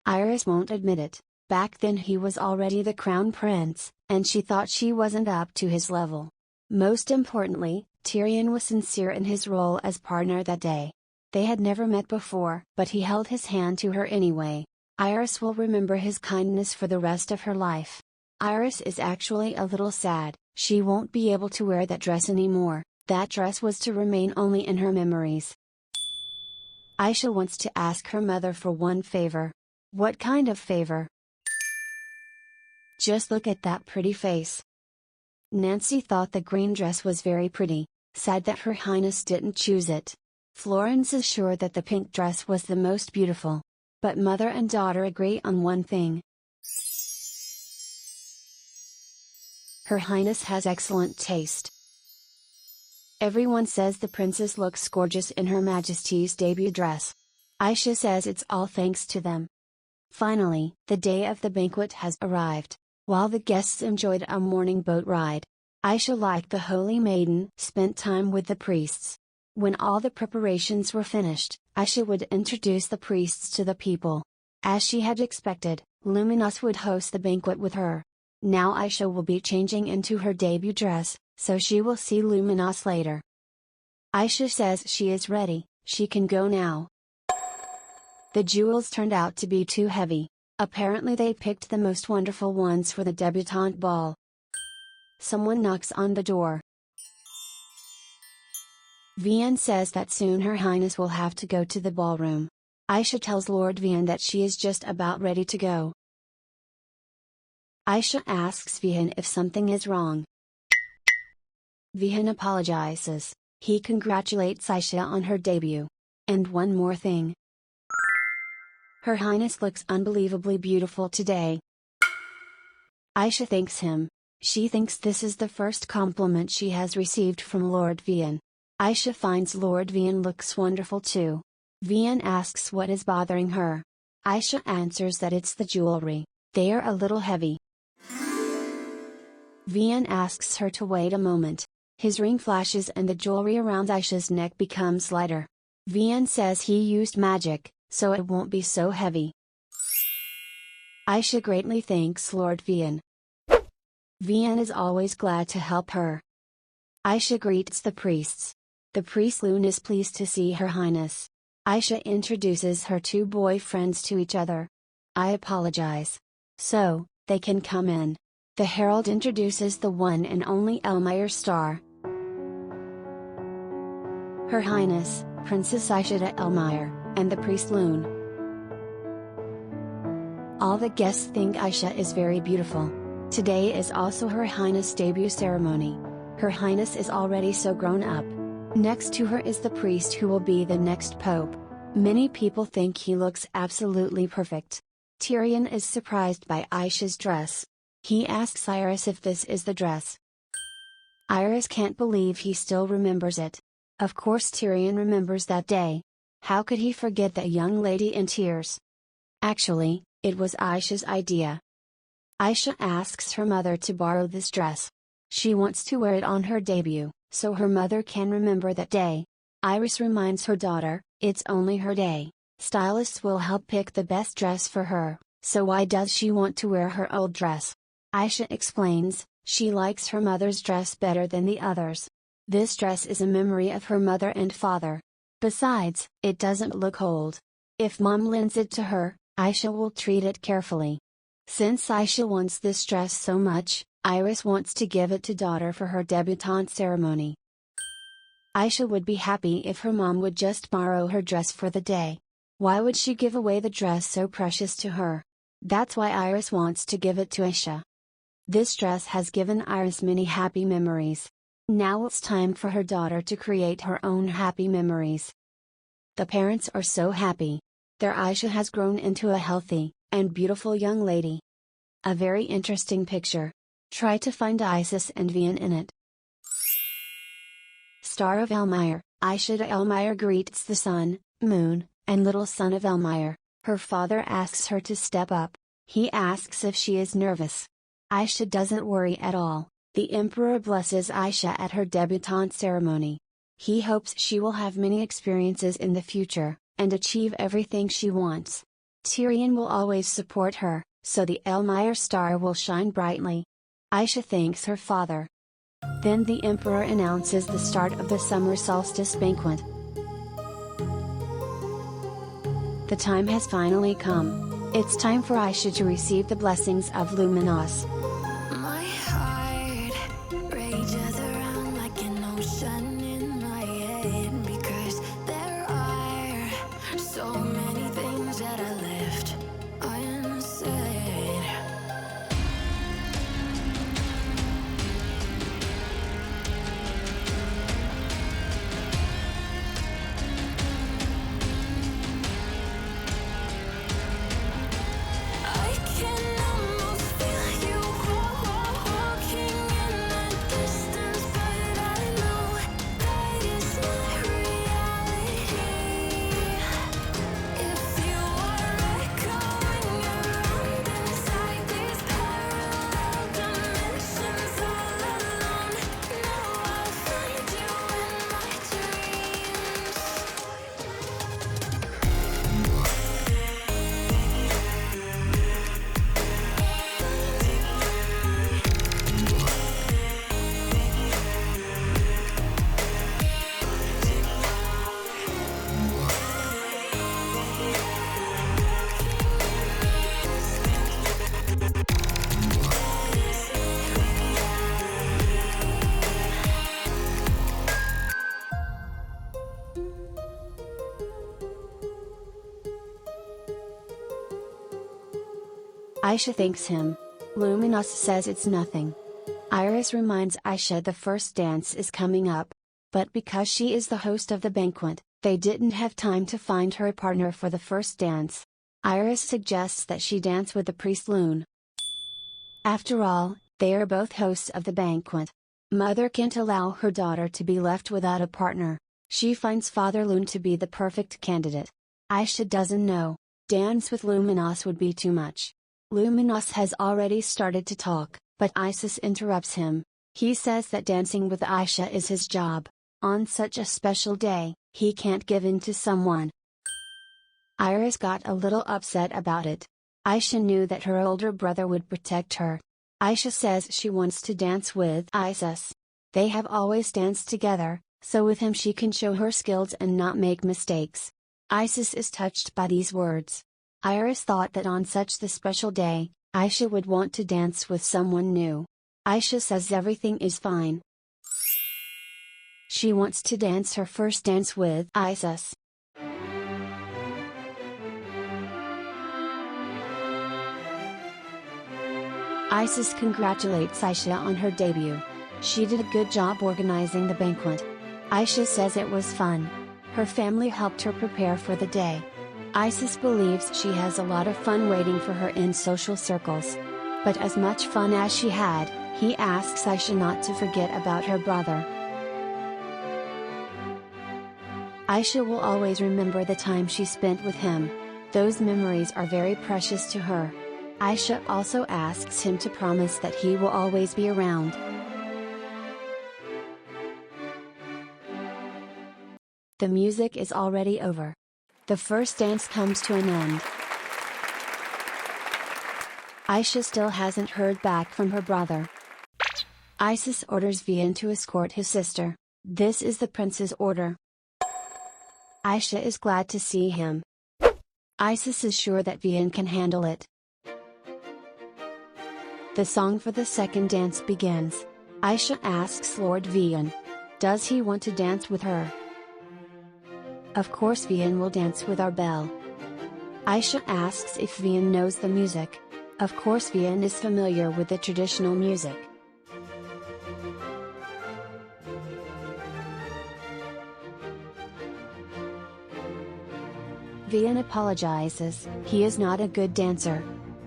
Iris won't admit it. Back then he was already the crown prince, and she thought she wasn't up to his level. Most importantly, Tyrion was sincere in his role as partner that day. They had never met before, but he held his hand to her anyway. Iris will remember his kindness for the rest of her life. Iris is actually a little sad. She won't be able to wear that dress anymore. That dress was to remain only in her memories. Aisha wants to ask her mother for one favor. What kind of favor? Just look at that pretty face. Nancy thought the green dress was very pretty, sad that Her Highness didn't choose it. Florence is sure that the pink dress was the most beautiful. But mother and daughter agree on one thing. Her Highness has excellent taste. Everyone says the princess looks gorgeous in Her Majesty's debut dress. Aisha says it's all thanks to them. Finally, the day of the banquet has arrived. While the guests enjoyed a morning boat ride, Aisha, like the holy maiden, spent time with the priests. When all the preparations were finished, Aisha would introduce the priests to the people. As she had expected, Luminous would host the banquet with her. Now Aisha will be changing into her debut dress, so she will see Luminous later. Aisha says she is ready, she can go now. The jewels turned out to be too heavy. Apparently they picked the most wonderful ones for the debutante ball. Someone knocks on the door. Vian says that soon Her Highness will have to go to the ballroom. Aisha tells Lord Vian that she is just about ready to go. Aisha asks Vian if something is wrong. Vian apologizes. He congratulates Aisha on her debut. And one more thing. Her Highness looks unbelievably beautiful today. Aisha thanks him. She thinks this is the first compliment she has received from Lord Vian. Aisha finds Lord Vian looks wonderful too. Vian asks what is bothering her. Aisha answers that it's the jewelry. They are a little heavy. Vian asks her to wait a moment. His ring flashes and the jewelry around Aisha's neck becomes lighter. Vian says he used magic, so it won't be so heavy. Aisha greatly thanks Lord Vian. Vian is always glad to help her. Aisha greets the priests. The priest Loon is pleased to see Her Highness. Aisha introduces her two boyfriends to each other. I apologize. So, they can come in. The herald introduces the one and only Elmire star. Her Highness, Princess Aisha Elmire, and the priest Loon. All the guests think Aisha is very beautiful. Today is also Her Highness' debut ceremony. Her Highness is already so grown up. Next to her is the priest who will be the next pope. Many people think he looks absolutely perfect. Tyrion is surprised by Aisha's dress. He asks Iris if this is the dress. Iris can't believe he still remembers it. Of course Tyrion remembers that day. How could he forget that young lady in tears? Actually, It was Aisha's idea. Aisha asks her mother to borrow this dress. She wants to wear it on her debut, so her mother can remember that day. Iris reminds her daughter, it's only her day. Stylists will help pick the best dress for her, so why does she want to wear her old dress? Aisha explains, she likes her mother's dress better than the others. This dress is a memory of her mother and father. Besides, it doesn't look old. If mom lends it to her, Aisha will treat it carefully. Since Aisha wants this dress so much, Iris wants to give it to daughter for her debutante ceremony. Aisha would be happy if her mom would just borrow her dress for the day. Why would she give away the dress so precious to her? That's why Iris wants to give it to Aisha. This dress has given Iris many happy memories. Now it's time for her daughter to create her own happy memories. The parents are so happy. Their Aisha has grown into a healthy and beautiful young lady. A very interesting picture. Try to find Isis and Vian in it. Star of Elmire, Aisha de Elmire greets the sun, moon, and little son of Elmire. Her father asks her to step up. He asks if she is nervous. Aisha doesn't worry at all. The emperor blesses Aisha at her debutante ceremony. He hopes she will have many experiences in the future, and achieve everything she wants. Tyrion will always support her, so the Elmire star will shine brightly. Aisha thanks her father. Then the emperor announces the start of the summer solstice banquet. The time has finally come. It's time for Aisha to receive the blessings of Luminos. My heart rages around like an ocean in my head, because there are so many things that I left unsaid. I can almost feel you walking in the distance, but I know that it's not reality. If you are echoing around inside these parallel dimensions all alone, now I'll find you in my dreams. Aisha thanks him. Luminos says it's nothing. Iris reminds Aisha the first dance is coming up. But because she is the host of the banquet, they didn't have time to find her a partner for the first dance. Iris suggests that she dance with the priest Lune. After all, they are both hosts of the banquet. Mother can't allow her daughter to be left without a partner. She finds Father Lune to be the perfect candidate. Aisha doesn't know. Dance with Luminos would be too much. Luminos has already started to talk, but Isis interrupts him. He says that dancing with Aisha is his job. On such a special day, he can't give in to someone. Iris got a little upset about it. Aisha knew that her older brother would protect her. Aisha says she wants to dance with Isis. They have always danced together, so with him she can show her skills and not make mistakes. Isis is touched by these words. Iris thought that on such the special day, Aisha would want to dance with someone new. Aisha says everything is fine. She wants to dance her first dance with Isis. Isis congratulates Aisha on her debut. She did a good job organizing the banquet. Aisha says it was fun. Her family helped her prepare for the day. Isis believes she has a lot of fun waiting for her in social circles. But as much fun as she had, he asks Aisha not to forget about her brother. Aisha will always remember the time she spent with him. Those memories are very precious to her. Aisha also asks him to promise that he will always be around. The music is already over. The first dance comes to an end. Aisha still hasn't heard back from her brother. Isis orders Vian to escort his sister. This is the prince's order. Aisha is glad to see him. Isis is sure that Vian can handle it. The song for the second dance begins. Aisha asks Lord Vian, does he want to dance with her? Of course Vian will dance with our belle. Aisha asks if Vian knows the music. Of course Vian is familiar with the traditional music. Vian apologizes, he is not a good dancer.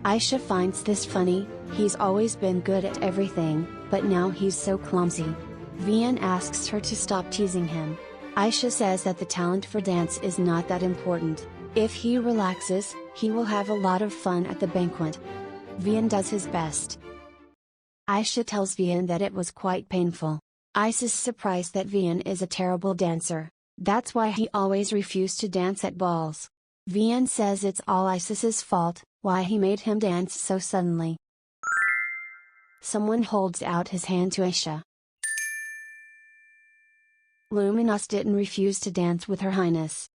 Aisha finds this funny, he's always been good at everything, but now he's so clumsy. Vian asks her to stop teasing him. Aisha says that the talent for dance is not that important. If he relaxes, he will have a lot of fun at the banquet. Vian does his best. Aisha tells Vian that it was quite painful. Isis is surprised that Vian is a terrible dancer. That's why he always refused to dance at balls. Vian says it's all Isis's fault, why he made him dance so suddenly. Someone holds out his hand to Aisha. Luminous didn't refuse to dance with Her Highness.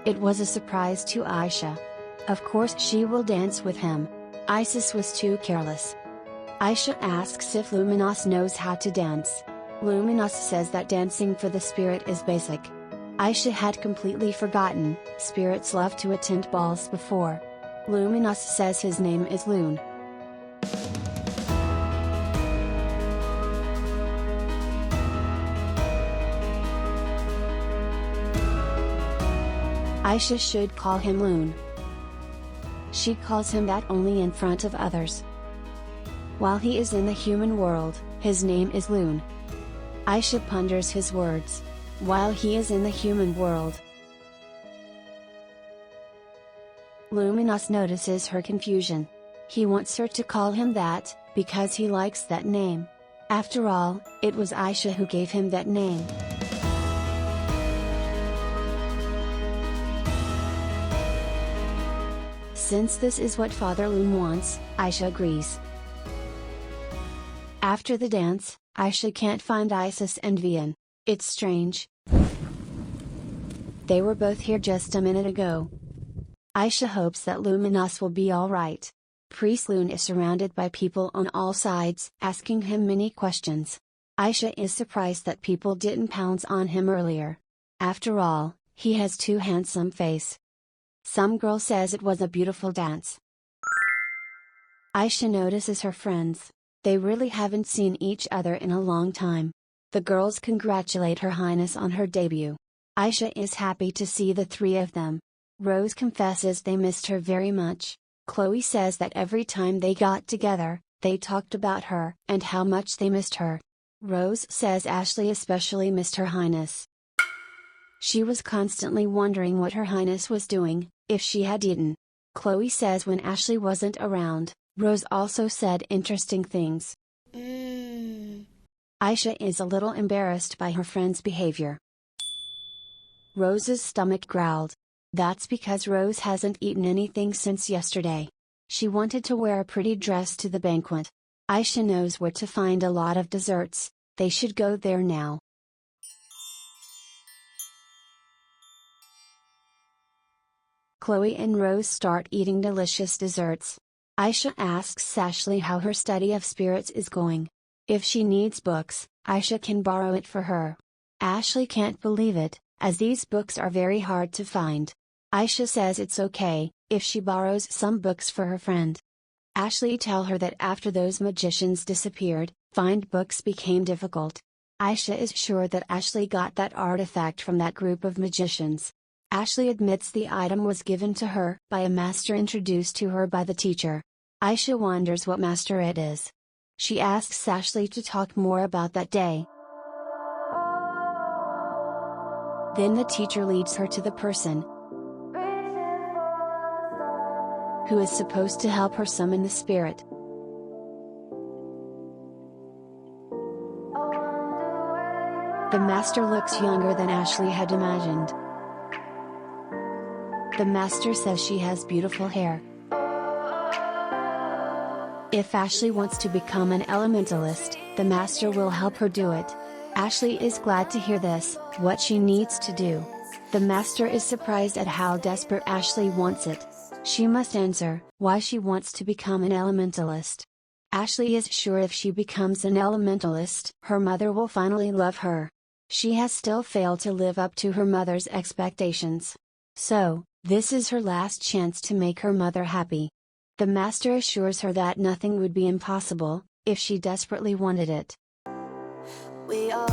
It was a surprise to Aisha. Of course she will dance with him. Isis was too careless. Aisha asks if Luminous knows how to dance. Luminous says that dancing for the spirit is basic. Aisha had completely forgotten, spirits love to attend balls before. Luminous says his name is Loon. Aisha should call him Loon. She calls him that only in front of others. While he is in the human world, his name is Loon. Aisha ponders his words. While he is in the human world. Luminous notices her confusion. He wants her to call him that, because he likes that name. After all, it was Aisha who gave him that name. Since this is what Father Loon wants, Aisha agrees. After the dance, Aisha can't find Isis and Vian. It's strange. They were both here just a minute ago. Aisha hopes that Luminous will be alright. Priest Loon is surrounded by people on all sides, asking him many questions. Aisha is surprised that people didn't pounce on him earlier. After all, he has too handsome face. Some girl says it was a beautiful dance. Aisha notices her friends. They really haven't seen each other in a long time. The girls congratulate Her Highness on her debut. Aisha is happy to see the three of them. Rose confesses they missed her very much. Chloe says that every time they got together, they talked about her and how much they missed her. Rose says Ashley especially missed Her Highness. She was constantly wondering what Her Highness was doing, if she had eaten. Chloe says when Ashley wasn't around, Rose also said interesting things. Aisha is a little embarrassed by her friend's behavior. Rose's stomach growled. That's because Rose hasn't eaten anything since yesterday. She wanted to wear a pretty dress to the banquet. Aisha knows where to find a lot of desserts, they should go there now. Chloe and Rose start eating delicious desserts. Aisha asks Ashley how her study of spirits is going. If she needs books, Aisha can borrow it for her. Ashley can't believe it, as these books are very hard to find. Aisha says it's okay, if she borrows some books for her friend. Ashley tells her that after those magicians disappeared, find books became difficult. Aisha is sure that Ashley got that artifact from that group of magicians. Ashley admits the item was given to her by a master introduced to her by the teacher. Aisha wonders what master it is. She asks Ashley to talk more about that day. Then the teacher leads her to the person who is supposed to help her summon the spirit. The master looks younger than Ashley had imagined. The master says she has beautiful hair. If Ashley wants to become an elementalist, the master will help her do it. Ashley is glad to hear this, what she needs to do. The master is surprised at how desperate Ashley wants it. She must answer why she wants to become an elementalist. Ashley is sure if she becomes an elementalist, her mother will finally love her. She has still failed to live up to her mother's expectations. So, this is her last chance to make her mother happy. The master assures her that nothing would be impossible, if she desperately wanted it. We are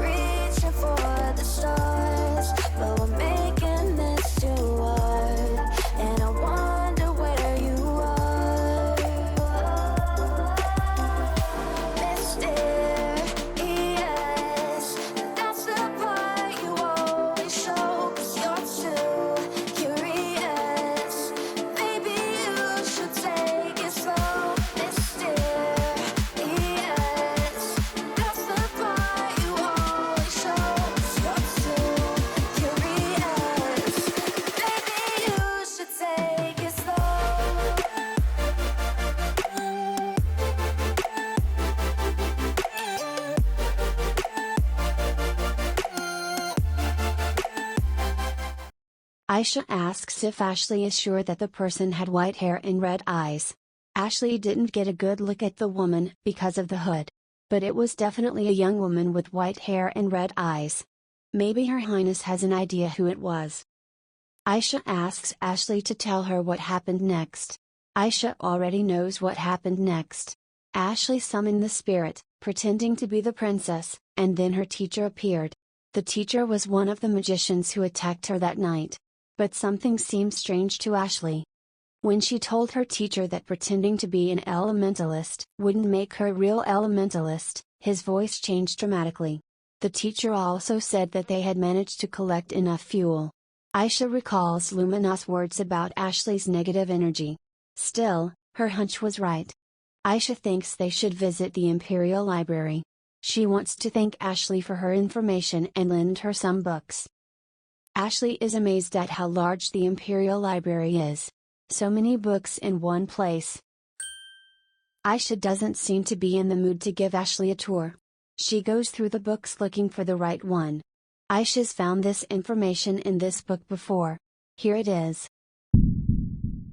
reaching for the stars, but we're making this too hard, and I wonder where you are. Mysterious, that's the part you always show, 'cause you're too curious. Maybe you should take it slow. Mysterious, that's the part you always show, 'cause you're too curious. Maybe you should take it slow. Aisha asks if Ashley is sure that the person had white hair and red eyes. Ashley didn't get a good look at the woman because of the hood. But it was definitely a young woman with white hair and red eyes. Maybe Her Highness has an idea who it was. Aisha asks Ashley to tell her what happened next. Aisha already knows what happened next. Ashley summoned the spirit, pretending to be the princess, and then her teacher appeared. The teacher was one of the magicians who attacked her that night. But something seemed strange to Ashley. When she told her teacher that pretending to be an elementalist wouldn't make her a real elementalist, his voice changed dramatically. The teacher also said that they had managed to collect enough fuel. Aisha recalls Lumina's words about Ashley's negative energy. Still, her hunch was right. Aisha thinks they should visit the Imperial Library. She wants to thank Ashley for her information and lend her some books. Ashley is amazed at how large the Imperial Library is. So many books in one place. Aisha doesn't seem to be in the mood to give Ashley a tour. She goes through the books looking for the right one. Aisha's found this information in this book before. Here it is.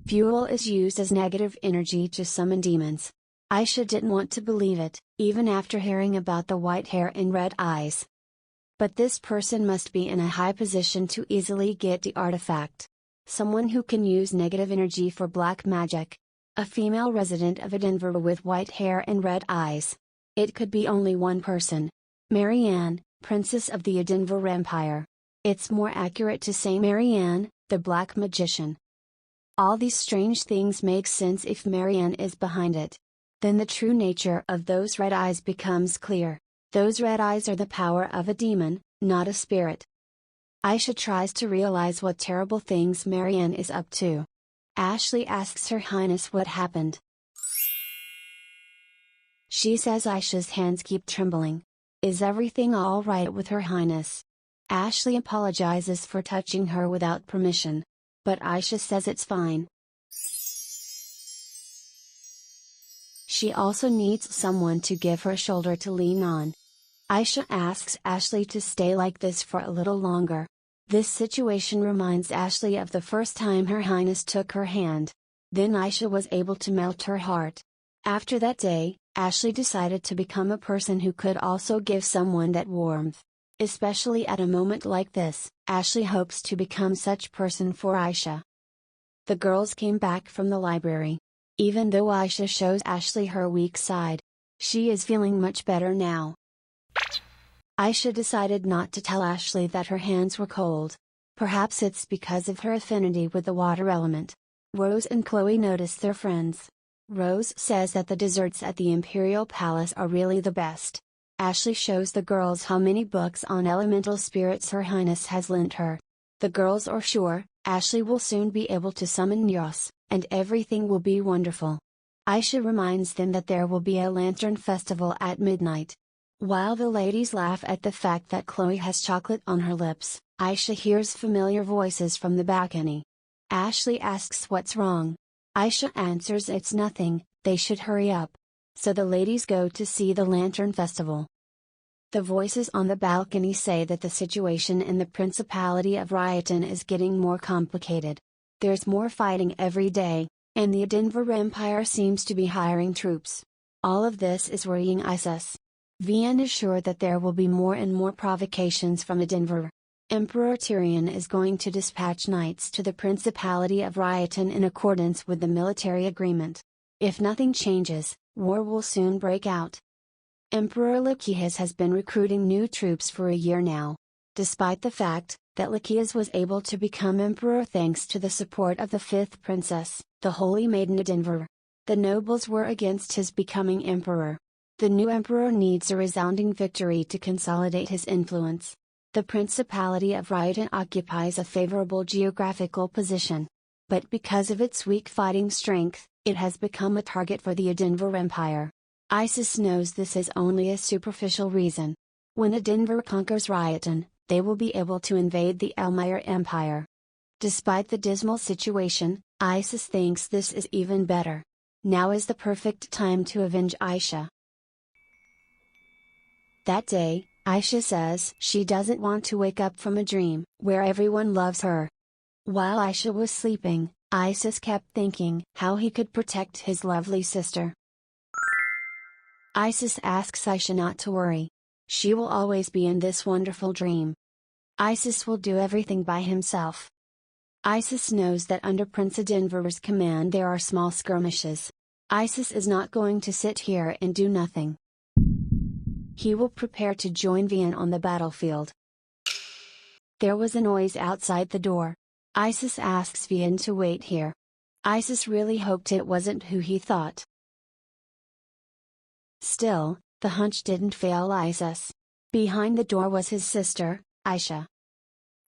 Fuel is used as negative energy to summon demons. Aisha didn't want to believe it, even after hearing about the white hair and red eyes. But this person must be in a high position to easily get the artifact. Someone who can use negative energy for black magic. A female resident of Edinburgh with white hair and red eyes. It could be only one person. Marianne, Princess of the Edinburgh Empire. It's more accurate to say Marianne, the black magician. All these strange things make sense if Marianne is behind it. Then the true nature of those red eyes becomes clear. Those red eyes are the power of a demon, not a spirit. Aisha tries to realize what terrible things Marianne is up to. Ashley asks Her Highness what happened. She says Aisha's hands keep trembling. Is everything all right with Her Highness? Ashley apologizes for touching her without permission. But Aisha says it's fine. She also needs someone to give her a shoulder to lean on. Aisha asks Ashley to stay like this for a little longer. This situation reminds Ashley of the first time Her Highness took her hand. Then Aisha was able to melt her heart. After that day, Ashley decided to become a person who could also give someone that warmth. Especially at a moment like this, Ashley hopes to become such person for Aisha. The girls came back from the library. Even though Aisha shows Ashley her weak side, she is feeling much better now. Aisha decided not to tell Ashley that her hands were cold. Perhaps it's because of her affinity with the water element. Rose and Chloe notice their friends. Rose says that the desserts at the Imperial Palace are really the best. Ashley shows the girls how many books on elemental spirits Her Highness has lent her. The girls are sure, Ashley will soon be able to summon Yos, and everything will be wonderful. Aisha reminds them that there will be a lantern festival at midnight. While the ladies laugh at the fact that Chloe has chocolate on her lips, Aisha hears familiar voices from the balcony. Ashley asks what's wrong. Aisha answers it's nothing, they should hurry up. So the ladies go to see the lantern festival. The voices on the balcony say that the situation in the Principality of Ryotan is getting more complicated. There's more fighting every day, and the Edinburgh Empire seems to be hiring troops. All of this is worrying Isis. Vian is sure that there will be more and more provocations from Edinburgh. Emperor Tyrion is going to dispatch knights to the Principality of Ryotan in accordance with the military agreement. If nothing changes, war will soon break out. Emperor Lycias has been recruiting new troops for a year now. Despite the fact that Lycias was able to become emperor thanks to the support of the fifth princess, the Holy Maiden Edinburgh, the nobles were against his becoming emperor. The new emperor needs a resounding victory to consolidate his influence. The Principality of Ryotan occupies a favorable geographical position. But because of its weak fighting strength, it has become a target for the Edinburgh Empire. Isis knows this is only a superficial reason. When Edinburgh conquers Ryotan, they will be able to invade the Elmire Empire. Despite the dismal situation, Isis thinks this is even better. Now is the perfect time to avenge Aisha. That day, Aisha says she doesn't want to wake up from a dream where everyone loves her. While Aisha was sleeping, Isis kept thinking how he could protect his lovely sister. Isis asks Aisha not to worry. She will always be in this wonderful dream. Isis will do everything by himself. Isis knows that under Prince Edinburgh's command there are small skirmishes. Isis is not going to sit here and do nothing. He will prepare to join Vian on the battlefield. There was a noise outside the door. Isis asks Vian to wait here. Isis really hoped it wasn't who he thought. Still, the hunch didn't fail Isis. Behind the door was his sister, Aisha.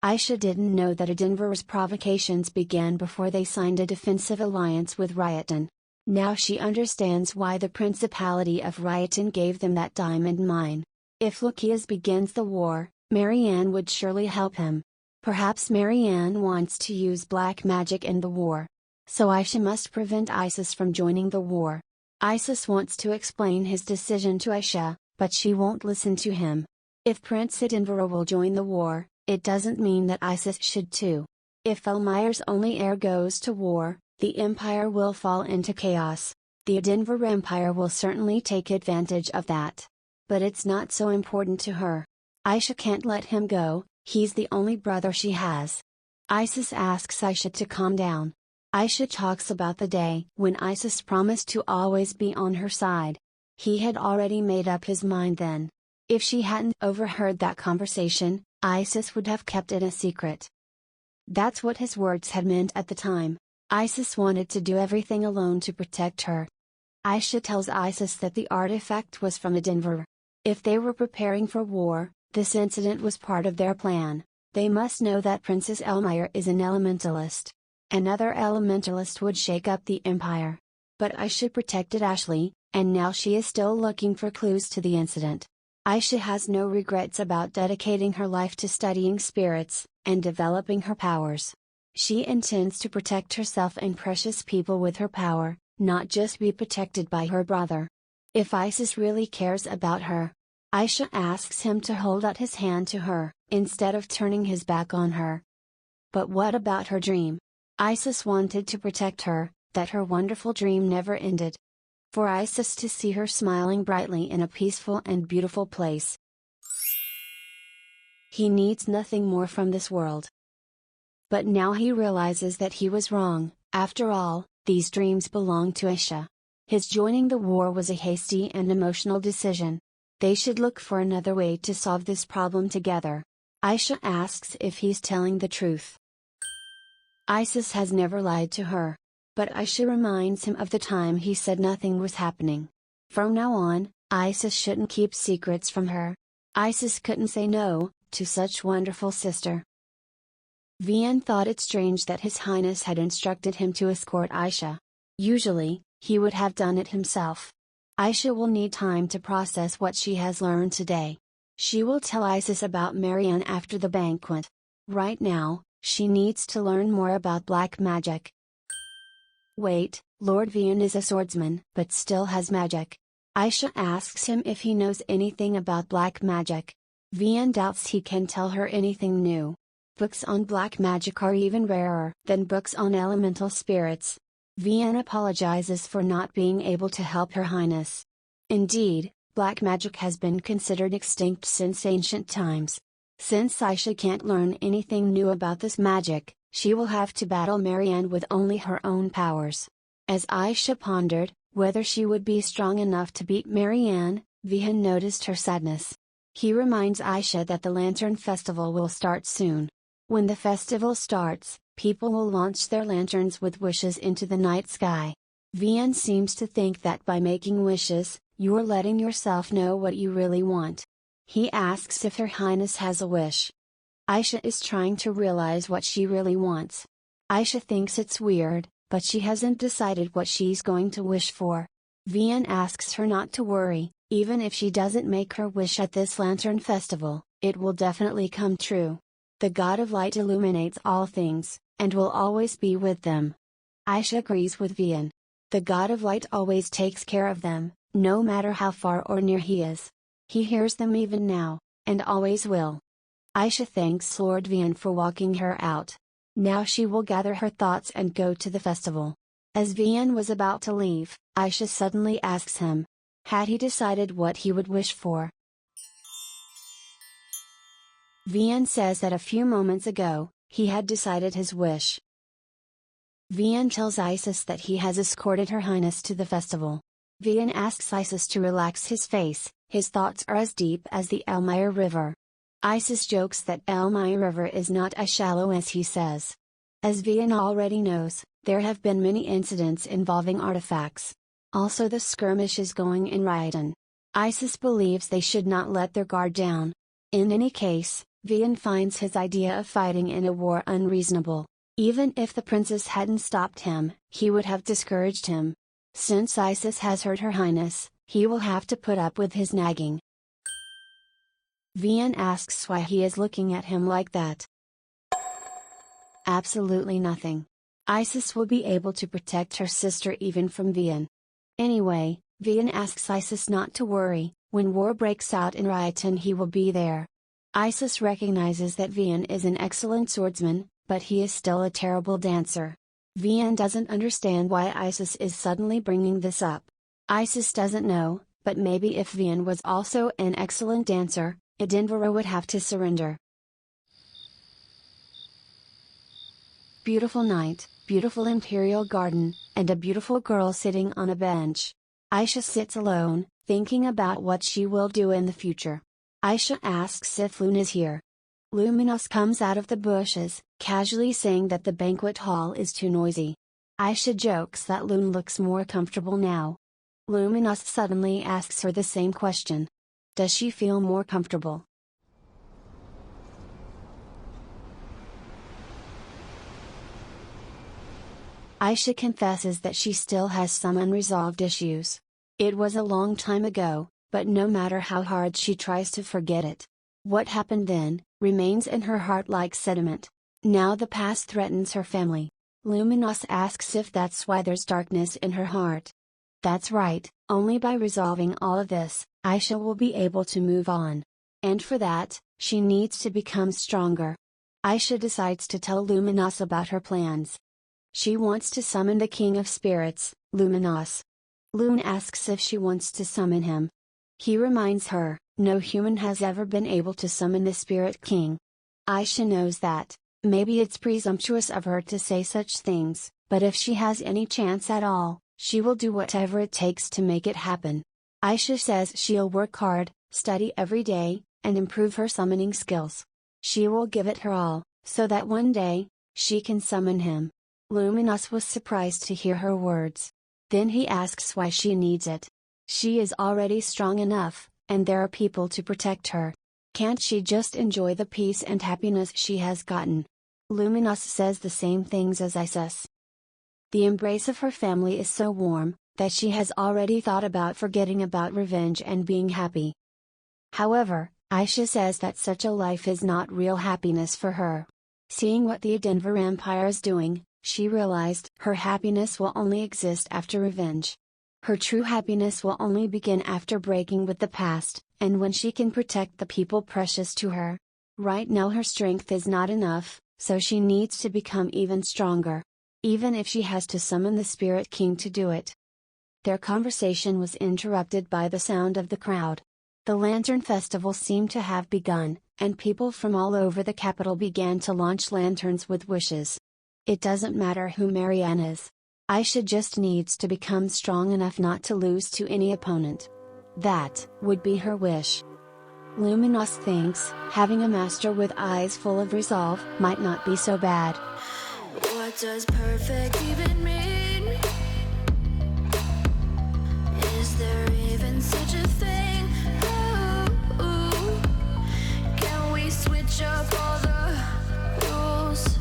Aisha didn't know that Edinburgh's provocations began before they signed a defensive alliance with Ryotan. Now she understands why the Principality of Ryotan gave them that diamond mine. If Lycias begins the war, Marianne would surely help him. Perhaps Marianne wants to use black magic in the war. So Aisha must prevent Isis from joining the war. Isis wants to explain his decision to Aisha, but she won't listen to him. If Prince Edinburgh will join the war, it doesn't mean that Isis should too. If Elmire's only heir goes to war, the empire will fall into chaos. The Edinburgh Empire will certainly take advantage of that. But it's not so important to her. Aisha can't let him go, he's the only brother she has. Isis asks Aisha to calm down. Aisha talks about the day when Isis promised to always be on her side. He had already made up his mind then. If she hadn't overheard that conversation, Isis would have kept it a secret. That's what his words had meant at the time. Isis wanted to do everything alone to protect her. Aisha tells Isis that the artifact was from Edinburgh. If they were preparing for war, this incident was part of their plan. They must know that Princess Elmire is an elementalist. Another elementalist would shake up the empire. But Aisha protected Ashley, and now she is still looking for clues to the incident. Aisha has no regrets about dedicating her life to studying spirits, and developing her powers. She intends to protect herself and precious people with her power, not just be protected by her brother. If Isis really cares about her, Aisha asks him to hold out his hand to her, instead of turning his back on her. But what about her dream? Isis wanted to protect her, that her wonderful dream never ended. For Isis to see her smiling brightly in a peaceful and beautiful place. He needs nothing more from this world. But now he realizes that he was wrong. After all, these dreams belong to Aisha. His joining the war was a hasty and emotional decision. They should look for another way to solve this problem together. Aisha asks if he's telling the truth. Isis has never lied to her. But Aisha reminds him of the time he said nothing was happening. From now on, Isis shouldn't keep secrets from her. Isis couldn't say no to such wonderful sister. Vian thought it strange that His Highness had instructed him to escort Aisha. Usually, he would have done it himself. Aisha will need time to process what she has learned today. She will tell Isis about Marianne after the banquet. Right now, she needs to learn more about black magic. Wait, Lord Vian is a swordsman but still has magic. Aisha asks him if he knows anything about black magic. Vian doubts he can tell her anything new. Books on black magic are even rarer than books on elemental spirits. Vian apologizes for not being able to help Her Highness. Indeed, black magic has been considered extinct since ancient times. Since Aisha can't learn anything new about this magic, she will have to battle Marianne with only her own powers. As Aisha pondered whether she would be strong enough to beat Marianne, Vian noticed her sadness. He reminds Aisha that the Lantern Festival will start soon. When the festival starts, people will launch their lanterns with wishes into the night sky. Vian seems to think that by making wishes, you're letting yourself know what you really want. He asks if Her Highness has a wish. Aisha is trying to realize what she really wants. Aisha thinks it's weird, but she hasn't decided what she's going to wish for. Vian asks her not to worry, even if she doesn't make her wish at this lantern festival, it will definitely come true. The God of Light illuminates all things, and will always be with them. Aisha agrees with Vian. The God of Light always takes care of them, no matter how far or near he is. He hears them even now, and always will. Aisha thanks Lord Vian for walking her out. Now she will gather her thoughts and go to the festival. As Vian was about to leave, Aisha suddenly asks him, had he decided what he would wish for? Vian says that a few moments ago, he had decided his wish. Vian tells Isis that he has escorted Her Highness to the festival. Vian asks Isis to relax his face, his thoughts are as deep as the Elmire River. Isis jokes that Elmire River is not as shallow as he says. As Vian already knows, there have been many incidents involving artifacts. Also the skirmish is going in Raidan. Isis believes they should not let their guard down. In any case, Vian finds his idea of fighting in a war unreasonable. Even if the princess hadn't stopped him, he would have discouraged him. Since Isis has hurt Her Highness, he will have to put up with his nagging. Vian asks why he is looking at him like that. Absolutely nothing. Isis will be able to protect her sister even from Vian. Anyway, Vian asks Isis not to worry, when war breaks out in Raitan he will be there. Isis recognizes that Vian is an excellent swordsman, but he is still a terrible dancer. Vian doesn't understand why Isis is suddenly bringing this up. Isis doesn't know, but maybe if Vian was also an excellent dancer, Edinburgh would have to surrender. Beautiful night, beautiful imperial garden, and a beautiful girl sitting on a bench. Aisha sits alone, thinking about what she will do in the future. Aisha asks if Loon is here. Luminos comes out of the bushes, casually saying that the banquet hall is too noisy. Aisha jokes that Loon looks more comfortable now. Luminos suddenly asks her the same question. Does she feel more comfortable? Aisha confesses that she still has some unresolved issues. It was a long time ago, but no matter how hard she tries to forget it, what happened then remains in her heart like sediment. Now the past threatens her family. Luminos asks if that's why there's darkness in her heart. That's right, only by resolving all of this, Aisha will be able to move on. And for that, she needs to become stronger. Aisha decides to tell Luminos about her plans. She wants to summon the King of Spirits, Luminos. Loon asks if she wants to summon him. He reminds her, no human has ever been able to summon the Spirit King. Aisha knows that, maybe it's presumptuous of her to say such things, but if she has any chance at all, she will do whatever it takes to make it happen. Aisha says she'll work hard, study every day, and improve her summoning skills. She will give it her all, so that one day, she can summon him. Luminos was surprised to hear her words. Then he asks why she needs it. She is already strong enough, and there are people to protect her. Can't she just enjoy the peace and happiness she has gotten? Luminous says the same things as Isis. The embrace of her family is so warm, that she has already thought about forgetting about revenge and being happy. However, Aisha says that such a life is not real happiness for her. Seeing what the Denver Empire is doing, she realized her happiness will only exist after revenge. Her true happiness will only begin after breaking with the past, and when she can protect the people precious to her. Right now her strength is not enough, so she needs to become even stronger. Even if she has to summon the Spirit King to do it. Their conversation was interrupted by the sound of the crowd. The Lantern Festival seemed to have begun, and people from all over the capital began to launch lanterns with wishes. It doesn't matter who Marianne is. Aisha just needs to become strong enough not to lose to any opponent. That would be her wish. Luminous thinks, having a master with eyes full of resolve might not be so bad. What does perfect even mean? Is there even such a thing? Ooh, can we switch up all the rules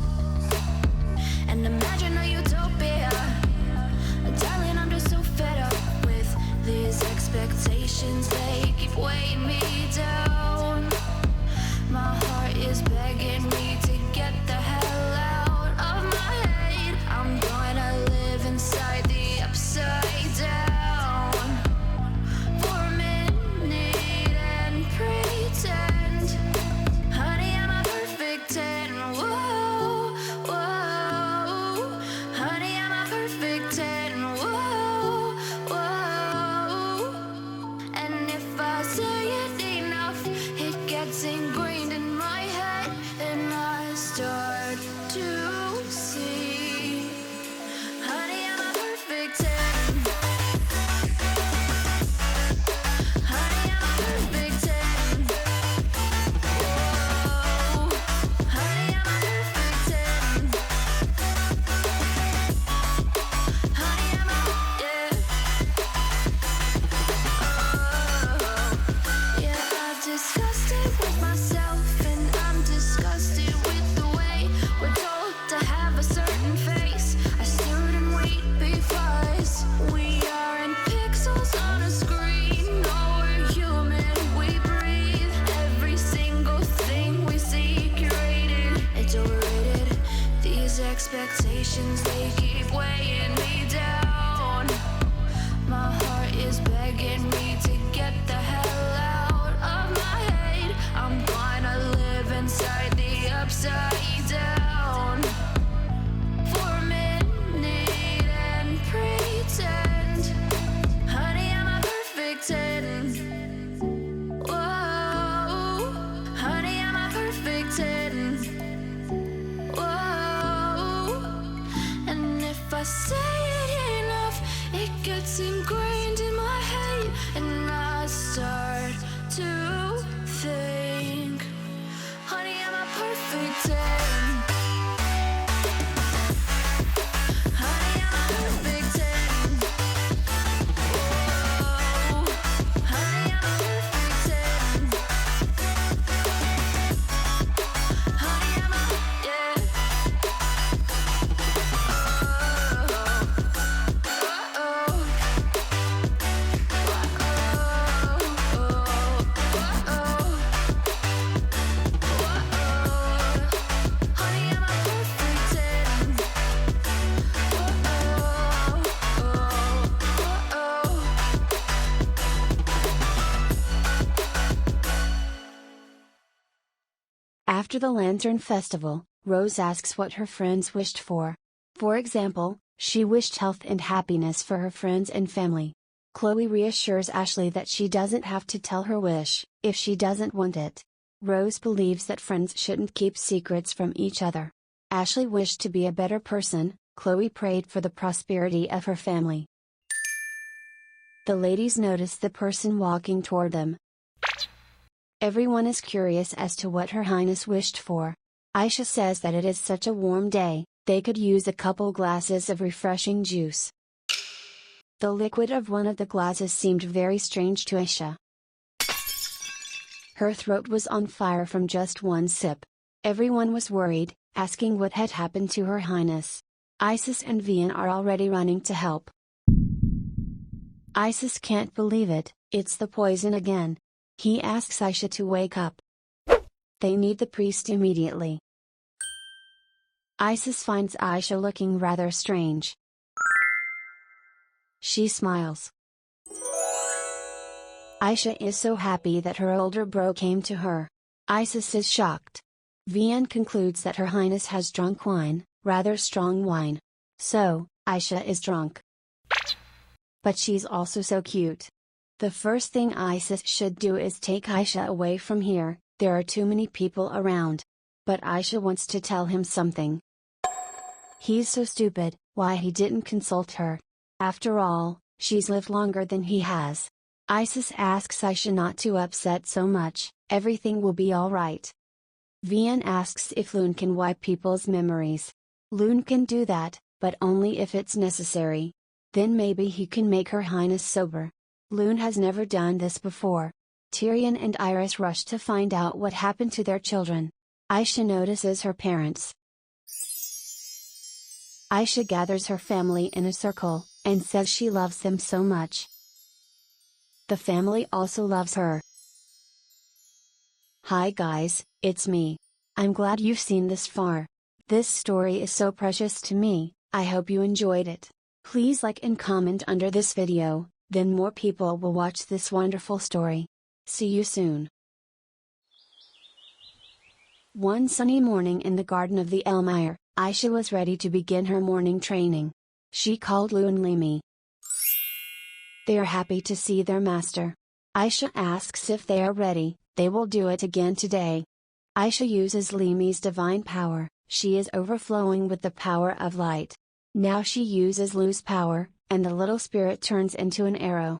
and imagine a utopia? Darling, I'm just so fed up with these expectations. They keep weighing me down. My heart is begging me to get the hell out of my head. I'm gonna live inside the upside down for a minute and pretend, honey, I'm a perfect 10. Whoa, whoa, honey, I'm a perfect 10. Whoa, whoa, and if I say it enough, it gets ingrained in my head, and I start to see, honey, I'm a perfect 10. Honey, I'm a perfect 10. Whoa, honey, I'm a perfect 10. Honey, I'm a, yeah. Oh, yeah, I've discussed it with myself, and I'm disgusted with the way we're told to have a certain face. I stood and wait because we aren't pixels on a screen. No, we're human, we breathe. Every single thing we see curated, it's overrated. These expectations, they keep weighing me down. My heart is begging me to get the hell out of my head. I'm gonna live inside the upside down for a minute and pretend, honey, I'm a perfect 10. Whoa, honey, I'm a perfect 10. Whoa, and if I say it enough, it gets ingrained in my head, and I start to think, honey, I'm a perfect 10. Honey, I'm a perfect 10. Whoa, honey, I'm a perfect 10. Honey, I'm a, yeah. After the Lantern Festival, Rose asks what her friends wished for. For example, she wished health and happiness for her friends and family. Chloe reassures Ashley that she doesn't have to tell her wish, if she doesn't want it. Rose believes that friends shouldn't keep secrets from each other. Ashley wished to be a better person, Chloe prayed for the prosperity of her family. The ladies notice the person walking toward them. Everyone is curious as to what Her Highness wished for. Aisha says that it is such a warm day, they could use a couple glasses of refreshing juice. The liquid of one of the glasses seemed very strange to Aisha. Her throat was on fire from just one sip. Everyone was worried, asking what had happened to Her Highness. Isis and Vian are already running to help. Isis can't believe it, it's the poison again. He asks Aisha to wake up. They need the priest immediately. Isis finds Aisha looking rather strange. She smiles. Aisha is so happy that her older bro came to her. Isis is shocked. Vian concludes that Her Highness has drunk wine, rather strong wine. So, Aisha is drunk. But she's also so cute. The first thing Isis should do is take Aisha away from here, there are too many people around. But Aisha wants to tell him something. He's so stupid, why he didn't consult her. After all, she's lived longer than he has. Isis asks Aisha not to upset so much, everything will be alright. Vian asks if Loon can wipe people's memories. Loon can do that, but only if it's necessary. Then maybe he can make Her Highness sober. Loon has never done this before. Tyrion and Iris rush to find out what happened to their children. Aisha notices her parents. Aisha gathers her family in a circle, and says she loves them so much. The family also loves her. Hi guys, it's me. I'm glad you've seen this far. This story is so precious to me, I hope you enjoyed it. Please like and comment under this video, then more people will watch this wonderful story. See you soon. One sunny morning in the garden of the Elmire, Aisha was ready to begin her morning training. She called Lou and Limi. They are happy to see their master. Aisha asks if they are ready, they will do it again today. Aisha uses Limi's divine power, she is overflowing with the power of light. Now she uses Lou's power, and the little spirit turns into an arrow.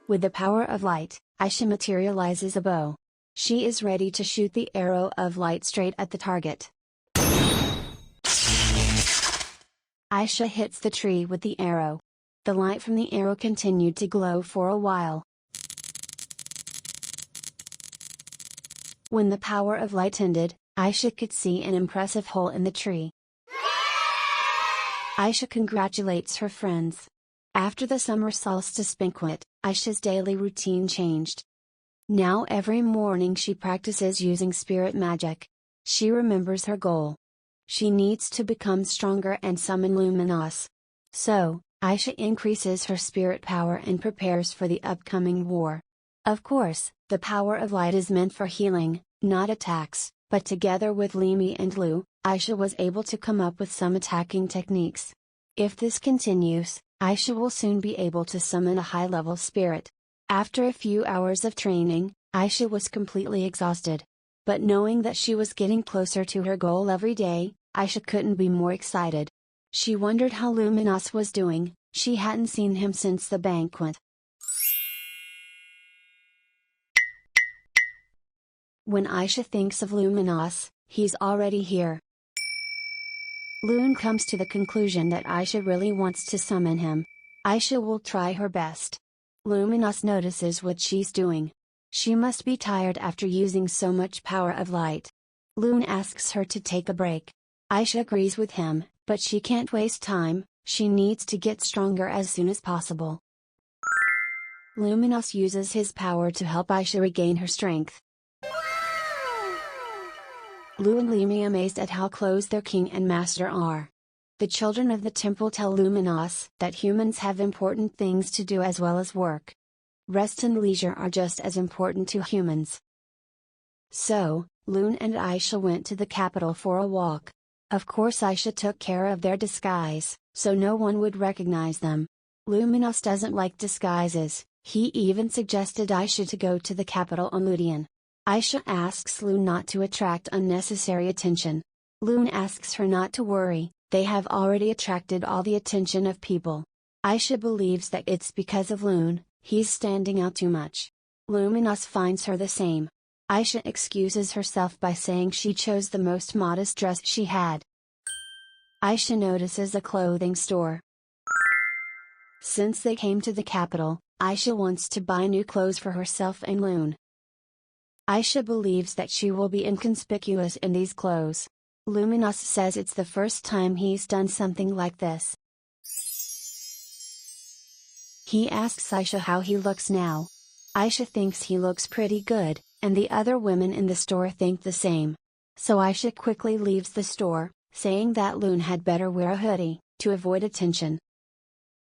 With the power of light, Aisha materializes a bow. She is ready to shoot the arrow of light straight at the target. Aisha hits the tree with the arrow. The light from the arrow continued to glow for a while. When the power of light ended, Aisha could see an impressive hole in the tree. Aisha congratulates her friends. After the summer solstice banquet, Aisha's daily routine changed. Now every morning she practices using spirit magic. She remembers her goal. She needs to become stronger and summon Luminos. So, Aisha increases her spirit power and prepares for the upcoming war. Of course, the power of light is meant for healing, not attacks, but together with Limi and Lou, Aisha was able to come up with some attacking techniques. If this continues, Aisha will soon be able to summon a high-level spirit. After a few hours of training, Aisha was completely exhausted. But knowing that she was getting closer to her goal every day, Aisha couldn't be more excited. She wondered how Luminos was doing, she hadn't seen him since the banquet. When Aisha thinks of Luminos, he's already here. Loon comes to the conclusion that Aisha really wants to summon him. Aisha will try her best. Luminos notices what she's doing. She must be tired after using so much power of light. Loon asks her to take a break. Aisha agrees with him, but she can't waste time, she needs to get stronger as soon as possible. Luminos uses his power to help Aisha regain her strength. Lou and Limi amazed at how close their king and master are. The children of the temple tell Luminos that humans have important things to do as well as work. Rest and leisure are just as important to humans. So, Loon and Aisha went to the capital for a walk. Of course Aisha took care of their disguise, so no one would recognize them. Luminos doesn't like disguises, he even suggested Aisha to go to the capital on Ludian. Aisha asks Loon not to attract unnecessary attention. Loon asks her not to worry, they have already attracted all the attention of people. Aisha believes that it's because of Loon, he's standing out too much. Luminos finds her the same. Aisha excuses herself by saying she chose the most modest dress she had. Aisha notices a clothing store. Since they came to the capital, Aisha wants to buy new clothes for herself and Loon. Aisha believes that she will be inconspicuous in these clothes. Luminous says it's the first time he's done something like this. He asks Aisha how he looks now. Aisha thinks he looks pretty good, and the other women in the store think the same. So Aisha quickly leaves the store, saying that Loon had better wear a hoodie, to avoid attention.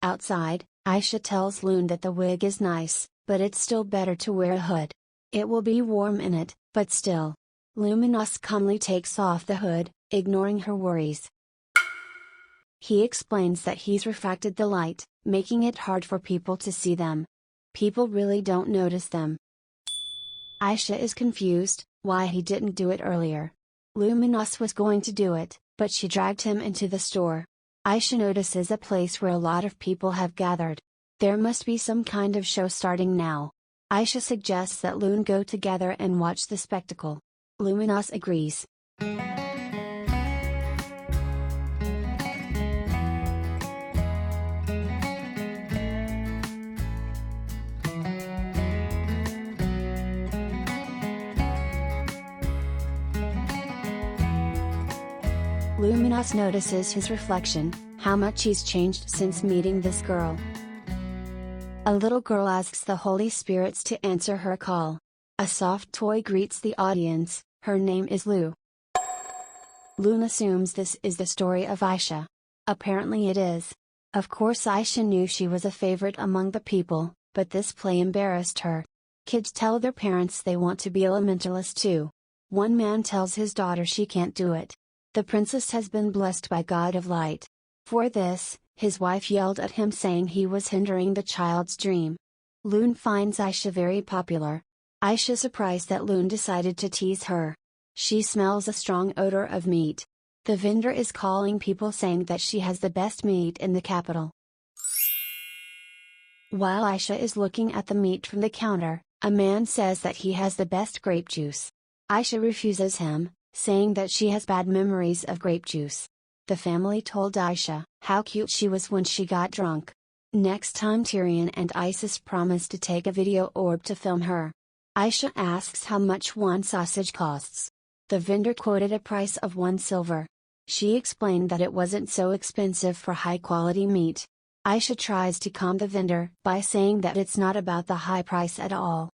Outside, Aisha tells Loon that the wig is nice, but it's still better to wear a hood. It will be warm in it, but still. Luminous calmly takes off the hood, ignoring her worries. He explains that he's refracted the light, making it hard for people to see them. People really don't notice them. Aisha is confused, why he didn't do it earlier. Luminous was going to do it, but she dragged him into the store. Aisha notices a place where a lot of people have gathered. There must be some kind of show starting now. Aisha suggests that Loon go together and watch the spectacle. Luminous agrees. Luminous notices his reflection, how much he's changed since meeting this girl. A little girl asks the Holy Spirits to answer her call. A soft toy greets the audience, her name is Lu. Loon assumes this is the story of Aisha. Apparently it is. Of course Aisha knew she was a favorite among the people, but this play embarrassed her. Kids tell their parents they want to be elementalists too. One man tells his daughter she can't do it. The princess has been blessed by God of Light. For this, his wife yelled at him saying he was hindering the child's dream. Loon finds Aisha very popular. Aisha surprised that Loon decided to tease her. She smells a strong odor of meat. The vendor is calling people saying that she has the best meat in the capital. While Aisha is looking at the meat from the counter, a man says that he has the best grape juice. Aisha refuses him, saying that she has bad memories of grape juice. The family told Aisha how cute she was when she got drunk. Next time Tyrion and Isis promised to take a video orb to film her. Aisha asks how much one sausage costs. The vendor quoted a price of 1 silver. She explained that it wasn't so expensive for high quality meat. Aisha tries to calm the vendor by saying that it's not about the high price at all.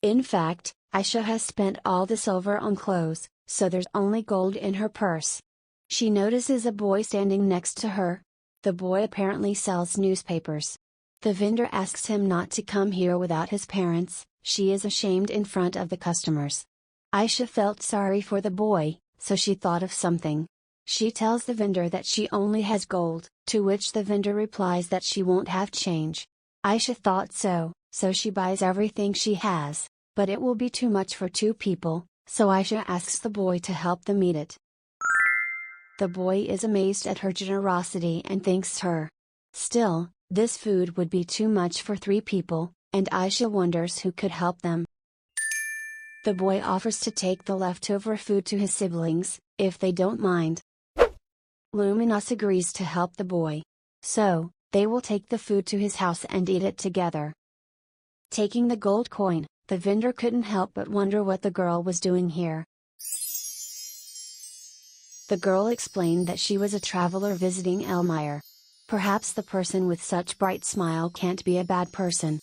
In fact, Aisha has spent all the silver on clothes, so there's only gold in her purse. She notices a boy standing next to her. The boy apparently sells newspapers. The vendor asks him not to come here without his parents. She is ashamed in front of the customers. Aisha felt sorry for the boy, so she thought of something. She tells the vendor that she only has gold, to which the vendor replies that she won't have change. Aisha thought so she buys everything she has, but it will be too much for 2 people, so Aisha asks the boy to help them eat it. The boy is amazed at her generosity and thanks her. Still, this food would be too much for 3 people, and Aisha wonders who could help them. The boy offers to take the leftover food to his siblings, if they don't mind. Luminous agrees to help the boy. So, they will take the food to his house and eat it together. Taking the gold coin, the vendor couldn't help but wonder what the girl was doing here. The girl explained that she was a traveler visiting Elmire. Perhaps the person with such bright smile can't be a bad person.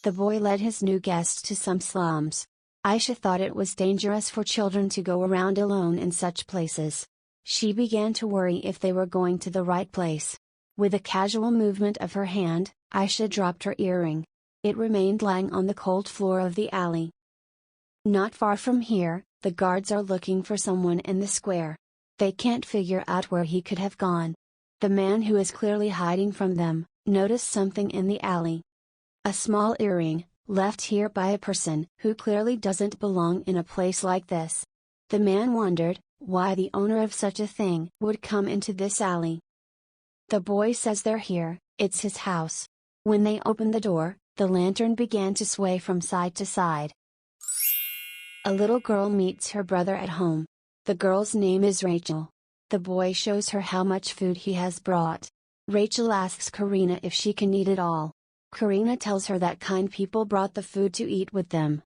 The boy led his new guest to some slums. Aisha thought it was dangerous for children to go around alone in such places. She began to worry if they were going to the right place. With a casual movement of her hand, Aisha dropped her earring. It remained lying on the cold floor of the alley. Not far from here, the guards are looking for someone in the square. They can't figure out where he could have gone. The man who is clearly hiding from them, noticed something in the alley. A small earring, left here by a person who clearly doesn't belong in a place like this. The man wondered why the owner of such a thing would come into this alley. The boy says they're here, it's his house. When they opened the door, the lantern began to sway from side to side. A little girl meets her brother at home. The girl's name is Rachel. The boy shows her how much food he has brought. Rachel asks Karina if she can eat it all. Karina tells her that kind people brought the food to eat with them.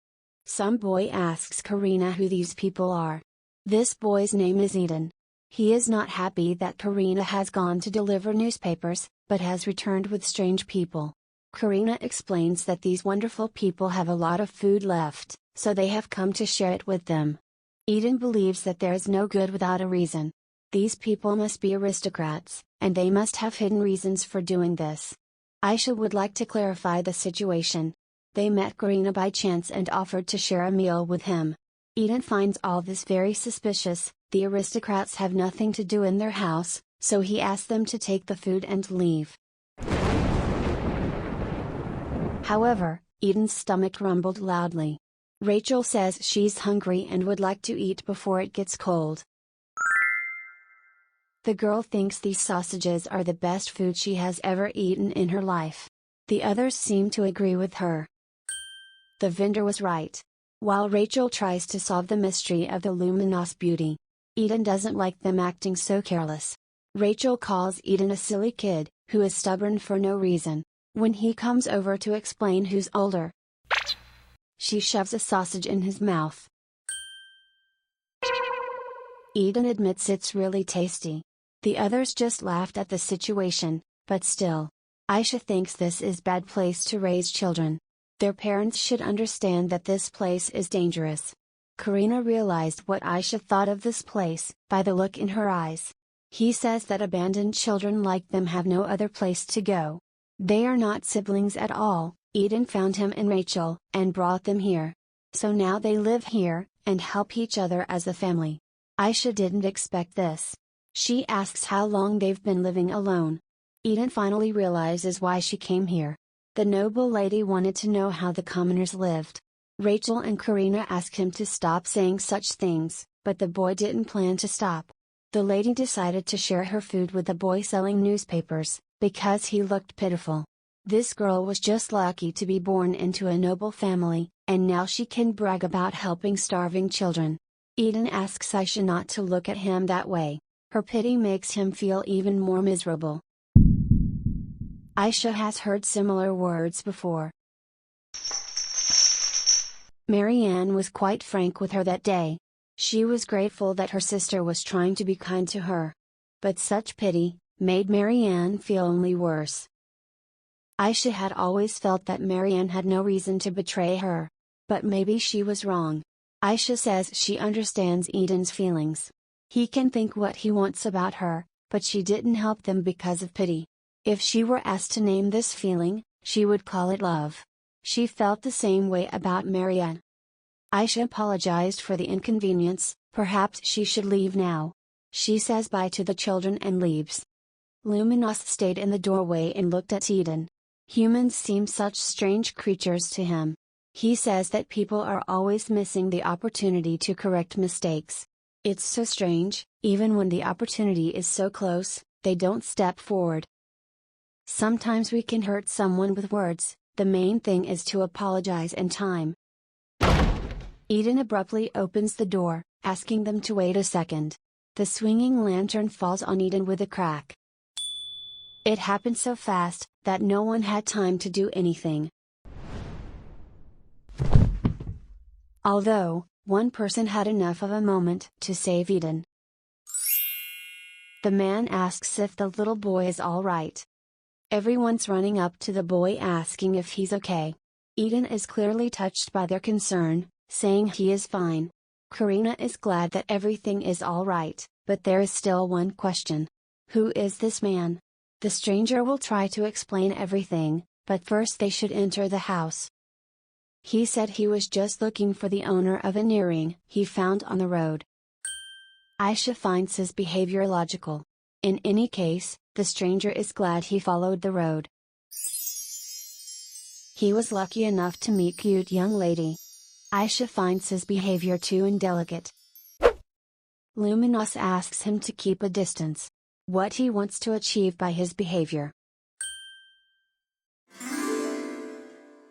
Some boy asks Karina who these people are. This boy's name is Eden. He is not happy that Karina has gone to deliver newspapers, but has returned with strange people. Karina explains that these wonderful people have a lot of food left, so they have come to share it with them. Eden believes that there is no good without a reason. These people must be aristocrats, and they must have hidden reasons for doing this. Aisha would like to clarify the situation. They met Karina by chance and offered to share a meal with him. Eden finds all this very suspicious. The aristocrats have nothing to do in their house, so he asks them to take the food and leave. However, Eden's stomach rumbled loudly. Rachel says she's hungry and would like to eat before it gets cold. The girl thinks these sausages are the best food she has ever eaten in her life. The others seem to agree with her. The vendor was right. While Rachel tries to solve the mystery of the luminous beauty, Eden doesn't like them acting so careless. Rachel calls Eden a silly kid, who is stubborn for no reason. When he comes over to explain who's older, she shoves a sausage in his mouth. Eden admits it's really tasty. The others just laughed at the situation, but still. Aisha thinks this is bad place to raise children. Their parents should understand that this place is dangerous. Karina realized what Aisha thought of this place, by the look in her eyes. He says that abandoned children like them have no other place to go. They are not siblings at all. Eden found him and Rachel, and brought them here. So now they live here, and help each other as a family. Aisha didn't expect this. She asks how long they've been living alone. Eden finally realizes why she came here. The noble lady wanted to know how the commoners lived. Rachel and Karina asked him to stop saying such things, but the boy didn't plan to stop. The lady decided to share her food with the boy selling newspapers, because he looked pitiful. This girl was just lucky to be born into a noble family, and now she can brag about helping starving children. Eden asks Aisha not to look at him that way. Her pity makes him feel even more miserable. Aisha has heard similar words before. Marianne was quite frank with her that day. She was grateful that her sister was trying to be kind to her. But such pity made Marianne feel only worse. Aisha had always felt that Marianne had no reason to betray her. But maybe she was wrong. Aisha says she understands Eden's feelings. He can think what he wants about her, but she didn't help them because of pity. If she were asked to name this feeling, she would call it love. She felt the same way about Marianne. Aisha apologized for the inconvenience. Perhaps she should leave now. She says bye to the children and leaves. Luminous stayed in the doorway and looked at Eden. Humans seem such strange creatures to him. He says that people are always missing the opportunity to correct mistakes. It's so strange, even when the opportunity is so close, they don't step forward. Sometimes we can hurt someone with words, the main thing is to apologize in time. Eden abruptly opens the door, asking them to wait a second. The swinging lantern falls on Eden with a crack. It happened so fast, that no one had time to do anything. Although, one person had enough of a moment to save Eden. The man asks if the little boy is all right. Everyone's running up to the boy asking if he's okay. Eden is clearly touched by their concern, saying he is fine. Karina is glad that everything is all right, but there is still one question. Who is this man? The stranger will try to explain everything, but first they should enter the house. He said he was just looking for the owner of an earring he found on the road. Aisha finds his behavior logical. In any case, the stranger is glad he followed the road. He was lucky enough to meet cute young lady. Aisha finds his behavior too indelicate. Luminous asks him to keep a distance. What he wants to achieve by his behavior.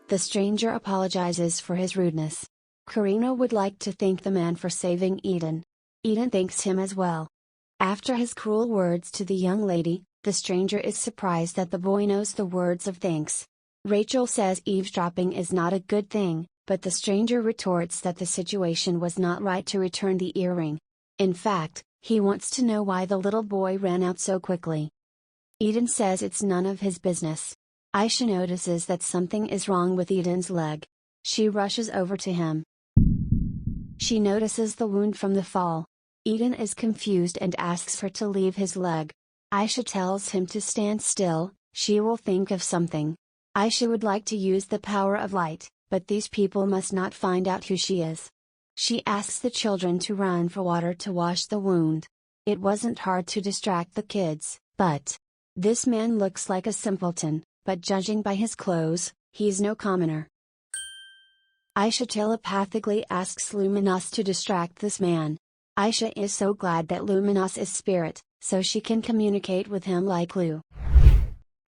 The stranger apologizes for his rudeness. Karina would like to thank the man for saving Eden. Eden thanks him as well. After his cruel words to the young lady, the stranger is surprised that the boy knows the words of thanks. Rachel says eavesdropping is not a good thing, but the stranger retorts that the situation was not right to return the earring. In fact, he wants to know why the little boy ran out so quickly. Eden says it's none of his business. Aisha notices that something is wrong with Eden's leg. She rushes over to him. She notices the wound from the fall. Eden is confused and asks her to leave his leg. Aisha tells him to stand still, she will think of something. Aisha would like to use the power of light, but these people must not find out who she is. She asks the children to run for water to wash the wound. It wasn't hard to distract the kids, but this man looks like a simpleton, but judging by his clothes, he's no commoner. Aisha telepathically asks Luminos to distract this man. Aisha is so glad that Luminos is spirit, so she can communicate with him like Lu.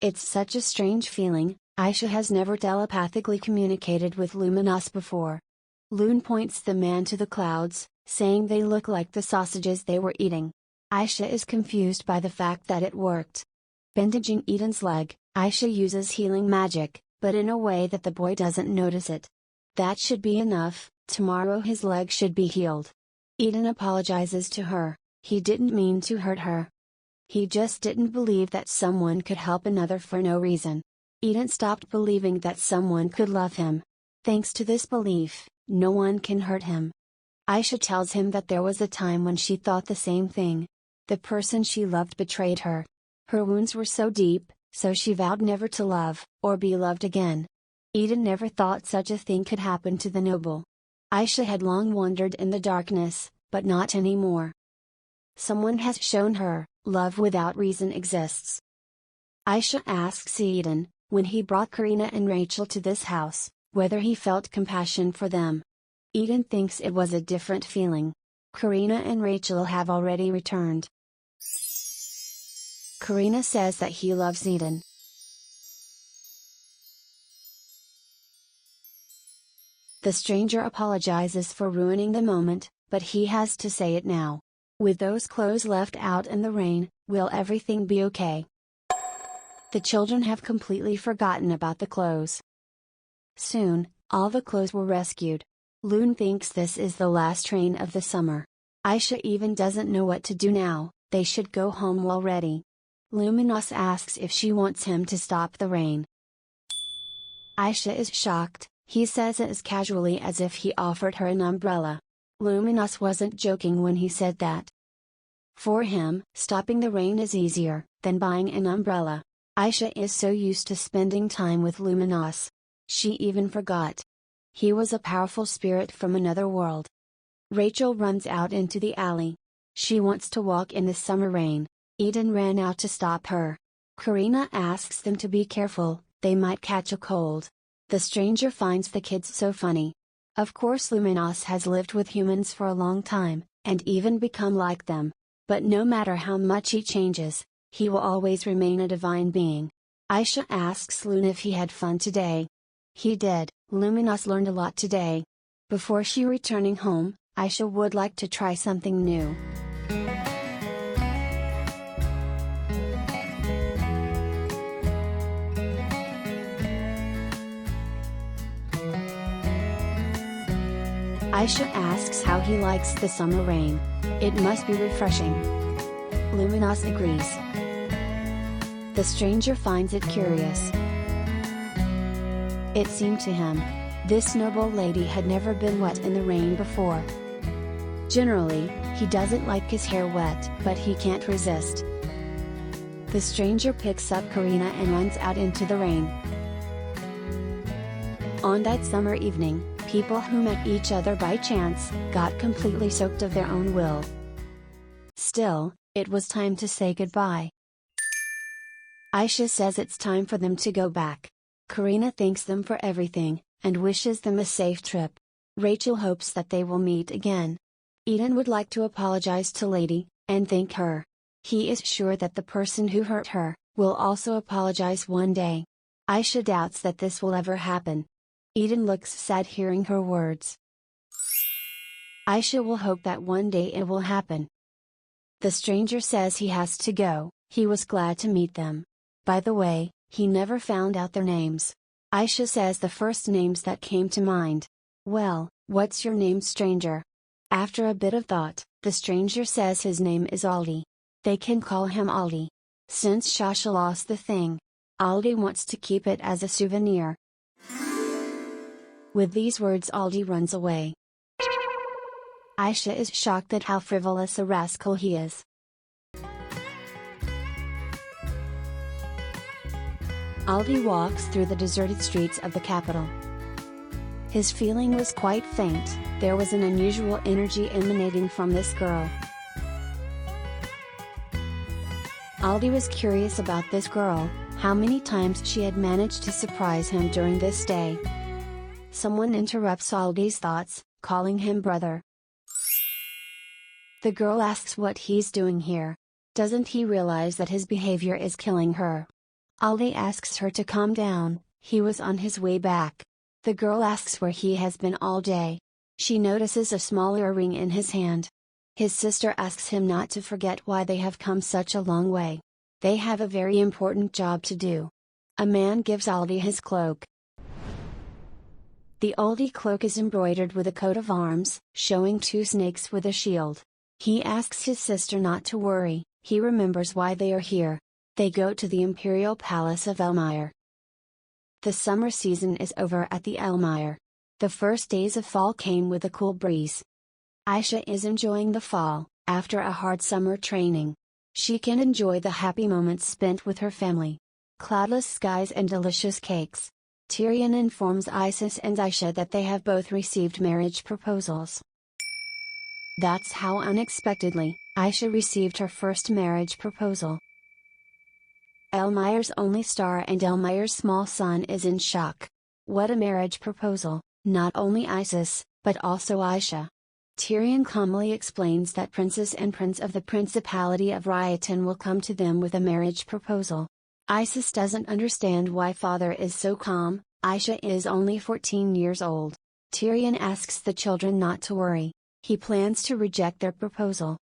It's such a strange feeling. Aisha has never telepathically communicated with Luminos before. Loon points the man to the clouds, saying they look like the sausages they were eating. Aisha is confused by the fact that it worked. Bandaging Eden's leg, Aisha uses healing magic, but in a way that the boy doesn't notice it. That should be enough, tomorrow his leg should be healed. Eden apologizes to her, he didn't mean to hurt her. He just didn't believe that someone could help another for no reason. Eden stopped believing that someone could love him. Thanks to this belief, no one can hurt him. Aisha tells him that there was a time when she thought the same thing. The person she loved betrayed her. Her wounds were so deep, so she vowed never to love, or be loved again. Eden never thought such a thing could happen to the noble. Aisha had long wandered in the darkness, but not anymore. Someone has shown her, love without reason exists. Aisha asks Eden, when he brought Karina and Rachel to this house, whether he felt compassion for them. Eden thinks it was a different feeling. Karina and Rachel have already returned. Karina says that he loves Eden. The stranger apologizes for ruining the moment, but he has to say it now. With those clothes left out in the rain, will everything be okay? The children have completely forgotten about the clothes. Soon, all the clothes were rescued. Loon thinks this is the last train of the summer. Aisha even doesn't know what to do now, they should go home already. Luminos asks if she wants him to stop the rain. Aisha is shocked, he says it as casually as if he offered her an umbrella. Luminos wasn't joking when he said that. For him, stopping the rain is easier than buying an umbrella. Aisha is so used to spending time with Luminos. She even forgot. He was a powerful spirit from another world. Rachel runs out into the alley. She wants to walk in the summer rain. Eden ran out to stop her. Karina asks them to be careful, they might catch a cold. The stranger finds the kids so funny. Of course Luminos has lived with humans for a long time, and even become like them. But no matter how much he changes, he will always remain a divine being. Aisha asks Loon if he had fun today. He did. Luminos learned a lot today. Before she returning home, Aisha would like to try something new. Aisha asks how he likes the summer rain. It must be refreshing. Luminos agrees. The stranger finds it curious. It seemed to him, this noble lady had never been wet in the rain before. Generally, he doesn't like his hair wet, but he can't resist. The stranger picks up Karina and runs out into the rain. On that summer evening, people who met each other by chance, got completely soaked of their own will. Still, it was time to say goodbye. Aisha says it's time for them to go back. Karina thanks them for everything, and wishes them a safe trip. Rachel hopes that they will meet again. Eden would like to apologize to Lady, and thank her. He is sure that the person who hurt her, will also apologize one day. Aisha doubts that this will ever happen. Eden looks sad hearing her words. Aisha will hope that one day it will happen. The stranger says he has to go, he was glad to meet them. By the way, he never found out their names. Aisha says the first names that came to mind. "Well, what's your name, stranger?" After a bit of thought, the stranger says his name is Aldi. They can call him Aldi. Since Shasha lost the thing, Aldi wants to keep it as a souvenir. With these words, Aldi runs away. Aisha is shocked at how frivolous a rascal he is. Aldi walks through the deserted streets of the capital. His feeling was quite faint. There was an unusual energy emanating from this girl. Aldi was curious about this girl, how many times she had managed to surprise him during this day. Someone interrupts Aldi's thoughts, calling him brother. The girl asks what he's doing here. Doesn't he realize that his behavior is killing her? Aldi asks her to calm down, he was on his way back. The girl asks where he has been all day. She notices a small earring in his hand. His sister asks him not to forget why they have come such a long way. They have a very important job to do. A man gives Aldi his cloak. The Aldi cloak is embroidered with a coat of arms, showing two snakes with a shield. He asks his sister not to worry, he remembers why they are here. They go to the Imperial Palace of Elmire. The summer season is over at the Elmire. The first days of fall came with a cool breeze. Aisha is enjoying the fall, after a hard summer training. She can enjoy the happy moments spent with her family. Cloudless skies and delicious cakes. Tyrion informs Isis and Aisha that they have both received marriage proposals. That's how unexpectedly, Aisha received her first marriage proposal. Elmire's only star and Elmire's small son is in shock. What a marriage proposal, not only Isis, but also Aisha. Tyrion calmly explains that Princess and Prince of the Principality of Rioton will come to them with a marriage proposal. Isis doesn't understand why father is so calm. Aisha is only 14 years old. Tyrion asks the children not to worry. He plans to reject their proposal.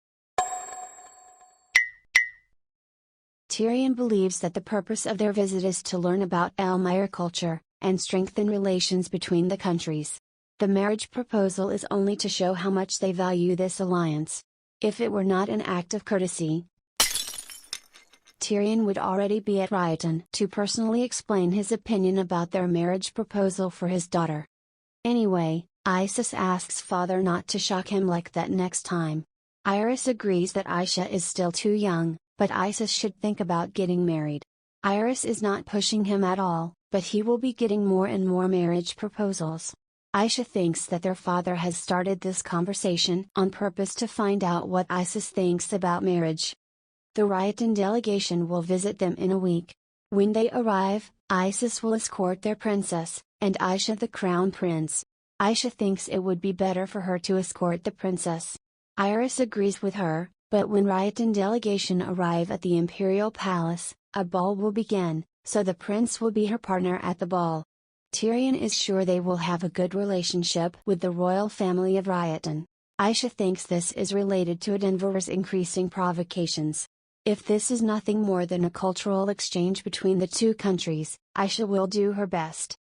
Tyrion believes that the purpose of their visit is to learn about Elmire culture, and strengthen relations between the countries. The marriage proposal is only to show how much they value this alliance. If it were not an act of courtesy, Tyrion would already be at Rioton to personally explain his opinion about their marriage proposal for his daughter. Anyway, Isis asks father not to shock him like that next time. Iris agrees that Aisha is still too young, but Isis should think about getting married. Iris is not pushing him at all, but he will be getting more and more marriage proposals. Aisha thinks that their father has started this conversation on purpose to find out what Isis thinks about marriage. The Rioton delegation will visit them in a week. When they arrive, Isis will escort their princess, and Aisha the crown prince. Aisha thinks it would be better for her to escort the princess. Iris agrees with her, but when Rioton delegation arrive at the Imperial Palace, a ball will begin, so the prince will be her partner at the ball. Tyrion is sure they will have a good relationship with the royal family of Rioton. Aisha thinks this is related to Edinburgh's increasing provocations. If this is nothing more than a cultural exchange between the two countries, Aisha will do her best.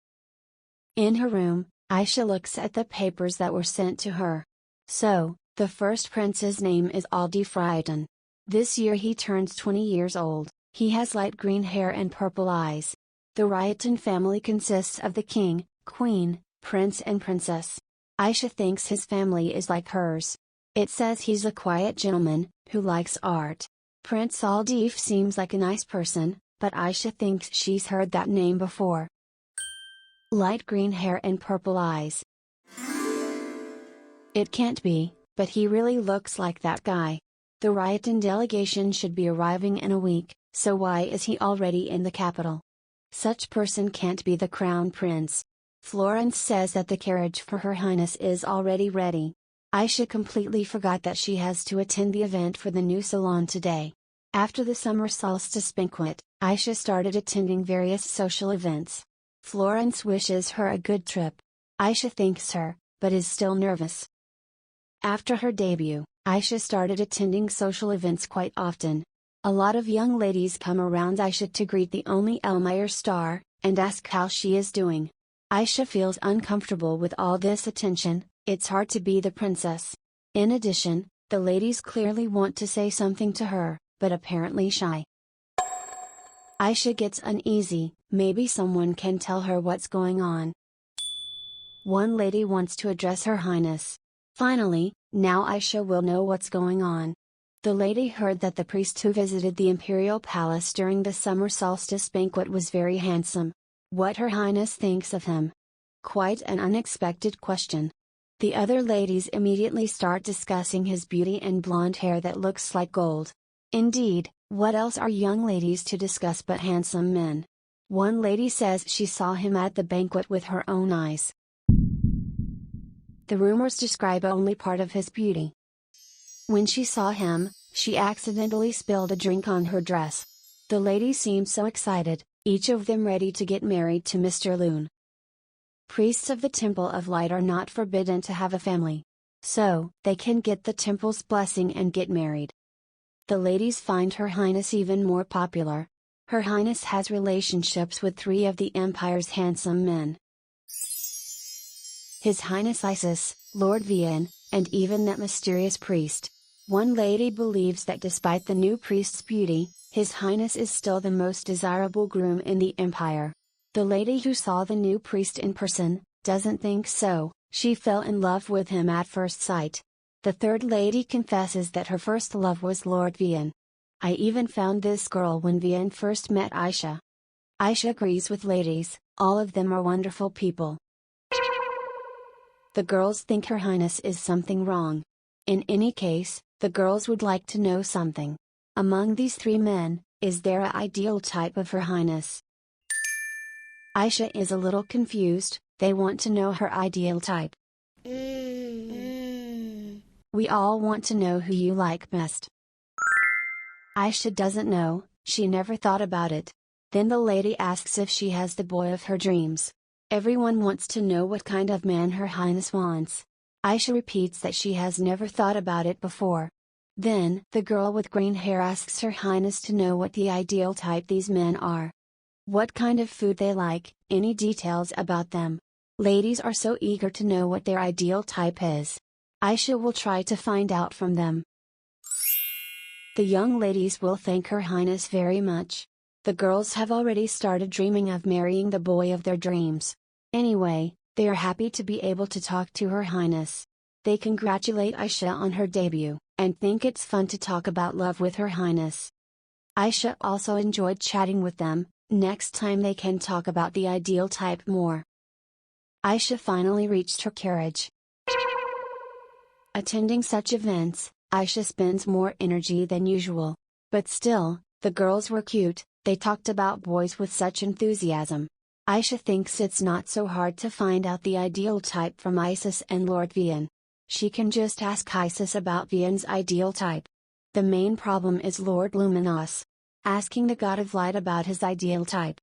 In her room, Aisha looks at the papers that were sent to her. So, the first prince's name is Aldi Rioton. This year he turns 20 years old, he has light green hair and purple eyes. The Rioton family consists of the king, queen, prince and princess. Aisha thinks his family is like hers. It says he's a quiet gentleman, who likes art. Prince Aldi seems like a nice person, but Aisha thinks she's heard that name before. Light green hair and purple eyes. It can't be, but he really looks like that guy. The Rioton delegation should be arriving in a week, so why is he already in the capital? Such person can't be the crown prince. Florence says that the carriage for Her Highness is already ready. Aisha completely forgot that she has to attend the event for the new salon today. After the summer solstice banquet, Aisha started attending various social events. Florence wishes her a good trip. Aisha thanks her, but is still nervous. After her debut, Aisha started attending social events quite often. A lot of young ladies come around Aisha to greet the only Elmire star, and ask how she is doing. Aisha feels uncomfortable with all this attention. It's hard to be the princess. In addition, the ladies clearly want to say something to her, but apparently shy. Aisha gets uneasy. Maybe someone can tell her what's going on. One lady wants to address Her Highness. Finally, now Aisha will know what's going on. The lady heard that the priest who visited the imperial palace during the summer solstice banquet was very handsome. What Her Highness thinks of him? Quite an unexpected question. The other ladies immediately start discussing his beauty and blonde hair that looks like gold. Indeed, what else are young ladies to discuss but handsome men? One lady says she saw him at the banquet with her own eyes. The rumors describe only part of his beauty. When she saw him, she accidentally spilled a drink on her dress. The ladies seemed so excited, each of them ready to get married to Mr. Loon. Priests of the Temple of Light are not forbidden to have a family. So, they can get the temple's blessing and get married. The ladies find Her Highness even more popular. Her Highness has relationships with 3 of the Empire's handsome men. His Highness Isis, Lord Vian, and even that mysterious priest. One lady believes that despite the new priest's beauty, His Highness is still the most desirable groom in the Empire. The lady who saw the new priest in person, doesn't think so. She fell in love with him at first sight. The third lady confesses that her first love was Lord Vian. I even found this girl when Vian first met Aisha. Aisha agrees with ladies, all of them are wonderful people. The girls think Her Highness is something wrong. In any case, the girls would like to know something. Among these 3 men, is there an ideal type of Her Highness? Aisha is a little confused. They want to know her ideal type. We all want to know who you like best. Aisha doesn't know, she never thought about it. Then the lady asks if she has the boy of her dreams. Everyone wants to know what kind of man Her Highness wants. Aisha repeats that she has never thought about it before. Then, the girl with green hair asks Her Highness to know what the ideal type these men are. What kind of food they like, any details about them. Ladies are so eager to know what their ideal type is. Aisha will try to find out from them. The young ladies will thank Her Highness very much. The girls have already started dreaming of marrying the boy of their dreams. Anyway, they are happy to be able to talk to Her Highness. They congratulate Aisha on her debut, and think it's fun to talk about love with Her Highness. Aisha also enjoyed chatting with them. Next time they can talk about the ideal type more. Aisha finally reached her carriage. Attending such events, Aisha spends more energy than usual. But still, the girls were cute, they talked about boys with such enthusiasm. Aisha thinks it's not so hard to find out the ideal type from Isis and Lord Vian. She can just ask Isis about Vian's ideal type. The main problem is Lord Luminous. Asking the God of Light about his ideal type.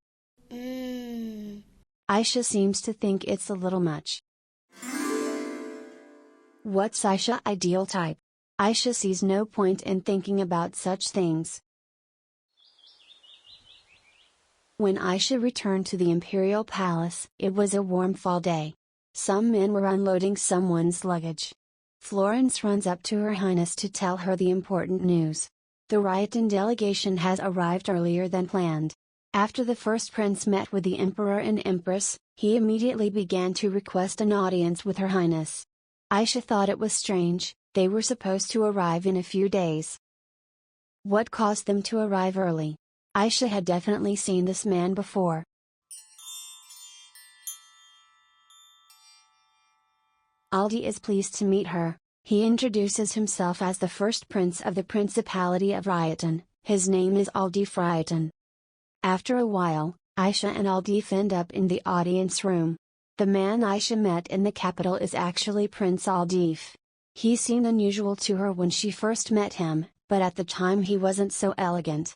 Aisha seems to think it's a little much. What's Aisha's ideal type? Aisha sees no point in thinking about such things. When Aisha returned to the imperial palace, it was a warm fall day. Some men were unloading someone's luggage. Florence runs up to Her Highness to tell her the important news. The Ryotan delegation has arrived earlier than planned. After the first prince met with the Emperor and Empress, he immediately began to request an audience with Her Highness. Aisha thought it was strange, they were supposed to arrive in a few days. What caused them to arrive early? Aisha had definitely seen this man before. Aldi is pleased to meet her. He introduces himself as the first prince of the Principality of Ryotan. His name is Aldif Ryotan. After a while, Aisha and Aldif end up in the audience room. The man Aisha met in the capital is actually Prince Aldif. He seemed unusual to her when she first met him, but at the time he wasn't so elegant.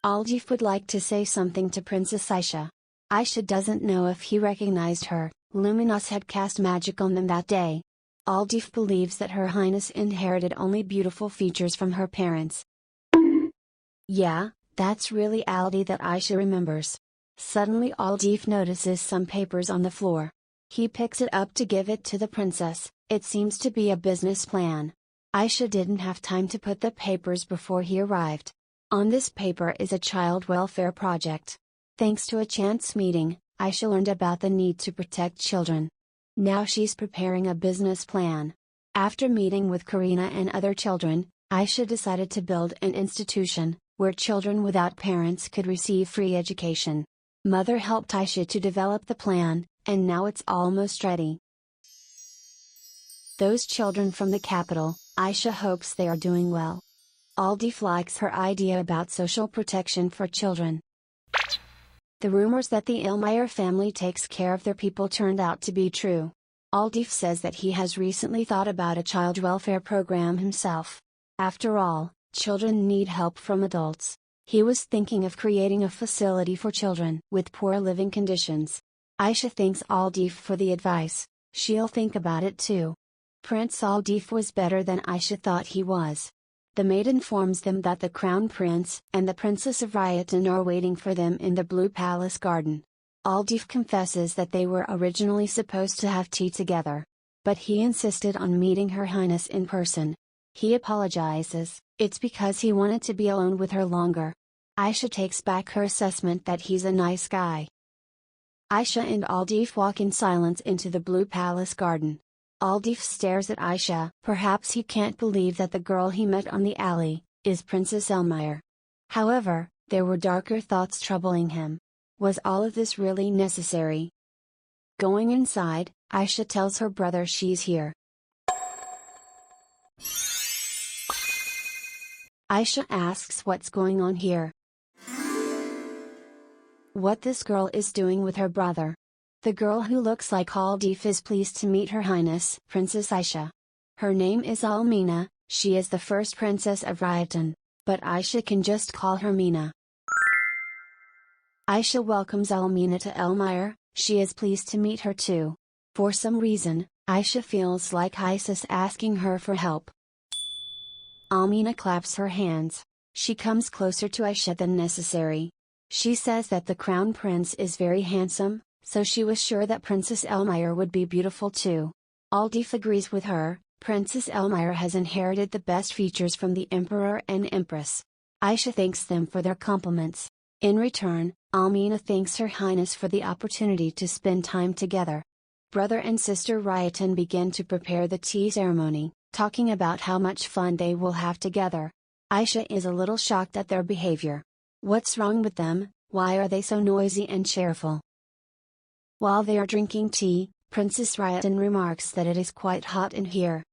Aldif would like to say something to Princess Aisha. Aisha doesn't know if he recognized her. Luminous had cast magic on them that day. Aldif believes that Her Highness inherited only beautiful features from her parents. Yeah, that's really Aldi that Aisha remembers. Suddenly Aldif notices some papers on the floor. He picks it up to give it to the princess. It seems to be a business plan. Aisha didn't have time to put the papers before he arrived. On this paper is a child welfare project. Thanks to a chance meeting, Aisha learned about the need to protect children. Now she's preparing a business plan. After meeting with Karina and other children, Aisha decided to build an institution, where children without parents could receive free education. Mother helped Aisha to develop the plan, and now it's almost ready. Those children from the capital, Aisha hopes they are doing well. Aldif likes her idea about social protection for children. The rumors that the Elmeyer family takes care of their people turned out to be true. Aldif says that he has recently thought about a child welfare program himself. After all, children need help from adults. He was thinking of creating a facility for children with poor living conditions. Aisha thanks Aldif for the advice. She'll think about it too. Prince Aldif was better than Aisha thought he was. The maid informs them that the Crown Prince and the Princess of Riotan are waiting for them in the Blue Palace garden. Aldif confesses that they were originally supposed to have tea together. But he insisted on meeting Her Highness in person. He apologizes, it's because he wanted to be alone with her longer. Aisha takes back her assessment that he's a nice guy. Aisha and Aldif walk in silence into the Blue Palace garden. Aldif stares at Aisha. Perhaps he can't believe that the girl he met on the alley is Princess Elmeyer. However, there were darker thoughts troubling him. Was all of this really necessary? Going inside, Aisha tells her brother she's here. Aisha asks what's going on here. What this girl is doing with her brother. The girl who looks like Aldif is pleased to meet Her Highness Princess Aisha. Her name is Almina, she is the first princess of Riotan, but Aisha can just call her Mina. Aisha welcomes Almina to Elmeyer, she is pleased to meet her too. For some reason, Aisha feels like Isis asking her for help. Almina claps her hands. She comes closer to Aisha than necessary. She says that the Crown Prince is very handsome, so she was sure that Princess Elmeyer would be beautiful too. Aldif agrees with her. Princess Elmeyer has inherited the best features from the Emperor and Empress. Aisha thanks them for their compliments. In return, Almina thanks Her Highness for the opportunity to spend time together. Brother and sister Riotan begin to prepare the tea ceremony, talking about how much fun they will have together. Aisha is a little shocked at their behavior. What's wrong with them? Why are they so noisy and cheerful? While they are drinking tea, Princess Riotan remarks that it is quite hot in here.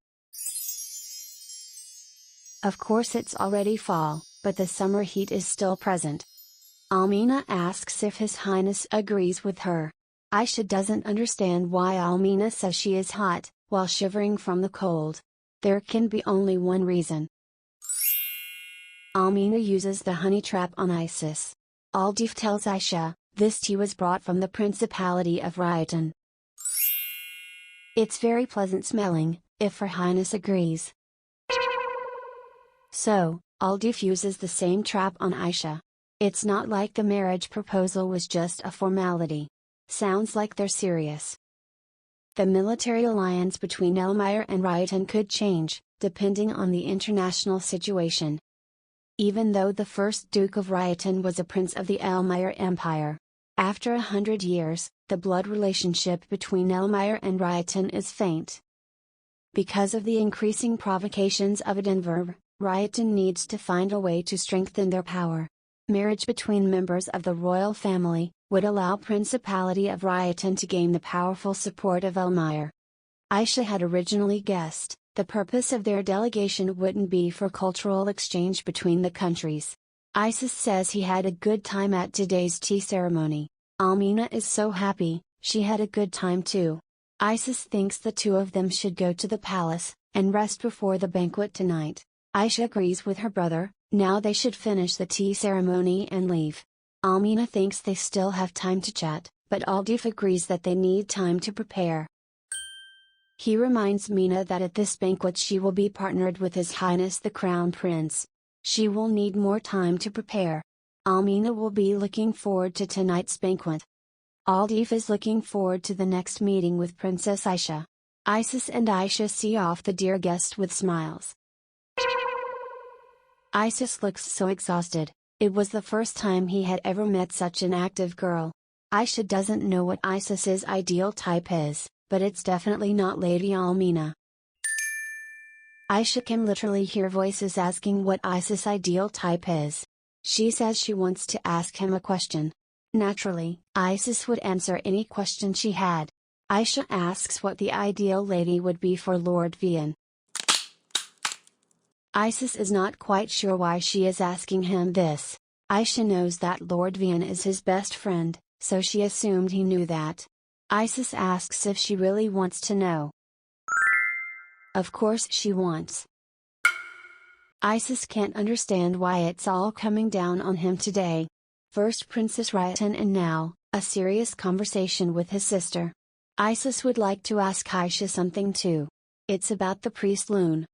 Of course it's already fall, but the summer heat is still present. Almina asks if His Highness agrees with her. Aisha doesn't understand why Almina says she is hot, while shivering from the cold. There can be only one reason. Almina uses the honey trap on Isis. Aldif tells Aisha, this tea was brought from the Principality of Riotan. It's very pleasant smelling, if Her Highness agrees. So, Aldif uses the same trap on Aisha. It's not like the marriage proposal was just a formality. Sounds like they're serious. The military alliance between Elmeyer and Riotan could change, depending on the international situation. Even though the first Duke of Riotan was a prince of the Elmeyer Empire, after 100 years, the blood relationship between Elmeyer and Riotan is faint. Because of the increasing provocations of Edinburgh, Riotan needs to find a way to strengthen their power. Marriage between members of the royal family would allow Principality of Riotan to gain the powerful support of Elmeyer. Aisha had originally guessed, the purpose of their delegation wouldn't be for cultural exchange between the countries. Isis says he had a good time at today's tea ceremony. Almina is so happy, she had a good time too. Isis thinks the two of them should go to the palace, and rest before the banquet tonight. Aisha agrees with her brother, now they should finish the tea ceremony and leave. Almina thinks they still have time to chat, but Aldif agrees that they need time to prepare. He reminds Mina that at this banquet she will be partnered with His Highness the Crown Prince. She will need more time to prepare. Almina will be looking forward to tonight's banquet. Aldif is looking forward to the next meeting with Princess Aisha. Isis and Aisha see off the dear guest with smiles. Isis looks so exhausted. It was the first time he had ever met such an active girl. Aisha doesn't know what Isis's ideal type is, but it's definitely not Lady Almina. Aisha can literally hear voices asking what Isis' ideal type is. She says she wants to ask him a question. Naturally, Isis would answer any question she had. Aisha asks what the ideal lady would be for Lord Vian. Isis is not quite sure why she is asking him this. Aisha knows that Lord Vian is his best friend, so she assumed he knew that. Isis asks if she really wants to know. Of course she wants. Isis can't understand why it's all coming down on him today. First Princess Raitan and now, a serious conversation with his sister. Isis would like to ask Aisha something too. It's about the priest Loon.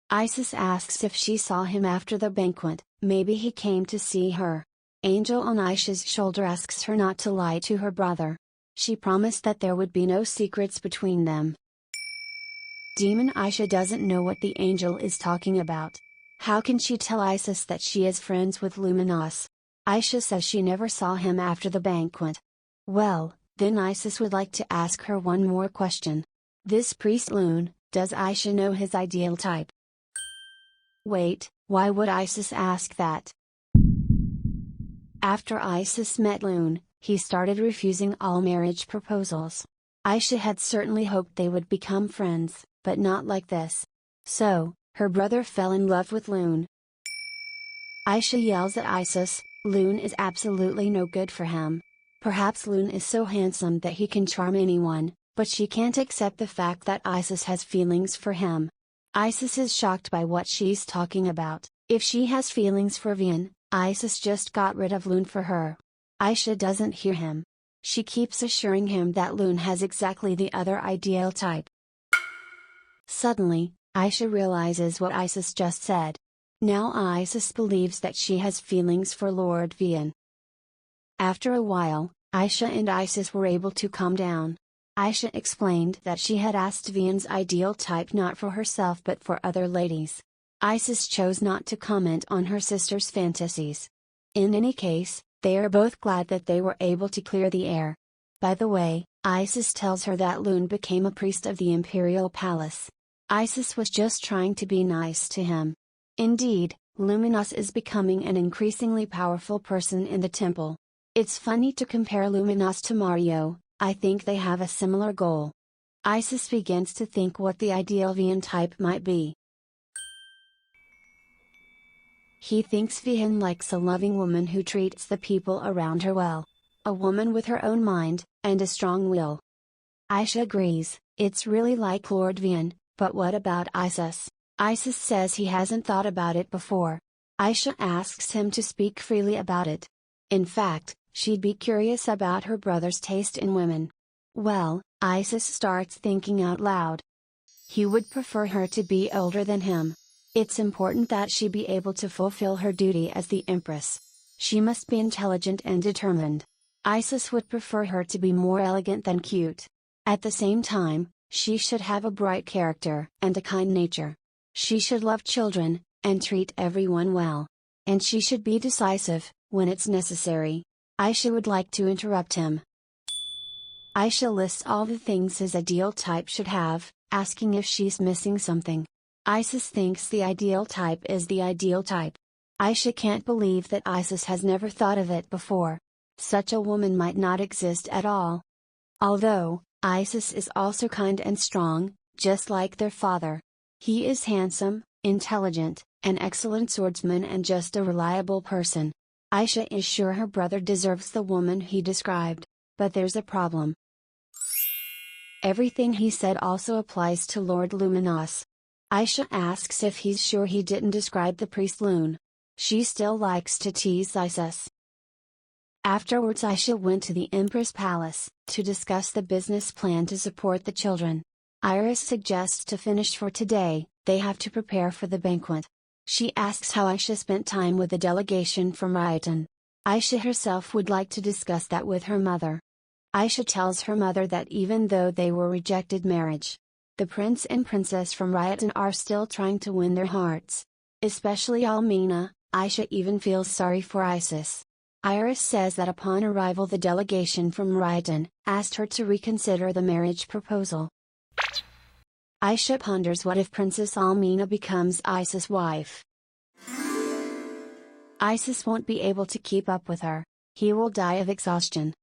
Isis asks if she saw him after the banquet, maybe he came to see her. Angel on Aisha's shoulder asks her not to lie to her brother. She promised that there would be no secrets between them. Demon Aisha doesn't know what the angel is talking about. How can she tell Isis that she is friends with Luminos? Aisha says she never saw him after the banquet. Well, then Isis would like to ask her one more question. This priest Loon, does Aisha know his ideal type? Wait, why would Isis ask that? After Isis met Loon, he started refusing all marriage proposals. Aisha had certainly hoped they would become friends, but not like this. So, her brother fell in love with Loon. Aisha yells at Isis, Loon is absolutely no good for him. Perhaps Loon is so handsome that he can charm anyone, but she can't accept the fact that Isis has feelings for him. Isis is shocked by what she's talking about. If she has feelings for Vian, Isis just got rid of Loon for her. Aisha doesn't hear him. She keeps assuring him that Loon has exactly the other ideal type. Suddenly, Aisha realizes what Isis just said. Now Isis believes that she has feelings for Lord Vian. After a while, Aisha and Isis were able to calm down. Aisha explained that she had asked Vian's ideal type not for herself but for other ladies. Isis chose not to comment on her sister's fantasies. In any case, they are both glad that they were able to clear the air. By the way, Isis tells her that Loon became a priest of the imperial palace. Isis was just trying to be nice to him. Indeed, Luminos is becoming an increasingly powerful person in the temple. It's funny to compare Luminos to Mario. I think they have a similar goal. Isis begins to think what the ideal Vian type might be. He thinks Vian likes a loving woman who treats the people around her well. A woman with her own mind, and a strong will. Aisha agrees, it's really like Lord Vian, but what about Isis? Isis says he hasn't thought about it before. Aisha asks him to speak freely about it. In fact, she'd be curious about her brother's taste in women. Well, Isis starts thinking out loud. He would prefer her to be older than him. It's important that she be able to fulfill her duty as the Empress. She must be intelligent and determined. Isis would prefer her to be more elegant than cute. At the same time, she should have a bright character and a kind nature. She should love children, and treat everyone well. And she should be decisive, when it's necessary. Aisha would like to interrupt him. Aisha lists all the things his ideal type should have, asking if she's missing something. Isis thinks the ideal type is the ideal type. Aisha can't believe that Isis has never thought of it before. Such a woman might not exist at all. Although, Isis is also kind and strong, just like their father. He is handsome, intelligent, an excellent swordsman and just a reliable person. Aisha is sure her brother deserves the woman he described. But there's a problem. Everything he said also applies to Lord Luminos. Aisha asks if he's sure he didn't describe the priest Loon. She still likes to tease Isis. Afterwards Aisha went to the Empress Palace, to discuss the business plan to support the children. Iris suggests to finish for today, they have to prepare for the banquet. She asks how Aisha spent time with the delegation from Reborn. Aisha herself would like to discuss that with her mother. Aisha tells her mother that even though they were rejected marriage, the prince and princess from Reborn are still trying to win their hearts. Especially Almina, Aisha even feels sorry for Isis. Iris says that upon arrival the delegation from Reborn asked her to reconsider the marriage proposal. Aisha ponders what if Princess Almina becomes Isis' wife. Isis won't be able to keep up with her, he will die of exhaustion.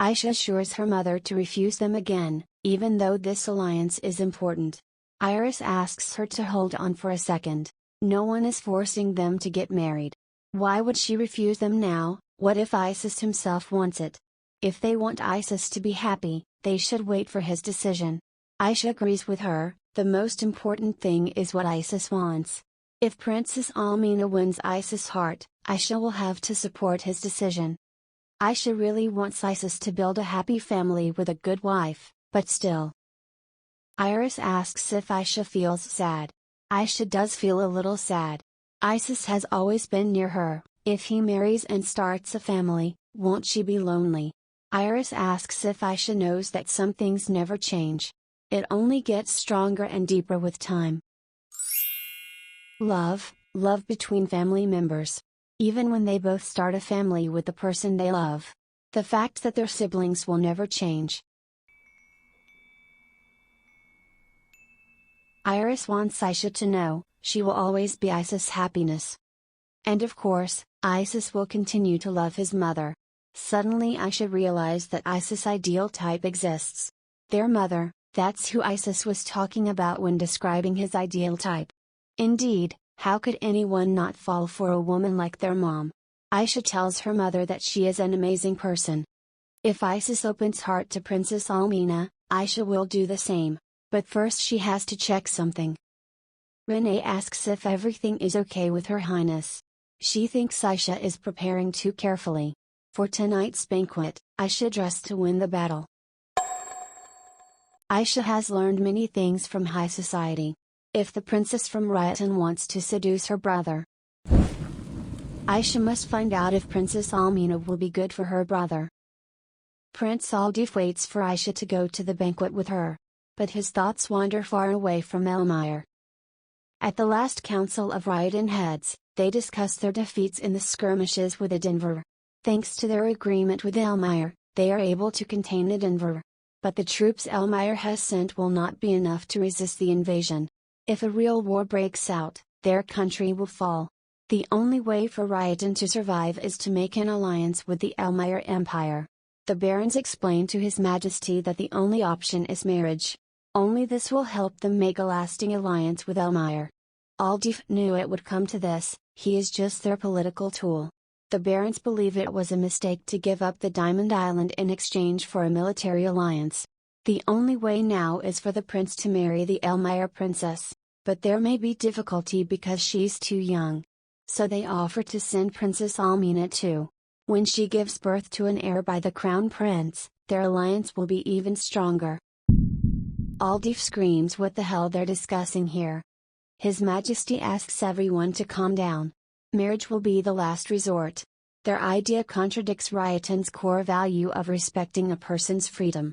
Aisha assures her mother to refuse them again, even though this alliance is important. Iris asks her to hold on for a second. No one is forcing them to get married. Why would she refuse them now? What if Isis himself wants it? If they want Isis to be happy, they should wait for his decision. Aisha agrees with her, the most important thing is what Isis wants. If Princess Almina wins Isis' heart, Aisha will have to support his decision. Aisha really wants Isis to build a happy family with a good wife, but still. Iris asks if Aisha feels sad. Aisha does feel a little sad. Isis has always been near her. If he marries and starts a family, won't she be lonely? Iris asks if Aisha knows that some things never change. It only gets stronger and deeper with time. Love between family members. Even when they both start a family with the person they love. The fact that their siblings will never change. Iris wants Aisha to know, she will always be Isis' happiness. And of course, Isis will continue to love his mother. Suddenly Aisha realized that Isis' ideal type exists. Their mother, that's who Isis was talking about when describing his ideal type. Indeed, how could anyone not fall for a woman like their mom? Aisha tells her mother that she is an amazing person. If Isis opens heart to Princess Almina, Aisha will do the same. But first she has to check something. Renee asks if everything is okay with Her Highness. She thinks Aisha is preparing too carefully. For tonight's banquet, Aisha dressed to win the battle. Aisha has learned many things from high society. If the princess from Reborn wants to seduce her brother, Aisha must find out if Princess Almina will be good for her brother. Prince Aldif waits for Aisha to go to the banquet with her. But his thoughts wander far away from Elmire. At the last council of Reborn heads, they discuss their defeats in the skirmishes with Edinburgh. Thanks to their agreement with Elmire, they are able to contain Edinburgh. But the troops Elmire has sent will not be enough to resist the invasion. If a real war breaks out, their country will fall. The only way for Reborn to survive is to make an alliance with the Elmire Empire. The barons explain to His Majesty that the only option is marriage. Only this will help them make a lasting alliance with Elmire. Aldif knew it would come to this, he is just their political tool. The barons believe it was a mistake to give up the Diamond Island in exchange for a military alliance. The only way now is for the prince to marry the Elmire princess, but there may be difficulty because she's too young. So they offer to send Princess Almina too. When she gives birth to an heir by the crown prince, their alliance will be even stronger. Aldif screams what the hell they're discussing here. His Majesty asks everyone to calm down. Marriage will be the last resort. Their idea contradicts Reborn's core value of respecting a person's freedom.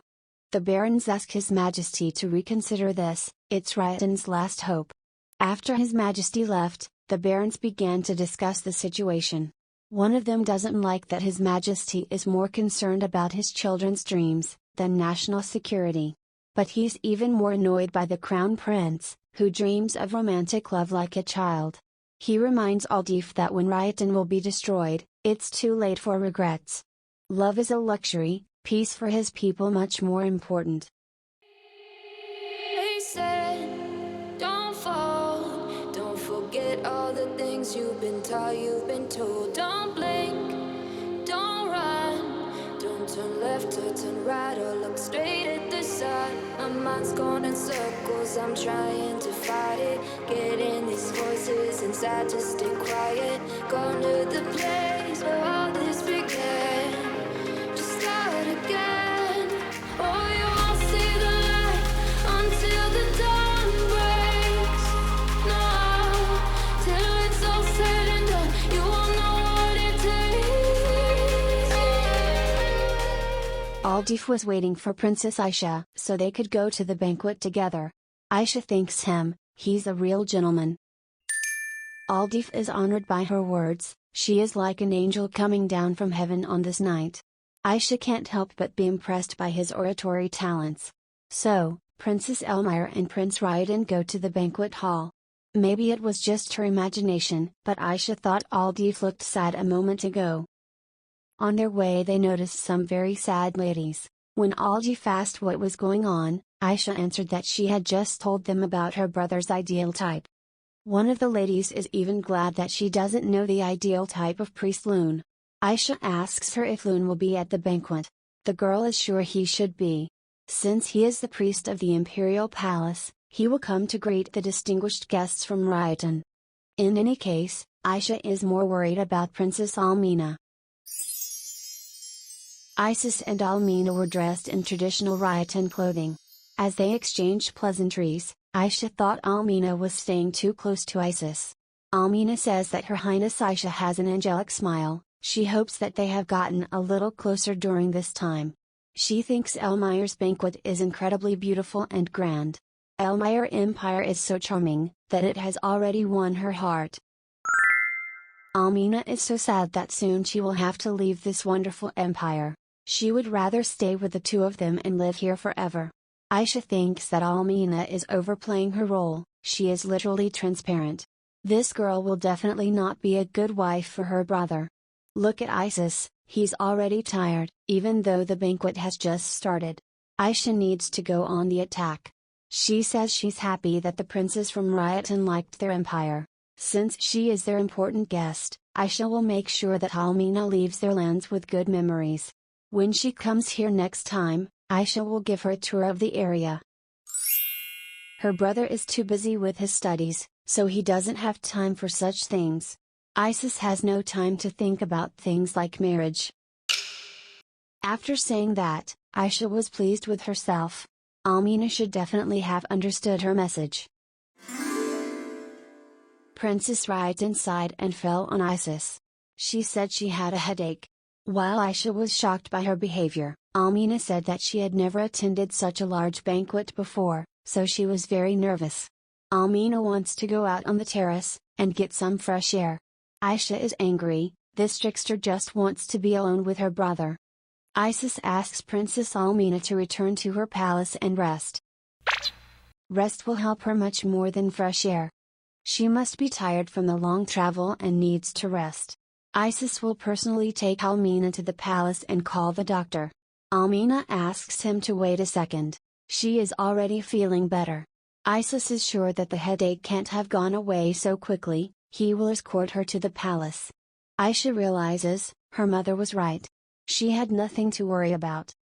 The barons ask His Majesty to reconsider this, it's Reborn's last hope. After His Majesty left, the barons began to discuss the situation. One of them doesn't like that His Majesty is more concerned about his children's dreams than national security. But he's even more annoyed by the crown prince, who dreams of romantic love like a child. He reminds Aldif that when Reborn will be destroyed, it's too late for regrets. Love is a luxury, peace for his people much more important. They said, don't fall, don't forget all the things you've been taught, you've been told. Don't blink, don't run, don't turn left or turn right or look straight at the sun. My mind's going in circles, I'm trying to fight it. Getting these voices inside to stay quiet. Going to the place where all this began. Just start again. Oh, you won't see the light until the dawn breaks. No, till it's Aldif was waiting for Princess Aisha so they could go to the banquet together. Aisha thanks him, he's a real gentleman. Aldif is honored by her words, she is like an angel coming down from heaven on this night. Aisha can't help but be impressed by his oratory talents. So, Princess Elmire and Prince Ryodan go to the banquet hall. Maybe it was just her imagination, but Aisha thought Aldif looked sad a moment ago. On their way they noticed some very sad ladies. When Aldif asked what was going on, Aisha answered that she had just told them about her brother's ideal type. One of the ladies is even glad that she doesn't know the ideal type of priest Loon. Aisha asks her if Loon will be at the banquet. The girl is sure he should be. Since he is the priest of the imperial palace, he will come to greet the distinguished guests from Ryodan. In any case, Aisha is more worried about Princess Almina. Isis and Almina were dressed in traditional Ryodan clothing. As they exchanged pleasantries, Aisha thought Almina was staying too close to Isis. Almina says that Her Highness Aisha has an angelic smile, she hopes that they have gotten a little closer during this time. She thinks Elmire's banquet is incredibly beautiful and grand. Elmire Empire is so charming, that it has already won her heart. Almina is so sad that soon she will have to leave this wonderful empire. She would rather stay with the two of them and live here forever. Aisha thinks that Almina is overplaying her role, she is literally transparent. This girl will definitely not be a good wife for her brother. Look at Isis, he's already tired, even though the banquet has just started. Aisha needs to go on the attack. She says she's happy that the princes from Ryodan liked their empire. Since she is their important guest, Aisha will make sure that Almina leaves their lands with good memories. When she comes here next time, Aisha will give her a tour of the area. Her brother is too busy with his studies, so he doesn't have time for such things. Isis has no time to think about things like marriage. After saying that, Aisha was pleased with herself. Almina should definitely have understood her message. Princess Ryodan sighed and fell on Isis. She said she had a headache. While Aisha was shocked by her behavior, Almina said that she had never attended such a large banquet before, so she was very nervous. Almina wants to go out on the terrace, and get some fresh air. Aisha is angry, this trickster just wants to be alone with her brother. Isis asks Princess Almina to return to her palace and rest. Rest will help her much more than fresh air. She must be tired from the long travel and needs to rest. Isis will personally take Almina to the palace and call the doctor. Almina asks him to wait a second. She is already feeling better. Isis is sure that the headache can't have gone away so quickly, he will escort her to the palace. Aisha realizes, her mother was right. She had nothing to worry about.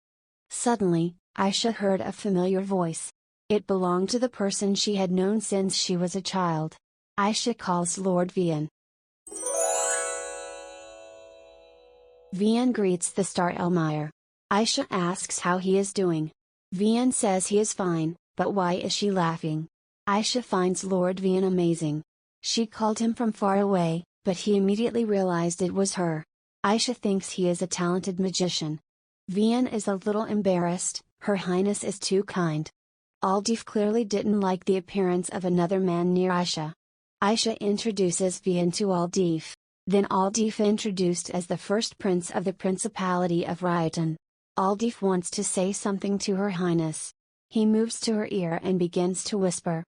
Suddenly, Aisha heard a familiar voice. It belonged to the person she had known since she was a child. Aisha calls Lord Vian. Vian greets the star Elmire. Aisha asks how he is doing. Vian says he is fine, but why is she laughing? Aisha finds Lord Vian amazing. She called him from far away, but he immediately realized it was her. Aisha thinks he is a talented magician. Vian is a little embarrassed, Her Highness is too kind. Aldif clearly didn't like the appearance of another man near Aisha. Aisha introduces Vian to Aldif. Then Aldif introduced as the first prince of the Principality of Ryodan. Aldif wants to say something to Her Highness. He moves to her ear and begins to whisper.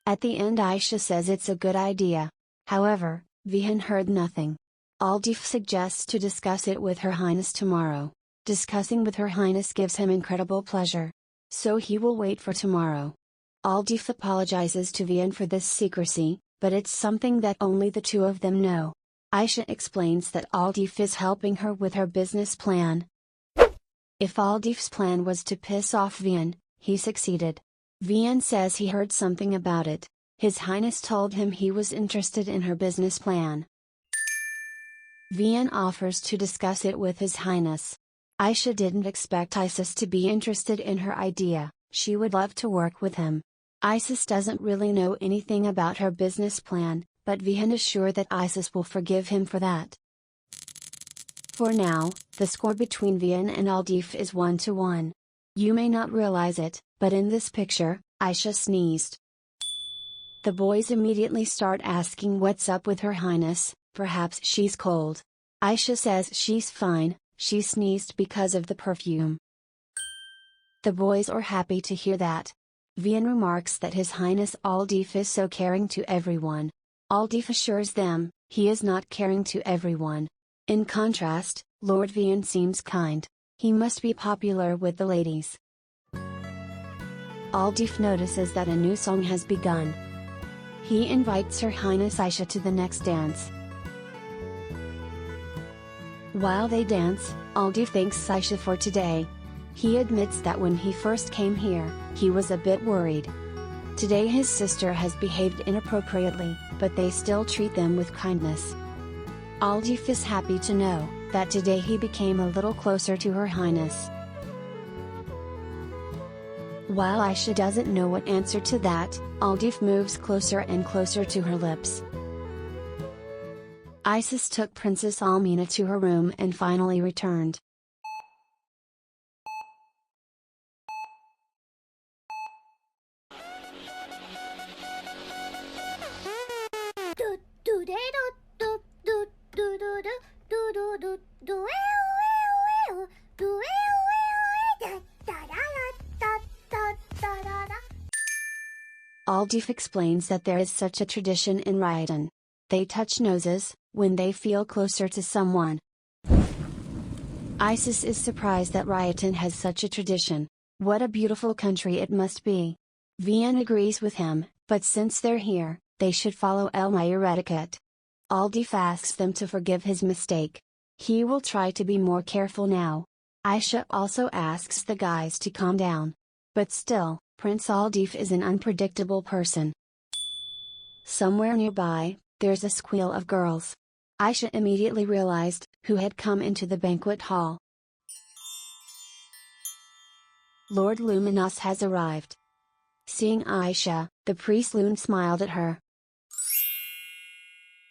At the end Aisha says it's a good idea. However, Vian heard nothing. Aldif suggests to discuss it with Her Highness tomorrow. Discussing with Her Highness gives him incredible pleasure. So he will wait for tomorrow. Aldif apologizes to Vian for this secrecy, but it's something that only the two of them know. Aisha explains that Aldif is helping her with her business plan. If Aldif's plan was to piss off Vian, he succeeded. Vian says he heard something about it. His Highness told him he was interested in her business plan. Vian offers to discuss it with His Highness. Aisha didn't expect Isis to be interested in her idea, she would love to work with him. Isis doesn't really know anything about her business plan, but Vian is sure that Isis will forgive him for that. For now, the score between Vian and Aldif is 1-1. You may not realize it, but in this picture, Aisha sneezed. The boys immediately start asking what's up with Her Highness, perhaps she's cold. Aisha says she's fine, she sneezed because of the perfume. The boys are happy to hear that. Vian remarks that His Highness Aldif is so caring to everyone. Aldif assures them, he is not caring to everyone. In contrast, Lord Vian seems kind. He must be popular with the ladies. Aldif notices that a new song has begun. He invites Her Highness Aisha to the next dance. While they dance, Aldif thanks Aisha for today. He admits that when he first came here, he was a bit worried. Today his sister has behaved inappropriately, but they still treat them with kindness. Aldif is happy to know that today he became a little closer to Her Highness. While Aisha doesn't know what answer to that, Aldif moves closer and closer to her lips. Isis took Princess Almina to her room and finally returned. Aldif explains that there is such a tradition in Raidan. They touch noses when they feel closer to someone. Isis is surprised that Raidan has such a tradition. What a beautiful country it must be. Vian agrees with him, but since they're here, they should follow El Mayor etiquette. Aldif asks them to forgive his mistake. He will try to be more careful now. Aisha also asks the guys to calm down. But still, Prince Aldif is an unpredictable person. Somewhere nearby, there's a squeal of girls. Aisha immediately realized who had come into the banquet hall. Lord Luminos has arrived. Seeing Aisha, the priest Lune smiled at her.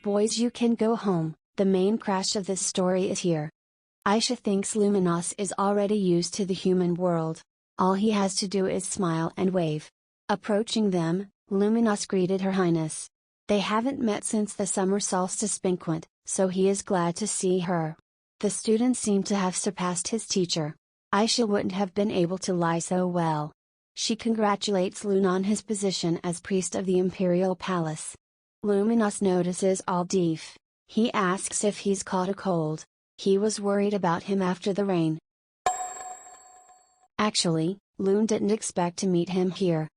Boys, you can go home, the main crash of this story is here. Aisha thinks Luminos is already used to the human world. All he has to do is smile and wave. Approaching them, Luminos greeted Her Highness. They haven't met since the summer solstice banquet, so he is glad to see her. The student seemed to have surpassed his teacher. Aisha wouldn't have been able to lie so well. She congratulates Lune on his position as priest of the imperial palace. Luminos notices Aldif. He asks if he's caught a cold. He was worried about him after the rain. Actually, Lune didn't expect to meet him here.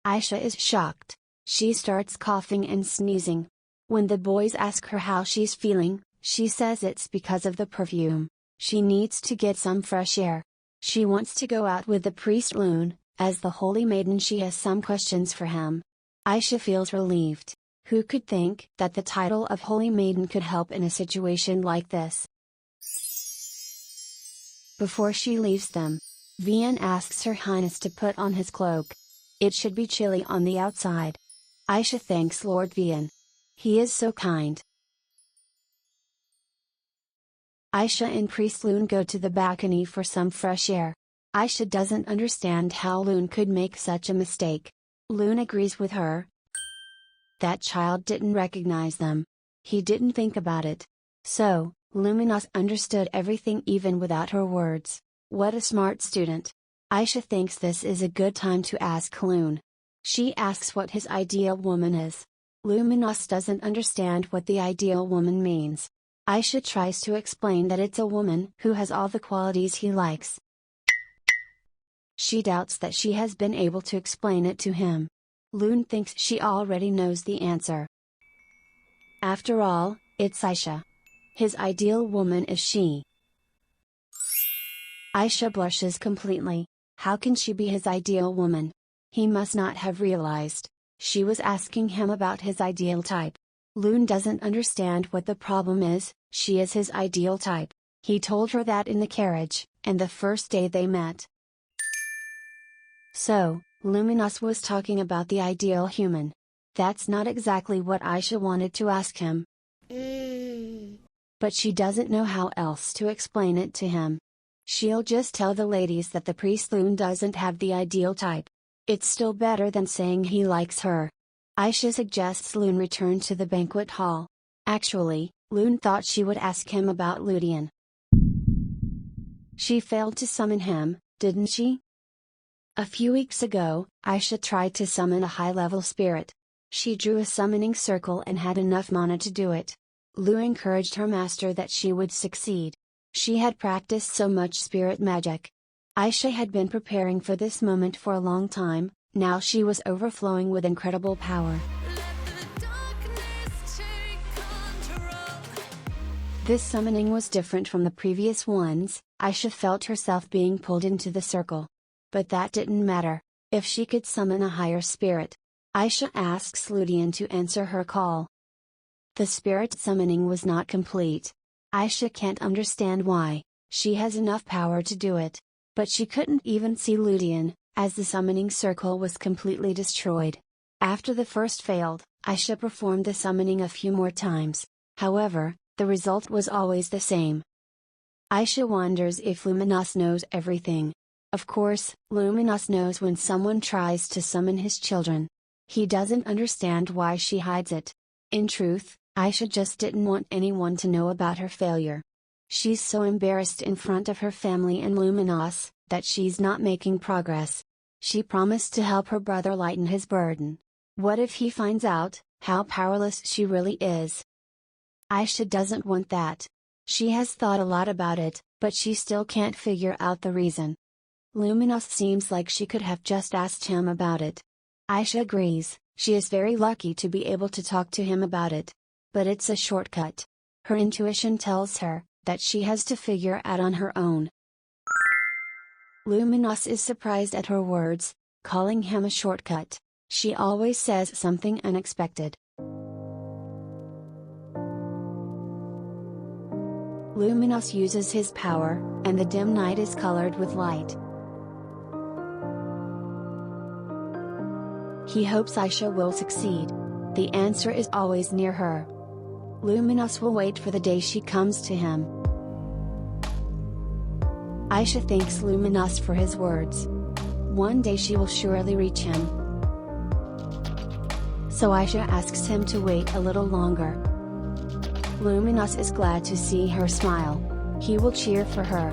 Aisha is shocked. She starts coughing and sneezing. When the boys ask her how she's feeling, she says it's because of the perfume. She needs to get some fresh air. She wants to go out with the priest Lune. As the holy maiden, she has some questions for him. Aisha feels relieved. Who could think that the title of holy maiden could help in a situation like this? Before she leaves them, Vian asks Her Highness to put on his cloak. It should be chilly on the outside. Aisha thanks Lord Vian. He is so kind. Aisha and priest Lune go to the balcony for some fresh air. Aisha doesn't understand how Lune could make such a mistake. Lune agrees with her. That child didn't recognize them. He didn't think about it. So, Luminos understood everything even without her words. What a smart student. Aisha thinks this is a good time to ask Lune. She asks what his ideal woman is. Luminos doesn't understand what the ideal woman means. Aisha tries to explain that it's a woman who has all the qualities he likes. She doubts that she has been able to explain it to him. Lune thinks she already knows the answer. After all, it's Aisha. His ideal woman is she. Aisha blushes completely. How can she be his ideal woman? He must not have realized. She was asking him about his ideal type. Lune doesn't understand what the problem is. She is his ideal type. He told her that in the carriage, and the first day they met. So, Luminos was talking about the ideal human. That's not exactly what Aisha wanted to ask him. but she doesn't know how else to explain it to him. She'll just tell the ladies that the priest Loon doesn't have the ideal type. It's still better than saying he likes her. Aisha suggests Loon return to the banquet hall. Actually, Loon thought she would ask him about Ludian. She failed to summon him, didn't she? A few weeks ago, Aisha tried to summon a high-level spirit. She drew a summoning circle and had enough mana to do it. Lu encouraged her master that she would succeed. She had practiced so much spirit magic. Aisha had been preparing for this moment for a long time, now she was overflowing with incredible power. This summoning was different from the previous ones. Aisha felt herself being pulled into the circle. But that didn't matter, if she could summon a higher spirit. Aisha asks Ludian to answer her call. The spirit summoning was not complete. Aisha can't understand why, she has enough power to do it. But she couldn't even see Ludian, as the summoning circle was completely destroyed. After the first failed, Aisha performed the summoning a few more times. However, the result was always the same. Aisha wonders if Luminos knows everything. Of course, Luminos knows when someone tries to summon his children. He doesn't understand why she hides it. In truth, Aisha just didn't want anyone to know about her failure. She's so embarrassed in front of her family and Luminos, that she's not making progress. She promised to help her brother lighten his burden. What if he finds out how powerless she really is? Aisha doesn't want that. She has thought a lot about it, but she still can't figure out the reason. Luminos seems like she could have just asked him about it. Aisha agrees, she is very lucky to be able to talk to him about it. But it's a shortcut. Her intuition tells her that she has to figure out on her own. Luminos is surprised at her words, calling him a shortcut. She always says something unexpected. Luminos uses his power, and the dim night is colored with light. He hopes Aisha will succeed. The answer is always near her. Luminos will wait for the day she comes to him. Aisha thanks Luminos for his words. One day she will surely reach him. So Aisha asks him to wait a little longer. Luminos is glad to see her smile. He will cheer for her.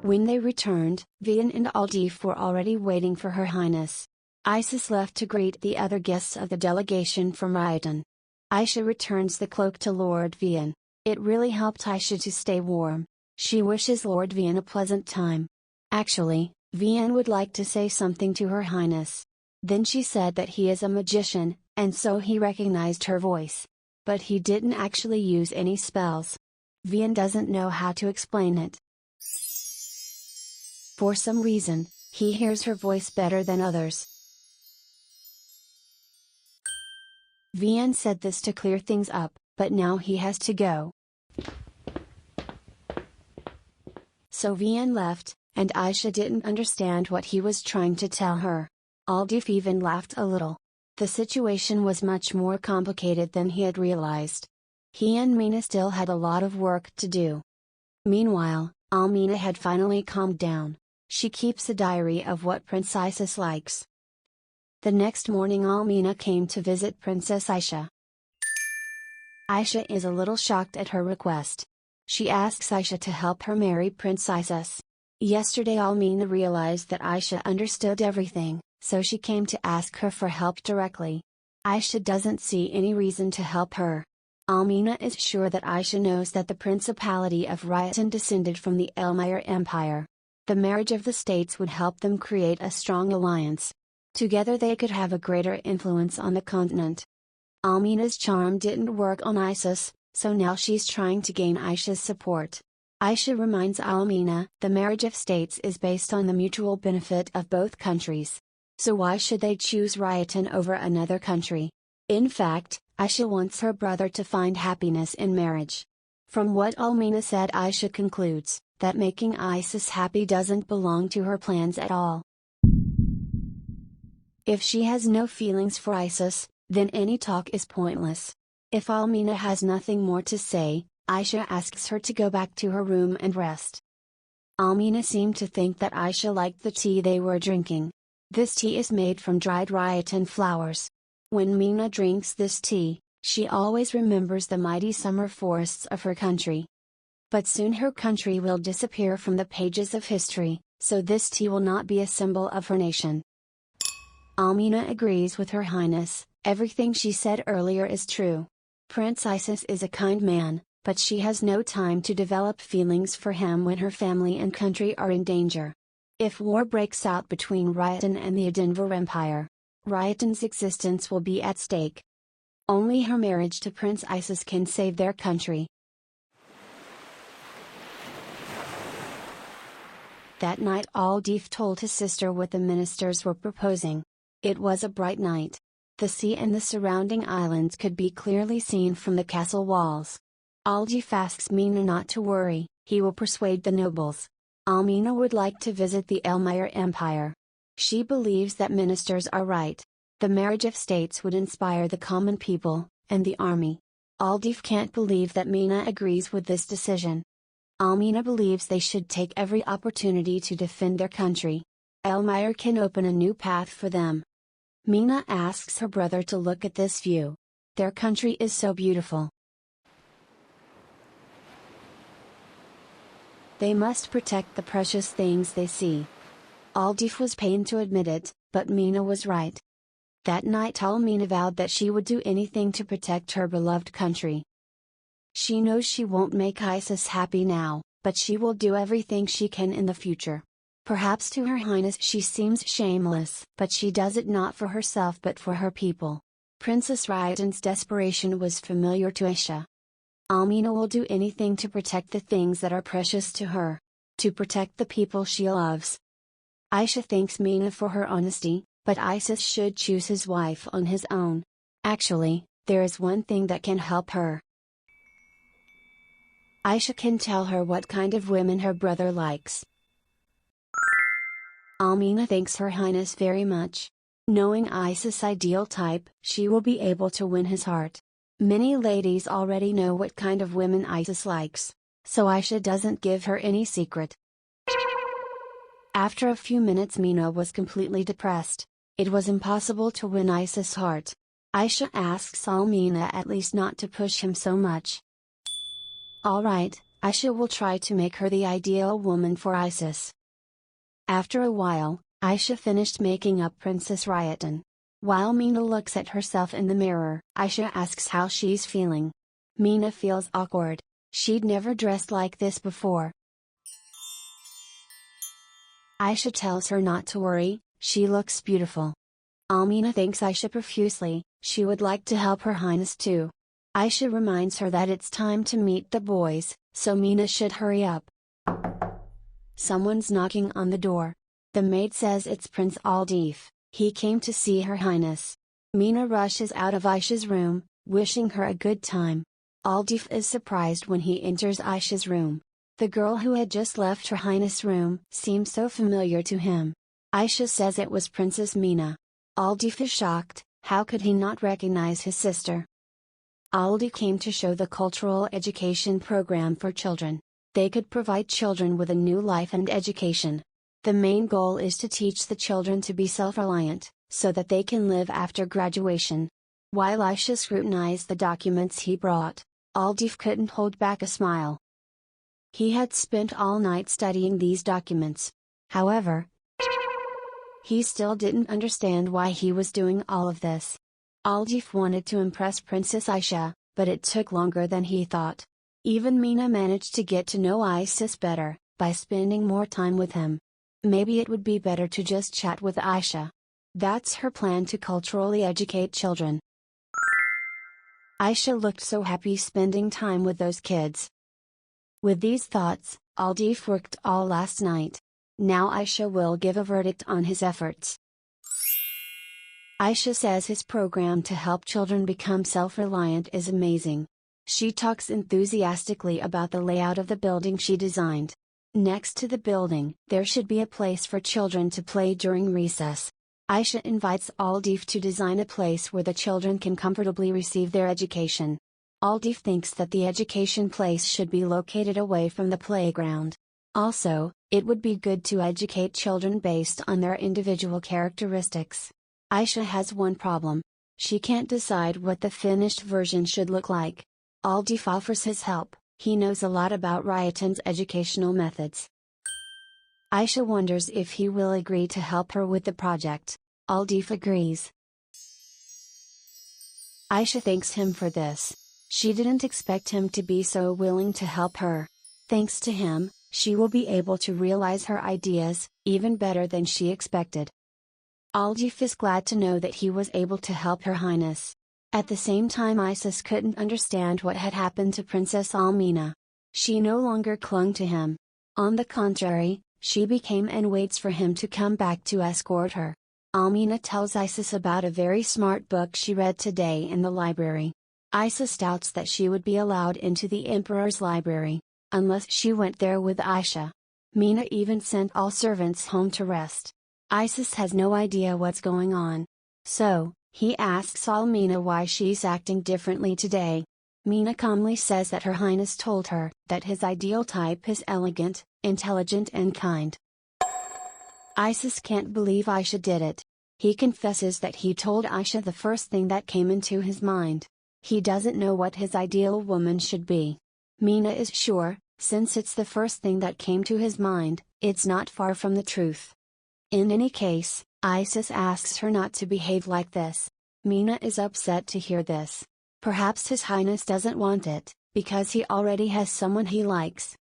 When they returned, Vian and Aldif were already waiting for Her Highness. Isis left to greet the other guests of the delegation from Ryodan. Aisha returns the cloak to Lord Vian. It really helped Aisha to stay warm. She wishes Lord Vian a pleasant time. Actually, Vian would like to say something to Her Highness. Then she said that he is a magician, and so he recognized her voice. But he didn't actually use any spells. Vian doesn't know how to explain it. For some reason, he hears her voice better than others. Vian said this to clear things up, but now he has to go. So Vian left, and Aisha didn't understand what he was trying to tell her. Aldif even laughed a little. The situation was much more complicated than he had realized. He and Mina still had a lot of work to do. Meanwhile, Almina had finally calmed down. She keeps a diary of what Prince Isis likes. The next morning Almina came to visit Princess Aisha. Aisha is a little shocked at her request. She asks Aisha to help her marry Prince Isis. Yesterday Almina realized that Aisha understood everything, so she came to ask her for help directly. Aisha doesn't see any reason to help her. Almina is sure that Aisha knows that the Principality of Ryodan descended from the Elmire Empire. The marriage of the states would help them create a strong alliance. Together they could have a greater influence on the continent. Almina's charm didn't work on Isis, so now she's trying to gain Aisha's support. Aisha reminds Almina, the marriage of states is based on the mutual benefit of both countries. So why should they choose Ryodan over another country? In fact, Aisha wants her brother to find happiness in marriage. From what Almina said, Aisha concludes that making Isis happy doesn't belong to her plans at all. If she has no feelings for Isis, then any talk is pointless. If Almina has nothing more to say, Aisha asks her to go back to her room and rest. Almina seemed to think that Aisha liked the tea they were drinking. This tea is made from dried ryetan flowers. When Mina drinks this tea, she always remembers the mighty summer forests of her country. But soon her country will disappear from the pages of history, so this tea will not be a symbol of her nation. Almina agrees with Her Highness, everything she said earlier is true. Prince Isis is a kind man, but she has no time to develop feelings for him when her family and country are in danger. If war breaks out between Ryetan and the Adenvar Empire, Ryetan's existence will be at stake. Only her marriage to Prince Isis can save their country. That night Aldif told his sister what the ministers were proposing. It was a bright night. The sea and the surrounding islands could be clearly seen from the castle walls. Aldif asks Mina not to worry, he will persuade the nobles. Almina would like to visit the Elmire Empire. She believes that ministers are right. The marriage of states would inspire the common people, and the army. Aldif can't believe that Mina agrees with this decision. Almina believes they should take every opportunity to defend their country. Elmire can open a new path for them. Mina asks her brother to look at this view. Their country is so beautiful. They must protect the precious things they see. Aldif was pained to admit it, but Mina was right. That night Almina vowed that she would do anything to protect her beloved country. She knows she won't make Isis happy now, but she will do everything she can in the future. Perhaps to Her Highness she seems shameless, but she does it not for herself but for her people. Princess Ryetan's desperation was familiar to Aisha. Almina will do anything to protect the things that are precious to her. To protect the people she loves. Aisha thanks Mina for her honesty, but Isis should choose his wife on his own. Actually, there is one thing that can help her. Aisha can tell her what kind of women her brother likes. Almina thanks Her Highness very much. Knowing Isis' ideal type, she will be able to win his heart. Many ladies already know what kind of women Isis likes, so Aisha doesn't give her any secret. After a few minutes Mina was completely depressed. It was impossible to win Isis' heart. Aisha asks Almina at least not to push him so much. Alright, Aisha will try to make her the ideal woman for Isis. After a while, Aisha finished making up Princess Ryetan. While Mina looks at herself in the mirror, Aisha asks how she's feeling. Mina feels awkward. She'd never dressed like this before. Aisha tells her not to worry, she looks beautiful. Almina thanks Aisha profusely, she would like to help Her Highness too. Aisha reminds her that it's time to meet the boys, so Mina should hurry up. Someone's knocking on the door. The maid says it's Prince Aldif. He came to see Her Highness. Mina rushes out of Aisha's room, wishing her a good time. Aldif is surprised when he enters Aisha's room. The girl who had just left Her Highness' room seems so familiar to him. Aisha says it was Princess Mina. Aldif is shocked, how could he not recognize his sister? Aldif came to show the cultural education program for children. They could provide children with a new life and education. The main goal is to teach the children to be self-reliant, so that they can live after graduation. While Aisha scrutinized the documents he brought, Aldif couldn't hold back a smile. He had spent all night studying these documents. However, he still didn't understand why he was doing all of this. Aldif wanted to impress Princess Aisha, but it took longer than he thought. Even Mina managed to get to know Isis better, by spending more time with him. Maybe it would be better to just chat with Aisha. That's her plan to culturally educate children. Aisha looked so happy spending time with those kids. With these thoughts, Aldif worked all last night. Now Aisha will give a verdict on his efforts. Aisha says his program to help children become self-reliant is amazing. She talks enthusiastically about the layout of the building she designed. Next to the building, there should be a place for children to play during recess. Aisha invites Aldif to design a place where the children can comfortably receive their education. Aldif thinks that the education place should be located away from the playground. Also, it would be good to educate children based on their individual characteristics. Aisha has one problem. She can't decide what the finished version should look like. Aldif offers his help. He knows a lot about Ryatan's educational methods. Aisha wonders if he will agree to help her with the project. Aldif agrees. Aisha thanks him for this. She didn't expect him to be so willing to help her. Thanks to him, she will be able to realize her ideas, even better than she expected. Aldif is glad to know that he was able to help Her Highness. At the same time, Isis couldn't understand what had happened to Princess Almina. She no longer clung to him. On the contrary, she became and waits for him to come back to escort her. Almina tells Isis about a very smart book she read today in the library. Isis doubts that she would be allowed into the Emperor's library, unless she went there with Aisha. Mina even sent all servants home to rest. Isis has no idea what's going on. So, he asks Almina why she's acting differently today. Mina calmly says that Her Highness told her that his ideal type is elegant, intelligent and kind. Isis can't believe Aisha did it. He confesses that he told Aisha the first thing that came into his mind. He doesn't know what his ideal woman should be. Mina is sure, since it's the first thing that came to his mind, it's not far from the truth. In any case, Isis asks her not to behave like this. Mina is upset to hear this. Perhaps His Highness doesn't want it, because he already has someone he likes.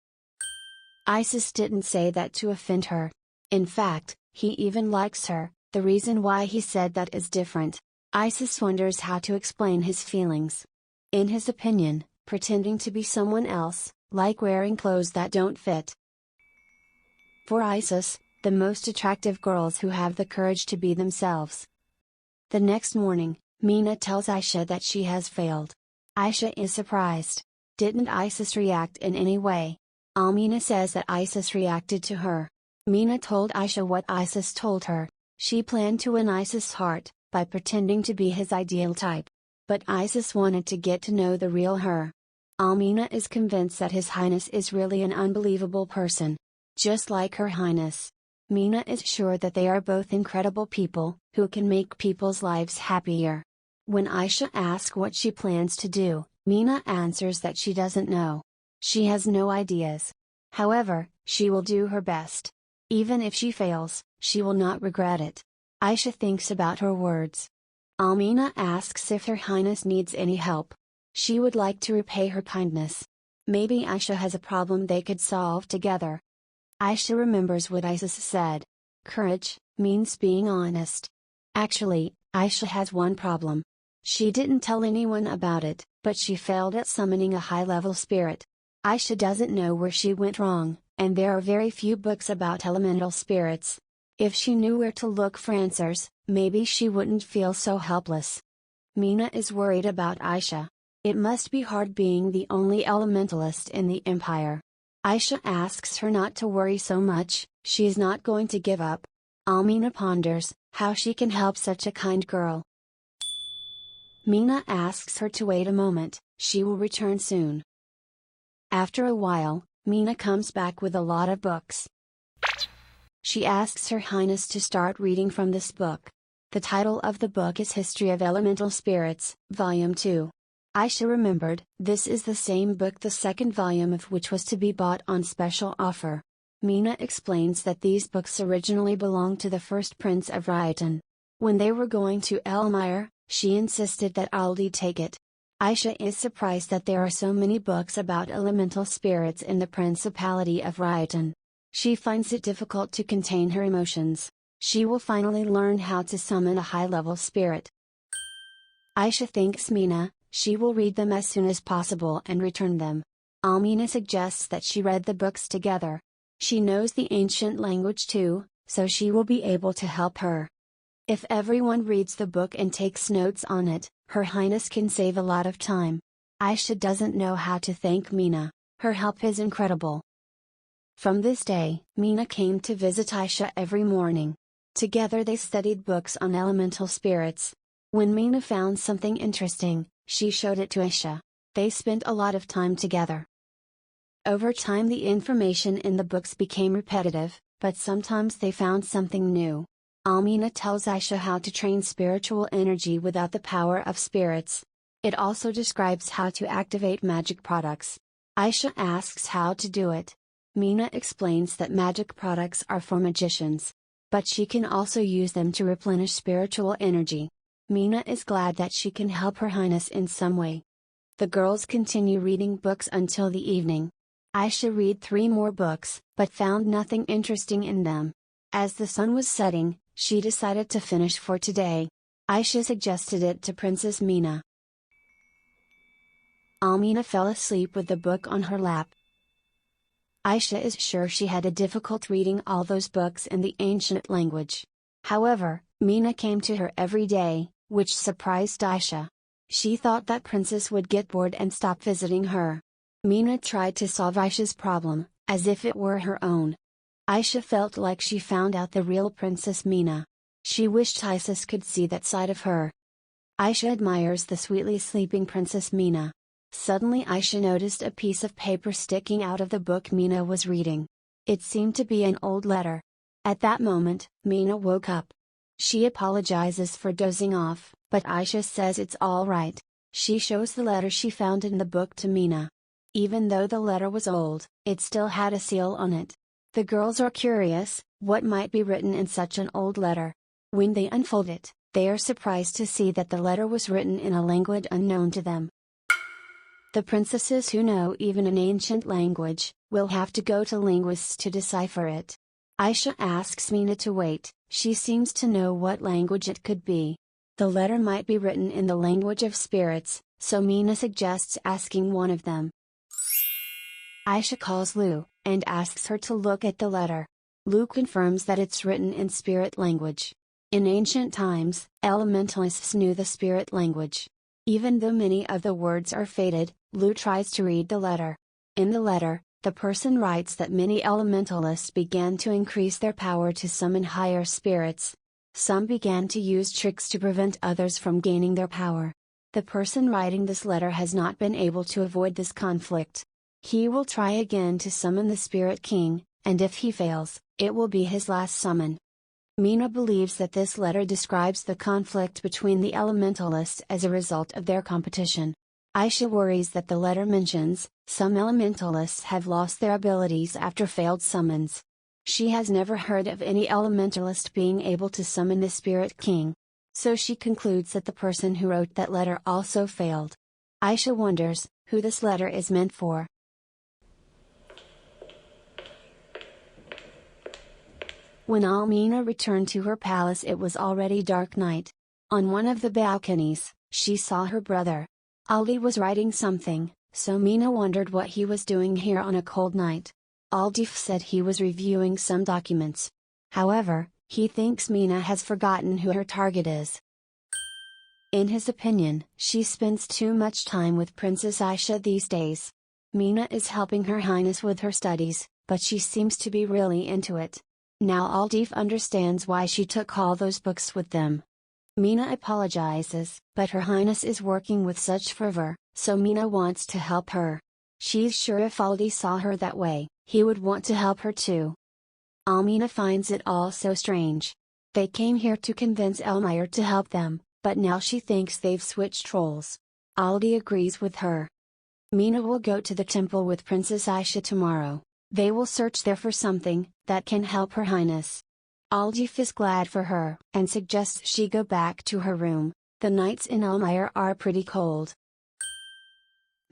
Isis didn't say that to offend her. In fact, he even likes her. The reason why he said that is different. Isis wonders how to explain his feelings. In his opinion, pretending to be someone else, like wearing clothes that don't fit. For Isis, the most attractive girls who have the courage to be themselves. The next morning, Mina tells Aisha that she has failed. Aisha is surprised. Didn't Isis react in any way? Almina says that Isis reacted to her. Mina told Aisha what Isis told her. She planned to win Isis' heart, by pretending to be his ideal type. But Isis wanted to get to know the real her. Almina is convinced that His Highness is really an unbelievable person. Just like Her Highness. Mina is sure that they are both incredible people, who can make people's lives happier. When Aisha asks what she plans to do, Mina answers that she doesn't know. She has no ideas. However, she will do her best. Even if she fails, she will not regret it. Aisha thinks about her words. Almina asks if Her Highness needs any help. She would like to repay her kindness. Maybe Aisha has a problem they could solve together. Aisha remembers what Isis said. Courage means being honest. Actually, Aisha has one problem. She didn't tell anyone about it, but she failed at summoning a high-level spirit. Aisha doesn't know where she went wrong, and there are very few books about elemental spirits. If she knew where to look for answers, maybe she wouldn't feel so helpless. Mina is worried about Aisha. It must be hard being the only elementalist in the Empire. Aisha asks her not to worry so much, she is not going to give up. Almina ponders how she can help such a kind girl. Mina asks her to wait a moment, she will return soon. After a while, Mina comes back with a lot of books. She asks Her Highness to start reading from this book. The title of the book is History of Elemental Spirits, Volume 2. Aisha remembered, this is the same book, the second volume of which was to be bought on special offer. Mina explains that these books originally belonged to the first prince of Rhyton. When they were going to Elmire, she insisted that Aldi take it. Aisha is surprised that there are so many books about elemental spirits in the Principality of Rhyton. She finds it difficult to contain her emotions. She will finally learn how to summon a high-level spirit. Aisha thanks Mina, she will read them as soon as possible and return them. Almina suggests that she read the books together. She knows the ancient language too, so she will be able to help her. If everyone reads the book and takes notes on it, Her Highness can save a lot of time. Aisha doesn't know how to thank Mina, her help is incredible. From this day, Mina came to visit Aisha every morning. Together they studied books on elemental spirits. When Mina found something interesting, she showed it to Aisha. They spent a lot of time together. Over time the information in the books became repetitive, but sometimes they found something new. Almina tells Aisha how to train spiritual energy without the power of spirits. It also describes how to activate magic products. Aisha asks how to do it. Mina explains that magic products are for magicians. But she can also use them to replenish spiritual energy. Mina is glad that she can help Her Highness in some way. The girls continue reading books until the evening. Aisha read 3 more books, but found nothing interesting in them. As the sun was setting, she decided to finish for today. Aisha suggested it to Princess Mina. Almina fell asleep with the book on her lap. Aisha is sure she had a difficult reading all those books in the ancient language. However, Mina came to her every day, which surprised Aisha. She thought that Princess would get bored and stop visiting her. Mina tried to solve Aisha's problem, as if it were her own. Aisha felt like she found out the real Princess Mina. She wished Isis could see that side of her. Aisha admires the sweetly sleeping Princess Mina. Suddenly Aisha noticed a piece of paper sticking out of the book Mina was reading. It seemed to be an old letter. At that moment, Mina woke up. She apologizes for dozing off, but Aisha says it's all right. She shows the letter she found in the book to Mina. Even though the letter was old, it still had a seal on it. The girls are curious, what might be written in such an old letter? When they unfold it, they are surprised to see that the letter was written in a language unknown to them. The princesses who know even an ancient language, will have to go to linguists to decipher it. Aisha asks Mina to wait, she seems to know what language it could be. The letter might be written in the language of spirits, so Mina suggests asking one of them. Aisha calls Lu, and asks her to look at the letter. Lu confirms that it's written in spirit language. In ancient times, elementalists knew the spirit language. Even though many of the words are faded, Lu tries to read the letter. In the letter, the person writes that many elementalists began to increase their power to summon higher spirits. Some began to use tricks to prevent others from gaining their power. The person writing this letter has not been able to avoid this conflict. He will try again to summon the Spirit King, and if he fails, it will be his last summon. Mina believes that this letter describes the conflict between the elementalists as a result of their competition. Aisha worries that the letter mentions, some elementalists have lost their abilities after failed summons. She has never heard of any elementalist being able to summon the Spirit King. So she concludes that the person who wrote that letter also failed. Aisha wonders, who this letter is meant for. When Almina returned to her palace it was already dark night. On one of the balconies, she saw her brother. Aldi was writing something, so Mina wondered what he was doing here on a cold night. Aldif said he was reviewing some documents. However, he thinks Mina has forgotten who her target is. In his opinion, she spends too much time with Princess Aisha these days. Mina is helping Her Highness with her studies, but she seems to be really into it. Now Aldif understands why she took all those books with them. Mina apologizes, but Her Highness is working with such fervor, so Mina wants to help her. She's sure if Aldi saw her that way, he would want to help her too. Almina finds it all so strange. They came here to convince Elmire to help them, but now she thinks they've switched roles. Aldi agrees with her. Mina will go to the temple with Princess Aisha tomorrow. They will search there for something that can help Her Highness. Aldif is glad for her and suggests she go back to her room. The nights in Elmire are pretty cold.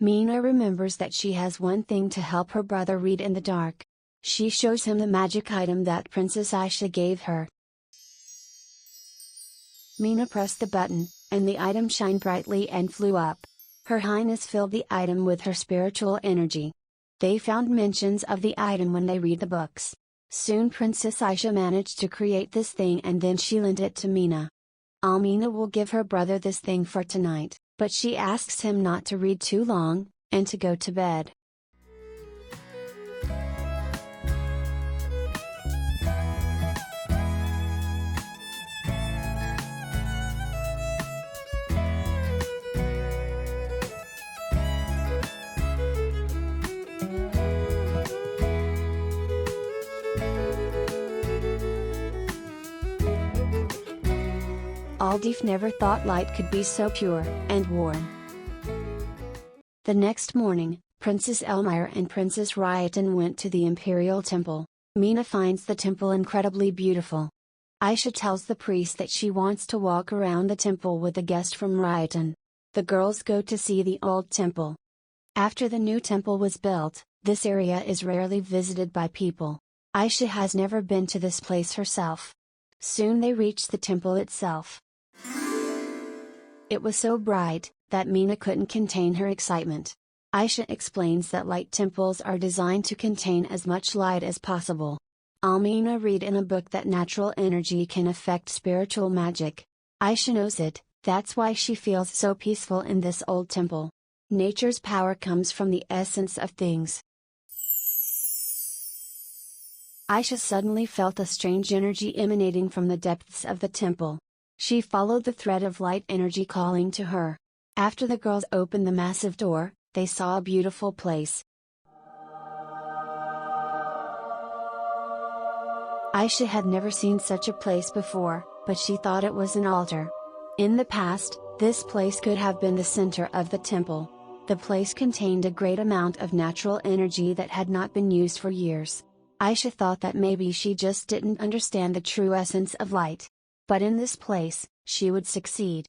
Mina remembers that she has one thing to help her brother read in the dark. She shows him the magic item that Princess Aisha gave her. Mina pressed the button, and the item shined brightly and flew up. Her Highness filled the item with her spiritual energy. They found mentions of the item when they read the books. Soon Princess Aisha managed to create this thing and then she lent it to Mina. Almina will give her brother this thing for tonight, but she asks him not to read too long, and to go to bed. Aldif never thought light could be so pure and warm. The next morning, Princess Elmire and Princess Ryotan went to the Imperial Temple. Mina finds the temple incredibly beautiful. Aisha tells the priest that she wants to walk around the temple with a guest from Ryotan. The girls go to see the old temple. After the new temple was built, this area is rarely visited by people. Aisha has never been to this place herself. Soon they reach the temple itself. It was so bright, that Mina couldn't contain her excitement. Aisha explains that light temples are designed to contain as much light as possible. Almina read in a book that natural energy can affect spiritual magic. Aisha knows it, that's why she feels so peaceful in this old temple. Nature's power comes from the essence of things. Aisha suddenly felt a strange energy emanating from the depths of the temple. She followed the thread of light energy calling to her. After the girls opened the massive door, they saw a beautiful place. Aisha had never seen such a place before, but she thought it was an altar. In the past, this place could have been the center of the temple. The place contained a great amount of natural energy that had not been used for years. Aisha thought that maybe she just didn't understand the true essence of light. But in this place, she would succeed.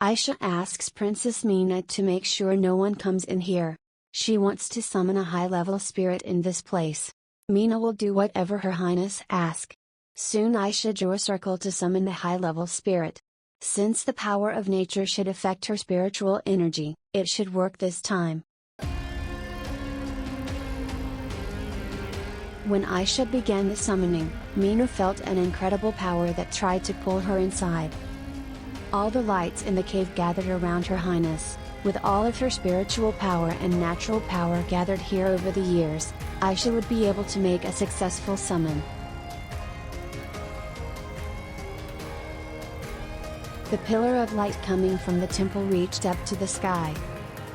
Aisha asks Princess Mina to make sure no one comes in here. She wants to summon a high-level spirit in this place. Mina will do whatever Her Highness asks. Soon Aisha drew a circle to summon the high-level spirit. Since the power of nature should affect her spiritual energy, it should work this time. When Aisha began the summoning, Mina felt an incredible power that tried to pull her inside. All the lights in the cave gathered around Her Highness. With all of her spiritual power and natural power gathered here over the years, Aisha would be able to make a successful summon. The pillar of light coming from the temple reached up to the sky.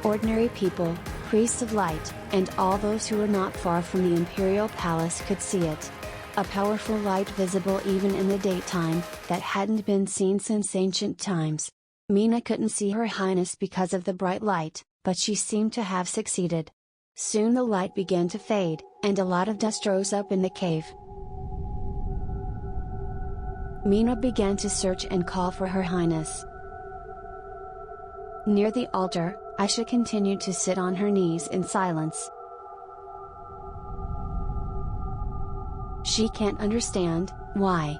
Ordinary people, priests of light, and all those who were not far from the imperial palace could see it. A powerful light visible even in the daytime, that hadn't been seen since ancient times. Mina couldn't see Her Highness because of the bright light, but she seemed to have succeeded. Soon the light began to fade, and a lot of dust rose up in the cave. Mina began to search and call for Her Highness. Near the altar, Aisha continued to sit on her knees in silence. She can't understand why.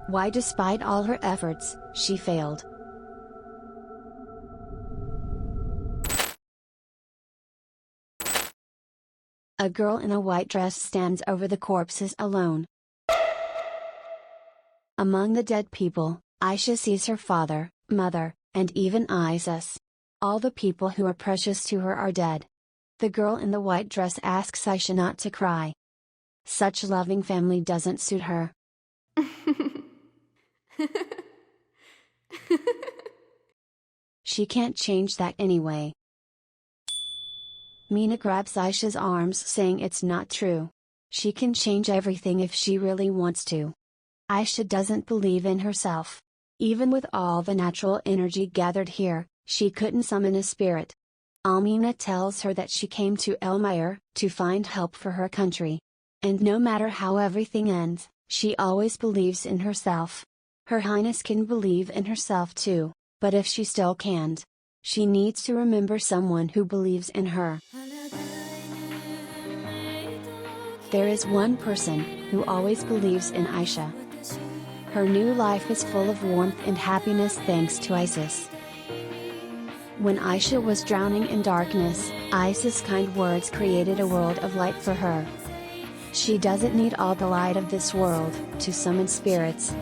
Why, despite all her efforts, she failed. A girl in a white dress stands over the corpses alone. Among the dead people, Aisha sees her father, mother, and even Isis. All the people who are precious to her are dead. The girl in the white dress asks Aisha not to cry. Such loving family doesn't suit her. She can't change that anyway. Mina grabs Aisha's arms saying it's not true. She can change everything if she really wants to. Aisha doesn't believe in herself. Even with all the natural energy gathered here, she couldn't summon a spirit. Almina tells her that she came to Elmire to find help for her country. And no matter how everything ends, she always believes in herself. Her Highness can believe in herself too, but if she still can't, she needs to remember someone who believes in her. There is one person who always believes in Aisha. Her new life is full of warmth and happiness thanks to Isis. When Aisha was drowning in darkness, Isis' kind words created a world of light for her. She doesn't need all the light of this world to summon spirits.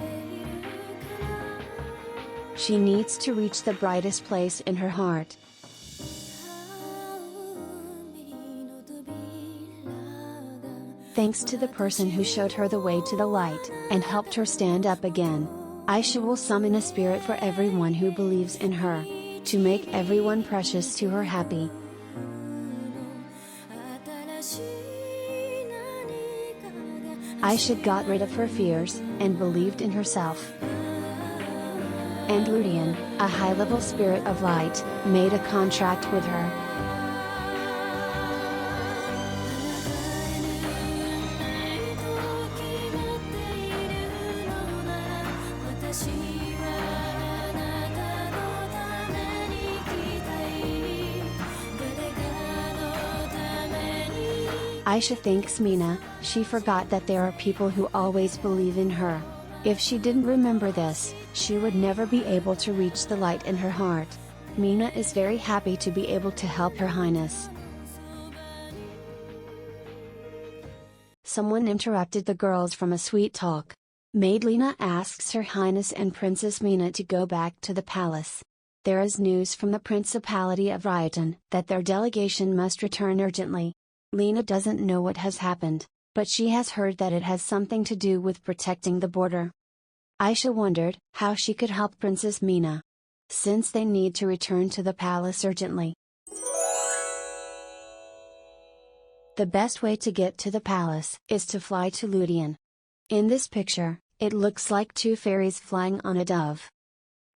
She needs to reach the brightest place in her heart. Thanks to the person who showed her the way to the light, and helped her stand up again, Aisha will summon a spirit for everyone who believes in her, to make everyone precious to her happy. Aisha got rid of her fears, and believed in herself. and Ludian, a high-level spirit of light, made a contract with her. Aisha thanks Mina. She forgot that there are people who always believe in her. If she didn't remember this, she would never be able to reach the light in her heart. Mina is very happy to be able to help Her Highness. Someone interrupted the girls from a sweet talk. Maid Lena asks Her Highness and Princess Mina to go back to the palace. There is news from the Principality of Ryotan that their delegation must return urgently. Lena doesn't know what has happened, but she has heard that it has something to do with protecting the border. Aisha wondered how she could help Princess Mina, since they need to return to the palace urgently. The best way to get to the palace is to fly to Ludian. In this picture, it looks like two fairies flying on a dove.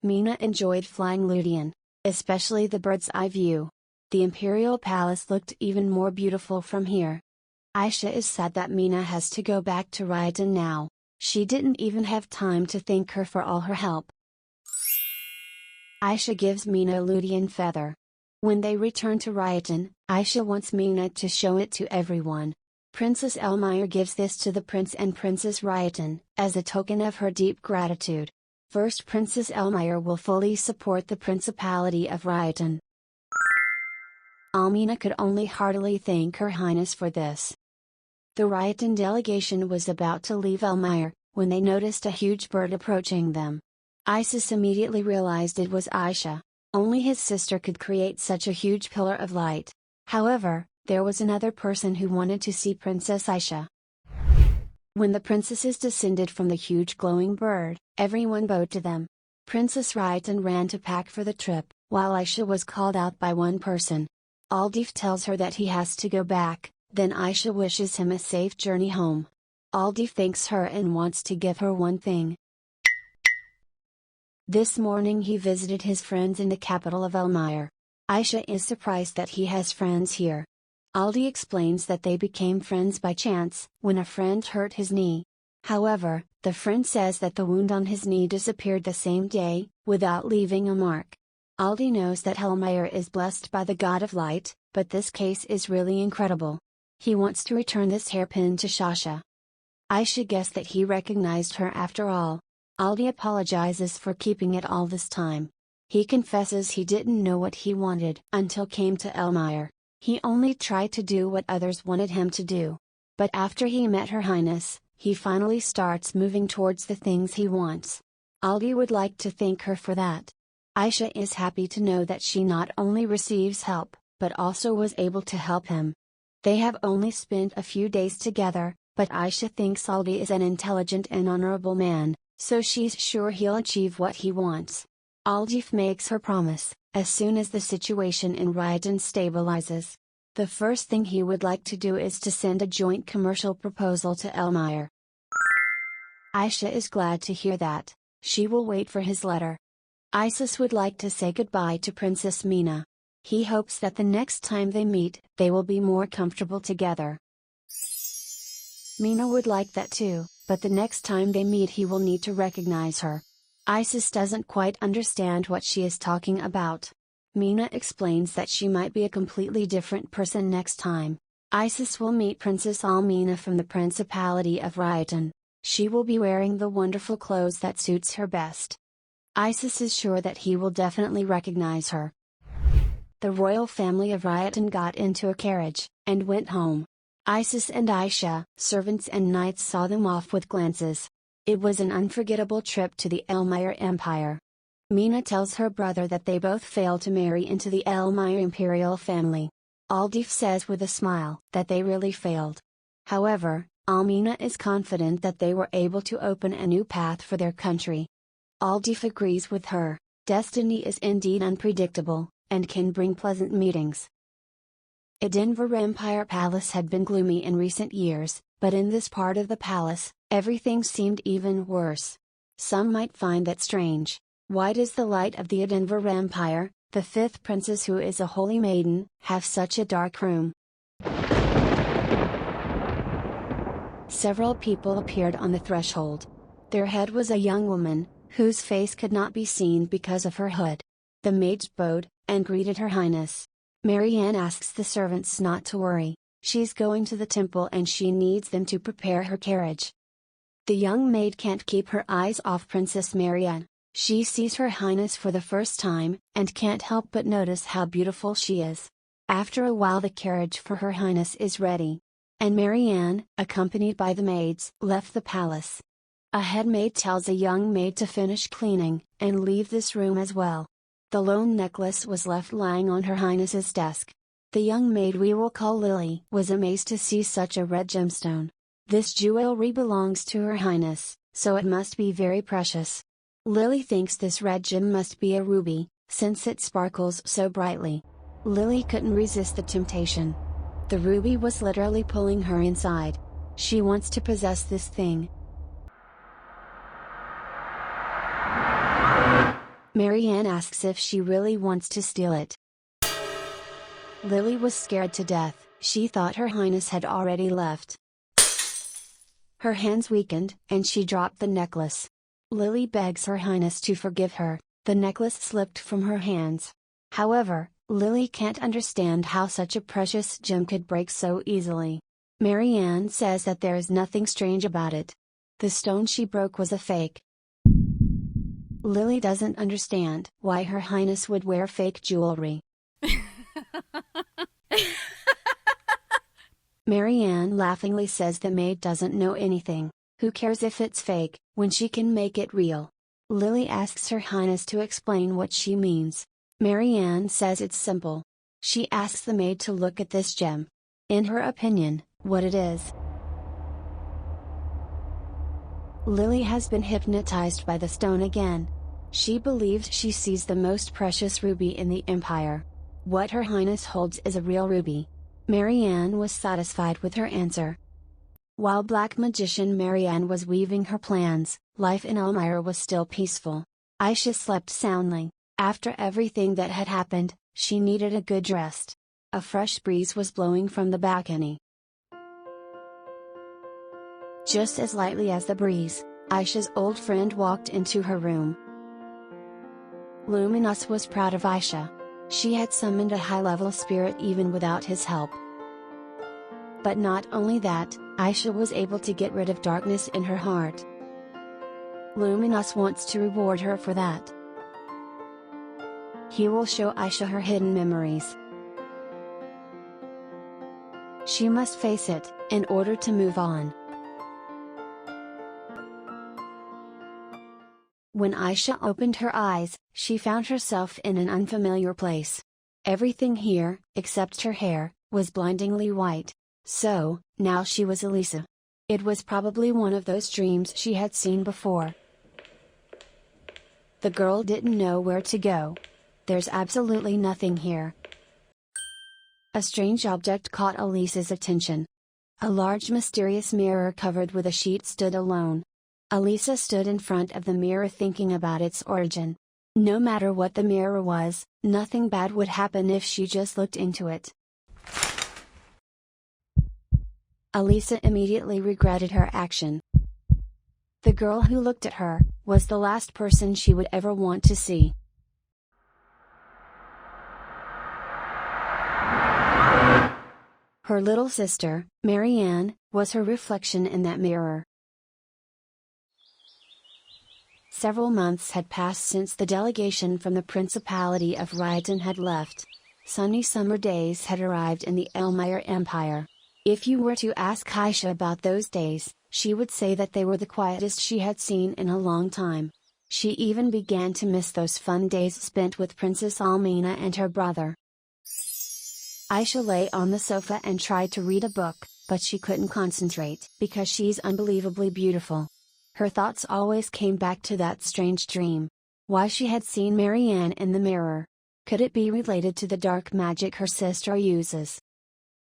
Mina enjoyed flying Ludian, especially the bird's eye view. The Imperial Palace looked even more beautiful from here. Aisha is sad that Mina has to go back to Ryotan now. She didn't even have time to thank her for all her help. Aisha gives Mina a Ludian feather. When they return to Ryotan, Aisha wants Mina to show it to everyone. Princess Elmire gives this to the Prince and Princess Ryotan, as a token of her deep gratitude. First, Princess Elmire will fully support the Principality of Ryotan. Almina could only heartily thank Her Highness for this. The Ryotan delegation was about to leave Elmire, when they noticed a huge bird approaching them. Isis immediately realized it was Aisha. Only his sister could create such a huge pillar of light. However, there was another person who wanted to see Princess Aisha. When the princesses descended from the huge glowing bird, everyone bowed to them. Princess Ryotan ran to pack for the trip, while Aisha was called out by one person. Aldif tells her that he has to go back, then Aisha wishes him a safe journey home. Aldif thanks her and wants to give her one thing. This morning he visited his friends in the capital of Elmire. Aisha is surprised that he has friends here. Aldi explains that they became friends by chance, when a friend hurt his knee. However, the friend says that the wound on his knee disappeared the same day, without leaving a mark. Aldi knows that Elmire is blessed by the god of light, but this case is really incredible. He wants to return this hairpin to Shasha. Aisha guessed that he recognized her after all. Aldi apologizes for keeping it all this time. He confesses he didn't know what he wanted until came to Elmire. He only tried to do what others wanted him to do. But after he met Her Highness, he finally starts moving towards the things he wants. Aldi would like to thank her for that. Aisha is happy to know that she not only receives help, but also was able to help him. They have only spent a few days together, but Aisha thinks Aldi is an intelligent and honorable man, so she's sure he'll achieve what he wants. Aldif makes her promise, as soon as the situation in Ryotan stabilizes. The first thing he would like to do is to send a joint commercial proposal to Elmire. Aisha is glad to hear that. She will wait for his letter. Isis would like to say goodbye to Princess Mina. He hopes that the next time they meet, they will be more comfortable together. Mina would like that too, but the next time they meet he will need to recognize her. Isis doesn't quite understand what she is talking about. Mina explains that she might be a completely different person next time. Isis will meet Princess Almina from the Principality of Ryotan. She will be wearing the wonderful clothes that suits her best. Isis is sure that he will definitely recognize her. The royal family of Ryotan got into a carriage, and went home. Isis and Aisha, servants and knights saw them off with glances. It was an unforgettable trip to the Elmire Empire. Mina tells her brother that they both failed to marry into the Elmire imperial family. Aldif says with a smile that they really failed. However, Almina is confident that they were able to open a new path for their country. Aldif agrees with her. Destiny is indeed unpredictable, and can bring pleasant meetings. Edinburgh Empire Palace had been gloomy in recent years, but in this part of the palace, everything seemed even worse. Some might find that strange. Why does the light of the Edinburgh Empire, the fifth princess who is a holy maiden, have such a dark room? Several people appeared on the threshold. Their head was a young woman, whose face could not be seen because of her hood. The maids bowed, and greeted Her Highness. Marianne asks the servants not to worry, she's going to the temple and she needs them to prepare her carriage. The young maid can't keep her eyes off Princess Marianne. She sees Her Highness for the first time, and can't help but notice how beautiful she is. After a while the carriage for Her Highness is ready. And Marianne, accompanied by the maids, left the palace. A head maid tells a young maid to finish cleaning, and leave this room as well. The lone necklace was left lying on Her Highness's desk. The young maid we will call Lily was amazed to see such a red gemstone. This jewelry belongs to Her Highness, so it must be very precious. Lily thinks this red gem must be a ruby, since it sparkles so brightly. Lily couldn't resist the temptation. The ruby was literally pulling her inside. She wants to possess this thing. Marianne asks if she really wants to steal it. Lily was scared to death, she thought Her Highness had already left. Her hands weakened, and she dropped the necklace. Lily begs Her Highness to forgive her, the necklace slipped from her hands. However, Lily can't understand how such a precious gem could break so easily. Marianne says that there is nothing strange about it. The stone she broke was a fake. Lily doesn't understand why Her Highness would wear fake jewelry. Marianne laughingly says the maid doesn't know anything. Who cares if it's fake, when she can make it real? Lily asks Her Highness to explain what she means. Marianne says it's simple. She asks the maid to look at this gem. In her opinion, what it is. Lily has been hypnotized by the stone again. She believes she sees the most precious ruby in the empire. What Her Highness holds is a real ruby. Marianne was satisfied with her answer. While Black Magician Marianne was weaving her plans, life in Elmira was still peaceful. Aisha slept soundly. After everything that had happened, she needed a good rest. A fresh breeze was blowing from the balcony. Just as lightly as the breeze, Aisha's old friend walked into her room. Luminous was proud of Aisha. She had summoned a high-level spirit even without his help. But not only that, Aisha was able to get rid of darkness in her heart. Luminous wants to reward her for that. He will show Aisha her hidden memories. She must face it, in order to move on. When Aisha opened her eyes, she found herself in an unfamiliar place. Everything here, except her hair, was blindingly white. So, now she was Alisa. It was probably one of those dreams she had seen before. The girl didn't know where to go. There's absolutely nothing here. A strange object caught Alisa's attention. A large mysterious mirror covered with a sheet stood alone. Alisa stood in front of the mirror thinking about its origin. No matter what the mirror was, nothing bad would happen if she just looked into it. Alisa immediately regretted her action. The girl who looked at her was the last person she would ever want to see. Her little sister, Marianne, was her reflection in that mirror. Several months had passed since the delegation from the Principality of Whitesand had left. Sunny summer days had arrived in the Elmira Empire. If you were to ask Aisha about those days, she would say that they were the quietest she had seen in a long time. She even began to miss those fun days spent with Princess Almina and her brother. Aisha lay on the sofa and tried to read a book, but she couldn't concentrate because she's unbelievably beautiful. Her thoughts always came back to that strange dream. Why she had seen Marianne in the mirror. Could it be related to the dark magic her sister uses?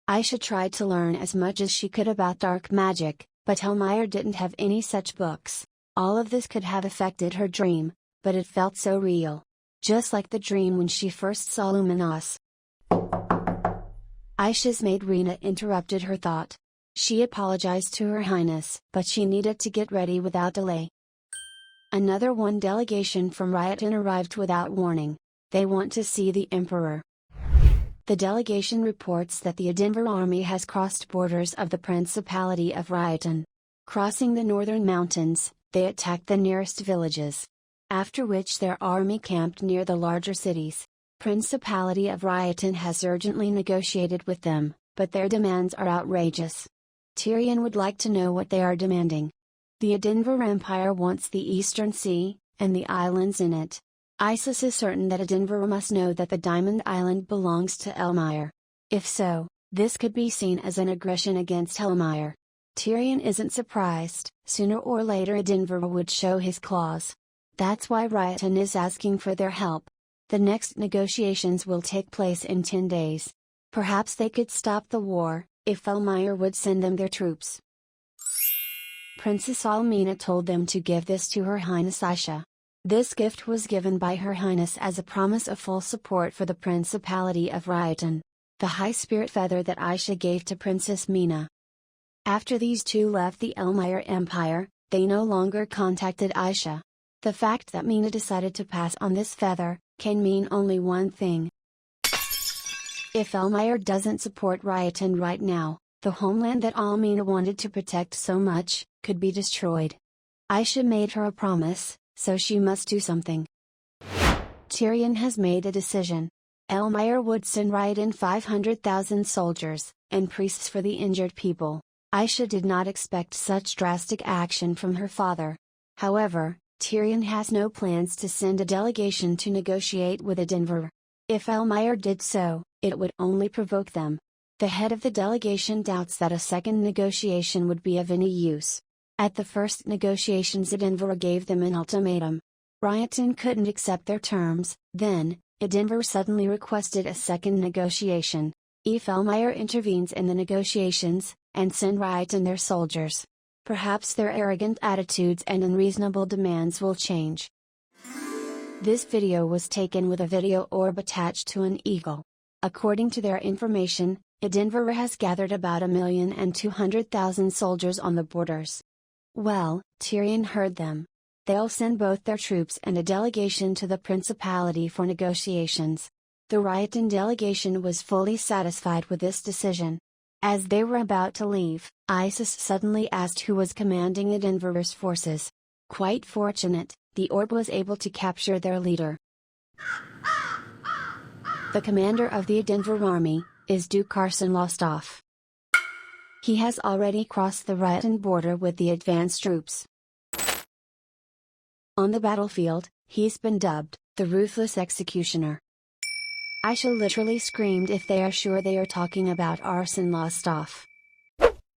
Aisha tried to learn as much as she could about dark magic, but Elmira didn't have any such books. All of this could have affected her dream. but it felt so real. Just like the dream when she first saw Luminos. Aisha's maid Rena interrupted her thought. She apologized to Her Highness, but she needed to get ready without delay. Another one delegation from Ryotan arrived without warning. They want to see the Emperor. The delegation reports that the Edinburgh army has crossed borders of the Principality of Ryotan. Crossing the northern mountains, they attacked the nearest villages. After which their army camped near the larger cities. Principality of Ryotan has urgently negotiated with them, but their demands are outrageous. Tyrion would like to know what they are demanding. The Edinburgh Empire wants the Eastern Sea, and the islands in it. Isis is certain that Edinburgh must know that the Diamond Island belongs to Elmire. If so, this could be seen as an aggression against Elmire. Tyrion isn't surprised, sooner or later Edinburgh would show his claws. That's why Ryotan is asking for their help. The next negotiations will take place in 10 days. Perhaps they could stop the war, if Elmire would send them their troops. Princess Almina told them to give this to Her Highness Aisha. This gift was given by Her Highness as a promise of full support for the Principality of Ryotan. The high spirit feather that Aisha gave to Princess Mina. After these two left the Elmire Empire, they no longer contacted Aisha. The fact that Mina decided to pass on this feather, can mean only one thing. If Elmire doesn't support Ryotan right now, the homeland that Almina wanted to protect so much, could be destroyed. Aisha made her a promise, so she must do something. Tyrion has made a decision. Elmire would send Ryotan 500,000 soldiers, and priests for the injured people. Aisha did not expect such drastic action from her father. However, Tyrion has no plans to send a delegation to negotiate with Edinburgh. If Elmire did so, it would only provoke them. The head of the delegation doubts that a second negotiation would be of any use. At the first negotiations Edinburgh gave them an ultimatum. Ryotan couldn't accept their terms, then, Edinburgh suddenly requested a second negotiation. If Elmire intervenes in the negotiations, and send Ryotan their soldiers, perhaps their arrogant attitudes and unreasonable demands will change. This video was taken with a video orb attached to an eagle. According to their information, Edinburgh has gathered about 1,200,000 soldiers on the borders. Well, Tyrion heard them. They'll send both their troops and a delegation to the Principality for negotiations. The Ryotan delegation was fully satisfied with this decision. As they were about to leave, Isis suddenly asked who was commanding Edinburgh's forces. Quite fortunate, the orb was able to capture their leader. The commander of the Edinburgh army is Duke Carson Lostoff. He has already crossed the Ryotan border with the advanced troops. On the battlefield, he's been dubbed the Ruthless Executioner. Aisha literally screamed if they are sure they are talking about Arson Lostoff.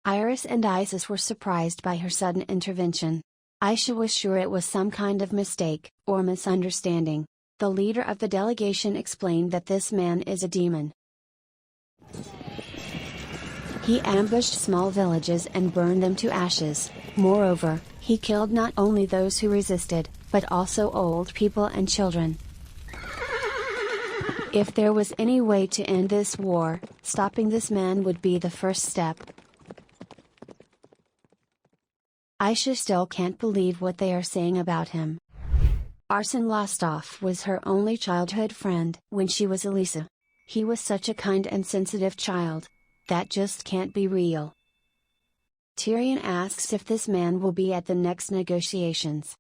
Iris and Isis were surprised by her sudden intervention. Aisha was sure it was some kind of mistake, or misunderstanding. The leader of the delegation explained that this man is a demon. He ambushed small villages and burned them to ashes. Moreover, he killed not only those who resisted, but also old people and children. If there was any way to end this war, stopping this man would be the first step. Aisha still can't believe what they are saying about him. Arson Lostoff was her only childhood friend when she was Alisa. He was such a kind and sensitive child. That just can't be real. Tyrion asks if this man will be at the next negotiations.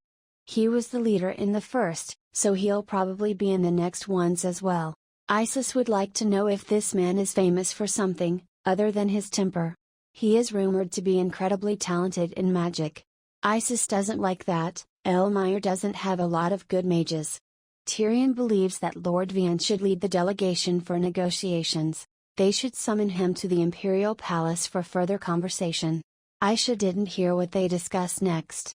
He was the leader in the first, so he'll probably be in the next ones as well. Isis would like to know if this man is famous for something, other than his temper. He is rumored to be incredibly talented in magic. Isis doesn't like that. Elmire doesn't have a lot of good mages. Tyrion believes that Lord Vian should lead the delegation for negotiations. They should summon him to the Imperial Palace for further conversation. Aisha didn't hear what they discussed next.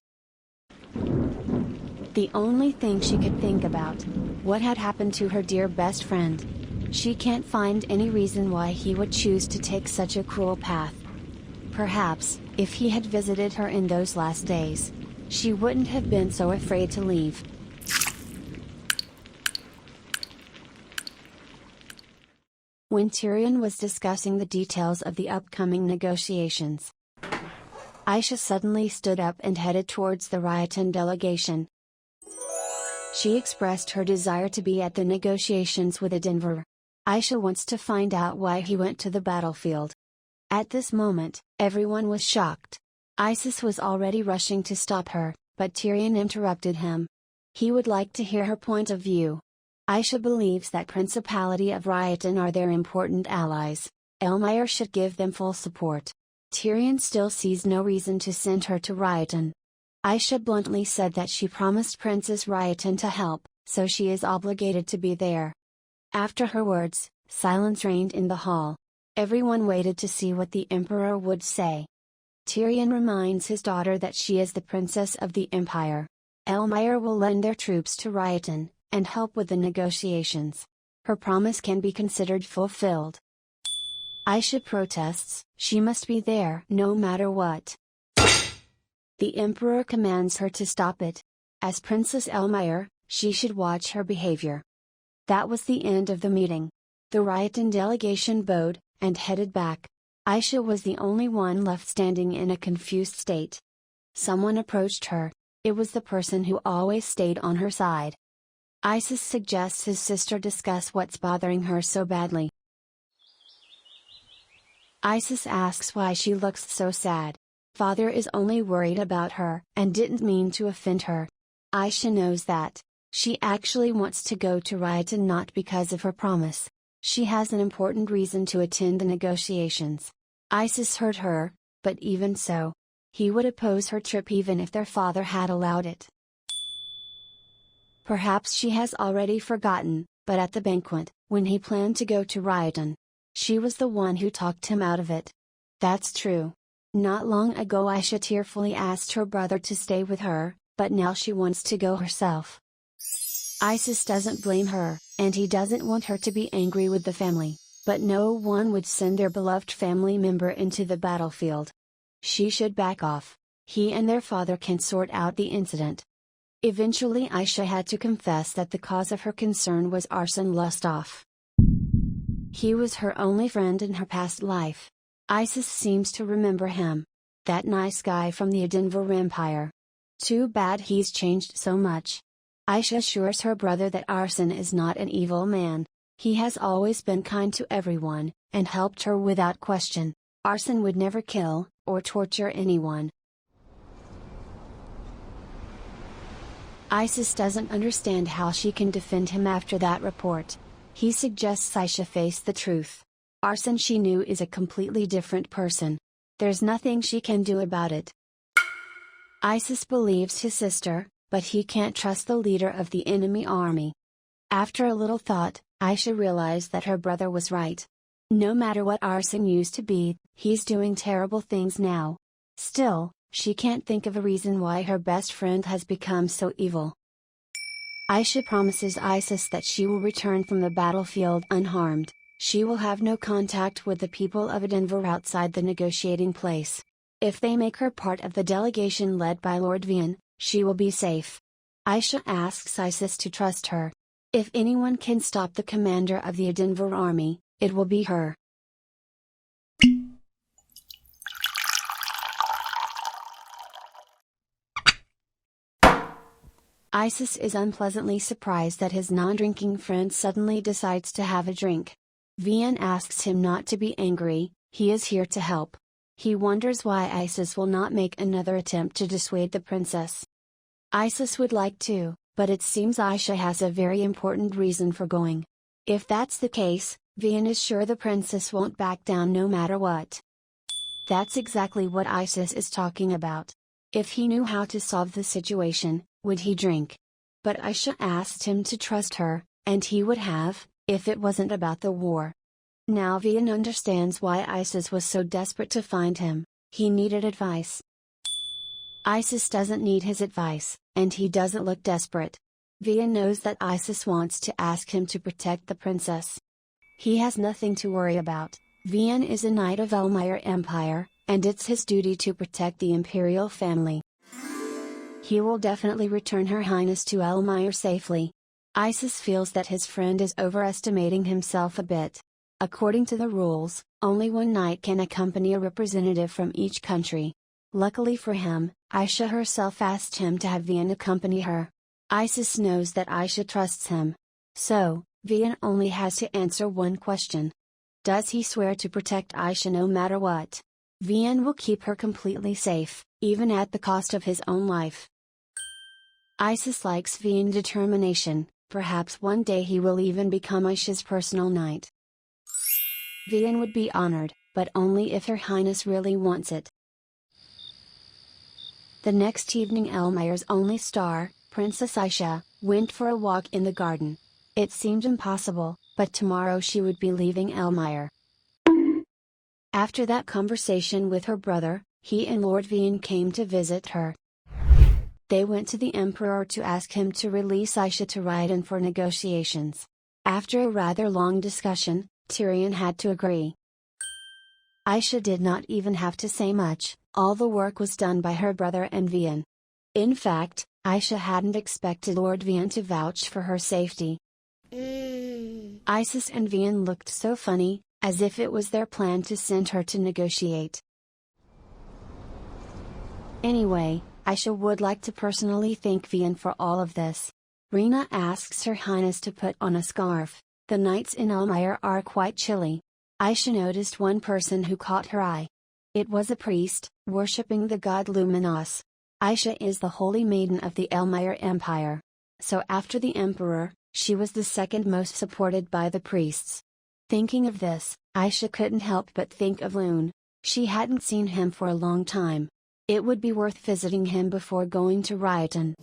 The only thing she could think about, what had happened to her dear best friend. She can't find any reason why he would choose to take such a cruel path. Perhaps, if he had visited her in those last days, she wouldn't have been so afraid to leave. When Tyrion was discussing the details of the upcoming negotiations, Aisha suddenly stood up and headed towards the Riotan delegation. She expressed her desire to be at the negotiations with Denver. Aisha wants to find out why he went to the battlefield. At this moment, everyone was shocked. Isis was already rushing to stop her, but Tyrion interrupted him. He would like to hear her point of view. Aisha believes that Principality of Riotan are their important allies. Elmire should give them full support. Tyrion still sees no reason to send her to Riotan. Aisha bluntly said that she promised Princess Riotan to help, so she is obligated to be there. After her words, silence reigned in the hall. Everyone waited to see what the Emperor would say. Tyrion reminds his daughter that she is the princess of the Empire. Elmire will lend their troops to Riotan, and help with the negotiations. Her promise can be considered fulfilled. Aisha protests, she must be there no matter what. The Emperor commands her to stop it. As Princess Elmire, she should watch her behavior. That was the end of the meeting. The Riotan delegation bowed, and headed back. Aisha was the only one left standing in a confused state. Someone approached her. It was the person who always stayed on her side. Isis suggests his sister discuss what's bothering her so badly. Isis asks why she looks so sad. Father is only worried about her and didn't mean to offend her. Aisha knows that. She actually wants to go to Riotan not because of her promise. She has an important reason to attend the negotiations. Isis heard her, but even so, he would oppose her trip even if their father had allowed it. Perhaps she has already forgotten, but at the banquet, when he planned to go to Riotan, she was the one who talked him out of it. That's true. Not long ago Aisha tearfully asked her brother to stay with her, but now she wants to go herself. Isis doesn't blame her, and he doesn't want her to be angry with the family, but no one would send their beloved family member into the battlefield. She should back off. He and their father can sort out the incident. Eventually Aisha had to confess that the cause of her concern was Arsen Lustov. He was her only friend in her past life. Isis seems to remember him. That nice guy from the Denver Empire. Too bad he's changed so much. Aisha assures her brother that Arsen is not an evil man. He has always been kind to everyone, and helped her without question. Arsen would never kill, or torture anyone. Isis doesn't understand how she can defend him after that report. He suggests Aisha face the truth. Arsen she knew is a completely different person. There's nothing she can do about it. Isis believes his sister, but he can't trust the leader of the enemy army. After a little thought, Aisha realized that her brother was right. No matter what Arsen used to be, he's doing terrible things now. Still, she can't think of a reason why her best friend has become so evil. Aisha promises Isis that she will return from the battlefield unharmed. She will have no contact with the people of Denver outside the negotiating place. If they make her part of the delegation led by Lord Vian, she will be safe. Aisha asks Isis to trust her. If anyone can stop the commander of the Denver army, it will be her. Isis is unpleasantly surprised that his non-drinking friend suddenly decides to have a drink. Vian asks him not to be angry, he is here to help. He wonders why Isis will not make another attempt to dissuade the princess. Isis would like to, but it seems Aisha has a very important reason for going. If that's the case, Vian is sure the princess won't back down no matter what. That's exactly what Isis is talking about. If he knew how to solve the situation, would he drink? But Aisha asked him to trust her, and he would have, if it wasn't about the war. Now Vian understands why Isis was so desperate to find him. He needed advice. Isis doesn't need his advice, and he doesn't look desperate. Vian knows that Isis wants to ask him to protect the princess. He has nothing to worry about. Vian is a knight of Elmire Empire, and it's his duty to protect the imperial family. He will definitely return Her Highness to Elmire safely. Isis feels that his friend is overestimating himself a bit. According to the rules, only one knight can accompany a representative from each country. Luckily for him, Aisha herself asked him to have Vian accompany her. Isis knows that Aisha trusts him. So, Vian only has to answer one question. Does he swear to protect Aisha no matter what? Vian will keep her completely safe, even at the cost of his own life. Isis likes Vian's determination, perhaps one day he will even become Aisha's personal knight. Vian would be honored, but only if Her Highness really wants it. The next evening Elmire's only star, Princess Aisha, went for a walk in the garden. It seemed impossible, but tomorrow she would be leaving Elmire. After that conversation with her brother, he and Lord Vian came to visit her. They went to the Emperor to ask him to release Aisha to Riden for negotiations. After a rather long discussion, Tyrion had to agree. Aisha did not even have to say much, all the work was done by her brother and Vian. In fact, Aisha hadn't expected Lord Vian to vouch for her safety. Isis and Vian looked so funny, as if it was their plan to send her to negotiate. Anyway, Aisha would like to personally thank Vian for all of this. Rena asks Her Highness to put on a scarf. The nights in Elmire are quite chilly. Aisha noticed one person who caught her eye. It was a priest, worshipping the god Luminos. Aisha is the holy maiden of the Elmire Empire. So after the emperor, she was the second most supported by the priests. Thinking of this, Aisha couldn't help but think of Lune. She hadn't seen him for a long time. It would be worth visiting him before going to Riden.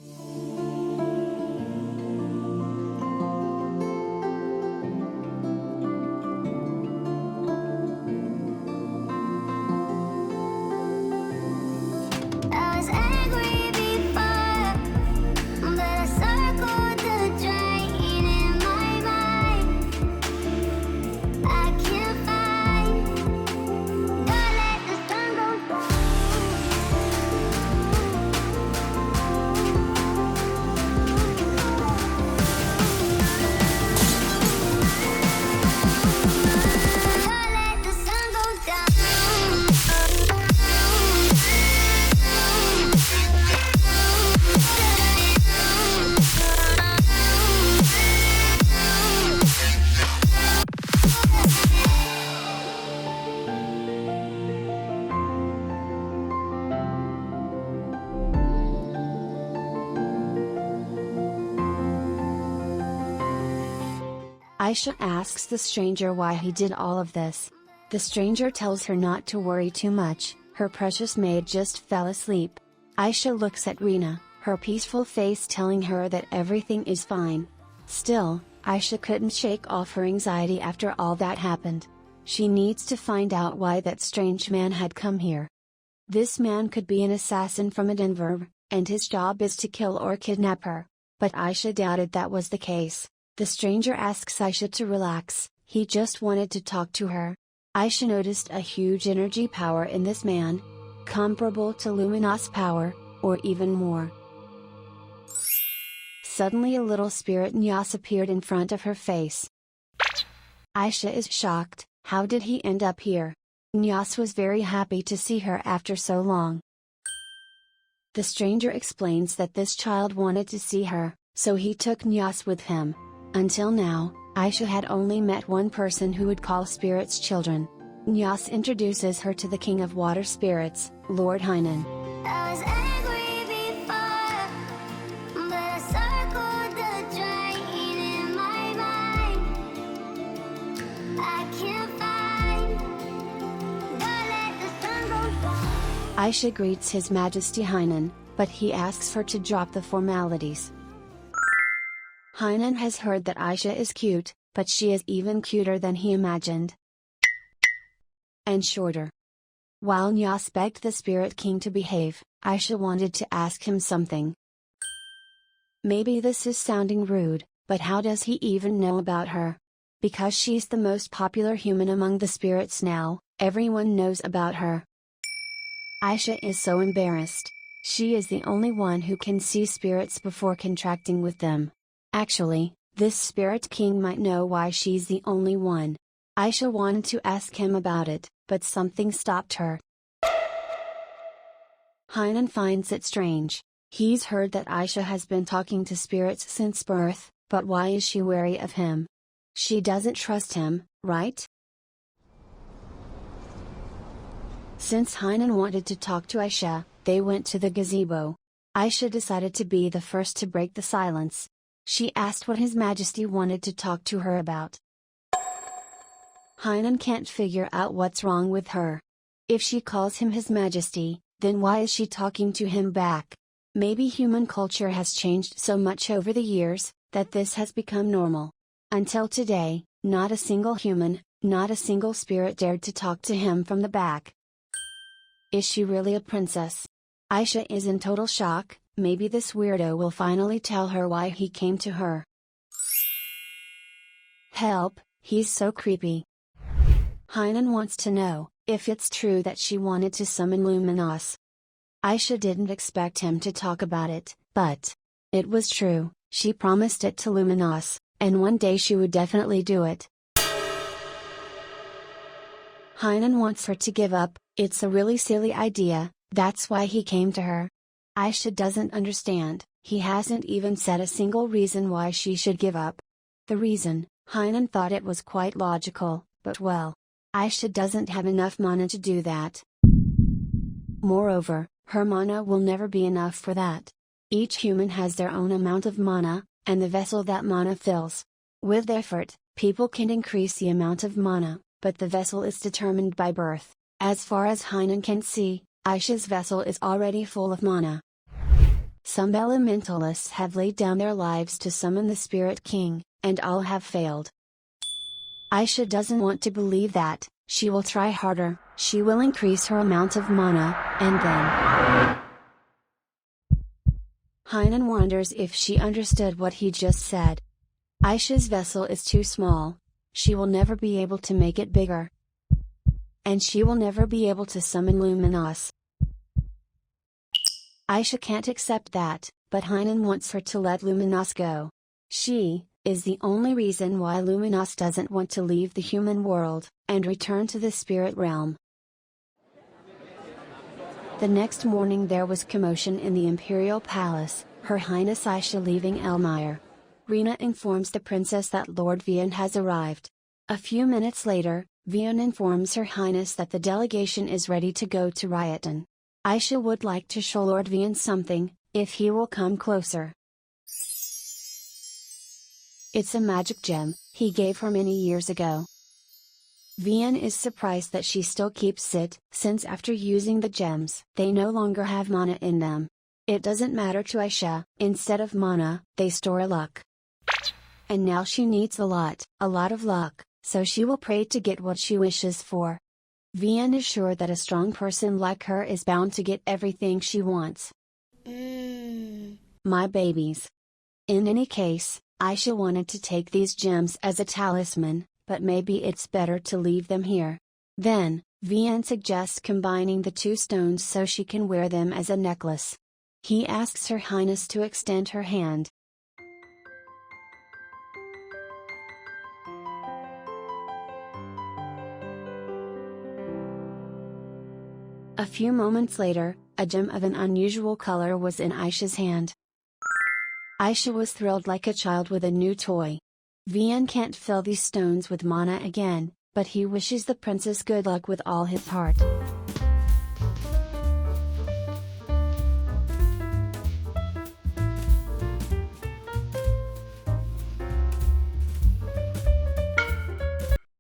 Aisha asks the stranger why he did all of this. The stranger tells her not to worry too much, her precious maid just fell asleep. Aisha looks at Rena, her peaceful face telling her that everything is fine. Still, Aisha couldn't shake off her anxiety after all that happened. She needs to find out why that strange man had come here. This man could be an assassin from Edinburgh, and his job is to kill or kidnap her. But Aisha doubted that was the case. The stranger asks Aisha to relax, he just wanted to talk to her. Aisha noticed a huge energy power in this man, comparable to Luminos power, or even more. Suddenly a little spirit Nyas appeared in front of her face. Aisha is shocked, how did he end up here? Nyas was very happy to see her after so long. The stranger explains that this child wanted to see her, so he took Nyas with him. Until now, Aisha had only met one person who would call spirits children. Nyas introduces her to the king of water spirits, Lord Hynan. Aisha greets His Majesty Hynan, but he asks her to drop the formalities. Hynan has heard that Aisha is cute, but she is even cuter than he imagined. And shorter. While Nyas begged the Spirit King to behave, Aisha wanted to ask him something. Maybe this is sounding rude, but how does he even know about her? Because she's the most popular human among the spirits now, everyone knows about her. Aisha is so embarrassed. She is the only one who can see spirits before contracting with them. Actually, this Spirit King might know why she's the only one. Aisha wanted to ask him about it, but something stopped her. Hainan finds it strange. He's heard that Aisha has been talking to spirits since birth, but why is she wary of him? She doesn't trust him, right? Since Hainan wanted to talk to Aisha, they went to the gazebo. Aisha decided to be the first to break the silence. She asked what His Majesty wanted to talk to her about. Hainan can't figure out what's wrong with her. If she calls him His Majesty, then why is she talking to him back? Maybe human culture has changed so much over the years, that this has become normal. Until today, not a single human, not a single spirit dared to talk to him from the back. Is she really a princess? Aisha is in total shock. Maybe this weirdo will finally tell her why he came to her. Help, he's so creepy. Hainan wants to know if it's true that she wanted to summon Luminos. Aisha didn't expect him to talk about it, but it was true. She promised it to Luminos, and one day she would definitely do it. Hainan wants her to give up. It's a really silly idea, that's why he came to her. Aisha doesn't understand, he hasn't even said a single reason why she should give up. The reason, Hainan thought it was quite logical, but well, Aisha doesn't have enough mana to do that. Moreover, her mana will never be enough for that. Each human has their own amount of mana, and the vessel that mana fills. With effort, people can increase the amount of mana, but the vessel is determined by birth. As far as Hainan can see, Aisha's vessel is already full of mana. Some elementalists have laid down their lives to summon the Spirit King, and all have failed. Aisha doesn't want to believe that. She will try harder, she will increase her amount of mana, and then... Hainan wonders if she understood what he just said. Aisha's vessel is too small. She will never be able to make it bigger. And she will never be able to summon Luminos. Aisha can't accept that, but Hainan wants her to let Luminos go. She is the only reason why Luminos doesn't want to leave the human world, and return to the spirit realm. The next morning there was commotion in the Imperial Palace, Her Highness Aisha leaving Elmire. Rena informs the princess that Lord Vian has arrived. A few minutes later, Vian informs Her Highness that the delegation is ready to go to Ryotan. Aisha would like to show Lord Vian something, if he will come closer. It's a magic gem, he gave her many years ago. Vian is surprised that she still keeps it, since after using the gems, they no longer have mana in them. It doesn't matter to Aisha, instead of mana, they store luck. And now she needs a lot of luck, so she will pray to get what she wishes for. Vian is sure that a strong person like her is bound to get everything she wants. My babies. In any case, Aisha wanted to take these gems as a talisman, but maybe it's better to leave them here. Then, Vian suggests combining the two stones so she can wear them as a necklace. He asks Her Highness to extend her hand. A few moments later, a gem of an unusual color was in Aisha's hand. Aisha was thrilled like a child with a new toy. Vian can't fill these stones with mana again, but he wishes the princess good luck with all his heart.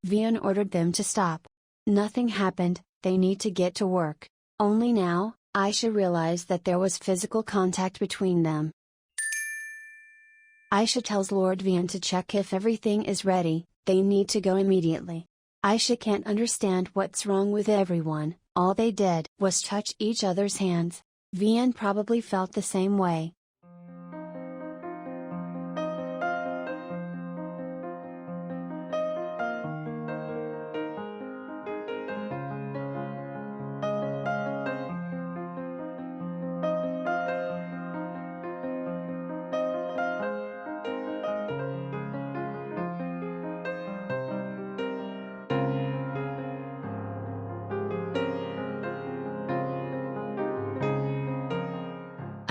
Vian ordered them to stop. Nothing happened, they need to get to work. Only now, Aisha realized that there was physical contact between them. Aisha tells Lord Vian to check if everything is ready, they need to go immediately. Aisha can't understand what's wrong with everyone, all they did was touch each other's hands. Vian probably felt the same way.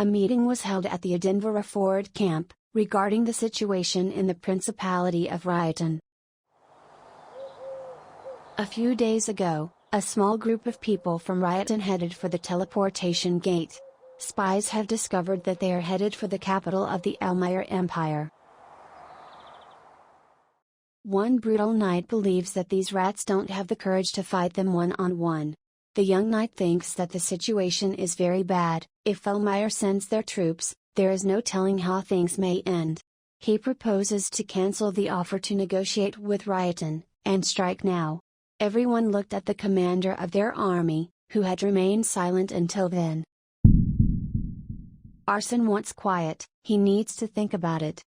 A meeting was held at the Edinburgh forward camp, regarding the situation in the Principality of Rioton. A few days ago, a small group of people from Rioton headed for the teleportation gate. Spies have discovered that they are headed for the capital of the Elmire Empire. One brutal knight believes that these rats don't have the courage to fight them one-on-one. The young knight thinks that the situation is very bad. If Elmire sends their troops, there is no telling how things may end. He proposes to cancel the offer to negotiate with Rioton, and strike now. Everyone looked at the commander of their army, who had remained silent until then. Arson wants quiet, he needs to think about it.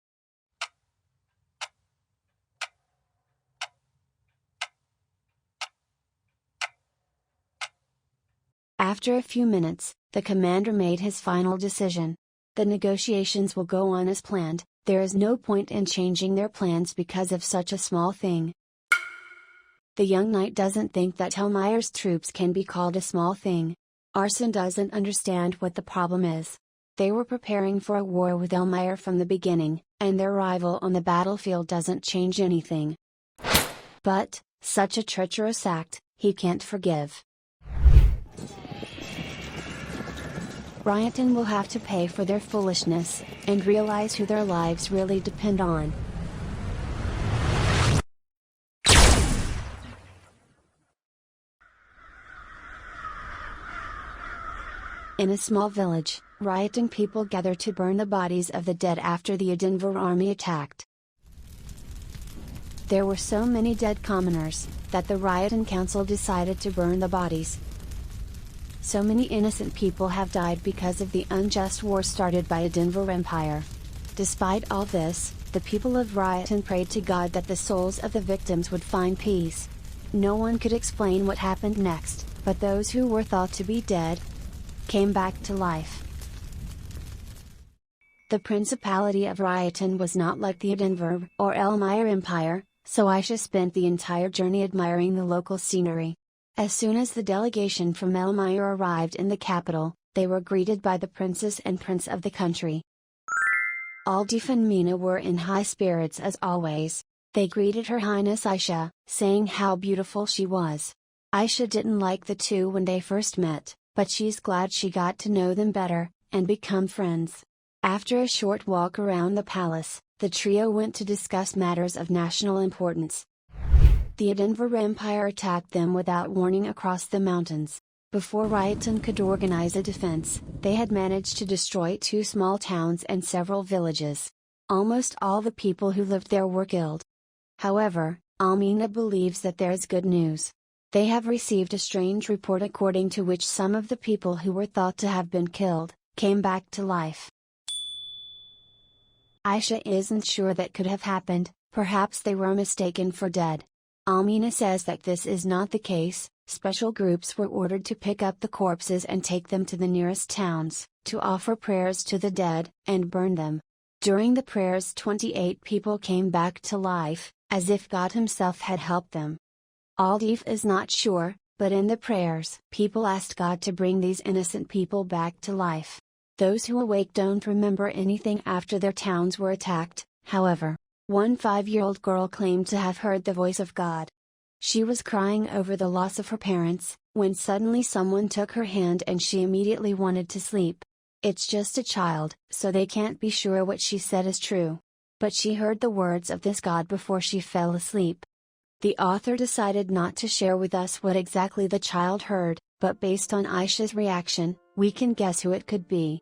After a few minutes, the commander made his final decision. The negotiations will go on as planned, there is no point in changing their plans because of such a small thing. The young knight doesn't think that Elmire's troops can be called a small thing. Arson doesn't understand what the problem is. They were preparing for a war with Elmire from the beginning, and their arrival on the battlefield doesn't change anything. But, such a treacherous act, he can't forgive. Rioton will have to pay for their foolishness, and realize who their lives really depend on. In a small village, rioting people gather to burn the bodies of the dead after the Edinburgh army attacked. There were so many dead commoners, that the Rioton Council decided to burn the bodies. So many innocent people have died because of the unjust war started by Edinburgh Empire. Despite all this, the people of Rioton prayed to God that the souls of the victims would find peace. No one could explain what happened next, but those who were thought to be dead came back to life. The Principality of Rioton was not like the Edinburgh or Elmire Empire, so Aisha spent the entire journey admiring the local scenery. As soon as the delegation from Elmire arrived in the capital, they were greeted by the princess and prince of the country. Aldif and Mina were in high spirits as always. They greeted Her Highness Aisha, saying how beautiful she was. Aisha didn't like the two when they first met, but she's glad she got to know them better, and become friends. After a short walk around the palace, the trio went to discuss matters of national importance. The Edinburgh Empire attacked them without warning across the mountains. Before Rioton could organize a defense, they had managed to destroy 2 small towns and several villages. Almost all the people who lived there were killed. However, Almina believes that there is good news. They have received a strange report according to which some of the people who were thought to have been killed, came back to life. Aisha isn't sure that could have happened, perhaps they were mistaken for dead. Almina says that this is not the case. Special groups were ordered to pick up the corpses and take them to the nearest towns, to offer prayers to the dead, and burn them. During the prayers 28 people came back to life, as if God himself had helped them. Aldif is not sure, but in the prayers people asked God to bring these innocent people back to life. Those who awake don't remember anything after their towns were attacked, however. One 5-year-old girl claimed to have heard the voice of God. She was crying over the loss of her parents, when suddenly someone took her hand and she immediately wanted to sleep. It's just a child, so they can't be sure what she said is true. But she heard the words of this God before she fell asleep. The author decided not to share with us what exactly the child heard, but based on Aisha's reaction, we can guess who it could be.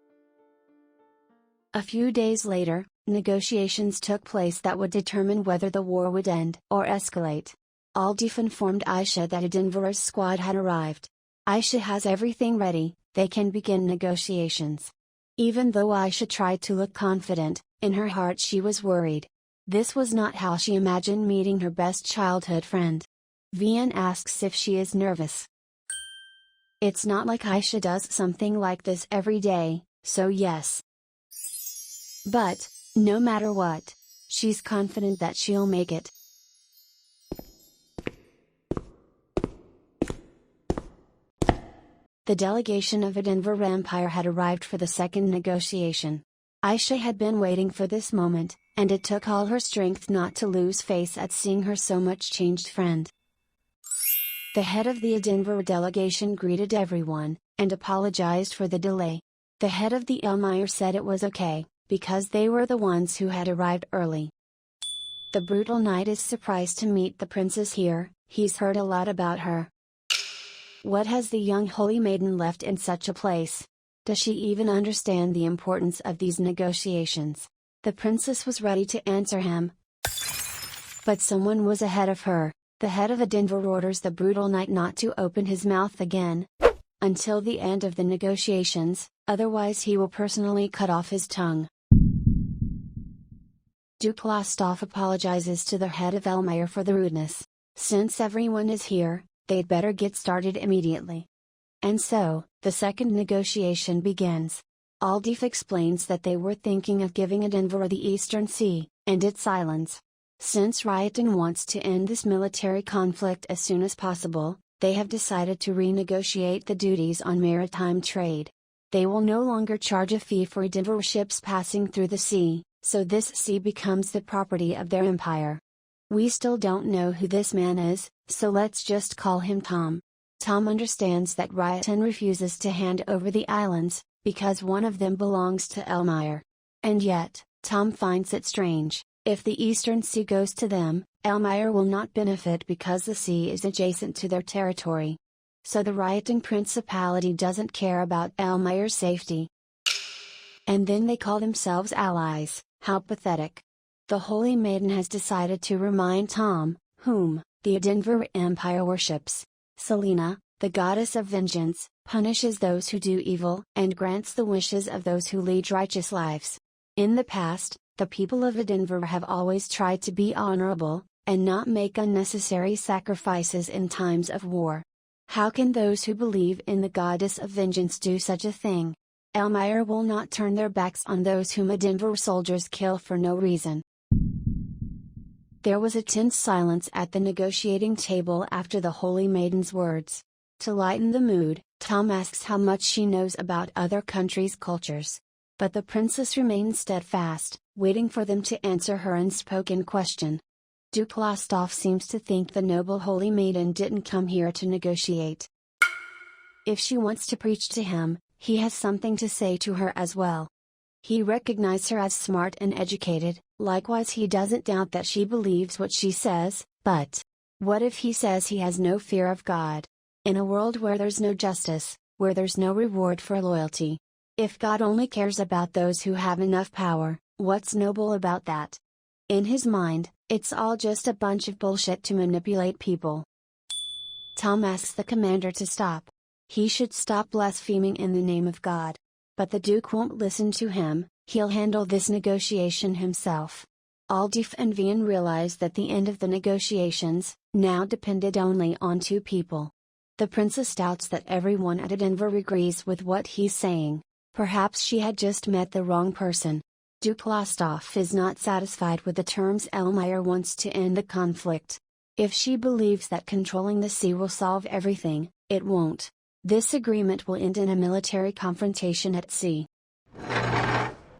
A few days later, negotiations took place that would determine whether the war would end or escalate. Aldif informed Aisha that Edinburgh's squad had arrived. Aisha has everything ready, they can begin negotiations. Even though Aisha tried to look confident, in her heart she was worried. This was not how she imagined meeting her best childhood friend. Vian asks if she is nervous. It's not like Aisha does something like this every day, so yes. But, no matter what, she's confident that she'll make it. The delegation of the Denver Empire had arrived for the second negotiation. Aisha had been waiting for this moment, and it took all her strength not to lose face at seeing her so much changed friend. The head of the Denver delegation greeted everyone, and apologized for the delay. The head of the Elmire said it was okay, because they were the ones who had arrived early. The brutal knight is surprised to meet the princess here, he's heard a lot about her. What has the young holy maiden left in such a place? Does she even understand the importance of these negotiations? The princess was ready to answer him. But someone was ahead of her. The head of Denver orders the brutal knight not to open his mouth again until the end of the negotiations, otherwise he will personally cut off his tongue. Duke Lostov apologizes to the head of Elmire for the rudeness. Since everyone is here, they'd better get started immediately. And so, the second negotiation begins. Aldif explains that they were thinking of giving Denver the Eastern Sea, and its islands. Since Rioting wants to end this military conflict as soon as possible, they have decided to renegotiate the duties on maritime trade. They will no longer charge a fee for Denver ships passing through the sea, so this sea becomes the property of their empire. We still don't know who this man is, so let's just call him Tom. Tom understands that Riotin refuses to hand over the islands, because one of them belongs to Elmire. And yet, Tom finds it strange, if the Eastern Sea goes to them, Elmire will not benefit because the sea is adjacent to their territory. So the rioting principality doesn't care about Elmire's safety. And then they call themselves allies, how pathetic. The Holy Maiden has decided to remind Tom, whom the Denver Empire worships. Selena, the goddess of vengeance, punishes those who do evil and grants the wishes of those who lead righteous lives. In the past, the people of Denver have always tried to be honorable, and not make unnecessary sacrifices in times of war. How can those who believe in the goddess of vengeance do such a thing? Elmire will not turn their backs on those whom Denver soldiers kill for no reason. There was a tense silence at the negotiating table after the Holy Maiden's words. To lighten the mood, Tom asks how much she knows about other countries' cultures. But the princess remains steadfast, waiting for them to answer her unspoken question. Duke Lostov seems to think the noble Holy Maiden didn't come here to negotiate. If she wants to preach to him, he has something to say to her as well. He recognizes her as smart and educated, likewise he doesn't doubt that she believes what she says, but what if he says he has no fear of God? In a world where there's no justice, where there's no reward for loyalty. If God only cares about those who have enough power, what's noble about that? In his mind, it's all just a bunch of bullshit to manipulate people. Tom asks the commander to stop. He should stop blaspheming in the name of God. But the Duke won't listen to him, he'll handle this negotiation himself. Aldif and Vian realized that the end of the negotiations now depended only on two people. The princess doubts that everyone at Denver agrees with what he's saying. Perhaps she had just met the wrong person. Duke Lostov is not satisfied with the terms Elmire wants to end the conflict. If she believes that controlling the sea will solve everything, it won't. This agreement will end in a military confrontation at sea.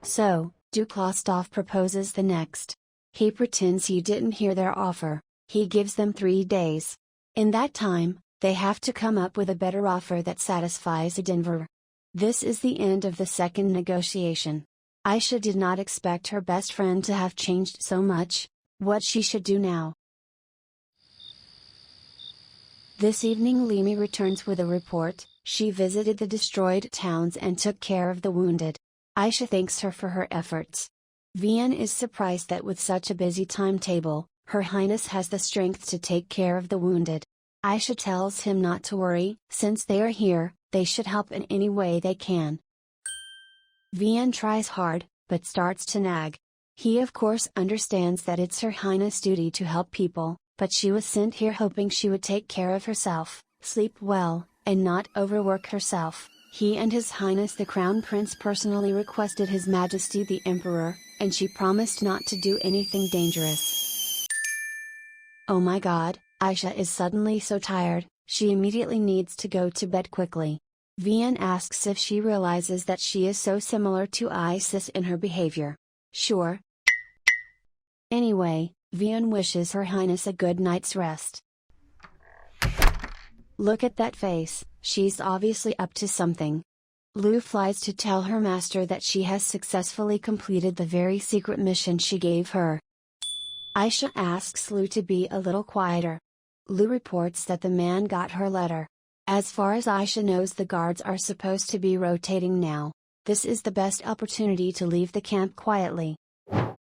So, Duke Lostov proposes the next. He pretends he didn't hear their offer. He gives them 3 days. In that time, they have to come up with a better offer that satisfies Denver. This is the end of the second negotiation. Aisha did not expect her best friend to have changed so much. What she should do now. This evening Limi returns with a report. She visited the destroyed towns and took care of the wounded. Aisha thanks her for her efforts. Vian is surprised that with such a busy timetable, Her Highness has the strength to take care of the wounded. Aisha tells him not to worry, since they are here, they should help in any way they can. Vian tries hard, but starts to nag. He of course understands that it's Her Highness' duty to help people, but she was sent here hoping she would take care of herself, sleep well, and not overwork herself. He and His Highness the Crown Prince personally requested His Majesty the Emperor, and she promised not to do anything dangerous. Oh my God, Aisha is suddenly so tired, she immediately needs to go to bed quickly. Vian asks if she realizes that she is so similar to Isis in her behavior. Sure. Anyway, Vian wishes Her Highness a good night's rest. Look at that face, she's obviously up to something. Lu flies to tell her master that she has successfully completed the very secret mission she gave her. Aisha asks Lu to be a little quieter. Lu reports that the man got her letter. As far as Aisha knows, the guards are supposed to be rotating now. This is the best opportunity to leave the camp quietly.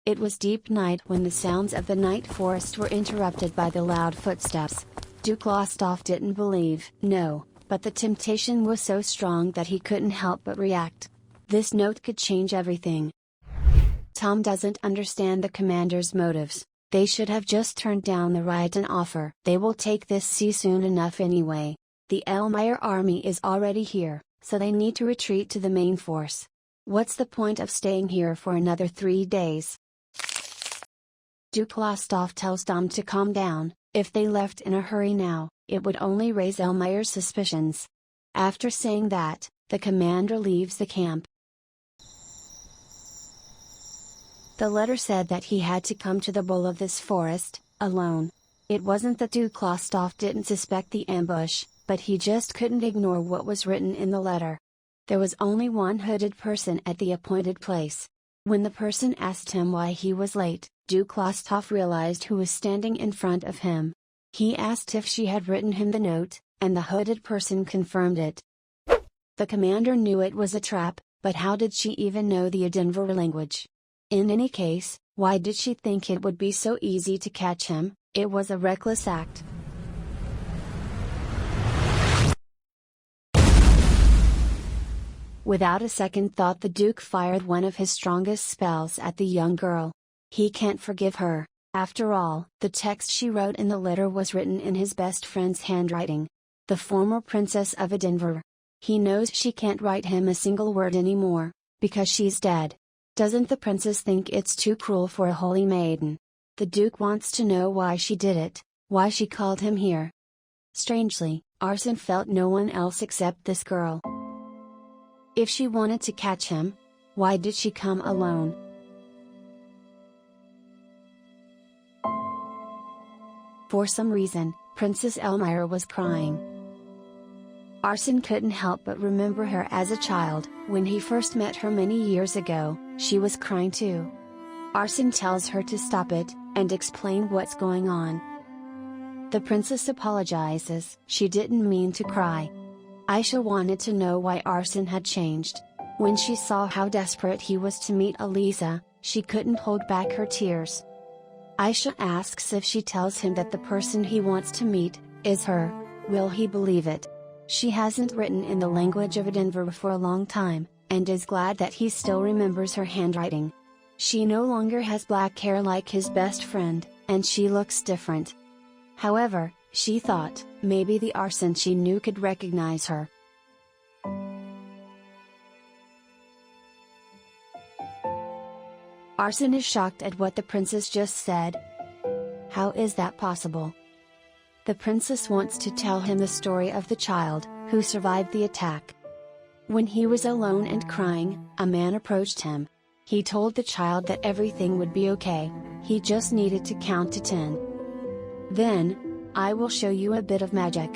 It was deep night when the sounds of the night forest were interrupted by the loud footsteps. Duke Lostov didn't believe. No, but the temptation was so strong that he couldn't help but react. This note could change everything. Tom doesn't understand the commander's motives. They should have just turned down the Raitan offer. They will take this sea soon enough anyway. The Elmire army is already here, so they need to retreat to the main force. What's the point of staying here for another 3 days? Duke Lostov tells Tom to calm down. If they left in a hurry now, it would only raise Elmire's suspicions. After saying that, the commander leaves the camp. The letter said that he had to come to the bowl of this forest, alone. It wasn't that Duke Lostov didn't suspect the ambush, but he just couldn't ignore what was written in the letter. There was only one hooded person at the appointed place. When the person asked him why he was late, Duke Lostov realized who was standing in front of him. He asked if she had written him the note, and the hooded person confirmed it. The commander knew it was a trap, but how did she even know the Edinburgh language? In any case, why did she think it would be so easy to catch him? It was a reckless act. Without a second thought, the Duke fired one of his strongest spells at the young girl. He can't forgive her. After all, the text she wrote in the letter was written in his best friend's handwriting. The former princess of Edinburgh. He knows she can't write him a single word anymore, because she's dead. Doesn't the princess think it's too cruel for a holy maiden? The Duke wants to know why she did it, why she called him here. Strangely, Arsene felt no one else except this girl. If she wanted to catch him, why did she come alone? For some reason, Princess Elmire was crying. Arsene couldn't help but remember her as a child. When he first met her many years ago, she was crying too. Arsene tells her to stop it, and explain what's going on. The princess apologizes. She didn't mean to cry. Aisha wanted to know why Arsene had changed. When she saw how desperate he was to meet Alisa, she couldn't hold back her tears. Aisha asks if she tells him that the person he wants to meet is her, will he believe it? She hasn't written in the language of Edinburgh for a long time, and is glad that he still remembers her handwriting. She no longer has black hair like his best friend, and she looks different. However, she thought, maybe the Arsene she knew could recognize her. Arsene is shocked at what the princess just said. How is that possible? The princess wants to tell him the story of the child, who survived the attack. When he was alone and crying, a man approached him. He told the child that everything would be okay, he just needed to count to 10. Then, I will show you a bit of magic.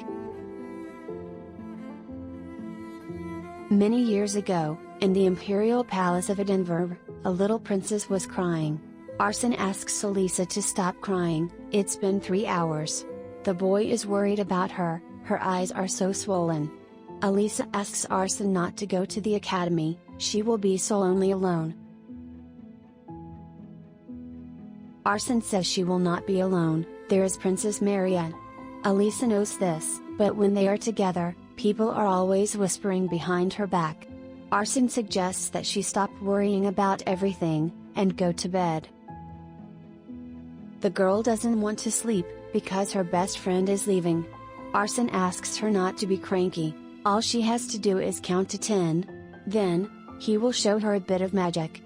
Many years ago, in the imperial palace of Edinburgh, a little princess was crying. Arsene asks Alisa to stop crying. It's been 3 hours. The boy is worried about her, her eyes are so swollen. Alisa asks Arsene not to go to the academy, she will be so lonely alone. Arsene says she will not be alone, there is Princess Marianne. Alisa knows this, but when they are together, people are always whispering behind her back. Arsene suggests that she stop worrying about everything, and go to bed. The girl doesn't want to sleep, because her best friend is leaving. Arsene asks her not to be cranky, all she has to do is count to 10, then, he will show her a bit of magic.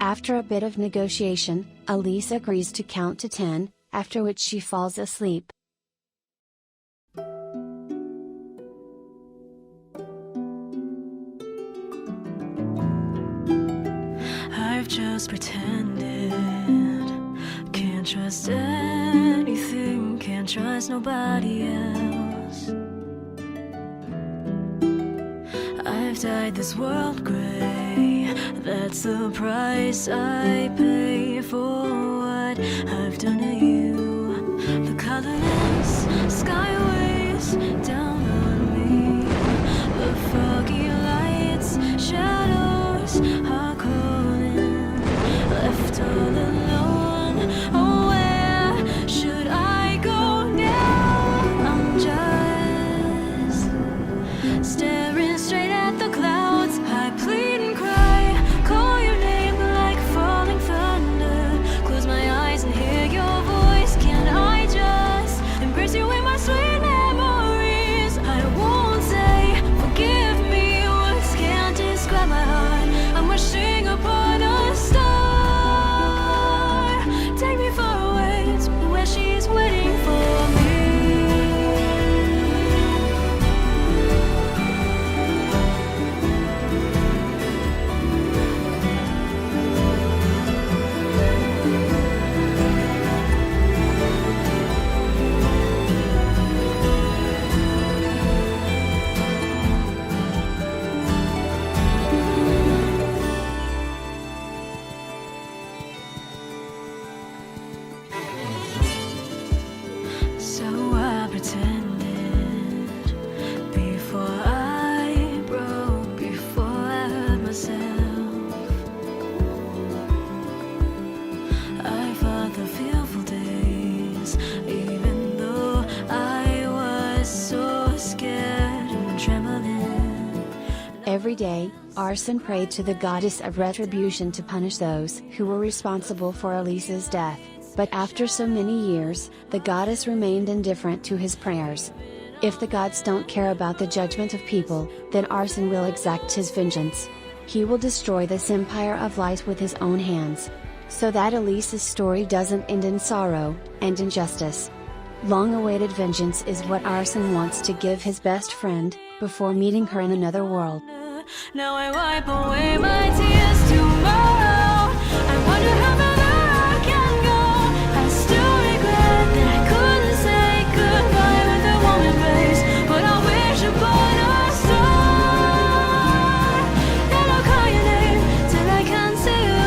After a bit of negotiation, Alisa agrees to count to 10, after which she falls asleep. just pretended. Can't trust anything, can't trust nobody else. I've dyed this world gray, that's the price I pay for what I've done to you. The colorless skyways down on me, the foggy lights, shadows are calling, left all alone. Oh, where should I go now? I'm just staring straight at the clouds. I plead and cry, call your name like falling thunder. Close my eyes and hear your voice. Can I just embrace you in my sweet memories? I won't say forgive me, words can't describe my heart. I'm wishing upon a star. Take me far away to where she's waiting for me. So I pretended before I broke, before I hurt myself. I fought the fearful days, even though I was so scared and trembling. Every day, Arson prayed to the goddess of retribution to punish those who were responsible for Alisa's death, but after so many years, the goddess remained indifferent to his prayers. If the gods don't care about the judgment of people, then Arson will exact his vengeance. He will destroy this empire of light with his own hands. So that Alisa's story doesn't end in sorrow and injustice. Long-awaited vengeance is what Arson wants to give his best friend, before meeting her in another world. Now I wipe away my tears tomorrow. I wonder how far I can go. I still regret that I couldn't say goodbye with a warm embrace, but I wish upon a star that I'll call your name till I can see you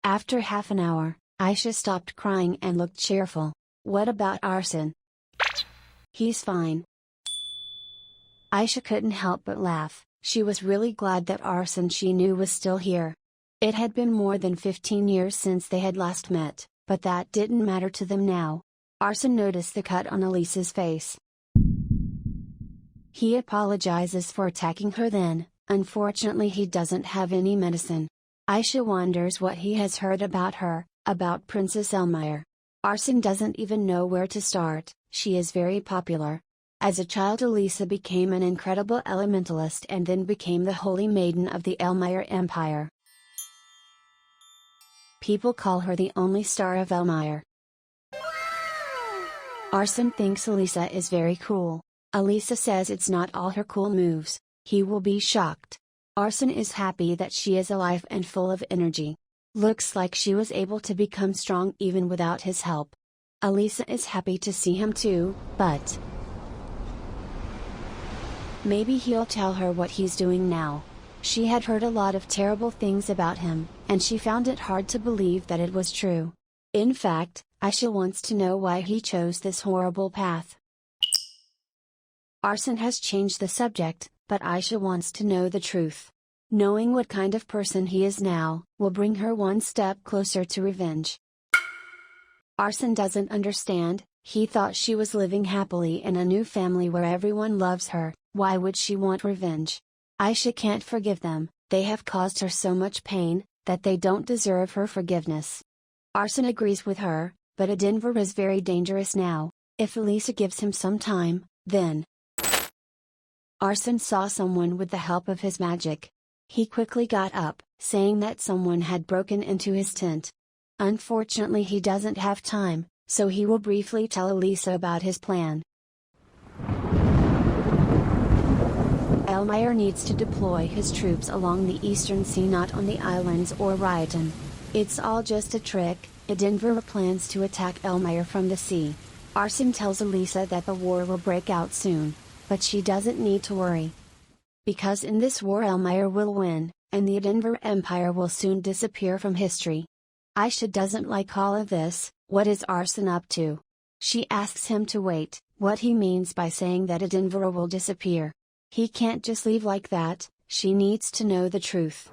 After half an hour, Aisha stopped crying and looked cheerful. What about Arson? He's fine. Aisha couldn't help but laugh. She was really glad that Arson she knew was still here. It had been more than 15 years since they had last met, but that didn't matter to them now. Arson noticed the cut on Alisa's face. He apologizes for attacking her then, unfortunately he doesn't have any medicine. Aisha wonders what he has heard about her, about Princess Elmire. Arson doesn't even know where to start. She is very popular. As a child Alisa became an incredible elementalist and then became the holy maiden of the Elmire Empire. People call her the only star of Elmire. Arson thinks Alisa is very cool. Alisa says it's not all her cool moves. He will be shocked. Arson is happy that she is alive and full of energy. Looks like she was able to become strong even without his help. Alisa is happy to see him too, but maybe he'll tell her what he's doing now. She had heard a lot of terrible things about him, and she found it hard to believe that it was true. In fact, Aisha wants to know why he chose this horrible path. Arson has changed the subject, but Aisha wants to know the truth. Knowing what kind of person he is now, will bring her one step closer to revenge. Arson doesn't understand. He thought she was living happily in a new family where everyone loves her. Why would she want revenge? Aisha can't forgive them. They have caused her so much pain, that they don't deserve her forgiveness. Arson agrees with her, but Denver is very dangerous now. If Alisa gives him some time, then Arsen saw someone with the help of his magic. He quickly got up, saying that someone had broken into his tent. Unfortunately, he doesn't have time, so he will briefly tell Alisa about his plan. Elmire needs to deploy his troops along the eastern sea, not on the islands or Ryotan. It's all just a trick. Edinburgh plans to attack Elmire from the sea. Arsen tells Alisa that the war will break out soon, but she doesn't need to worry. Because in this war Elmire will win, and the Edinburgh Empire will soon disappear from history. Aisha doesn't like all of this. What is Arsen up to? She asks him to wait, what he means by saying that Edinburgh will disappear. He can't just leave like that, she needs to know the truth.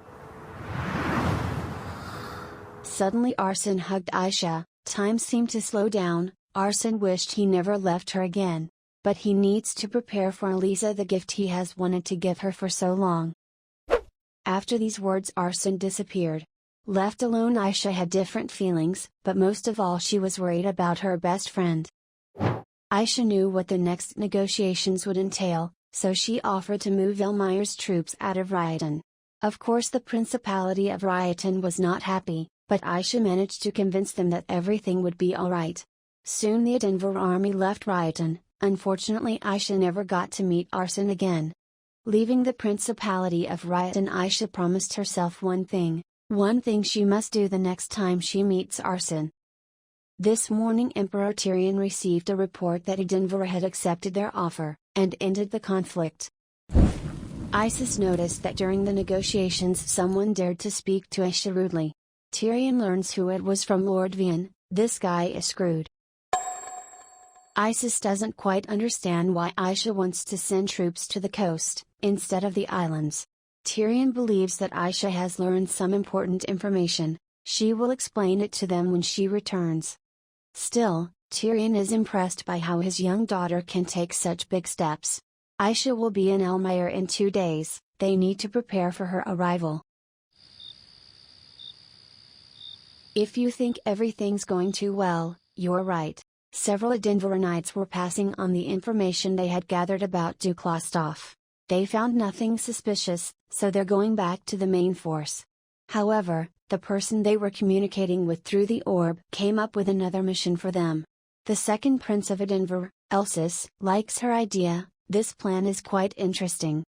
Suddenly Arsen hugged Aisha, time seemed to slow down. Arsen wished he never left her again. But he needs to prepare for Alisa the gift he has wanted to give her for so long. After these words Arsen disappeared. Left alone Aisha had different feelings, but most of all she was worried about her best friend. Aisha knew what the next negotiations would entail, so she offered to move Elmire's troops out of Ryotan. Of course the Principality of Ryotan was not happy, but Aisha managed to convince them that everything would be alright. Soon the Edinburgh army left Ryotan. Unfortunately Aisha never got to meet Arsen again. Leaving the Principality of Ryotan, Aisha promised herself one thing she must do the next time she meets Arsen. This morning Emperor Tyrion received a report that Edinburgh had accepted their offer, and ended the conflict. Isis noticed that during the negotiations someone dared to speak to Aisha rudely. Tyrion learns who it was from Lord Vian. This guy is screwed. Isis doesn't quite understand why Aisha wants to send troops to the coast, instead of the islands. Tyrion believes that Aisha has learned some important information. She will explain it to them when she returns. Still, Tyrion is impressed by how his young daughter can take such big steps. Aisha will be in Elmire in 2 days, they need to prepare for her arrival. If you think everything's going too well, you're right. Several Edinburghites were passing on the information they had gathered about Duke Lostoff. They found nothing suspicious, so they're going back to the main force. However, the person they were communicating with through the orb came up with another mission for them. The second Prince of Edinburgh, Elsis, likes her idea. This plan is quite interesting.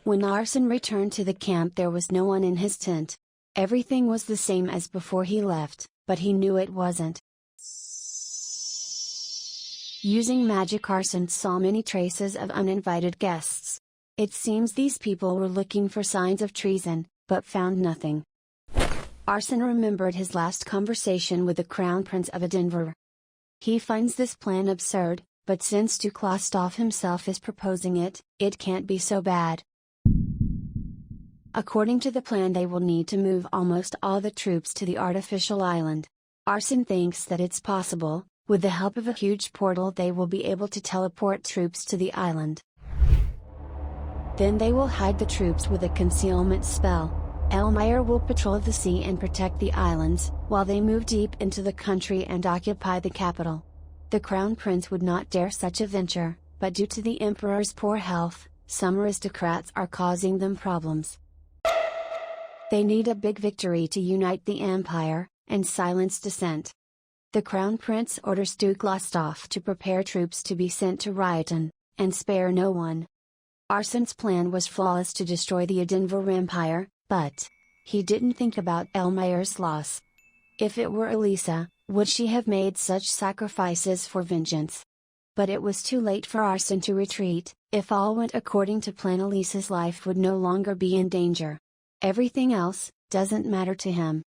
When Arsen returned to the camp there was no one in his tent. Everything was the same as before he left, but he knew it wasn't. Using magic Arsen saw many traces of uninvited guests. It seems these people were looking for signs of treason, but found nothing. Arsen remembered his last conversation with the Crown Prince of Edinburgh. He finds this plan absurd, but since Duke Lostoff himself is proposing it, it can't be so bad. According to the plan they will need to move almost all the troops to the artificial island. Arsen thinks that it's possible, with the help of a huge portal they will be able to teleport troops to the island. Then they will hide the troops with a concealment spell. Elmire will patrol the sea and protect the islands, while they move deep into the country and occupy the capital. The Crown Prince would not dare such a venture, but due to the Emperor's poor health, some aristocrats are causing them problems. They need a big victory to unite the Empire, and silence dissent. The Crown Prince orders Duke Lostoff to prepare troops to be sent to Ryotan, and spare no one. Arsen's plan was flawless to destroy the Edinburgh Empire, but he didn't think about Elmire's loss. If it were Alisa, would she have made such sacrifices for vengeance? But it was too late for Arsen to retreat. If all went according to plan, Alisa's life would no longer be in danger. Everything else doesn't matter to him.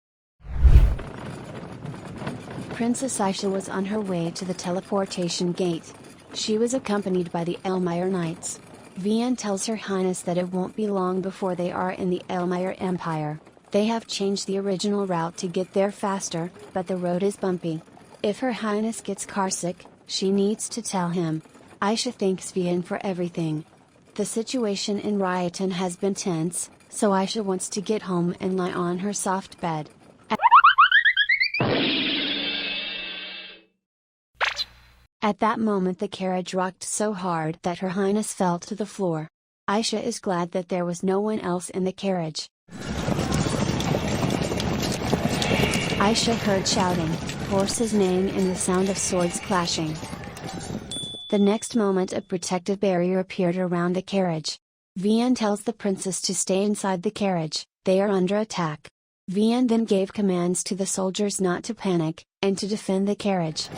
Princess Aisha was on her way to the teleportation gate. She was accompanied by the Elmire Knights. Vian tells Her Highness that it won't be long before they are in the Elmire Empire. They have changed the original route to get there faster, but the road is bumpy. If Her Highness gets carsick, she needs to tell him. Aisha thanks Vian for everything. The situation in Ryotan has been tense, so Aisha wants to get home and lie on her soft bed. At that moment the carriage rocked so hard that Her Highness fell to the floor. Aisha is glad that there was no one else in the carriage. Aisha heard shouting, horses neighing and the sound of swords clashing. The next moment a protective barrier appeared around the carriage. Vian tells the princess to stay inside the carriage, they are under attack. Vian then gave commands to the soldiers not to panic, and to defend the carriage.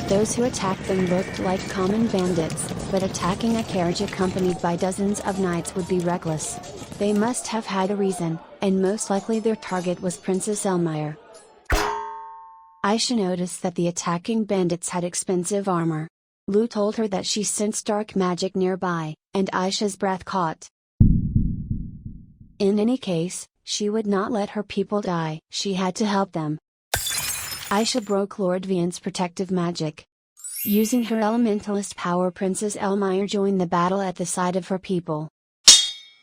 Those who attacked them looked like common bandits, but attacking a carriage accompanied by dozens of knights would be reckless. They must have had a reason, and most likely their target was Princess Elmire. Aisha noticed that the attacking bandits had expensive armor. Lu told her that she sensed dark magic nearby, and Aisha's breath caught. In any case, she would not let her people die. She had to help them. Aisha broke Lord Vian's protective magic. Using her elementalist power, Princess Elmire joined the battle at the side of her people.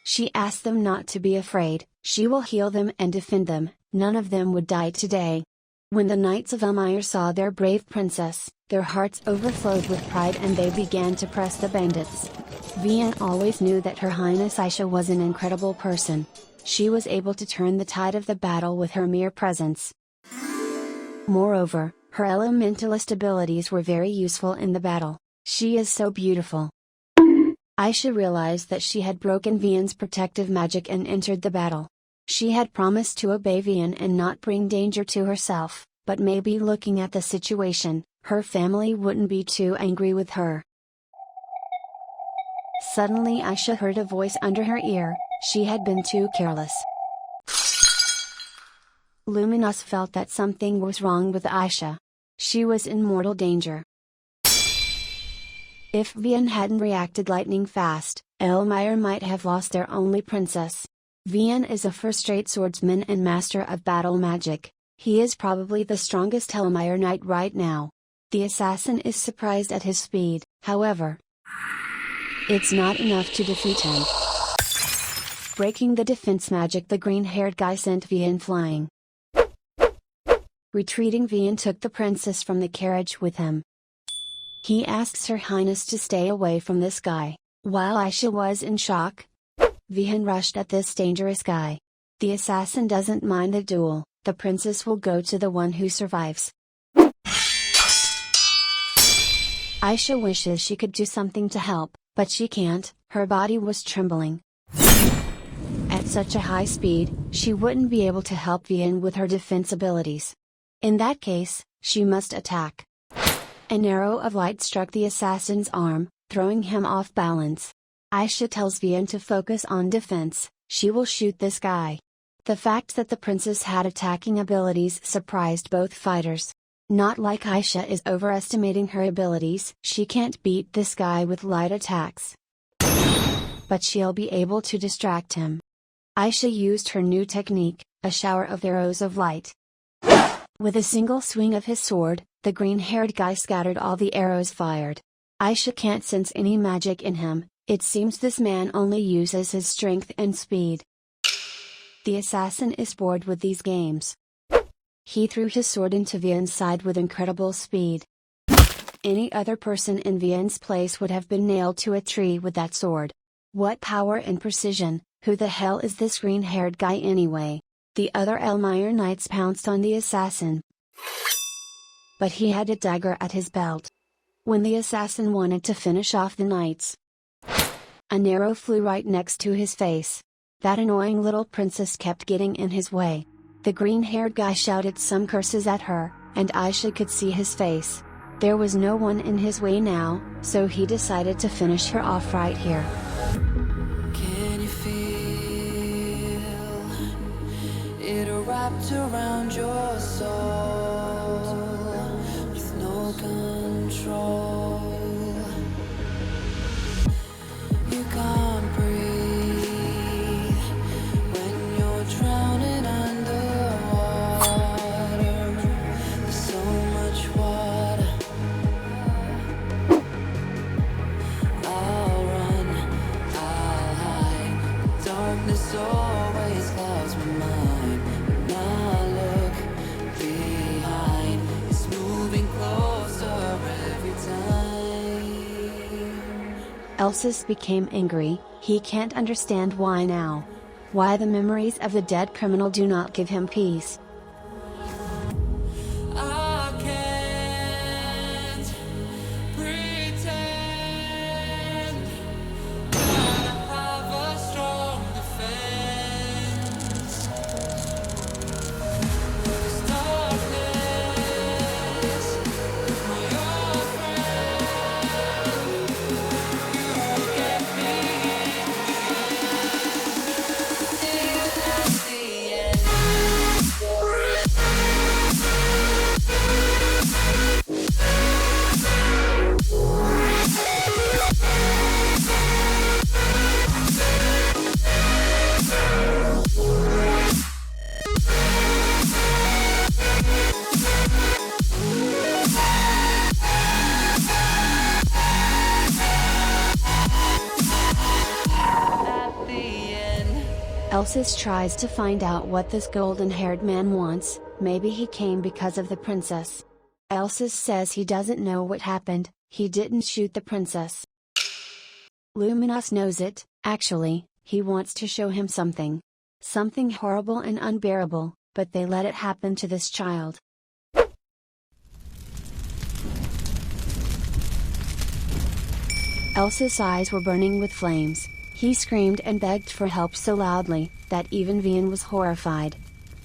She asked them not to be afraid, she will heal them and defend them, none of them would die today. When the knights of Elmire saw their brave princess, their hearts overflowed with pride and they began to press the bandits. Vian always knew that Her Highness Aisha was an incredible person. She was able to turn the tide of the battle with her mere presence. Moreover, her elementalist abilities were very useful in the battle. She is so beautiful. Aisha realized that she had broken Vian's protective magic and entered the battle. She had promised to obey Vian and not bring danger to herself, but maybe looking at the situation, her family wouldn't be too angry with her. Suddenly Aisha heard a voice under her ear, she had been too careless. Luminous felt that something was wrong with Aisha. She was in mortal danger. If Vian hadn't reacted lightning fast, Elmire might have lost their only princess. Vian is a first-rate swordsman and master of battle magic. He is probably the strongest Elmire knight right now. The assassin is surprised at his speed, however. It's not enough to defeat him. Breaking the defense magic, the green-haired guy sent Vian flying. Retreating, Vian took the princess from the carriage with him. He asks Her Highness to stay away from this guy. While Aisha was in shock, Vian rushed at this dangerous guy. The assassin doesn't mind the duel, the princess will go to the one who survives. Aisha wishes she could do something to help, but she can't, her body was trembling. At such a high speed, she wouldn't be able to help Vian with her defense abilities. In that case, she must attack. An arrow of light struck the assassin's arm, throwing him off balance. Aisha tells Vian to focus on defense, she will shoot this guy. The fact that the princess had attacking abilities surprised both fighters. Not like Aisha is overestimating her abilities, she can't beat this guy with light attacks. But she'll be able to distract him. Aisha used her new technique, a shower of arrows of light. With a single swing of his sword, the green-haired guy scattered all the arrows fired. Aisha can't sense any magic in him, it seems this man only uses his strength and speed. The assassin is bored with these games. He threw his sword into Vian's side with incredible speed. Any other person in Vian's place would have been nailed to a tree with that sword. What power and precision, who the hell is this green-haired guy anyway? The other Elmire knights pounced on the assassin. But he had a dagger at his belt. When the assassin wanted to finish off the knights, an arrow flew right next to his face. That annoying little princess kept getting in his way. The green-haired guy shouted some curses at her, and Aisha could see his face. There was no one in his way now, so he decided to finish her off right here. Can you feel it wrapped around your soul with no control? You can't breathe when you're drowning underwater. There's so much water. I'll run, I'll hide. Darkness always clouds my mind. When I look behind, it's moving Elsis became angry. He can't understand why now. Why the memories of the dead criminal do not give him peace. I can't pretend that I have a strong defense. This darkness, my old friend, you get me till at the end. At the end. Elsis tries to find out what this golden-haired man wants. Maybe he came because of the princess. Elsis says he doesn't know what happened. He didn't shoot the princess. Luminous knows it. Actually, he wants to show him something. Something horrible and unbearable, but they let it happen to this child. Elsa's eyes were burning with flames. He screamed and begged for help so loudly, that even Vian was horrified.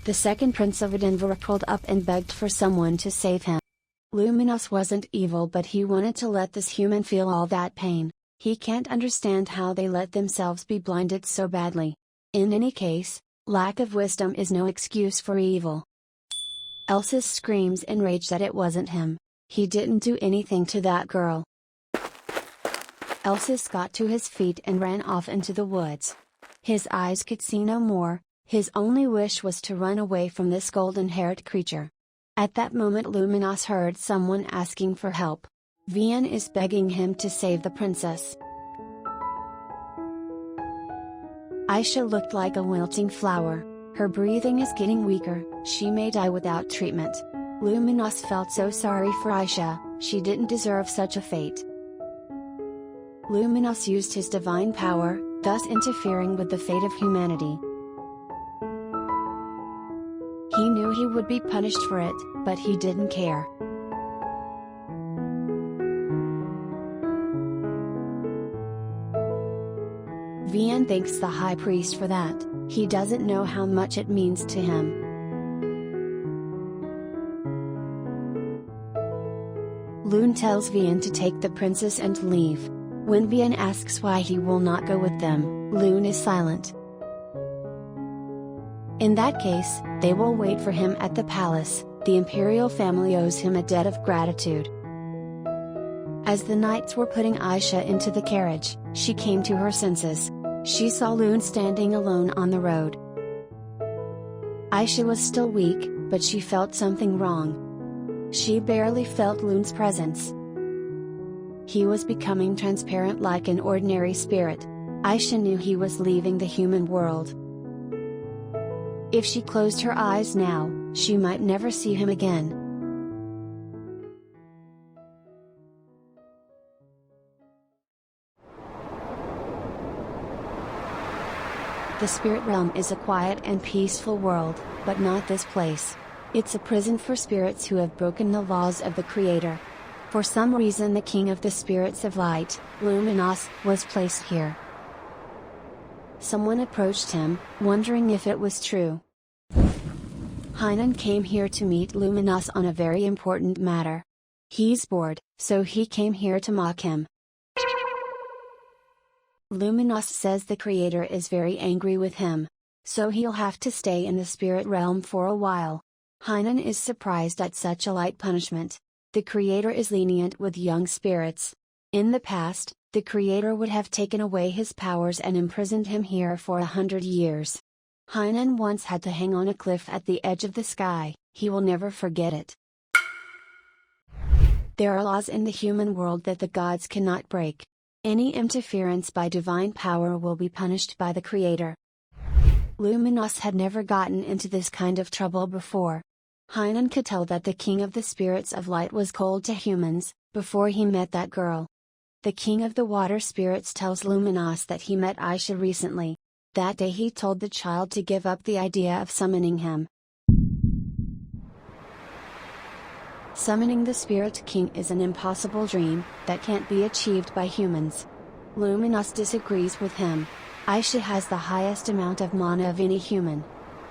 The second prince of Edinburgh crawled up and begged for someone to save him. Luminous wasn't evil, but he wanted to let this human feel all that pain. He can't understand how they let themselves be blinded so badly. In any case, lack of wisdom is no excuse for evil. Elsis screams in rage that it wasn't him. He didn't do anything to that girl. Elsis got to his feet and ran off into the woods. His eyes could see no more. His only wish was to run away from this golden-haired creature. At that moment Luminous heard someone asking for help. Vian is begging him to save the princess. Aisha looked like a wilting flower. Her breathing is getting weaker. She may die without treatment. Luminous felt so sorry for Aisha. She didn't deserve such a fate. Luminous used his divine power, thus interfering with the fate of humanity. He knew he would be punished for it, but he didn't care. Vian thanks the high priest for that. He doesn't know how much it means to him. Loon tells Vian to take the princess and leave. When Vian asks why he will not go with them, Loon is silent. In that case, they will wait for him at the palace. The imperial family owes him a debt of gratitude. As the knights were putting Aisha into the carriage, she came to her senses. She saw Loon standing alone on the road. Aisha was still weak, but she felt something wrong. She barely felt Loon's presence. He was becoming transparent like an ordinary spirit. Aisha knew he was leaving the human world. If she closed her eyes now, she might never see him again. The spirit realm is a quiet and peaceful world, but not this place. It's a prison for spirits who have broken the laws of the Creator. For some reason the king of the spirits of light, Luminous, was placed here. Someone approached him, wondering if it was true. Hainan came here to meet Luminous on a very important matter. He's bored, so he came here to mock him. Luminous says the Creator is very angry with him. So he'll have to stay in the spirit realm for a while. Hainan is surprised at such a light punishment. The Creator is lenient with young spirits. In the past, the Creator would have taken away his powers and imprisoned him here for 100 years. Hainan once had to hang on a cliff at the edge of the sky. He will never forget it. There are laws in the human world that the gods cannot break. Any interference by divine power will be punished by the Creator. Luminous had never gotten into this kind of trouble before. Hainan could tell that the king of the spirits of light was cold to humans, before he met that girl. the king of the water spirits tells Luminos that he met Aisha recently. That day he told the child to give up the idea of summoning him. Summoning the Spirit King is an impossible dream, that can't be achieved by humans. Luminos disagrees with him. Aisha has the highest amount of mana of any human.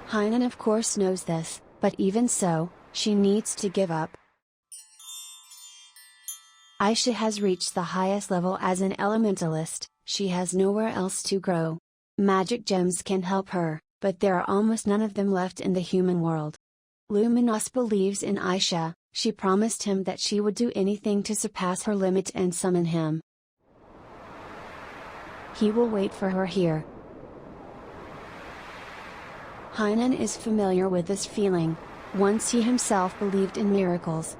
Hainan of course knows this, but even so, she needs to give up. Aisha has reached the highest level as an elementalist, she has nowhere else to grow. Magic gems can help her, but there are almost none of them left in the human world. Luminos believes in Aisha, she promised him that she would do anything to surpass her limit and summon him. He will wait for her here. Hainan is familiar with this feeling. Once he himself believed in miracles.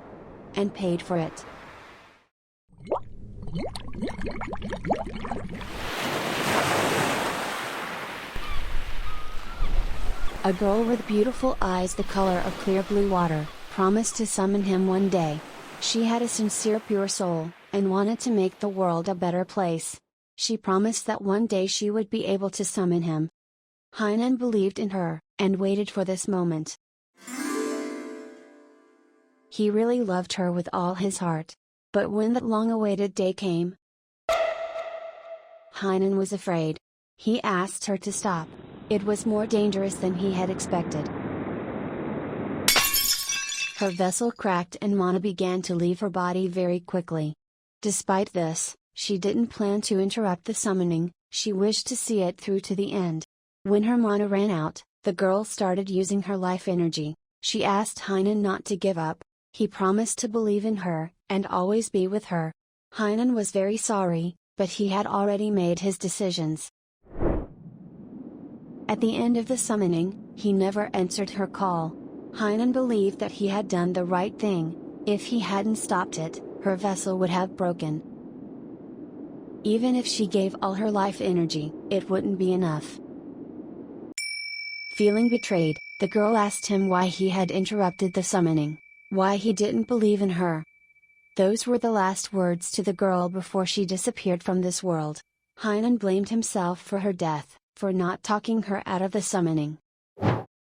And paid for it. A girl with beautiful eyes the color of clear blue water, promised to summon him one day. She had a sincere pure soul, and wanted to make the world a better place. She promised that one day she would be able to summon him. Hainan believed in her, and waited for this moment. He really loved her with all his heart. But when that long-awaited day came, Hainan was afraid. He asked her to stop. It was more dangerous than he had expected. Her vessel cracked and mana began to leave her body very quickly. Despite this, she didn't plan to interrupt the summoning, she wished to see it through to the end. When her mana ran out, the girl started using her life energy. She asked Hainan not to give up. He promised to believe in her, and always be with her. Hainan was very sorry, but he had already made his decisions. At the end of the summoning, he never answered her call. Hainan believed that he had done the right thing. If he hadn't stopped it, her vessel would have broken. Even if she gave all her life energy, it wouldn't be enough. Feeling betrayed, the girl asked him why he had interrupted the summoning. Why he didn't believe in her. Those were the last words to the girl before she disappeared from this world. Hainan blamed himself for her death, for not talking her out of the summoning.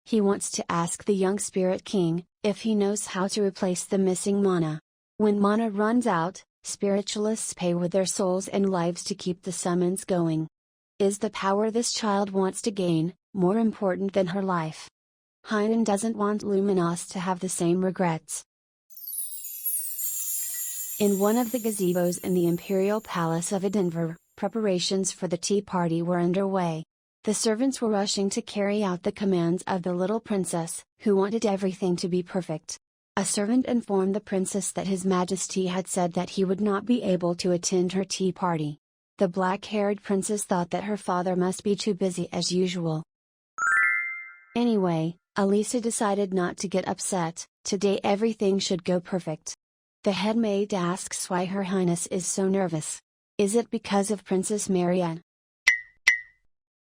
He wants to ask the young Spirit King, if he knows how to replace the missing mana. When mana runs out, spiritualists pay with their souls and lives to keep the summons going. Is the power this child wants to gain, more important than her life? Hainan doesn't want Luminos to have the same regrets. In one of the gazebos in the Imperial Palace of Edinburgh, preparations for the tea party were underway. The servants were rushing to carry out the commands of the little princess, who wanted everything to be perfect. A servant informed the princess that His Majesty had said that he would not be able to attend her tea party. The black-haired princess thought that her father must be too busy as usual. Anyway, Alisa decided not to get upset. Today everything should go perfect. The head maid asks why Her Highness is so nervous. Is it because of Princess Marianne?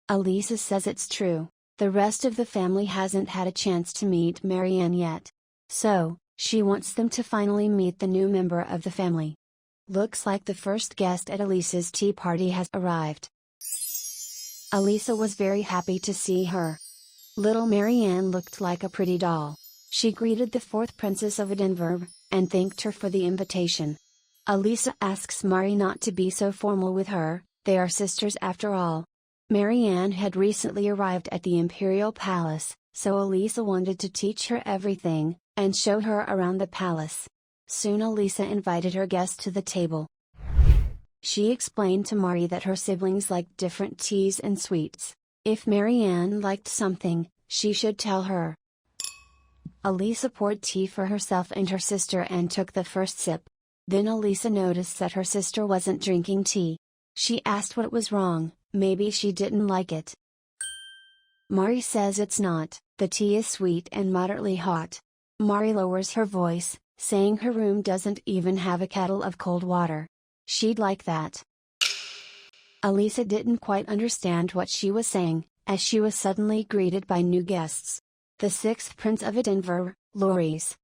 Alisa says it's true, the rest of the family hasn't had a chance to meet Marianne yet. So, she wants them to finally meet the new member of the family. Looks like the first guest at Alisa's tea party has arrived. Alisa was very happy to see her. Little Marianne looked like a pretty doll. She greeted the fourth princess of Edinburgh, and thanked her for the invitation. Alisa asks Mari not to be so formal with her, they are sisters after all. Marianne had recently arrived at the Imperial Palace, so Alisa wanted to teach her everything, and show her around the palace. Soon Alisa invited her guests to the table. She explained to Mari that her siblings liked different teas and sweets. If Marianne liked something, she should tell her. Alisa poured tea for herself and her sister and took the first sip. Then Alisa noticed that her sister wasn't drinking tea. She asked what was wrong, maybe she didn't like it. Mari says it's not, the tea is sweet and moderately hot. Mari lowers her voice, saying her room doesn't even have a kettle of cold water. She'd like that. Alisa didn't quite understand what she was saying, as she was suddenly greeted by new guests. The sixth Prince of Edinburgh, Loris.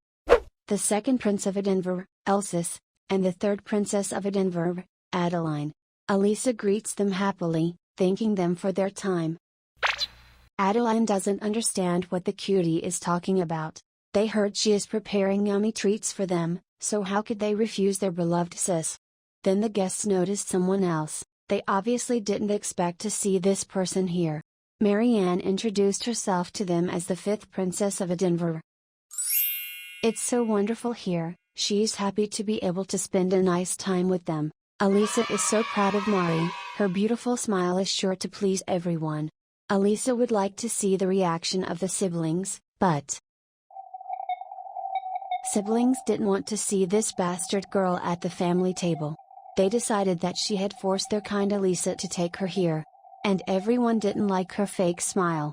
The second Prince of Edinburgh, Elsis, and the third Princess of Edinburgh, Adeline. Alisa greets them happily, thanking them for their time. Adeline doesn't understand what the cutie is talking about. They heard she is preparing yummy treats for them, so how could they refuse their beloved sis? Then the guests noticed someone else. They obviously didn't expect to see this person here. Marianne introduced herself to them as the 5th Princess of Edinburgh. It's so wonderful here, she's happy to be able to spend a nice time with them. Alisa is so proud of Mari, her beautiful smile is sure to please everyone. Alisa would like to see the reaction of the siblings, but siblings didn't want to see this bastard girl at the family table. They decided that she had forced their kind Alisa to take her here. And everyone didn't like her fake smile.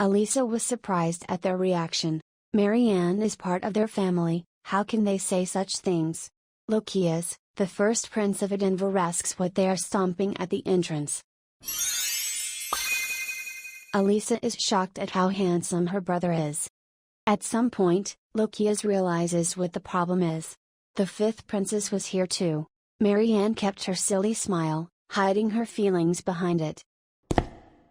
Alisa was surprised at their reaction. Marianne is part of their family, how can they say such things? Lokias, the first prince of Edinburgh, asks what they are stomping at the entrance. Alisa is shocked at how handsome her brother is. At some point, Lokias realizes what the problem is. The 5th princess was here too. Marianne kept her silly smile, hiding her feelings behind it.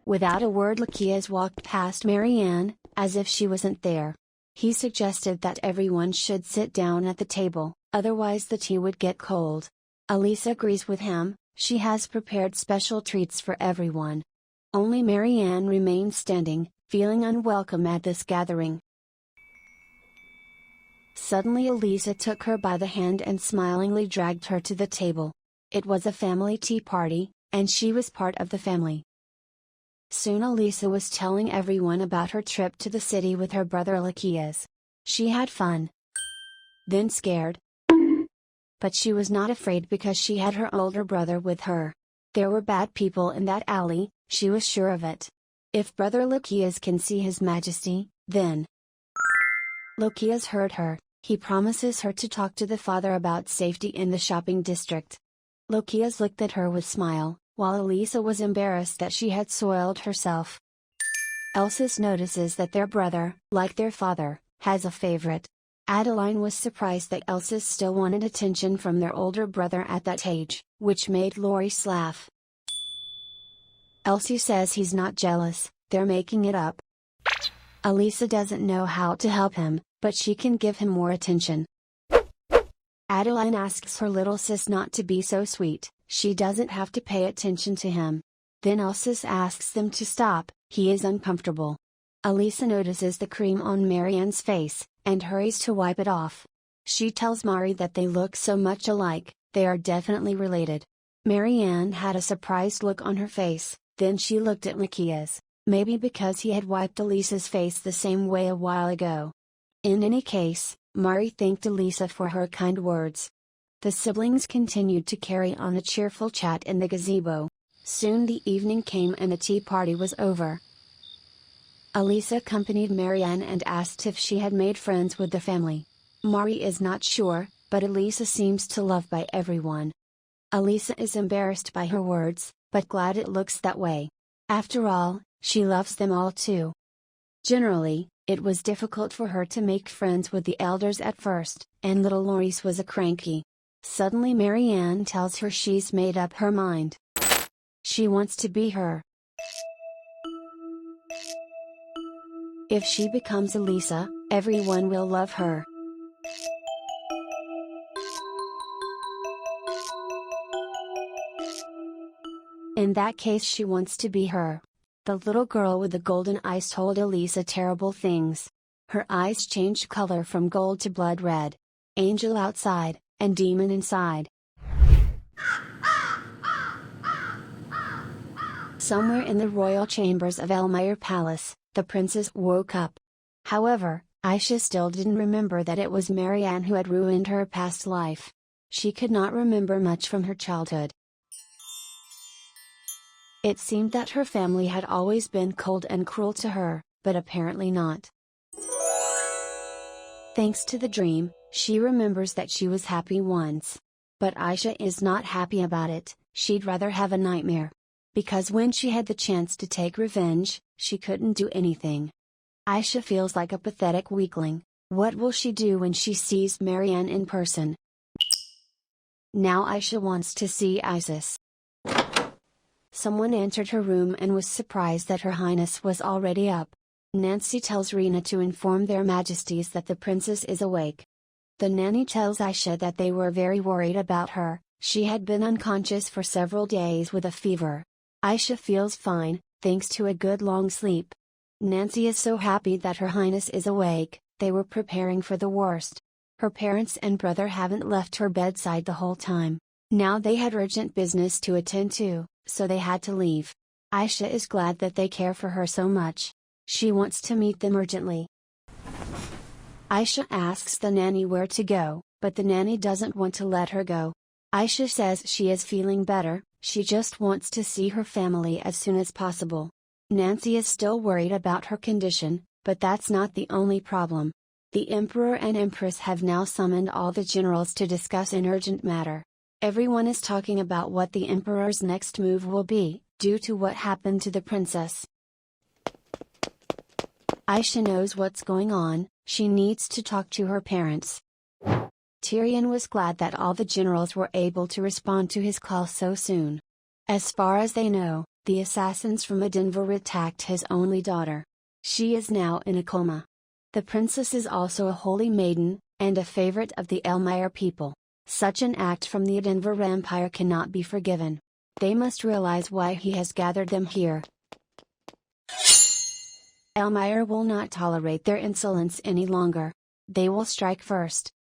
Without a word, Lokias walked past Marianne, as if she wasn't there. He suggested that everyone should sit down at the table, otherwise the tea would get cold. Alisa agrees with him, she has prepared special treats for everyone. Only Marianne remains standing, feeling unwelcome at this gathering. Suddenly Alisa took her by the hand and smilingly dragged her to the table. It was a family tea party, and she was part of the family. Soon Alisa was telling everyone about her trip to the city with her brother Lokias. She had fun. Then scared. But she was not afraid because she had her older brother with her. There were bad people in that alley, she was sure of it. If brother Lokias can see his majesty, then Lokias heard her, he promises her to talk to the father about safety in the shopping district. Lokias looked at her with a smile, while Alisa was embarrassed that she had soiled herself. Elsis notices that their brother, like their father, has a favorite. Adeline was surprised that Elsis still wanted attention from their older brother at that age, which made Loris laugh. Elsie says he's not jealous, they're making it up. Alisa doesn't know how to help him, but she can give him more attention. Adeline asks her little sis not to be so sweet, she doesn't have to pay attention to him. Then Elsis asks them to stop, he is uncomfortable. Alisa notices the cream on Marianne's face, and hurries to wipe it off. She tells Mari that they look so much alike, they are definitely related. Marianne had a surprised look on her face, then she looked at Lokias, maybe because he had wiped Alisa's face the same way a while ago. In any case, Mari thanked Alisa for her kind words. The siblings continued to carry on a cheerful chat in the gazebo. Soon the evening came and the tea party was over. Alisa accompanied Marianne and asked if she had made friends with the family. Mari is not sure, but Alisa seems to love by everyone. Alisa is embarrassed by her words, but glad it looks that way. After all, she loves them all too. Generally, it was difficult for her to make friends with the elders at first, and little Loris was a cranky. Suddenly Marianne tells her she's made up her mind. She wants to be her. If she becomes Alisa, everyone will love her. In that case she wants to be her. The little girl with the golden eyes told Alisa terrible things. Her eyes changed color from gold to blood red. Angel outside, and demon inside. Somewhere in the royal chambers of Elmire Palace, the princess woke up. However, Aisha still didn't remember that it was Marianne who had ruined her past life. She could not remember much from her childhood. It seemed that her family had always been cold and cruel to her, but apparently not. Thanks to the dream, she remembers that she was happy once. But Aisha is not happy about it, she'd rather have a nightmare. Because when she had the chance to take revenge, she couldn't do anything. Aisha feels like a pathetic weakling. What will she do when she sees Marianne in person? Now Aisha wants to see Isis. Someone entered her room and was surprised that Her Highness was already up. Nancy tells Rena to inform their majesties that the princess is awake. The nanny tells Aisha that they were very worried about her. She had been unconscious for several days with a fever. Aisha feels fine, thanks to a good long sleep. Nancy is so happy that Her Highness is awake. They were preparing for the worst. Her parents and brother haven't left her bedside the whole time. Now they had urgent business to attend to, so they had to leave. Aisha is glad that they care for her so much. She wants to meet them urgently. Aisha asks the nanny where to go, but the nanny doesn't want to let her go. Aisha says she is feeling better, she just wants to see her family as soon as possible. Nancy is still worried about her condition, but that's not the only problem. The Emperor and Empress have now summoned all the generals to discuss an urgent matter. Everyone is talking about what the Emperor's next move will be, due to what happened to the princess. Aisha knows what's going on, she needs to talk to her parents. Tyrion was glad that all the generals were able to respond to his call so soon. As far as they know, the assassins from Edinburgh attacked his only daughter. She is now in a coma. The princess is also a holy maiden, and a favorite of the Elmire people. Such an act from the Edinburgh Empire cannot be forgiven. They must realize why he has gathered them here. Elmire will not tolerate their insolence any longer. They will strike first.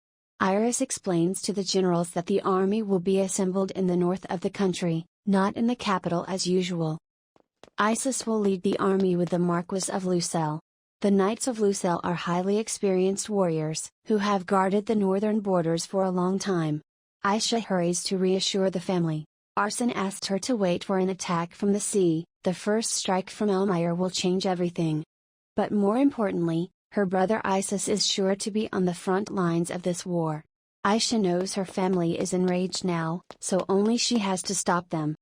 Iris explains to the generals that the army will be assembled in the north of the country, not in the capital as usual. Isis will lead the army with the Marquis of Lucelle. The Knights of Lucelle are highly experienced warriors, who have guarded the northern borders for a long time. Aisha hurries to reassure the family. Arsen asked her to wait for an attack from the sea. The first strike from Elmire will change everything. But more importantly, her brother Isis is sure to be on the front lines of this war. Aisha knows her family is enraged now, so only she has to stop them.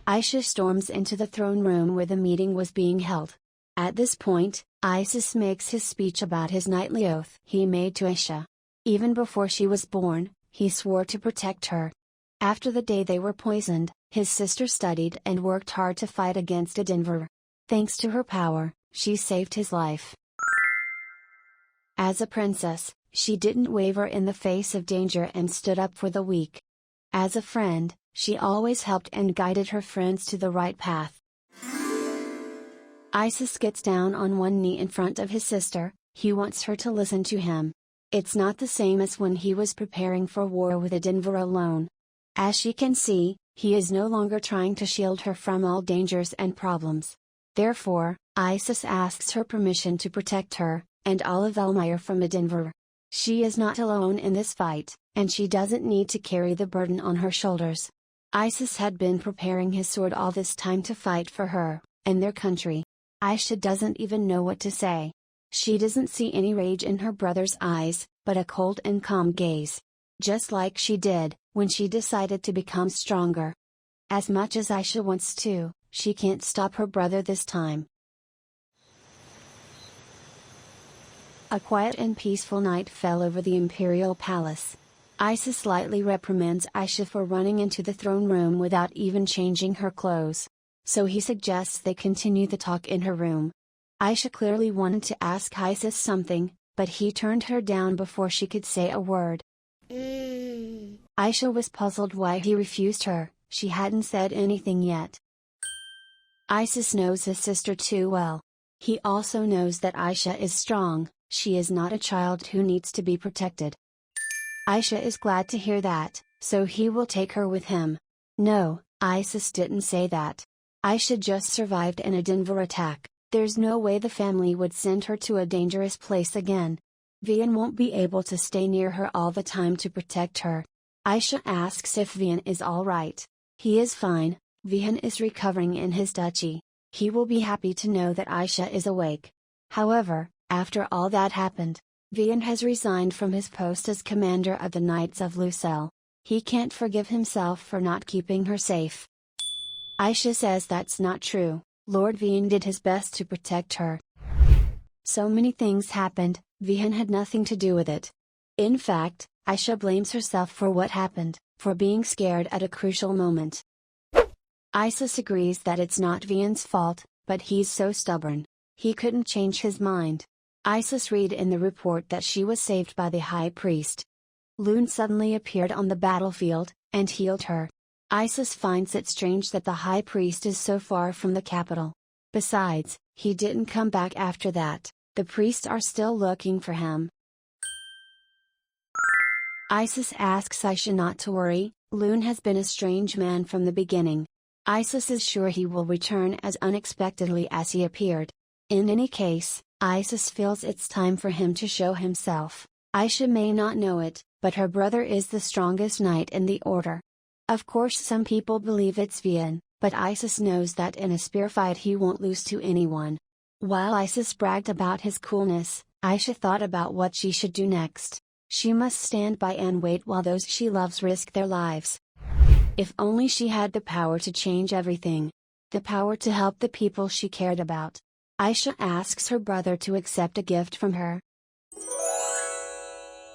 Aisha storms into the throne room where the meeting was being held. At this point, Isis makes his speech about his knightly oath he made to Aisha. Even before she was born, he swore to protect her. After the day they were poisoned, his sister studied and worked hard to fight against Edinburgh. Thanks to her power, she saved his life. As a princess, she didn't waver in the face of danger and stood up for the weak. As a friend, she always helped and guided her friends to the right path. Isis gets down on one knee in front of his sister. He wants her to listen to him. It's not the same as when he was preparing for war with Edinburgh alone. As she can see, he is no longer trying to shield her from all dangers and problems. Therefore, Isis asks her permission to protect her, and all of Elmire from Edinburgh. She is not alone in this fight, and she doesn't need to carry the burden on her shoulders. Isis had been preparing his sword all this time to fight for her, and their country. Aisha doesn't even know what to say. She doesn't see any rage in her brother's eyes, but a cold and calm gaze. Just like she did, when she decided to become stronger. As much as Aisha wants to, she can't stop her brother this time. A quiet and peaceful night fell over the imperial palace. Isis slightly reprimands Aisha for running into the throne room without even changing her clothes. So he suggests they continue the talk in her room. Aisha clearly wanted to ask Isis something, but he turned her down before she could say a word. Aisha was puzzled why he refused her. She hadn't said anything yet. Isis knows his sister too well. He also knows that Aisha is strong. She is not a child who needs to be protected. Aisha is glad to hear that, so he will take her with him. No, Isis didn't say that. Aisha just survived an Edinburgh attack. There's no way the family would send her to a dangerous place again. Vian won't be able to stay near her all the time to protect her. Aisha asks if Vian is alright. He is fine. Vian is recovering in his duchy. He will be happy to know that Aisha is awake. However, after all that happened, Vian has resigned from his post as commander of the Knights of Lucelle. He can't forgive himself for not keeping her safe. Aisha says that's not true. Lord Vian did his best to protect her. So many things happened, Vian had nothing to do with it. In fact, Aisha blames herself for what happened. for being scared at a crucial moment. Isis agrees that it's not Vian's fault, but he's so stubborn. He couldn't change his mind. Isis read in the report that she was saved by the high priest. Loon suddenly appeared on the battlefield, and healed her. Isis finds it strange that the high priest is so far from the capital. Besides, he didn't come back after that. The priests are still looking for him. Isis asks Xaia not to worry. Loon has been a strange man from the beginning. Isis is sure he will return as unexpectedly as he appeared. In any case, Isis feels it's time for him to show himself. Xaia may not know it, but her brother is the strongest knight in the order. Of course some people believe it's Vian, but Isis knows that in a spear fight he won't lose to anyone. While Isis bragged about his coolness, Xaia thought about what she should do next. She must stand by and wait while those she loves risk their lives. If only she had the power to change everything. The power to help the people she cared about. Xaia asks her brother to accept a gift from her.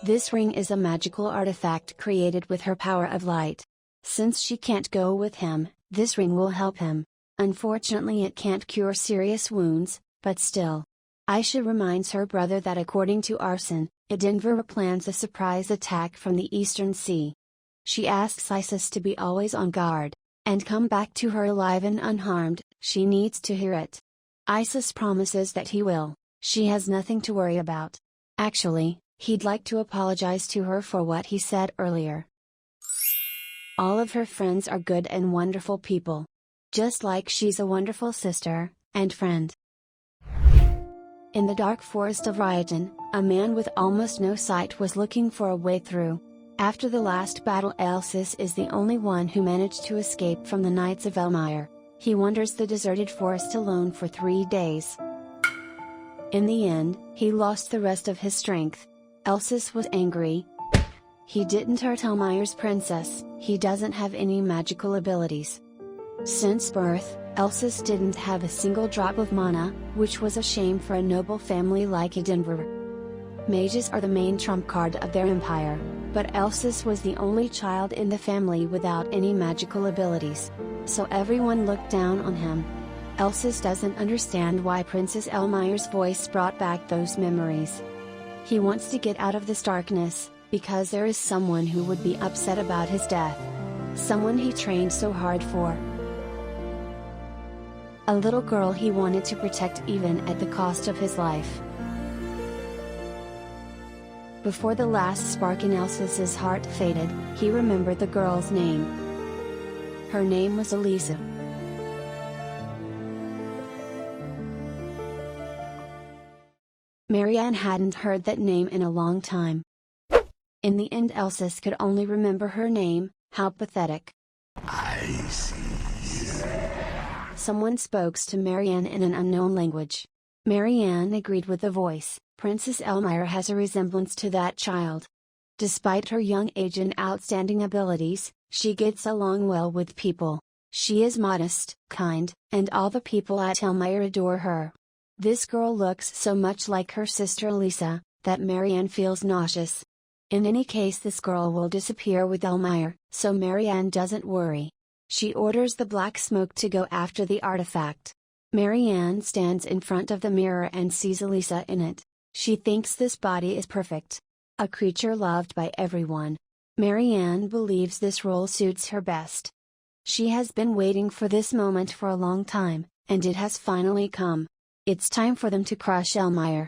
This ring is a magical artifact created with her power of light. Since she can't go with him, this ring will help him. Unfortunately it can't cure serious wounds, but still. Xaia reminds her brother that according to Arson, Edinburgh plans a surprise attack from the Eastern Sea. She asks Isis to be always on guard, and come back to her alive and unharmed. She needs to hear it. Isis promises that he will. She has nothing to worry about. Actually, he'd like to apologize to her for what he said earlier. All of her friends are good and wonderful people. Just like she's a wonderful sister, and friend. In the dark forest of Ryotan, a man with almost no sight was looking for a way through. After the last battle Elsis is the only one who managed to escape from the Knights of Elmire. He wanders the deserted forest alone for 3 days. In the end, he lost the rest of his strength. Elsis was angry. He didn't hurt Elmire's princess, he doesn't have any magical abilities. Since birth, Elsis didn't have a single drop of mana, which was a shame for a noble family like Edinburgh. Mages are the main trump card of their empire, but Elsis was the only child in the family without any magical abilities. So everyone looked down on him. Elsis doesn't understand why Princess Elmire's voice brought back those memories. He wants to get out of this darkness, because there is someone who would be upset about his death. Someone he trained so hard for. A little girl he wanted to protect even at the cost of his life. Before the last spark in Elsis's heart faded, he remembered the girl's name. Her name was Alisa. Marianne hadn't heard that name in a long time. In the end Elsis could only remember her name. How pathetic. I see. Someone spoke to Marianne in an unknown language. Marianne agreed with the voice. Princess Elmire has a resemblance to that child. Despite her young age and outstanding abilities, she gets along well with people. She is modest, kind, and all the people at Elmire adore her. This girl looks so much like her sister Alisa, that Marianne feels nauseous. In any case this girl will disappear with Elmire, so Marianne doesn't worry. She orders the black smoke to go after the artifact. Marianne stands in front of the mirror and sees Alisa in it. She thinks this body is perfect. A creature loved by everyone. Marianne believes this role suits her best. She has been waiting for this moment for a long time, and it has finally come. It's time for them to crush Elmire.